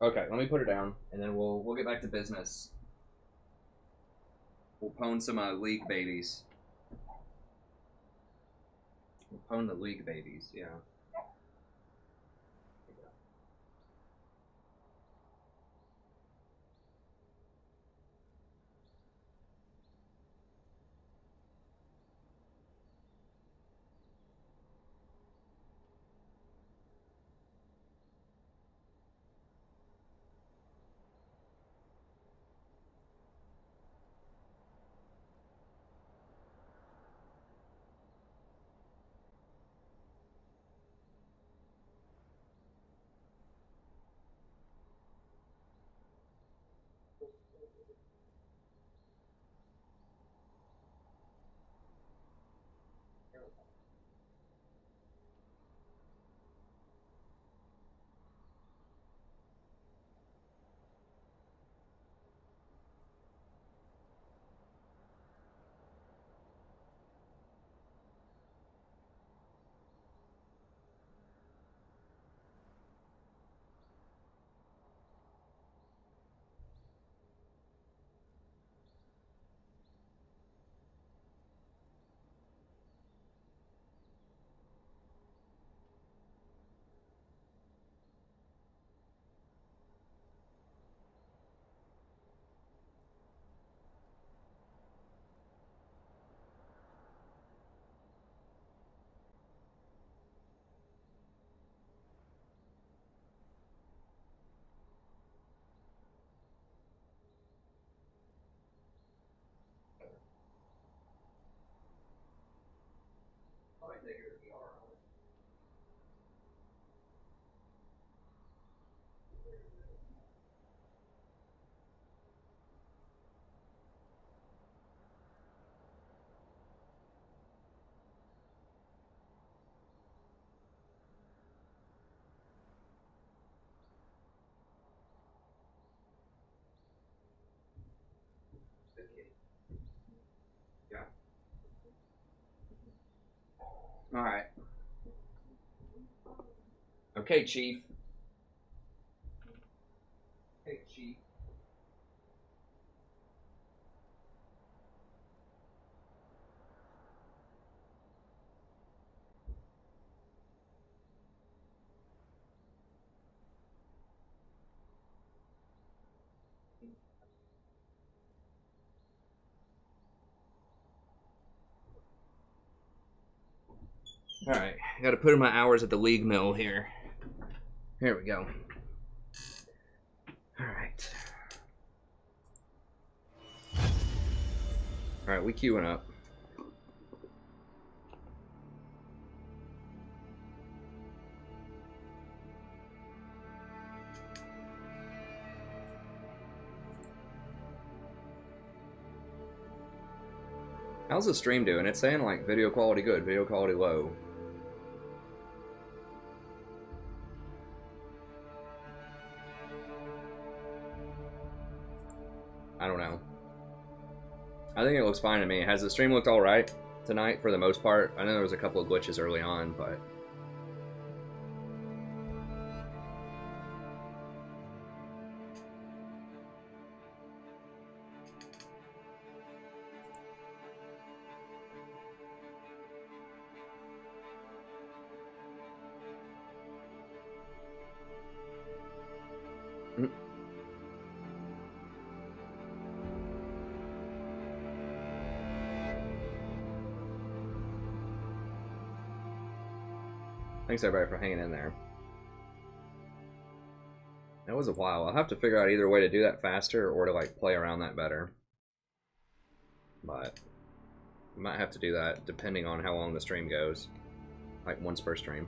Okay, let me put her down, and then we'll get back to business. We'll pwn some league babies. We'll pwn the league babies, yeah. Yeah. Alright. Okay, Chief. Hey, Chief. Alright, I gotta put in my hours at the league mill here. Here we go. Alright. Alright, we queuing up. How's the stream doing? It's saying like video quality good, video quality low. I don't know. I think it looks fine to me. Has the stream looked alright tonight for the most part? I know there was a couple of glitches early on, but... Thanks everybody for hanging in there. That was a while. I'll have to figure out either way to do that faster or to like play around that better. But I might have to do that depending on how long the stream goes. Like once per stream.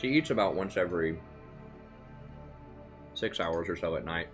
She eats about once every 6 hours or so at night.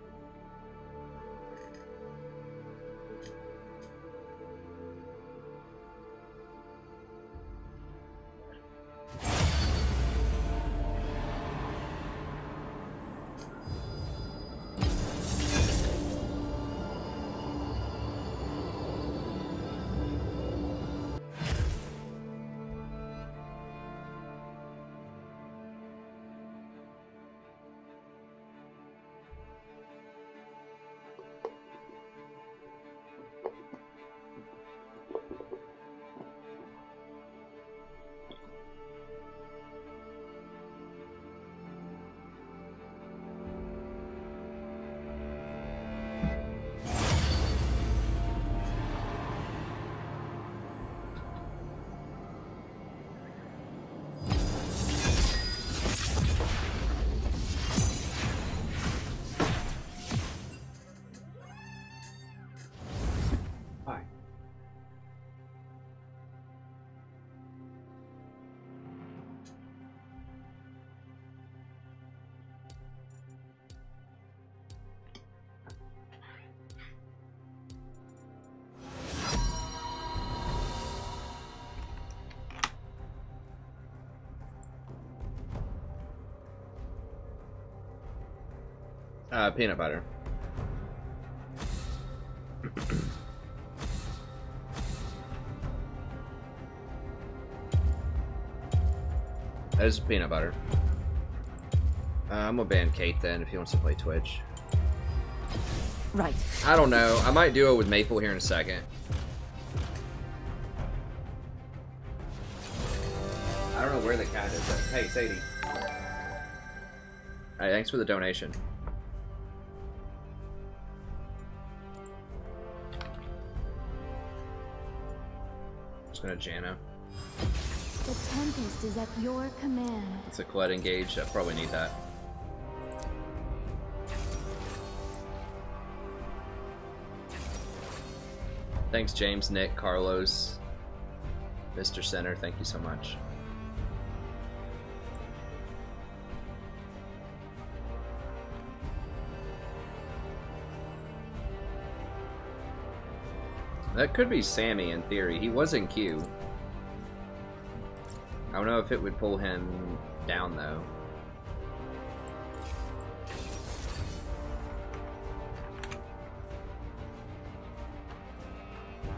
Peanut butter. That is peanut butter. I'm gonna ban Kate then if he wants to play Twitch. Right. I don't know. I might do it with Maple here in a second. I don't know where the cat is. Hey, Sadie. Hey, thanks for the donation. Just gonna Jana. The Tempest is at your command. It's a Kled engage. I probably need that. Thanks, James, Nick, Carlos, Mr. Center. Thank you so much. That could be Sammy in theory. He was in queue. I don't know if it would pull him down though.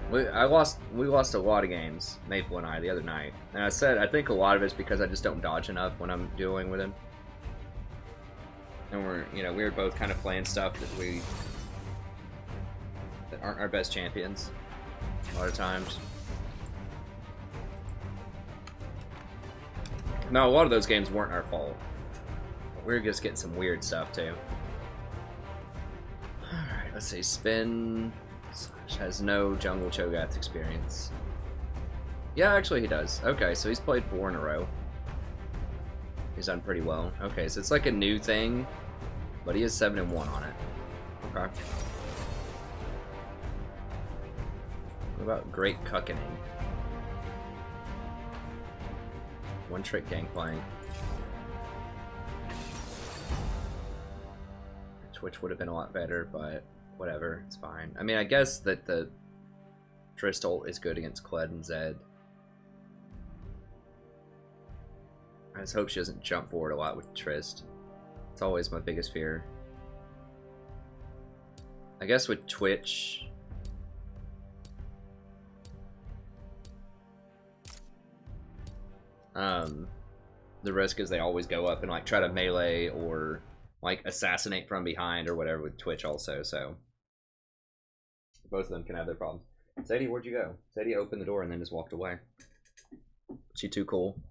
We lost a lot of games, Maple and I, the other night. And I said I think a lot of it's because I just don't dodge enough when I'm dealing with him. And we were both kind of playing stuff that aren't our best champions a lot of times. No, a lot of those games weren't our fault. We were just getting some weird stuff too. Alright, let's see. Spin has no jungle Cho'Gath experience. Yeah, actually he does. Okay, so he's played 4 in a row. He's done pretty well. Okay, so it's like a new thing, but he is 7-1 on it. Okay. What about Great Cuckening? One trick gang playing. Twitch would have been a lot better, but whatever, it's fine. I mean, I guess that the Trist ult is good against Kled and Zed. I just hope she doesn't jump forward a lot with Trist. It's always my biggest fear. I guess with Twitch... the risk is they always go up and like try to melee or like assassinate from behind or whatever with Twitch also, so both of them can have their problems. Sadie, where'd you go? Sadie opened the door and then just walked away. She too cool.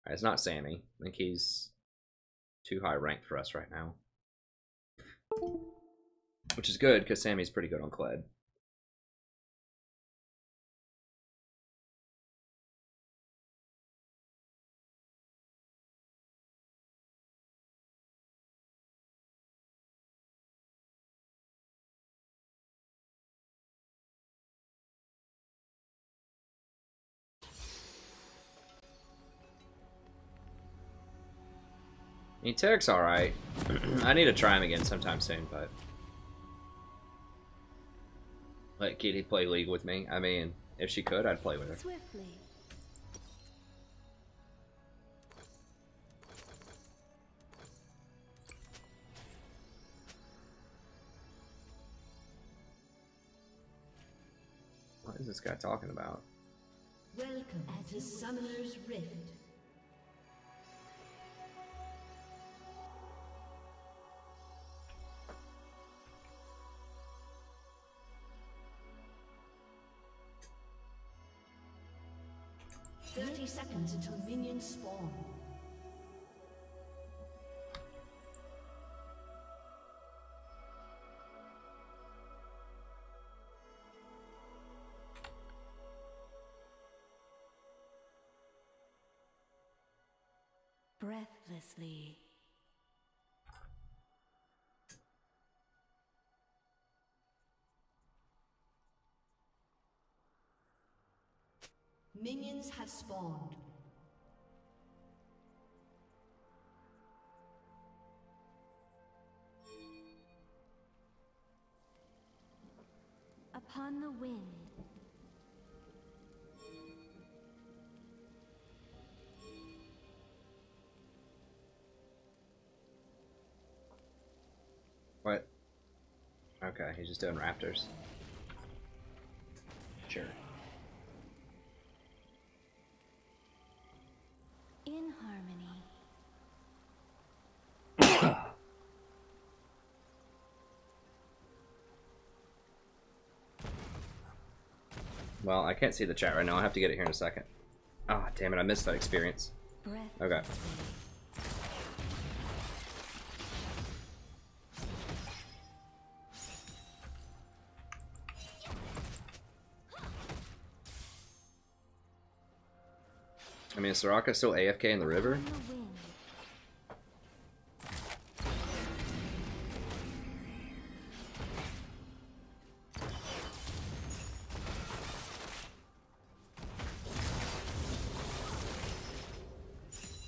Alright, it's not Sammy. I think he's too high ranked for us right now. Which is good because Sammy's pretty good on Kled. Eteric's alright. I need to try him again sometime soon, but... Let Kitty play League with me. I mean, if she could, I'd play with her. Swiftly. What is this guy talking about? Welcome to Summoner's Rift. Seconds until minions spawn. Breathlessly. Minions have spawned. Upon the wind. What? Okay, he's just doing raptors. Sure. In harmony. Well, I can't see the chat right now. I'll have to get it here in a second. Ah, oh, damn it, I missed that experience. Okay. I mean, is Soraka still AFK in the river?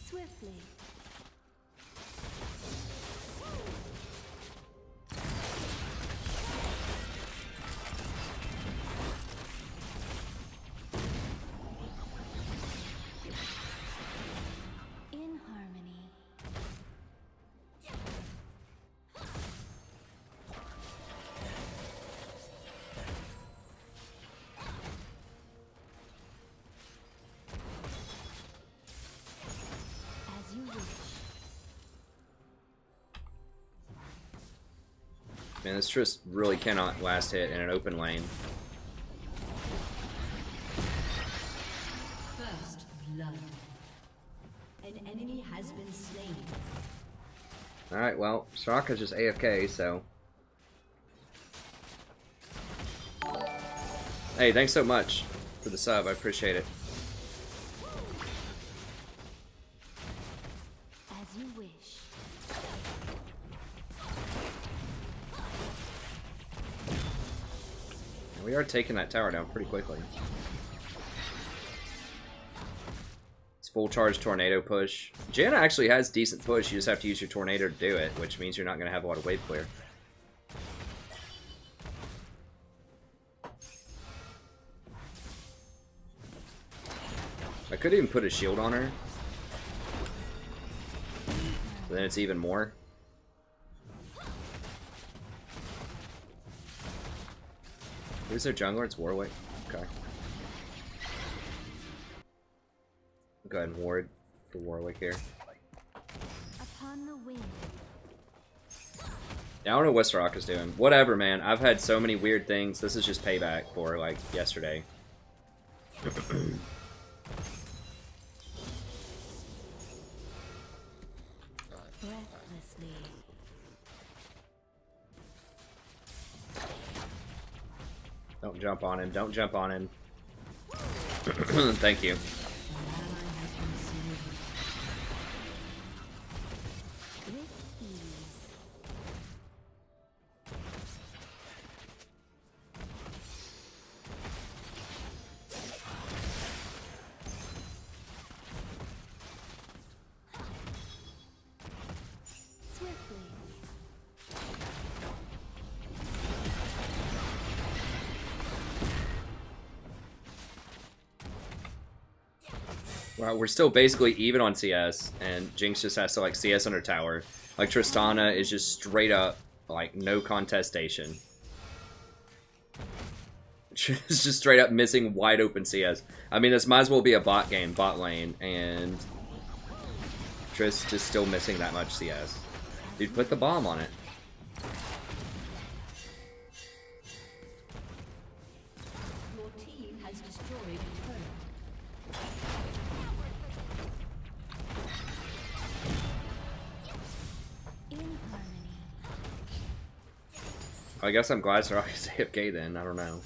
Swiftly. In harmony. As you wish. Man, this Triss really cannot last hit in an open lane. First blood. An enemy has been slain. Alright, well, Soraka's just AFK, so... Hey, thanks so much for the sub, I appreciate it. As you wish. And we are taking that tower down pretty quickly. It's full charge tornado push. Janna actually has decent push, you just have to use your tornado to do it, which means you're not going to have a lot of wave clear. I could even put a shield on her. So then it's even more. Who's their jungler? It's Warwick. Okay. Go ahead and ward for Warwick here. Upon the wind. Yeah, I don't know what Soraka's doing. Whatever, man. I've had so many weird things. This is just payback for, like, yesterday. Breathlessly. Don't jump on him. Don't jump on him. Thank you. With ease. Well, we're still basically even on CS, and Jinx just has to, like, CS under tower. Like, Tristana is just straight up, like, no contestation. It's just straight up missing wide open CS. I mean, this might as well be a bot game, bot lane, and Triss just still missing that much CS. Dude, put the bomb on it. Your team has destroyed a turret. I guess I'm glad Soraka's AFK then, I don't know.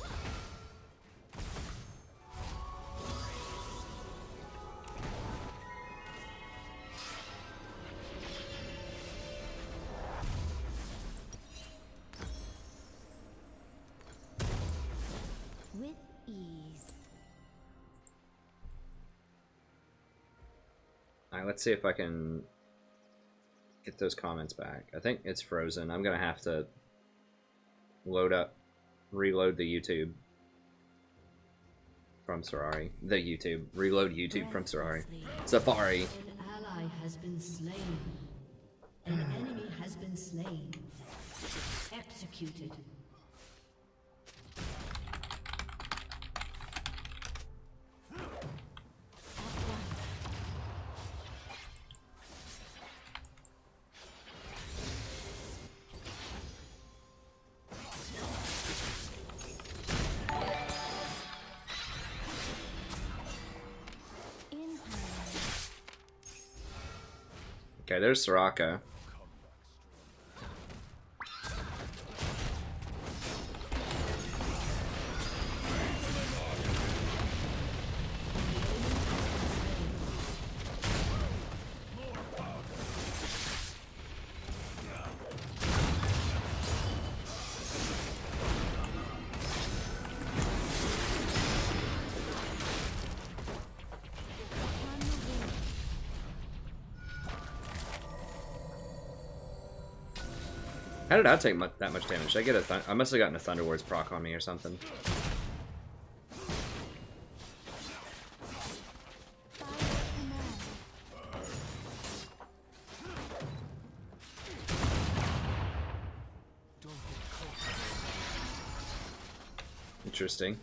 With ease. Alright, let's see if I can get those comments back. I think it's frozen. I'm gonna have to reload the YouTube from Sorari. Reload YouTube from Sorari. Safari. An ally has been slain. An enemy has been slain. Executed. Okay, there's Soraka. How did I take that much damage? Did I get a I must have gotten a Thunder Ward's proc on me or something. Interesting.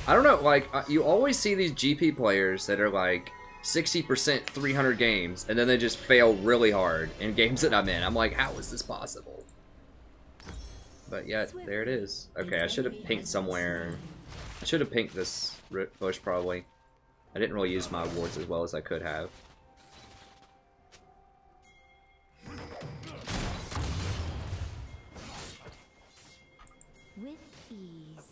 I don't know, like, you always see these GP players that are like 60% 300 games, and then they just fail really hard in games that I'm in. I'm like, how is this possible? But yet, there it is. Okay, I should have pinked somewhere. I should have pinked this bush, probably. I didn't really use my wards as well as I could have. With ease.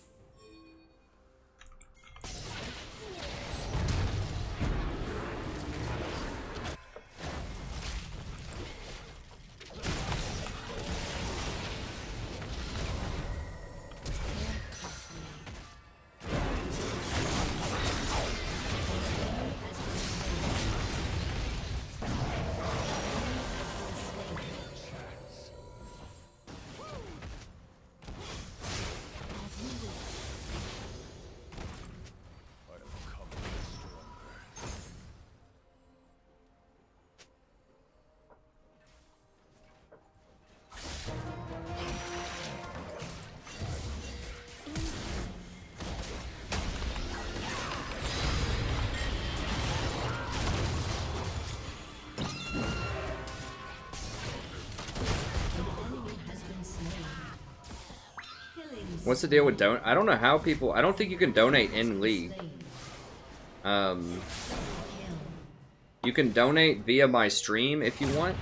What's the deal with I don't know how people... I don't think you can donate in League. You can donate via my stream if you want.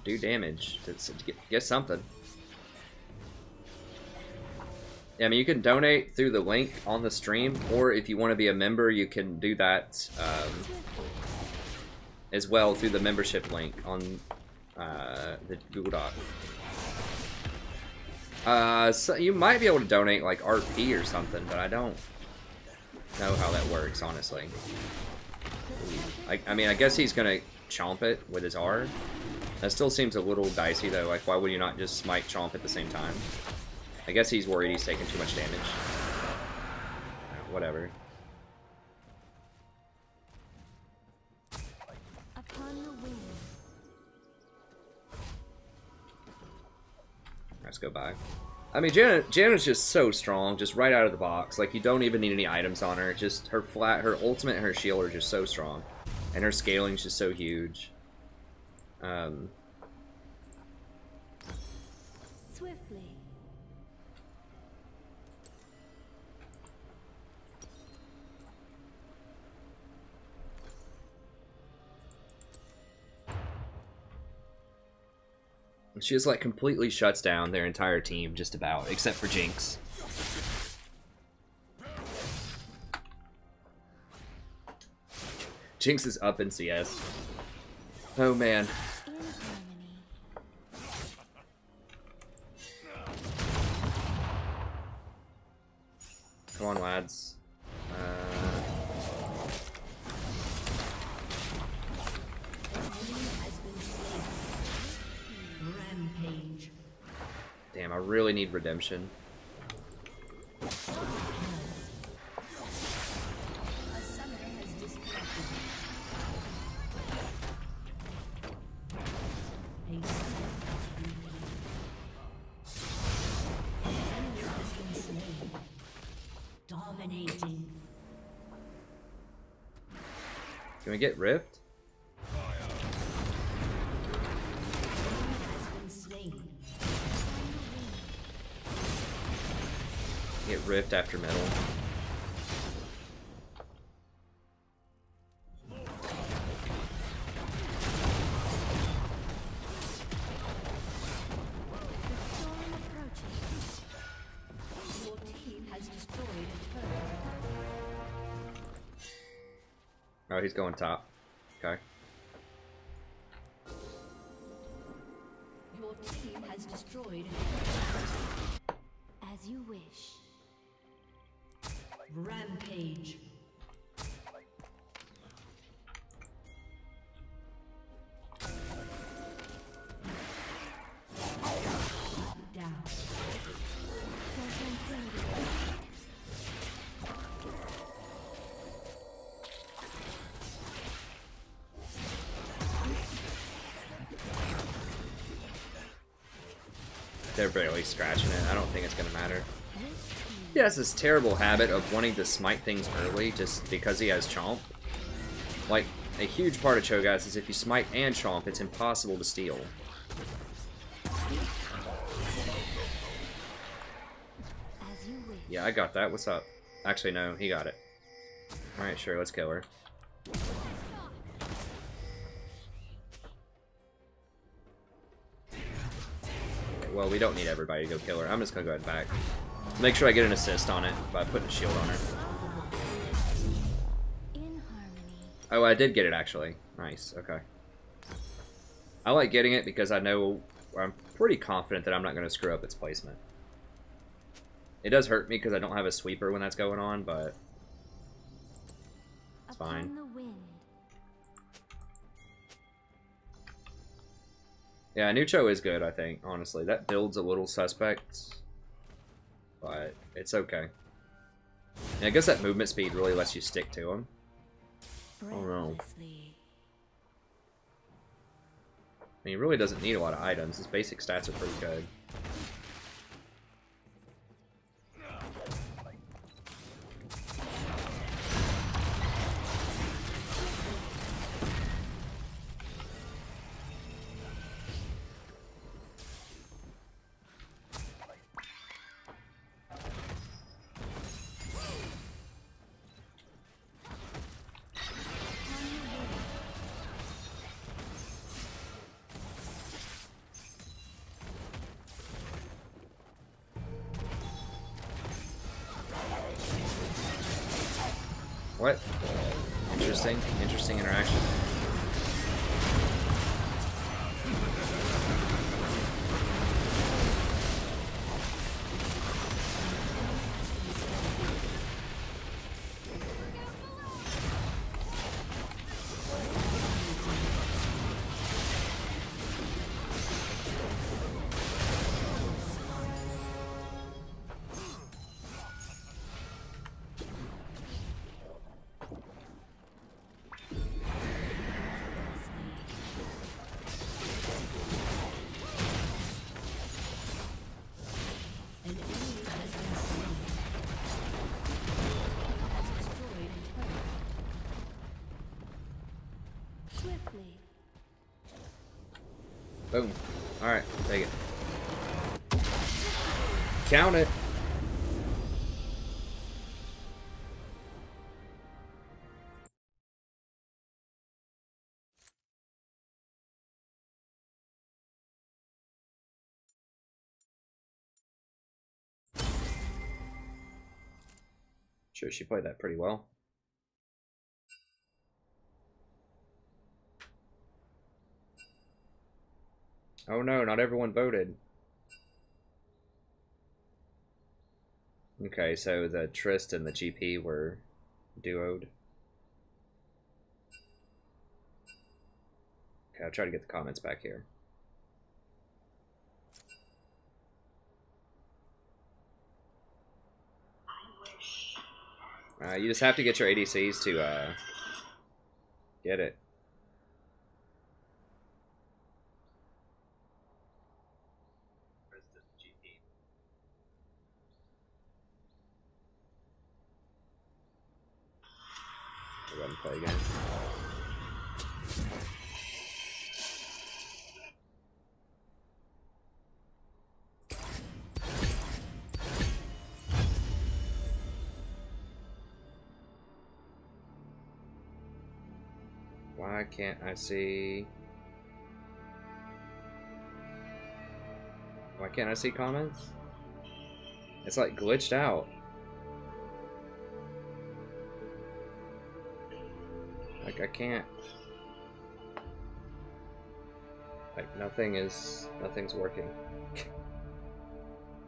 Do damage. Get something. Yeah, I mean, you can donate through the link on the stream, or if you want to be a member, you can do that as well through the membership link on the Google Doc. So you might be able to donate like RP or something, but I don't know how that works, honestly. Ooh. I mean, I guess he's gonna chomp it with his R. That still seems a little dicey though. Like, why would you not just smite chomp at the same time? I guess he's worried he's taking too much damage. Whatever. Upon the wing. Let's go by. I mean, Janna's just so strong, just right out of the box. Like, you don't even need any items on her. Just her ultimate and her shield are just so strong. And her scaling's just so huge. Swiftly. She just, like, completely shuts down their entire team, just about, except for Jinx. Jinx is up in CS. Oh, man. Come on, lads. Rampage. Damn, I really need redemption. A summoner has disconnected. A summoner has been slain. Dominating. Can we get Rift? Get Rift after Metal. Your team has destroyed a turret. Oh, he's going top. Okay. Your team has destroyed As you wish. Rampage. Down. They're barely scratching it. I don't think it's gonna matter. He has this terrible habit of wanting to smite things early just because he has Chomp. Like, a huge part of Cho'Gath is if you smite and Chomp, it's impossible to steal. Yeah, I got that. What's up? Actually, no, he got it. Alright, sure, let's kill her. Well, we don't need everybody to go kill her. I'm just gonna go ahead and back. Make sure I get an assist on it by putting a shield on her. Oh, I did get it actually. Nice, okay. I like getting it because I know, I'm pretty confident that I'm not gonna screw up its placement. It does hurt me because I don't have a sweeper when that's going on, but it's fine. Yeah, Nucho is good, I think, honestly. That build's a little suspect, but it's okay. And I guess that movement speed really lets you stick to him. Oh no. I mean, he really doesn't need a lot of items. His basic stats are pretty good. What? Interesting. Interesting interaction. Boom. Alright, take it. Count it. Sure, she played that pretty well. Oh no, not everyone voted. Okay, so the Trist and the GP were duoed. Okay, I'll try to get the comments back here. You just have to get your ADCs to get it. Go ahead and play again. Why can't I see? Why can't I see comments? It's like glitched out. Like I can't. Like nothing's working.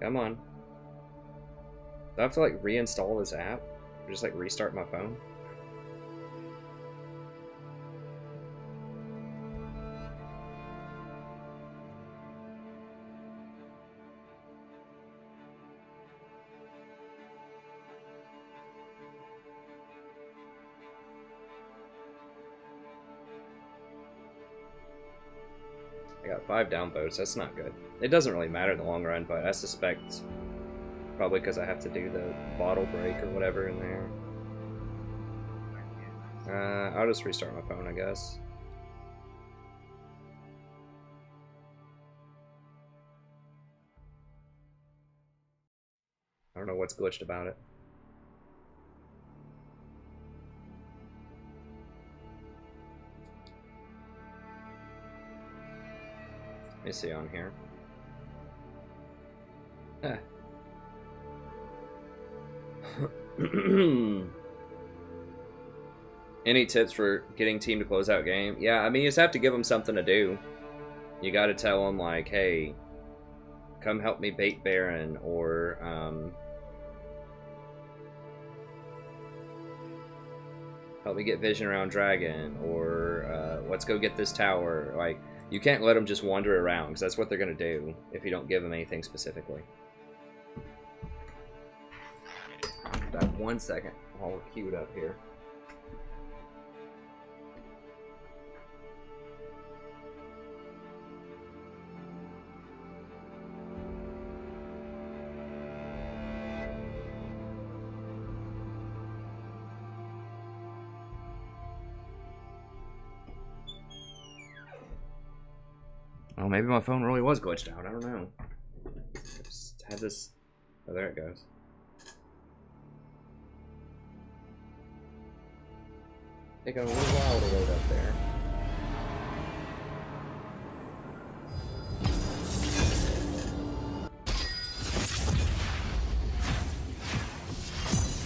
Come on. Do I have to like reinstall this app? Or just like restart my phone? I got 5 downvotes, that's not good. It doesn't really matter in the long run, but I suspect probably because I have to do the bottle break or whatever in there. I'll just restart my phone, I guess. I don't know what's glitched about it. Let me see on here. Any tips for getting team to close out game? Yeah, I mean, you just have to give them something to do. You got to tell them, like, hey, come help me bait Baron, or, help me get vision around Dragon, or, let's go get this tower. Like, you can't let them just wander around, because that's what they're going to do if you don't give them anything specifically. About 1 second while we're queued up here. Oh, maybe my phone really was glitched out. I don't know. Just had this. Oh, there it goes. Taking a little while to load up there.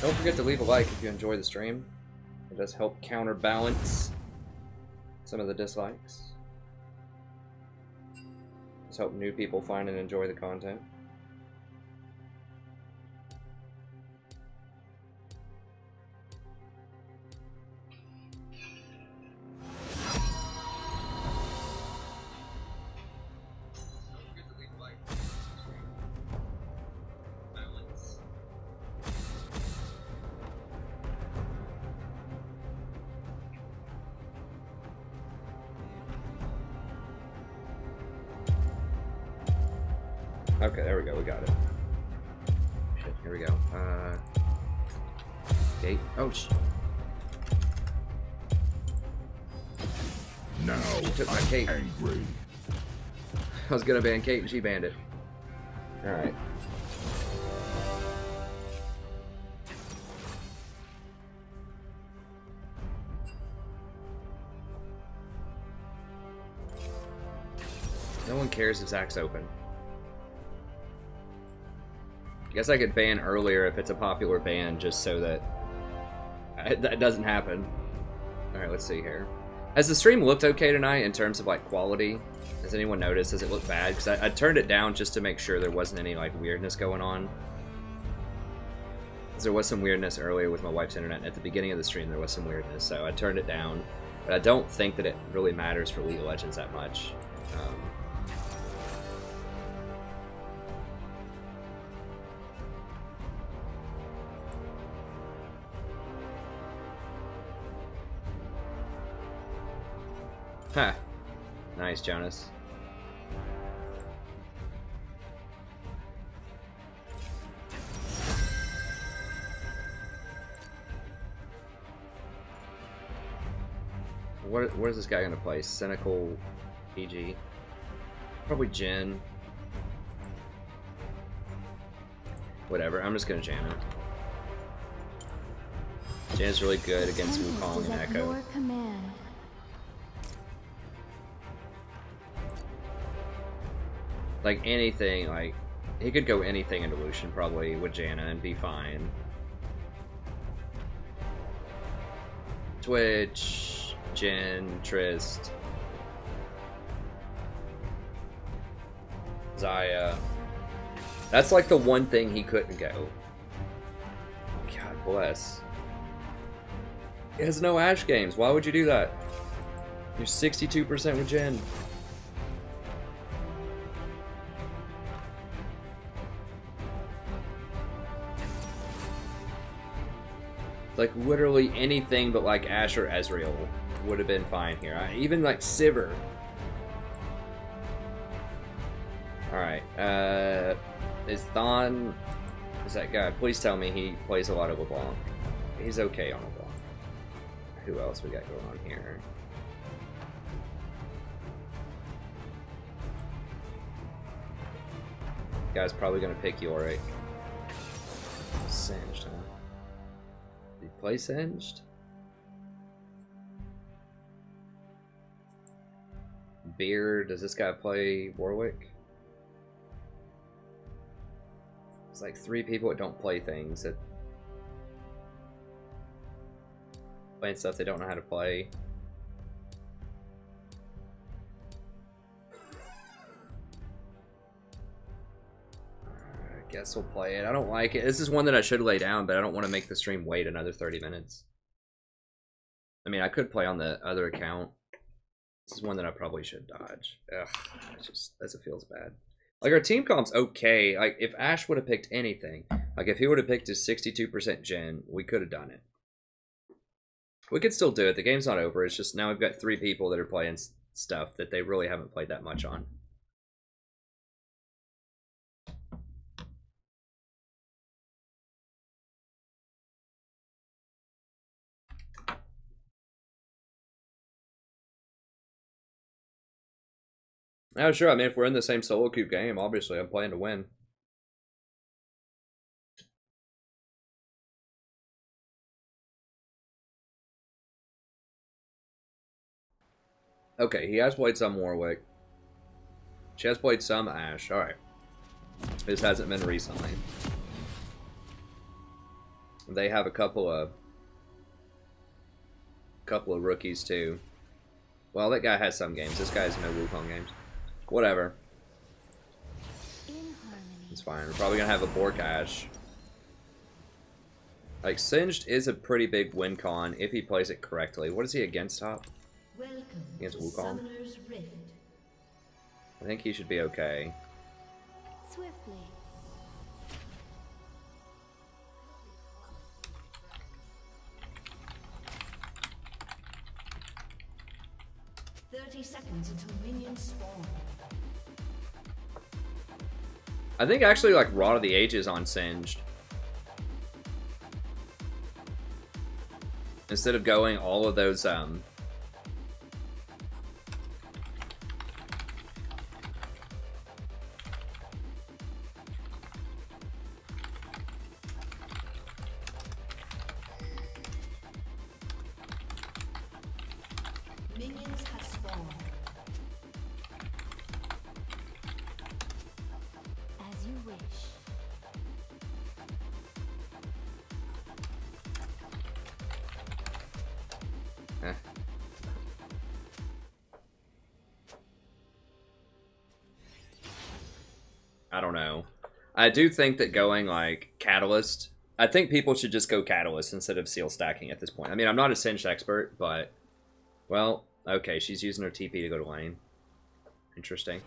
Don't forget to leave a like if you enjoy the stream. It does help counterbalance some of the dislikes. Just help new people find and enjoy the content. Okay, there we go, we got it. Shit, here we go. Gate. Oh, Now took my cape. Angry. I was gonna ban Kate and she banned it. Alright. No one cares if Zach's open. I guess I could ban earlier if it's a popular ban, just so that that doesn't happen. Alright, let's see here. Has the stream looked okay tonight in terms of, like, quality? Has anyone noticed? Does it look bad? Because I turned it down just to make sure there wasn't any, like, weirdness going on. Because there was some weirdness earlier with my wife's internet. At the beginning of the stream, there was some weirdness, so I turned it down. But I don't think that it really matters for League of Legends that much. Ha! Nice, Jonas. What is this guy gonna play? Cynical PG. Probably Jin. Whatever, I'm just gonna jam him. Jin's really good against Wukong and Echo. Like anything, like he could go anything into Lucian probably with Janna and be fine. Twitch, Jin, Trist, Zaya. That's like the one thing he couldn't go. God bless. He has no Ashe games. Why would you do that? You're 62% with Jin. Like literally anything but like Ashe or Ezreal would have been fine here. Even like Sivir. Alright, is Thon... Is that guy? Please tell me he plays a lot of LeBlanc. He's okay on LeBlanc. Who else we got going on here? Guy's probably gonna pick Yorick. Singed, huh? Did he play Singed? Beard, does this guy play Warwick? It's like 3 people that don't play things, that playing stuff they don't know how to play. I guess we'll play it. I don't like it. This is one that I should lay down, but I don't want to make the stream wait another 30 minutes. I mean, I could play on the other account. This is one that I probably should dodge. Ugh, it feels bad. Like, our team comp's okay. Like, if Ashe would have picked anything, like, if he would have picked his 62% gen, we could have done it. We could still do it. The game's not over. It's just now we've got 3 people that are playing stuff that they really haven't played that much on. Oh, sure. I mean, if we're in the same solo queue game, obviously I'm playing to win. Okay, he has played some Warwick. She has played some Ashe. Alright. This hasn't been recently. They have a couple of rookies too. Well, that guy has some games. This guy has no Wukong games. Whatever. It's fine. We're probably gonna have a Bork Ashe. Like, Singed is a pretty big win con if he plays it correctly. What is he against top? Against Wukong? I think he should be okay. Swiftly. Seconds until minions spawn. I think actually like Rod of the Ages on Singed. Instead of going all of those I do think that going, like, Catalyst... I think people should just go Catalyst instead of Seal stacking at this point. I mean, I'm not a Singed expert, but... Well, okay, she's using her TP to go to lane. Interesting.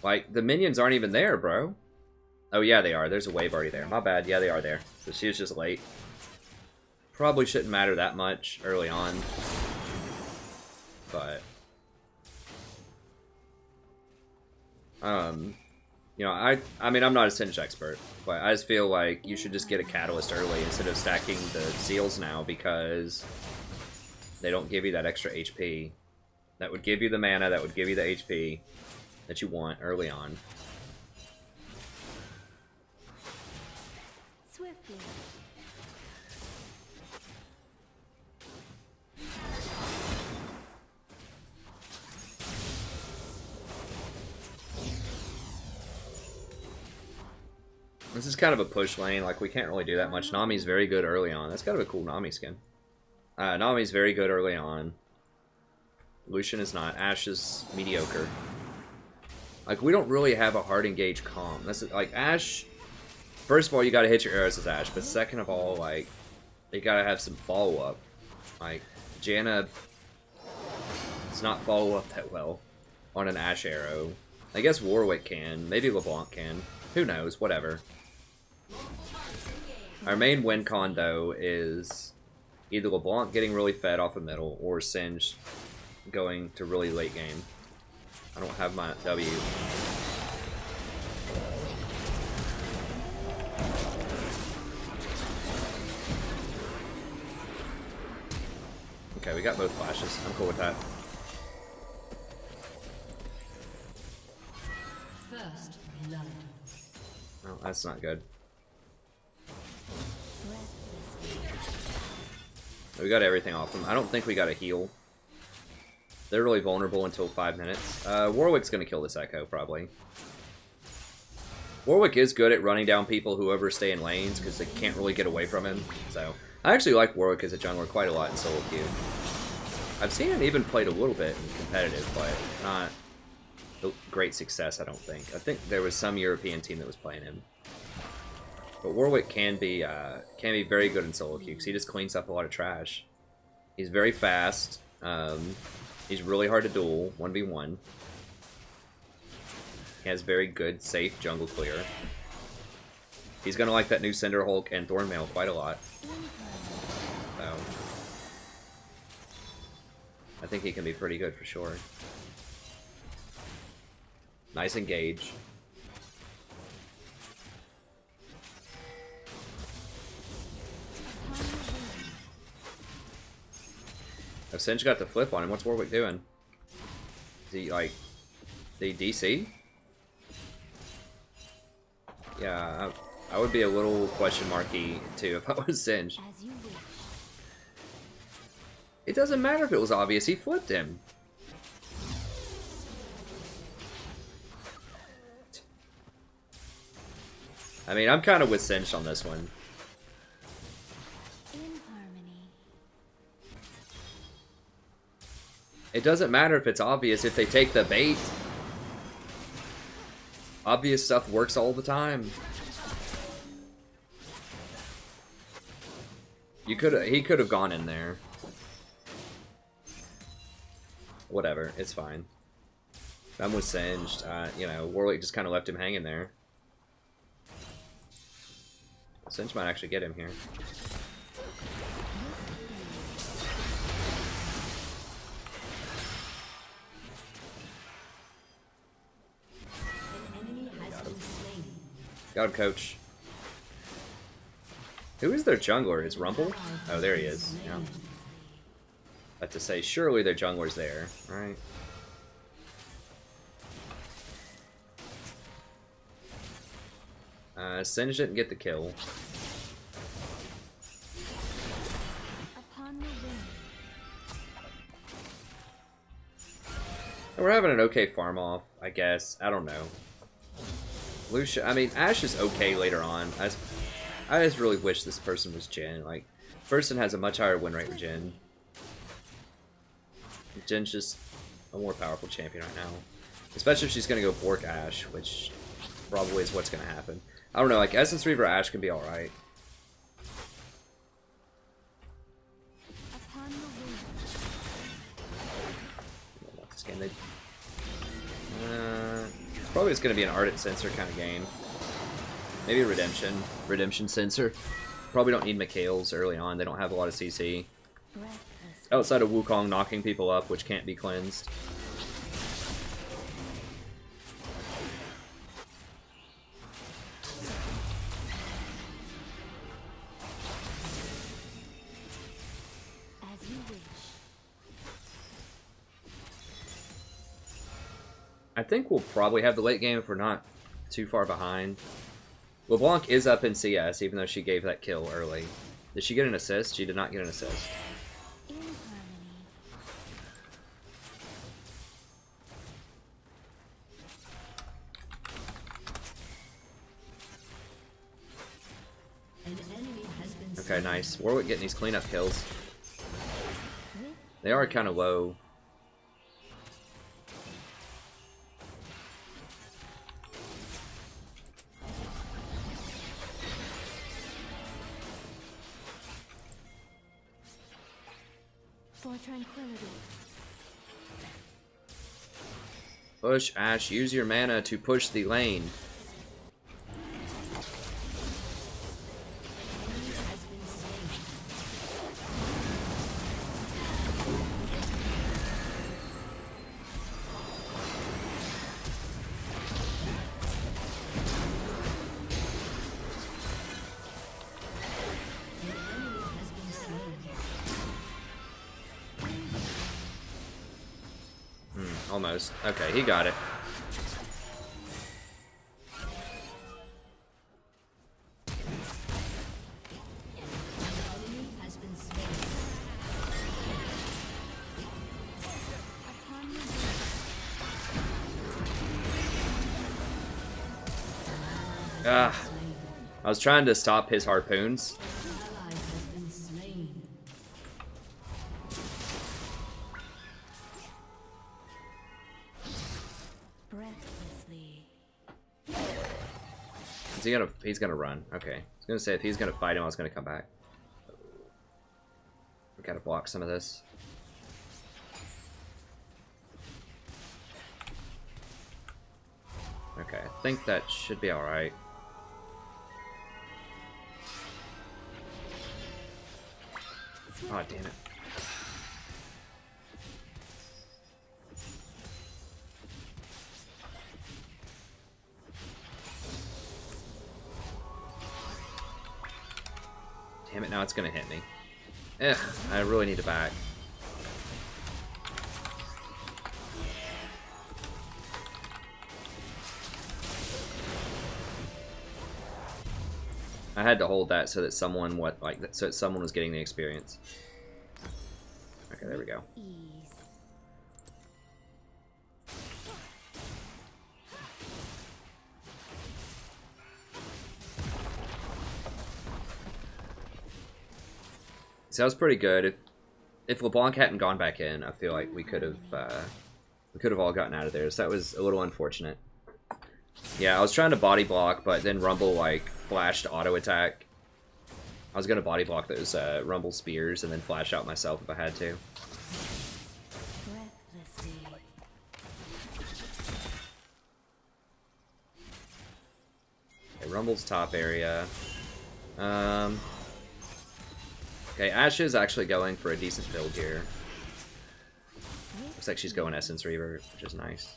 Like, the minions aren't even there, bro. Oh, yeah, they are. There's a wave already there. My bad. Yeah, they are there. So she was just late. Probably shouldn't matter that much early on. But... You know, I mean, I'm not a Singed expert, but I just feel like you should just get a Catalyst early instead of stacking the Seals now, because they don't give you that extra HP. That would give you the mana, that would give you the HP that you want early on. Swiftly. This is kind of a push lane, like we can't really do that much. Nami's very good early on. That's kind of a cool Nami skin. Nami's very good early on. Lucian is not. Ashe is mediocre. Like, we don't really have a hard engage calm. That's like Ashe. First of all, you gotta hit your arrows with Ashe, but second of all, like, you gotta have some follow up. Like, Janna does not follow up that well on an Ashe arrow. I guess Warwick can. Maybe LeBlanc can. Who knows? Whatever. Our main win con, though, is either LeBlanc getting really fed off the middle or Singed going to really late game. I don't have my W. Okay, we got both flashes. I'm cool with that. First blood. Oh, that's not good. We got everything off them. I don't think we got a heal. They're really vulnerable until 5 minutes. Warwick's gonna kill this Echo, probably. Warwick is good at running down people who overstay in lanes, because they can't really get away from him. So, I actually like Warwick as a jungler quite a lot in solo queue. I've seen him even played a little bit in competitive, but not great success, I don't think. I think there was some European team that was playing him. But Warwick can be very good in solo queue, because he just cleans up a lot of trash. He's very fast. He's really hard to duel, 1v1. He has very good, safe jungle clear. He's gonna like that new Cinderhulk and Thornmail quite a lot. So, I think he can be pretty good for sure. Nice engage. Oh, Singe got the flip on him. What's Warwick doing? Is he, like... Is he DC? Yeah, I would be a little question marky, too, if I was Singe. It doesn't matter if it was obvious. He flipped him. I mean, I'm kind of with Singe on this one. It doesn't matter if it's obvious if they take the bait. Obvious stuff works all the time. He could have gone in there. Whatever, it's fine. I'm with Singed. You know, Warwick just kind of left him hanging there. Singe might actually get him here. Got him, coach. Who is their jungler? Is Rumble? Oh, there he is. Yeah. About to say, surely their jungler's there, right? Singe didn't get the kill. We're having an okay farm off, I guess. I don't know. Lucia, I mean, Ashe is okay later on. I just really wish this person was Jhin. Like, person has a much higher win rate with Jhin. Jin's just a more powerful champion right now. Especially if she's going to go Bork Ashe, which probably is what's going to happen. I don't know, like Essence Reaver Ashe can be alright. This game, probably it's going to be an Ardent Sensor kind of game. Maybe Redemption Sensor. Probably don't need Mikhails early on. They don't have a lot of CC. Outside of Wukong knocking people up, which can't be cleansed. I think we'll probably have the late game if we're not too far behind. LeBlanc is up in CS, even though she gave that kill early. Did she get an assist? She did not get an assist. Okay, nice. Warwick getting these cleanup kills. They are kind of low. For tranquility. Push, Ashe. Use your mana to push the lane. Almost. Okay, he got it. Ah, I was trying to stop his harpoons. He's gonna run. Okay. I was gonna say if he's gonna fight him, I was gonna come back. We gotta block some of this. Okay, I think that should be alright. Oh, damn it. Damn it, now it's gonna hit me. Ugh, I really need to back. I had to hold that so that someone so that someone was getting the experience. Okay, there we go. So that was pretty good. If LeBlanc hadn't gone back in, I feel like we could have all gotten out of there. So that was a little unfortunate. Yeah, I was trying to body block, but then Rumble like flashed auto attack. I was gonna body block those Rumble spears and then flash out myself if I had to. Okay, Rumble's top area. Okay, Ashe is actually going for a decent build here. Looks like she's going Essence Reaver, which is nice.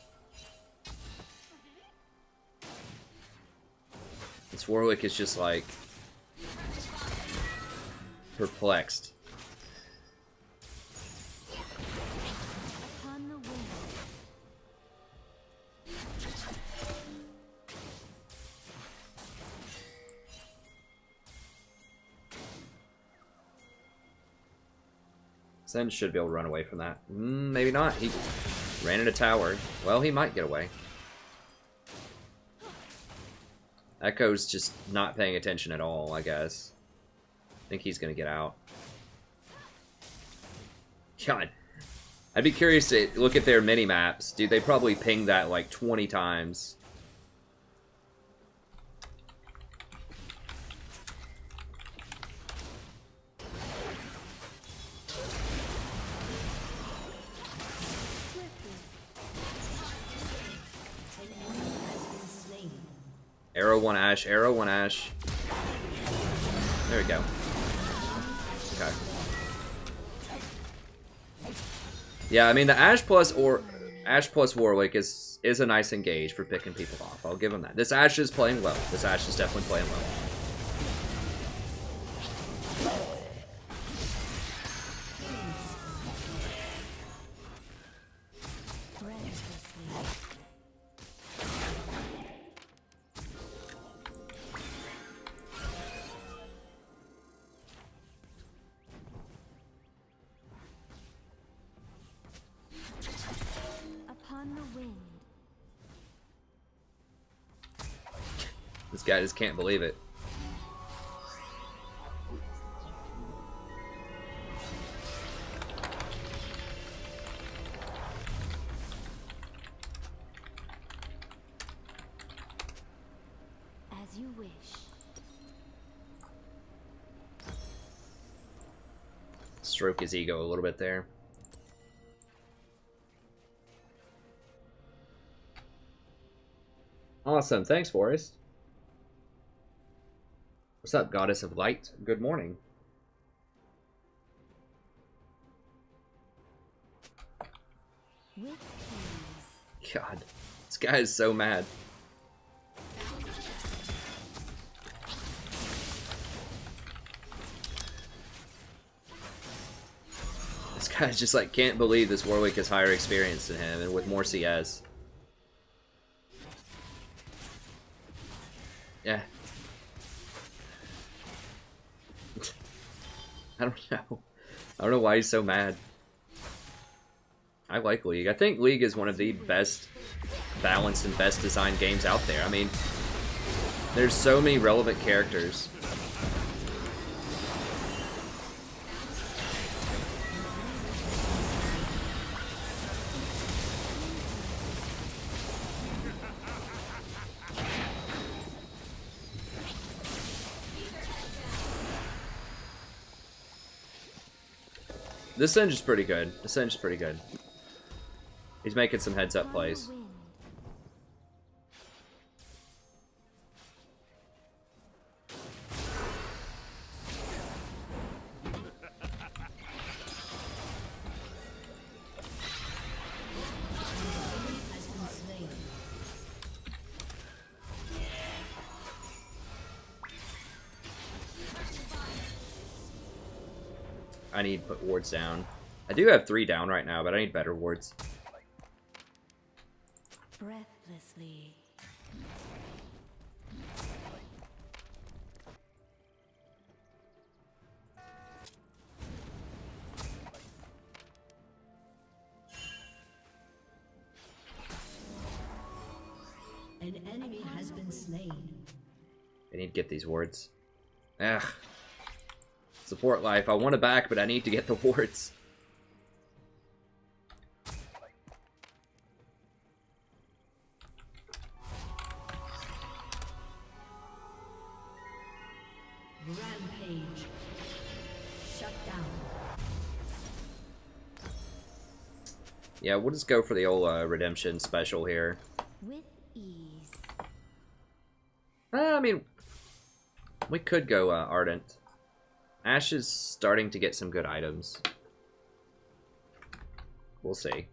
This Warwick is just like perplexed. Sen should be able to run away from that. Maybe not. He ran in a tower. Well, he might get away. Echo's just not paying attention at all, I guess. I think he's gonna get out. God. I'd be curious to look at their mini-maps. Dude, they probably pinged that like 20 times. Arrow one Ash, arrow one Ash. There we go. Okay. Yeah, I mean the Ash plus Warwick is a nice engage for picking people off. I'll give him that. This Ash is playing well. This Ash is definitely playing well. This guy just can't believe it. As you wish. Stroke his ego a little bit there. Awesome, thanks, Forrest. What's up, Goddess of Light? Good morning. God, this guy is so mad. This guy just like can't believe this Warwick is higher experience than him, and with more CS. Yeah. I don't know. I don't know why he's so mad. I like League. I think League is one of the best balanced and best designed games out there. I mean, there's so many relevant characters. This Singe is pretty good. This Singe is pretty good. He's making some heads-up plays. I need to put wards down. I do have 3 down right now, but I need better wards. Breathlessly. An enemy has been slain. I need to get these wards. Ugh. Support life. I want it back, but I need to get the wards. Rampage. Shut down. Yeah, we'll just go for the old redemption special here. With ease. I mean, we could go Ardent. Ashe is starting to get some good items. We'll see.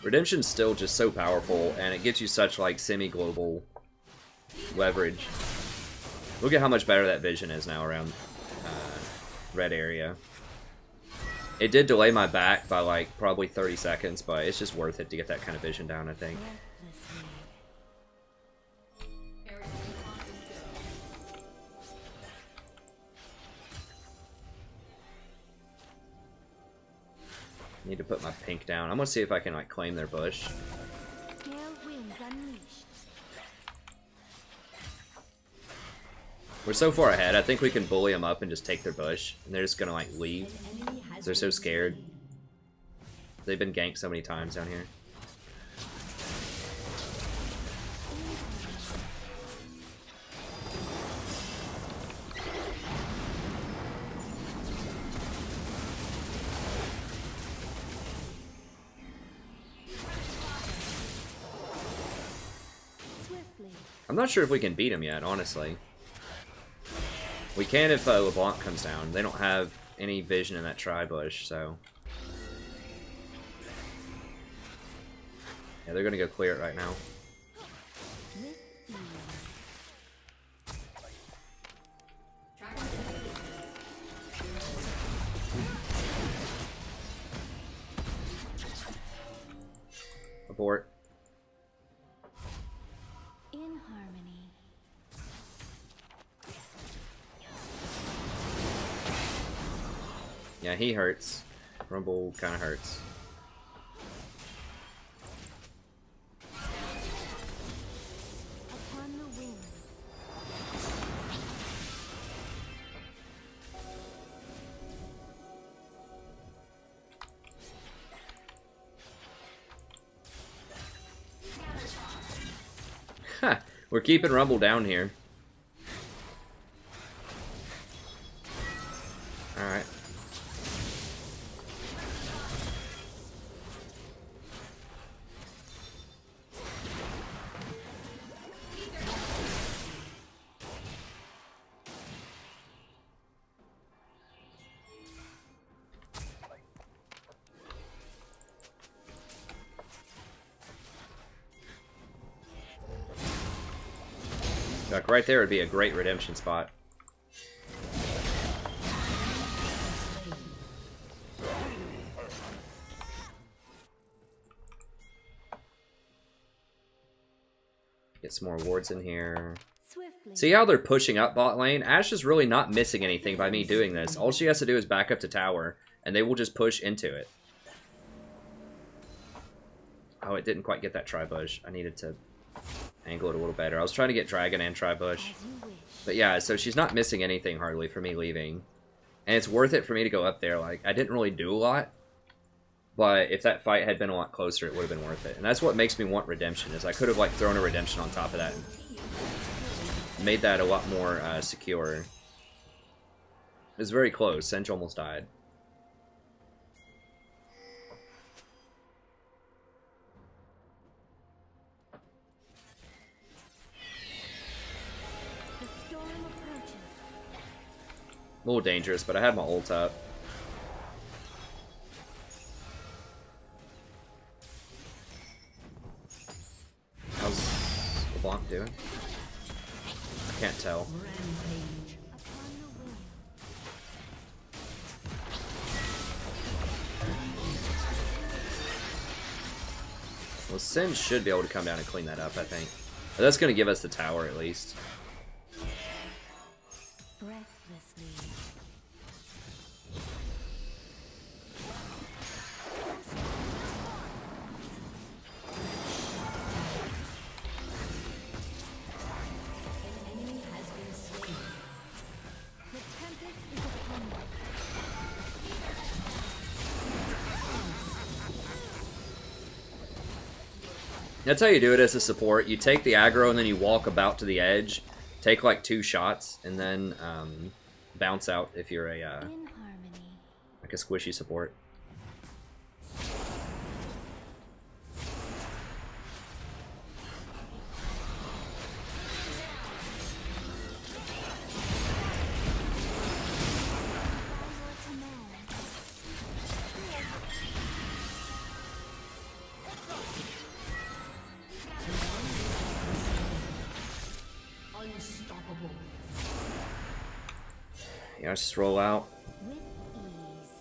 Redemption's still just so powerful, and it gives you such, like, semi-global leverage. Look at how much better that vision is now around red area. It did delay my back by, like, probably 30 seconds, but it's just worth it to get that kind of vision down, I think. Need to put my pink down. I'm gonna see if I can like claim their bush. We're so far ahead. I think we can bully them up and just take their bush, and they're just gonna like leave. They're so scared. They've been ganked so many times down here. I'm not sure if we can beat him yet, honestly. We can if LeBlanc comes down. They don't have any vision in that tri-bush, so... Yeah, they're gonna go clear it right now. Abort. In harmony. Yeah, he hurts. Rumble kind of hurts. Upon the wing. Ha! We're keeping Rumble down here. Alright. Like right there would be a great redemption spot. Get some more wards in here. Swiftly. See how they're pushing up bot lane? Ashe is really not missing anything by me doing this. All she has to do is back up to tower, and they will just push into it. Oh, it didn't quite get that tri-bush. I needed to angle it a little better. I was trying to get dragon and tri-bush. But yeah, so she's not missing anything hardly for me leaving. And it's worth it for me to go up there. Like, I didn't really do a lot. But if that fight had been a lot closer, it would have been worth it. And that's what makes me want redemption, is I could have, like, thrown a redemption on top of that and made that a lot more secure. It was very close. Sench almost died. The storm approaches. A little dangerous, but I had my ult up. How's LeBlanc doing? I can't tell. Rampage. Upon the wing. Well, Sin should be able to come down and clean that up, I think. But that's going to give us the tower, at least. Breathlessly. An enemy has been slain. The tempest is upon me. That's how you do it as a support. You take the aggro and then you walk about to the edge, take like 2 shots, and then bounce out if you're a In harmony. like a squishy support. To man. Unstoppable. Yeah, let's just roll out. With ease.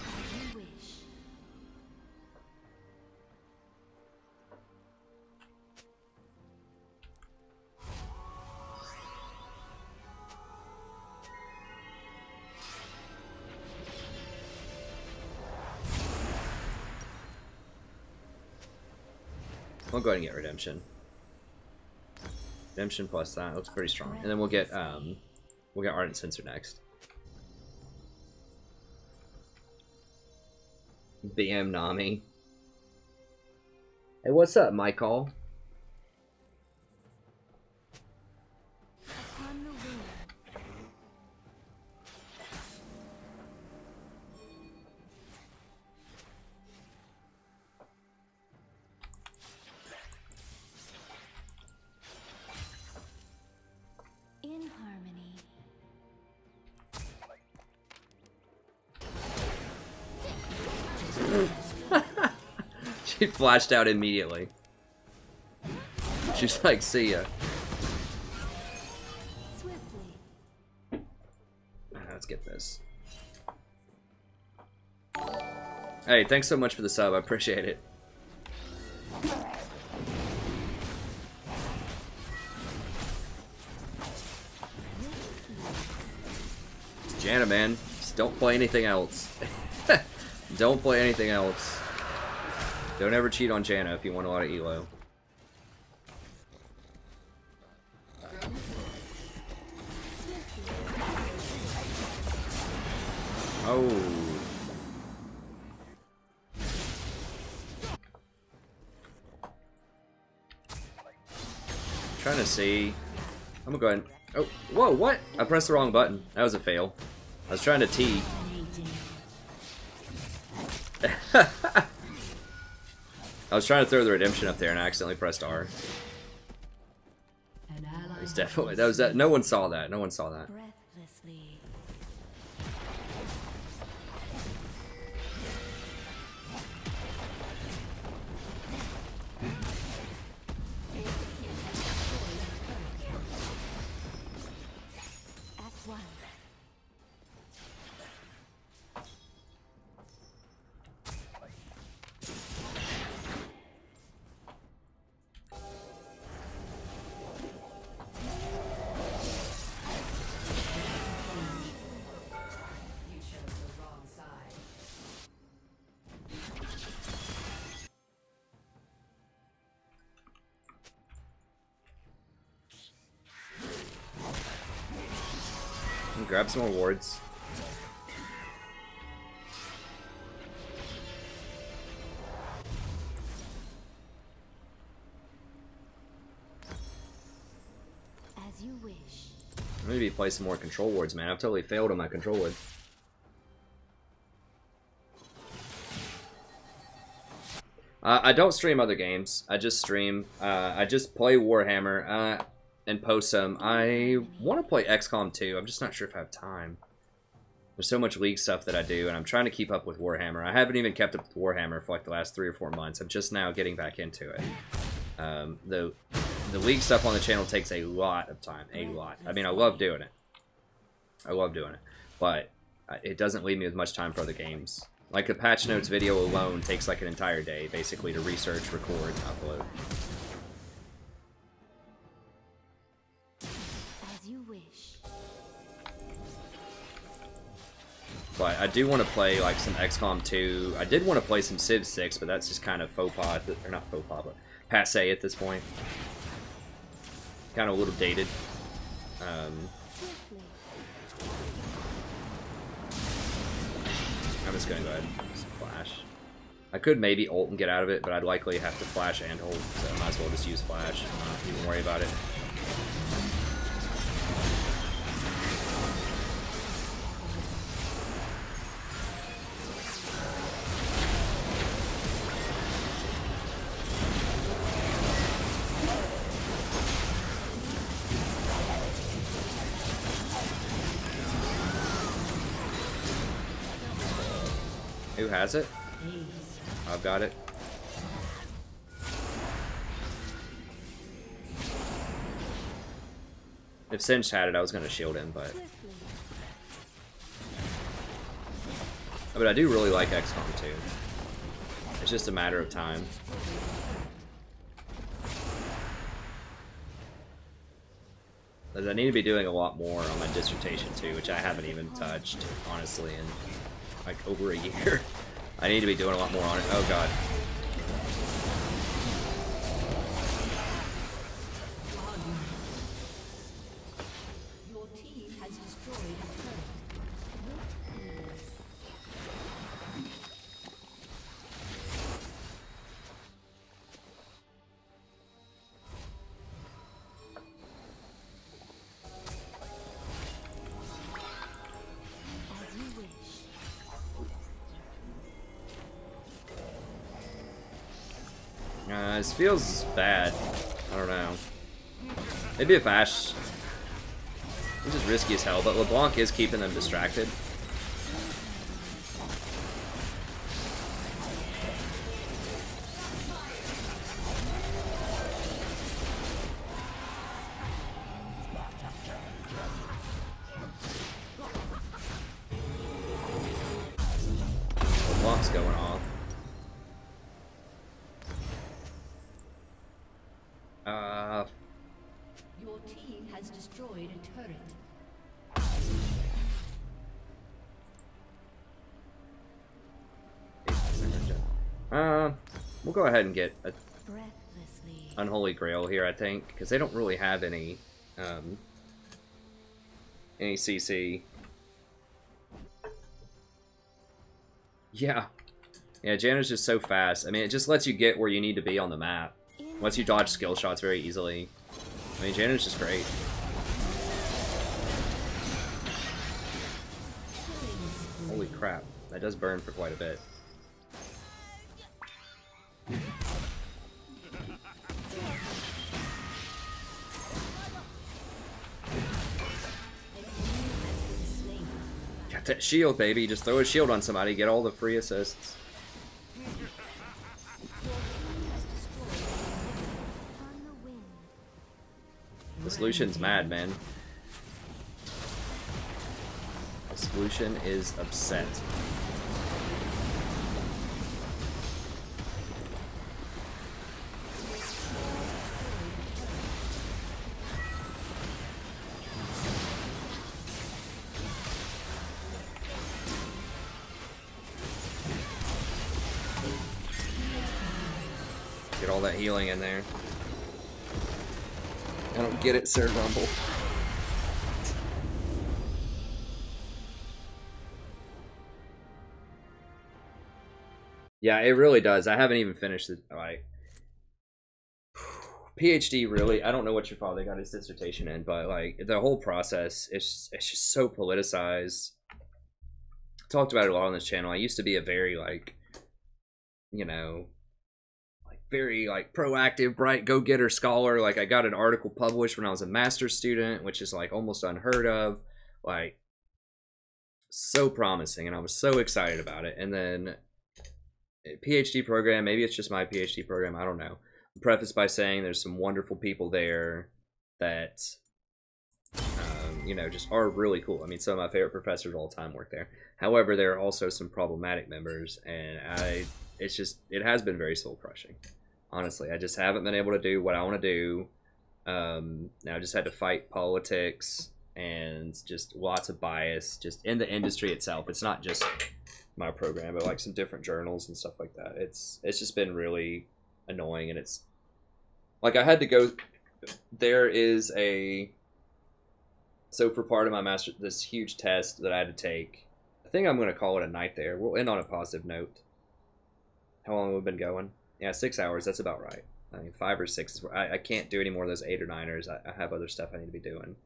As you wish. We'll go ahead and get redemption. Redemption plus that looks pretty strong, and then we'll get Ardent Sensor next. BM Nami. Hey, what's up, Michael? Upon She flashed out immediately. She's like, see ya. Let's get this. Hey, thanks so much for the sub. I appreciate it. It's Janna, man. Just don't play anything else. Don't play anything else. Don't ever cheat on Janna if you want a lot of elo. Oh. Trying to see. I'm gonna go ahead and... Oh, whoa, what? I pressed the wrong button. That was a fail. I was trying to T. I was trying to throw the redemption up there and I accidentally pressed R. It was definitely... That was that. No one saw that. No one saw that. Grab some more wards. As you wish. Maybe play some more control wards, man. I've totally failed on my control ward. I don't stream other games. I just stream. I just play Warhammer. And post some. I want to play XCOM 2. I'm just not sure if I have time. There's so much League stuff that I do, and I'm trying to keep up with Warhammer. I haven't even kept up with Warhammer for like the last 3 or 4 months. I'm just now getting back into it. The League stuff on the channel takes a lot of time. A lot. I mean, I love doing it. I love doing it. But it doesn't leave me with much time for other games. Like the patch notes video alone takes like an entire day, basically, to research, record, and upload. But I do want to play like some XCOM 2. I did want to play some Civ 6, but that's just kind of faux pas, or not faux pas, but passé at this point. Kind of a little dated. I'm just going to go ahead and just flash. I could maybe ult and get out of it, but I'd likely have to flash and hold, so I might as well just use flash and not even worry about it. Who has it? I've got it. If Cinch had it, I was going to shield him, but I do really like XCOM 2. It's just a matter of time. As I need to be doing a lot more on my dissertation too, which I haven't even touched, honestly, in like over a year. I need to be doing a lot more on it. Oh god. Your team has destroyed a turret. This feels bad. I don't know. Maybe if Ashe... This is risky as hell, but LeBlanc is keeping them distracted. going off. Your team has destroyed a turret. We'll go ahead and get a Unholy Grail here, I think, because they don't really have any CC. Yeah. Yeah, Janna's just so fast. I mean, it just lets you get where you need to be on the map. Lets you dodge skill shots very easily. I mean, Janna's just great. Holy crap. That does burn for quite a bit. Got that shield, baby. Just throw a shield on somebody, get all the free assists. This Lucian's mad, man. This Lucian is upset. Get all that healing in there. I don't get it, Sir Rumble. Yeah, it really does. I haven't even finished it. Like, PhD, really, I don't know what your father got his dissertation in, but like the whole process, it's just so politicized. I talked about it a lot on this channel. I used to be a very like, you know, very like proactive, bright, go-getter scholar. Like I got an article published when I was a master's student, which is like almost unheard of. Like so promising, and I was so excited about it. And then PhD program, maybe it's just my PhD program, I don't know. Preface by saying there's some wonderful people there that you know, just are really cool. I mean, some of my favorite professors of all time work there. However, there are also some problematic members, and it's just, it has been very soul crushing. Honestly, I just haven't been able to do what I want to do. Now I just had to fight politics and just lots of bias just in the industry itself. It's not just my program, but like some different journals and stuff like that. It's just been really annoying, and it's like I had to go. There is a, so for part of my master, this huge test that I had to take. I think I'm going to call it a night there. We'll end on a positive note. How long have we been going? Yeah, 6 hours. That's about right. I mean, 5 or 6 is where I can't do any more of those 8 or 9ers. I have other stuff I need to be doing.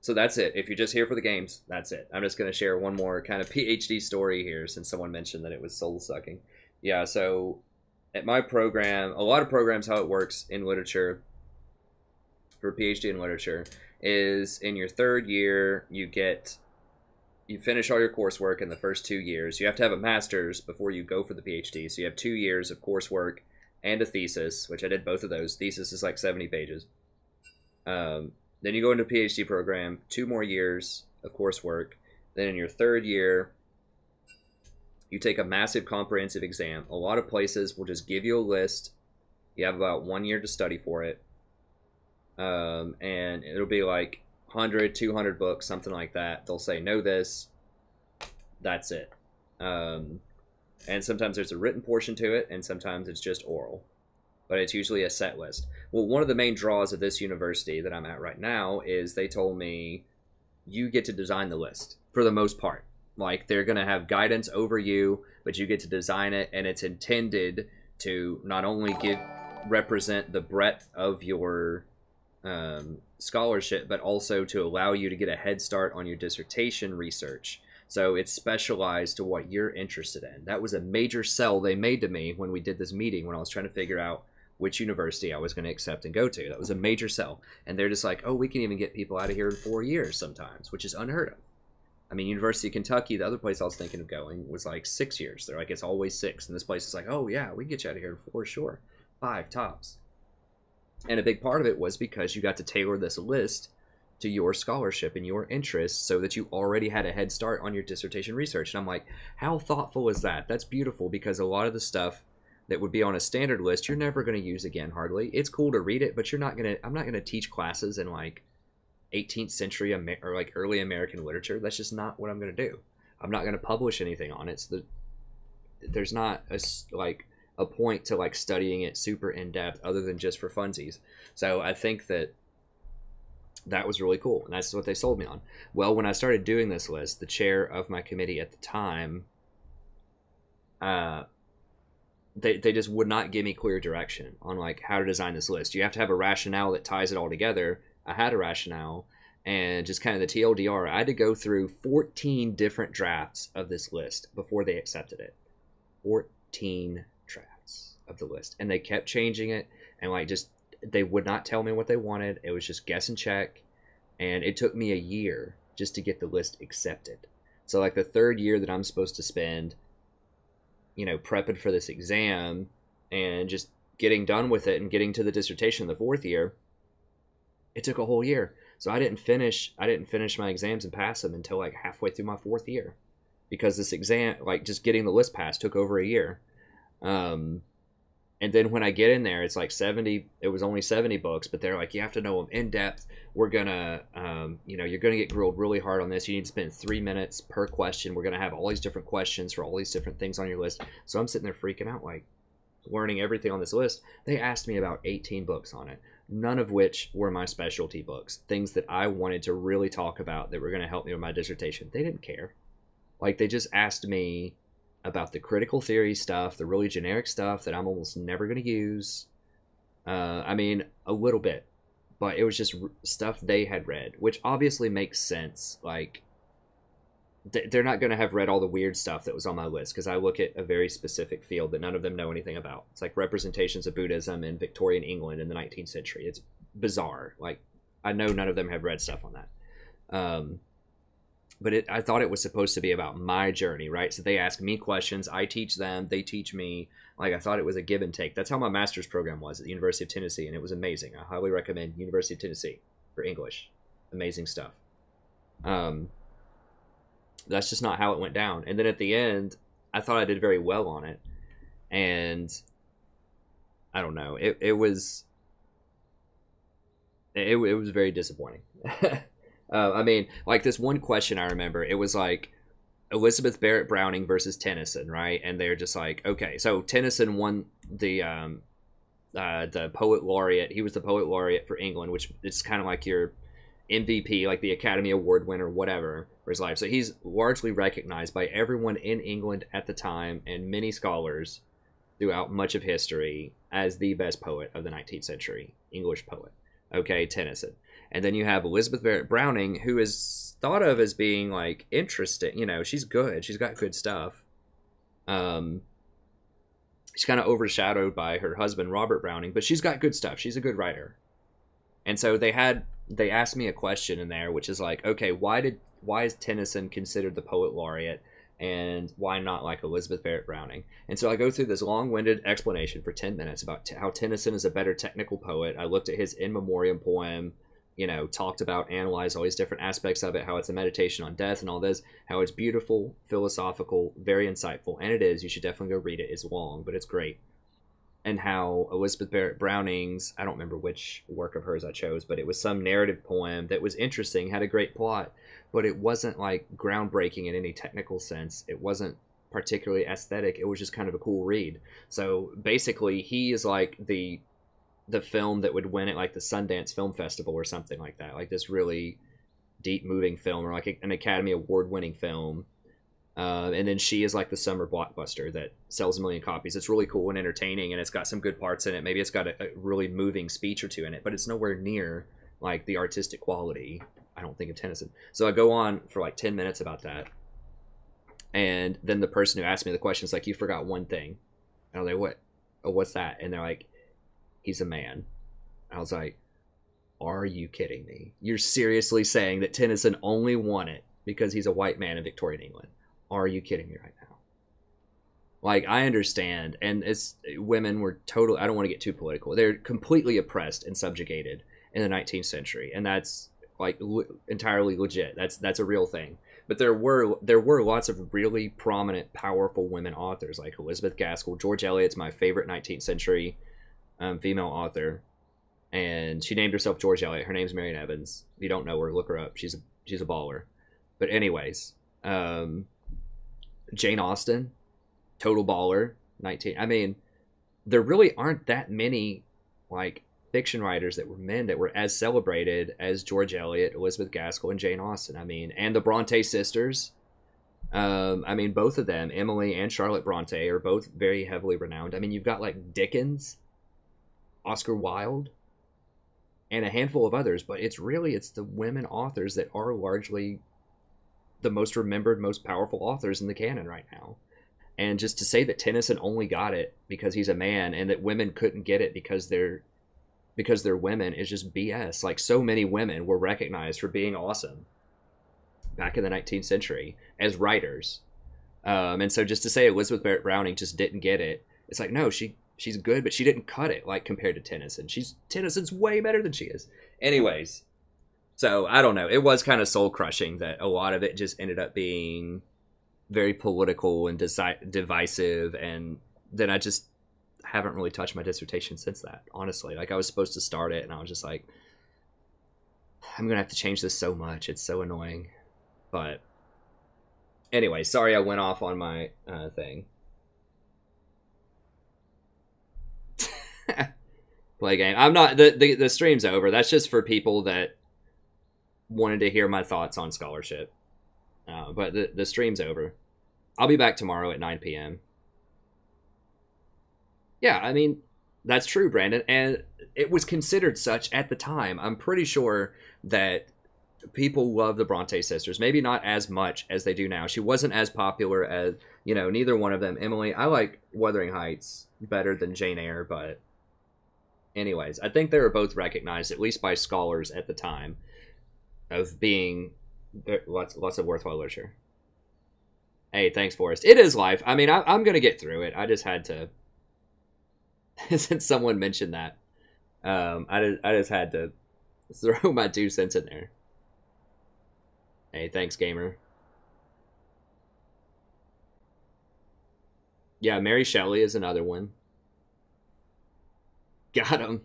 So that's it. If you're just here for the games, that's it. I'm just going to share one more kind of PhD story here, since someone mentioned that it was soul-sucking. Yeah, so at my program, a lot of programs, how it works in literature, for PhD in literature, is in your 3rd year, you finish all your coursework in the first 2 years. You have to have a master's before you go for the PhD. So you have 2 years of coursework and a thesis, which I did both of those. Thesis is like 70 pages. Then you go into a PhD program, 2 more years of coursework. Then in your 3rd year, you take a massive comprehensive exam. A lot of places will just give you a list. You have about 1 year to study for it. And it'll be like 100, 200 books, something like that. They'll say, know this, that's it. And sometimes there's a written portion to it, and sometimes it's just oral. But it's usually a set list. Well, one of the main draws of this university that I'm at right now is they told me, you get to design the list, for the most part. Like, they're going to have guidance over you, but you get to design it, and it's intended to not only represent the breadth of your scholarship, but also to allow you to get a head start on your dissertation research. So it's specialized to what you're interested in. That was a major sell they made to me when we did this meeting, when I was trying to figure out which university I was going to accept and go to. That was a major sell. And they're just like, oh, we can even get people out of here in 4 years sometimes, which is unheard of. I mean, University of Kentucky, the other place I was thinking of going, was like 6 years. They're like, it's always 6. And this place is like, oh yeah, we can get you out of here in 4, sure. 5 tops. And a big part of it was because you got to tailor this list to your scholarship and your interests so that you already had a head start on your dissertation research. And I'm like, how thoughtful is that? That's beautiful, because a lot of the stuff that would be on a standard list, you're never going to use again, hardly. It's cool to read it, but I'm not going to teach classes in like 18th century or like early American literature. That's just not what I'm going to do. I'm not going to publish anything on it. There's not a point to like studying it super in depth other than just for funsies. So I think that was really cool, and that's what they sold me on. Well, when I started doing this list, the chair of my committee at the time, they just would not give me clear direction on like how to design this list. You have to have a rationale that ties it all together. I had a rationale, and just kind of the TLDR, I had to go through 14 different drafts of this list before they accepted it. 14 drafts of the list, and they kept changing it, and like just they would not tell me what they wanted. It was just guess and check, and it took me a year just to get the list accepted. So like the third year that I'm supposed to spend, prepping for this exam and just getting done with it and getting to the dissertation the fourth year, it took a whole year. So I didn't finish my exams and pass them until like halfway through my fourth year, because this exam, like just getting the list passed, took over a year. And then when I get in there, it's like 70, it was only 70 books, but they're like, you have to know them in depth. We're going to, you're going to get grilled really hard on this. You need to spend 3 minutes per question. We're going to have all these different questions for all these different things on your list. So I'm sitting there freaking out, like learning everything on this list. They asked me about 18 books on it, none of which were my specialty books, things that I wanted to really talk about that were going to help me with my dissertation. They didn't care. Like they just asked me about the critical theory stuff, the really generic stuff that I'm almost never going to use. I mean, a little bit, but it was just stuff they had read, which obviously makes sense. Like, they're not going to have read all the weird stuff that was on my list, because I look at a very specific field that none of them know anything about. It's like representations of Buddhism in Victorian England in the 19th century. It's bizarre. Like, I know none of them have read stuff on that. But I thought it was supposed to be about my journey, right? So they ask me questions, I teach them, they teach me. Like, I thought it was a give and take. That's how my master's program was at the University of Tennessee, and it was amazing. I highly recommend University of Tennessee for English. Amazing stuff. That's just not how it went down. And then at the end, I thought I did very well on it. And I don't know. It was very disappointing. I mean, like this one question I remember, it was like Elizabeth Barrett Browning versus Tennyson, right? And they're just like, okay, so Tennyson won the poet laureate. He was the poet laureate for England, which is kind of like your MVP, like the Academy Award winner, whatever, for his life. So he's largely recognized by everyone in England at the time and many scholars throughout much of history as the best poet of the 19th century, English poet. Okay, Tennyson. And then you have Elizabeth Barrett Browning, who is thought of as being like interesting. She's good. She's got good stuff. She's kind of overshadowed by her husband, Robert Browning, but she's got good stuff. She's a good writer. And so they asked me a question in there, which is like, okay, why is Tennyson considered the poet laureate, and why not like Elizabeth Barrett Browning? And so I go through this long-winded explanation for 10 minutes about how Tennyson is a better technical poet. I looked at his In Memoriam poem, talked about, analyzed all these different aspects of it, how it's a meditation on death and all this, how it's beautiful, philosophical, very insightful, and it is. You should definitely go read it. It's long, but it's great. And how Elizabeth Barrett Browning's, I don't remember which work of hers I chose, but it was some narrative poem that was interesting, had a great plot, but it wasn't like groundbreaking in any technical sense. It wasn't particularly aesthetic. It was just kind of a cool read. So basically, he is like the film that would win at like the Sundance Film Festival or something like that, like this really deep moving film, or like an Academy Award winning film. And then she is like the summer blockbuster that sells 1 million copies. It's really cool and entertaining, and it's got some good parts in it. Maybe it's got a really moving speech or two in it, but it's nowhere near like the artistic quality, I don't think, of Tennyson. So I go on for like 10 minutes about that. And then the person who asked me the question is like, you forgot one thing. And I was like, what? Oh, what's that? And they're like, he's a man. I was like, are you kidding me? You're seriously saying that Tennyson only won it because he's a white man in Victorian England? Are you kidding me right now? Like, I understand, and women were I don't want to get too political. They're completely oppressed and subjugated in the 19th century, and that's like entirely legit. That's a real thing. But there were lots of really prominent, powerful women authors like Elizabeth Gaskell. George Eliot's my favorite 19th century female author, and she named herself George Eliot. Her name's Marion Evans. If you don't know her, look her up. She's a baller. But anyways, Jane Austen, total baller. 19. I mean, there really aren't that many like fiction writers that were men that were as celebrated as George Eliot, Elizabeth Gaskell, and Jane Austen. I mean, and the Bronte sisters. I mean, both of them, Emily and Charlotte Bronte, are both very heavily renowned. I mean, you've got like Dickens, Oscar Wilde, and a handful of others, but it's the women authors that are largely the most remembered, most powerful authors in the canon right now. And just to say that Tennyson only got it because he's a man and that women couldn't get it because they're women is just BS. Like, so many women were recognized for being awesome back in the 19th century as writers. And so just to say Elizabeth Barrett Browning just didn't get it, it's like, no, she's good, but she didn't cut it, like, compared to Tennyson. Tennyson's way better than she is. Anyways, so I don't know. It was kind of soul-crushing that a lot of it just ended up being very political and divisive, and then I just haven't really touched my dissertation since that, honestly. Like, I was supposed to start it, and I was just like, I'm gonna have to change this so much. It's so annoying. But anyway, sorry I went off on my thing. Play game. I'm not, the stream's over. That's just for people that wanted to hear my thoughts on scholarship. But the stream's over. I'll be back tomorrow at 9 p.m. Yeah, I mean, that's true, Brandon. And it was considered such at the time. I'm pretty sure that people love the Bronte sisters. Maybe not as much as they do now. She wasn't as popular as, neither one of them. Emily, I like Wuthering Heights better than Jane Eyre, but anyways, I think they were both recognized, at least by scholars at the time, of being lots of worthwhile literature. Hey, thanks, Forrest. It is life. I mean, I'm going to get through it. I just had to... Since someone mentioned that, I just had to throw my 2 cents in there. Hey, thanks, gamer. Yeah, Mary Shelley is another one. Got him.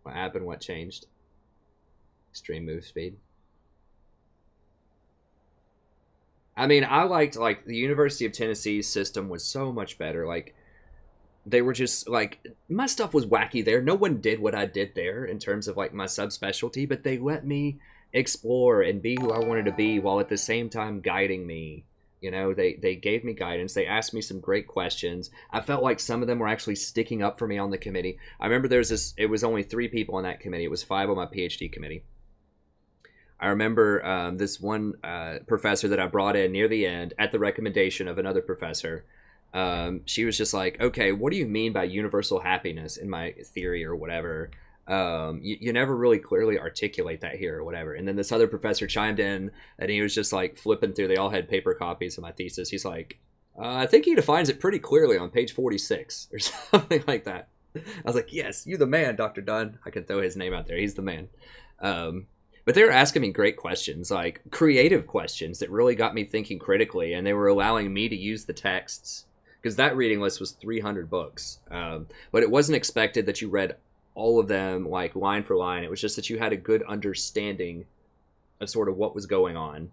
What happened? What changed? Extreme move speed. I mean, I liked, like, the University of Tennessee's system was so much better. Like, they were just, like, my stuff was wacky there. No one did what I did there in terms of, like, my subspecialty, but they let me explore and be who I wanted to be while at the same time guiding me. They gave me guidance. They asked me some great questions. I felt like some of them were actually sticking up for me on the committee. I remember it was only 3 people on that committee. It was 5 on my PhD committee. I remember this one professor that I brought in near the end at the recommendation of another professor. She was just like, okay, what do you mean by universal happiness in my theory or whatever? You never really clearly articulate that here or whatever. And then this other professor chimed in and he was just like flipping through. They all had paper copies of my thesis. He's like, I think he defines it pretty clearly on page 46 or something like that. I was like, yes, you the man, Dr. Dunn. I can throw his name out there. He's the man. But they were asking me great questions, like creative questions that really got me thinking critically. And they were allowing me to use the texts because that reading list was 300 books. But it wasn't expected that you read all of them like line for line. It was just that you had a good understanding of sort of what was going on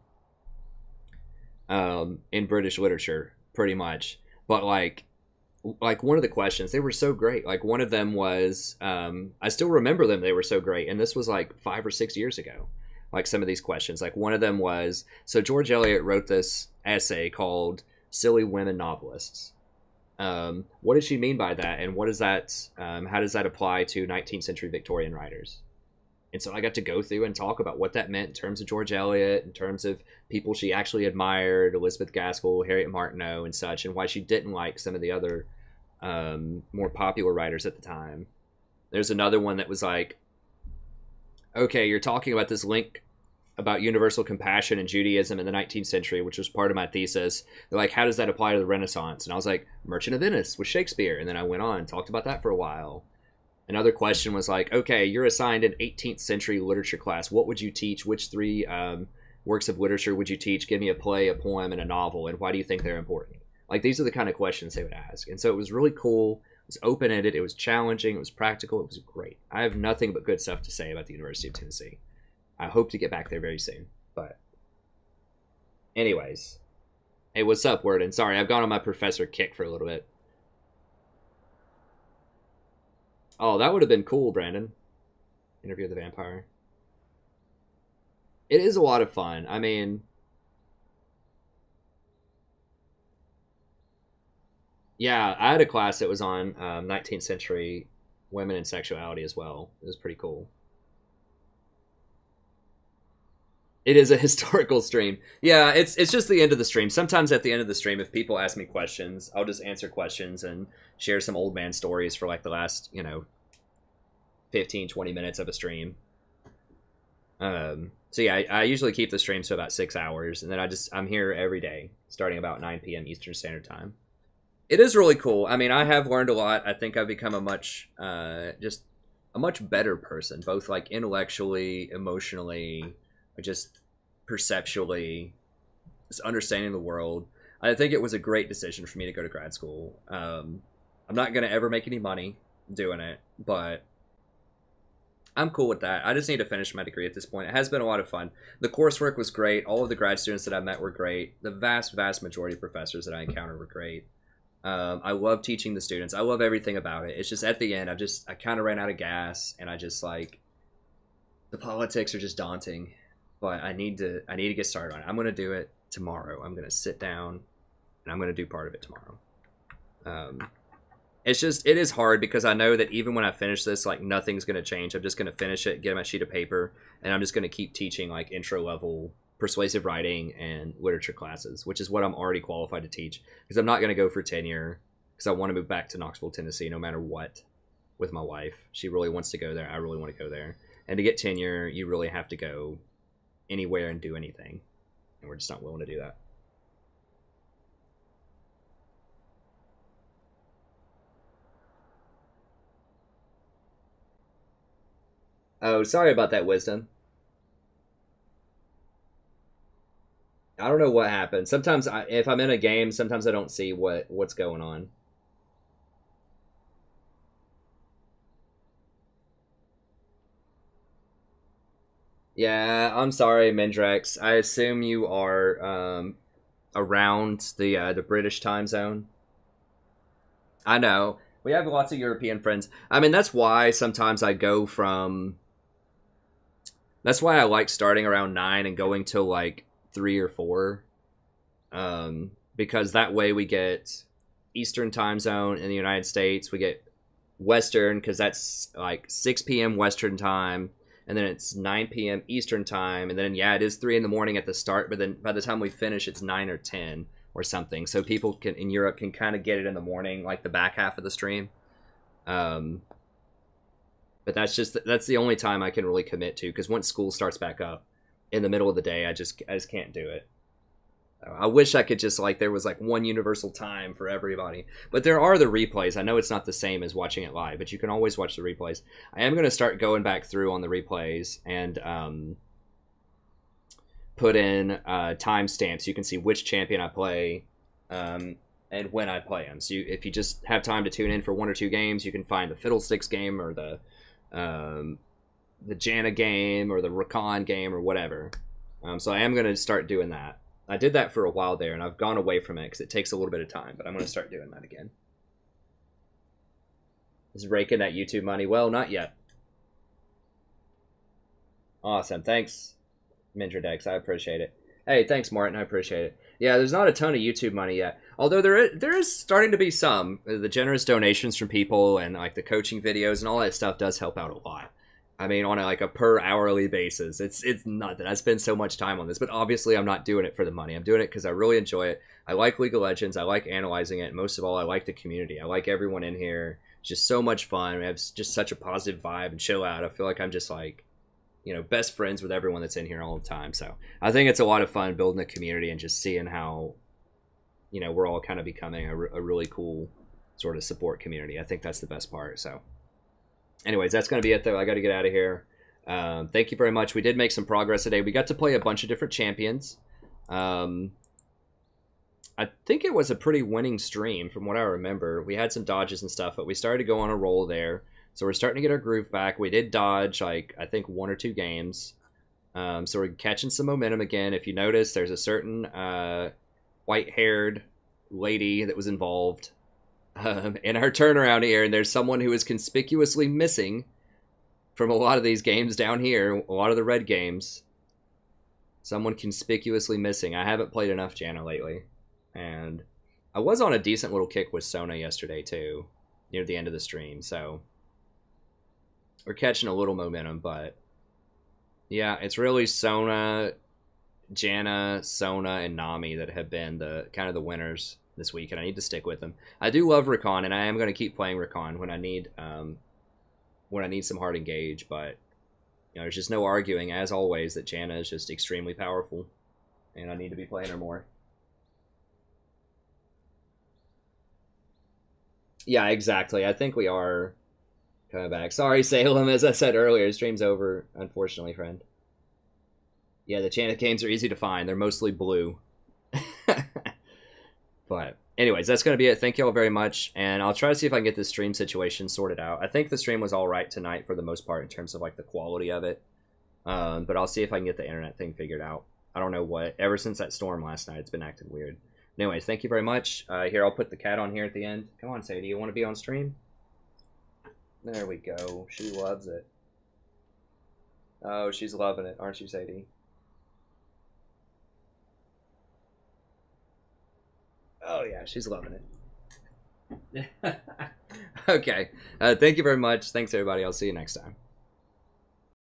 in British literature, pretty much. But like one of the questions, they were so great. Like one of them was, I still remember them. They were so great. And this was like 5 or 6 years ago. Like some of these questions, like one of them was, so George Eliot wrote this essay called Silly Women Novelists. What did she mean by that? And what is that, how does that apply to 19th century Victorian writers? And so I got to go through and talk about what that meant in terms of George Eliot, in terms of people she actually admired, Elizabeth Gaskell, Harriet Martineau, and such, and why she didn't like some of the other more popular writers at the time. There's another one that was like, okay, you're talking about this link about universal compassion and Judaism in the 19th century, which was part of my thesis. They're like, how does that apply to the Renaissance? And I was like, Merchant of Venice with Shakespeare. And then I went on and talked about that for a while. Another question was like, okay, you're assigned an 18th century literature class. What would you teach? Which three works of literature would you teach? Give me a play, a poem, and a novel. And why do you think they're important? Like, these are the kind of questions they would ask. And so it was really cool. It was open-ended. It was challenging. It was practical. It was great. I have nothing but good stuff to say about the University of Tennessee. I hope to get back there very soon. But anyways. Hey, what's up, Worden? Sorry, I've gone on my professor kick for a little bit. Oh, that would have been cool, Brandon. Interview with the Vampire. It is a lot of fun. I mean, yeah, I had a class that was on 19th century women and sexuality as well. It was pretty cool. It is a historical stream. Yeah, it's just the end of the stream. Sometimes at the end of the stream, if people ask me questions, I'll just answer questions and share some old man stories for like the last, 15, 20 minutes of a stream. So yeah, I usually keep the streams to about 6 hours, and then I'm here every day, starting about 9 p.m. Eastern Standard Time. It is really cool. I mean, I have learned a lot. I think I've become a much better person, both like intellectually, emotionally, just perceptually, just understanding the world. I think it was a great decision for me to go to grad school. I'm not going to ever make any money doing it, but I'm cool with that. I just need to finish my degree at this point. It has been a lot of fun. The coursework was great. All of the grad students that I met were great. The vast, vast majority of professors that I encountered were great. I love teaching the students. I love everything about it. It's just at the end, I kind of ran out of gas, and I just like, the politics are just daunting. But I need to get started on it. I'm going to do it tomorrow. I'm going to sit down, and I'm going to do part of it tomorrow. It is hard because I know that even when I finish this, like, nothing's going to change. I'm just going to finish it, get my sheet of paper, and I'm just going to keep teaching, like, intro-level persuasive writing and literature classes, which is what I'm already qualified to teach. Because I'm not going to go for tenure, because I want to move back to Knoxville, Tennessee, no matter what, with my wife. She really wants to go there. I really want to go there. And to get tenure, you really have to go anywhere and do anything, and we're just not willing to do that. Oh, sorry about that, Wisdom. I don't know what happened. Sometimes if I'm in a game, sometimes I don't see what's going on. Yeah, I'm sorry, Mendrex. I assume you are around the British time zone. I know. We have lots of European friends. I mean, that's why sometimes I go from... That's why I like starting around 9 and going till like 3 or 4. Because that way we get Eastern time zone in the United States. We get Western, because that's like 6 p.m. Western time. And then it's 9 p.m. Eastern time. And then, yeah, it is 3 in the morning at the start. But then by the time we finish, it's 9 or 10 or something. So people in Europe can kind of get it in the morning, like the back half of the stream. But that's the only time I can really commit to. Because once school starts back up in the middle of the day, I just can't do it. I wish I could just, like, there was, like, one universal time for everybody. But there are the replays. I know it's not the same as watching it live, but you can always watch the replays. I am going to start going back through on the replays and put in timestamps. You can see which champion I play and when I play them. So if you just have time to tune in for 1 or 2 games, you can find the Fiddlesticks game or the Janna game or the Rakan game or whatever. So I am going to start doing that. I did that for a while there, and I've gone away from it because it takes a little bit of time, but I'm going to start doing that again. Is raking that YouTube money? Well, not yet. Awesome. Thanks, Mindredex. I appreciate it. Hey, thanks, Martin. I appreciate it. Yeah, there's not a ton of YouTube money yet, although there is starting to be some. The generous donations from people and like the coaching videos and all that stuff does help out a lot. I mean, on a per hourly basis. It's not that I spend so much time on this, but obviously I'm not doing it for the money. I'm doing it because I really enjoy it. I like League of Legends. I like analyzing it. And most of all, I like the community. I like everyone in here. It's just so much fun. We have just such a positive vibe and chill out. I feel like I'm just like you know, best friends with everyone that's in here all the time. So I think it's a lot of fun building a community and just seeing how, you know, we're all kind of becoming a really cool sort of support community. I think that's the best part. So anyways, that's going to be it, though. I got to get out of here. Thank you very much. We did make some progress today. We got to play a bunch of different champions. I think it was a pretty winning stream from what I remember. We had some dodges and stuff, but we started to go on a roll there. So we're starting to get our groove back. We did dodge, like, I think 1 or 2 games. So we're catching some momentum again. If you notice, there's a certain white-haired lady that was involved in our turnaround here, and there's someone who is conspicuously missing from a lot of these games down here, a lot of the red games. Someone conspicuously missing. I haven't played enough Janna lately. And I was on a decent little kick with Sona yesterday, too, near the end of the stream. So we're catching a little momentum, but yeah, it's really Sona, Janna, Sona, and Nami that have been the kind of the winners this week, and I need to stick with them. I do love Rakan, and I am going to keep playing Rakan when I need some hard engage, but you know, there's just no arguing, as always, that Janna is just extremely powerful, and I need to be playing her more. Yeah, exactly. I think we are coming back. Sorry, Salem, as I said earlier, stream's over, unfortunately, friend. Yeah, the Janna games are easy to find. They're mostly blue. But anyways, that's going to be it. Thank you all very much, and I'll try to see if I can get this stream situation sorted out. I think the stream was all right tonight for the most part in terms of like the quality of it, but I'll see if I can get the internet thing figured out. I don't know what. Ever since that storm last night, it's been acting weird. Anyways, thank you very much. Here, I'll put the cat on here at the end. Come on, Sadie, you want to be on stream? There we go. She loves it. Oh, she's loving it, aren't you, Sadie? Oh, yeah, she's loving it. Okay. Thank you very much. Thanks, everybody. I'll see you next time.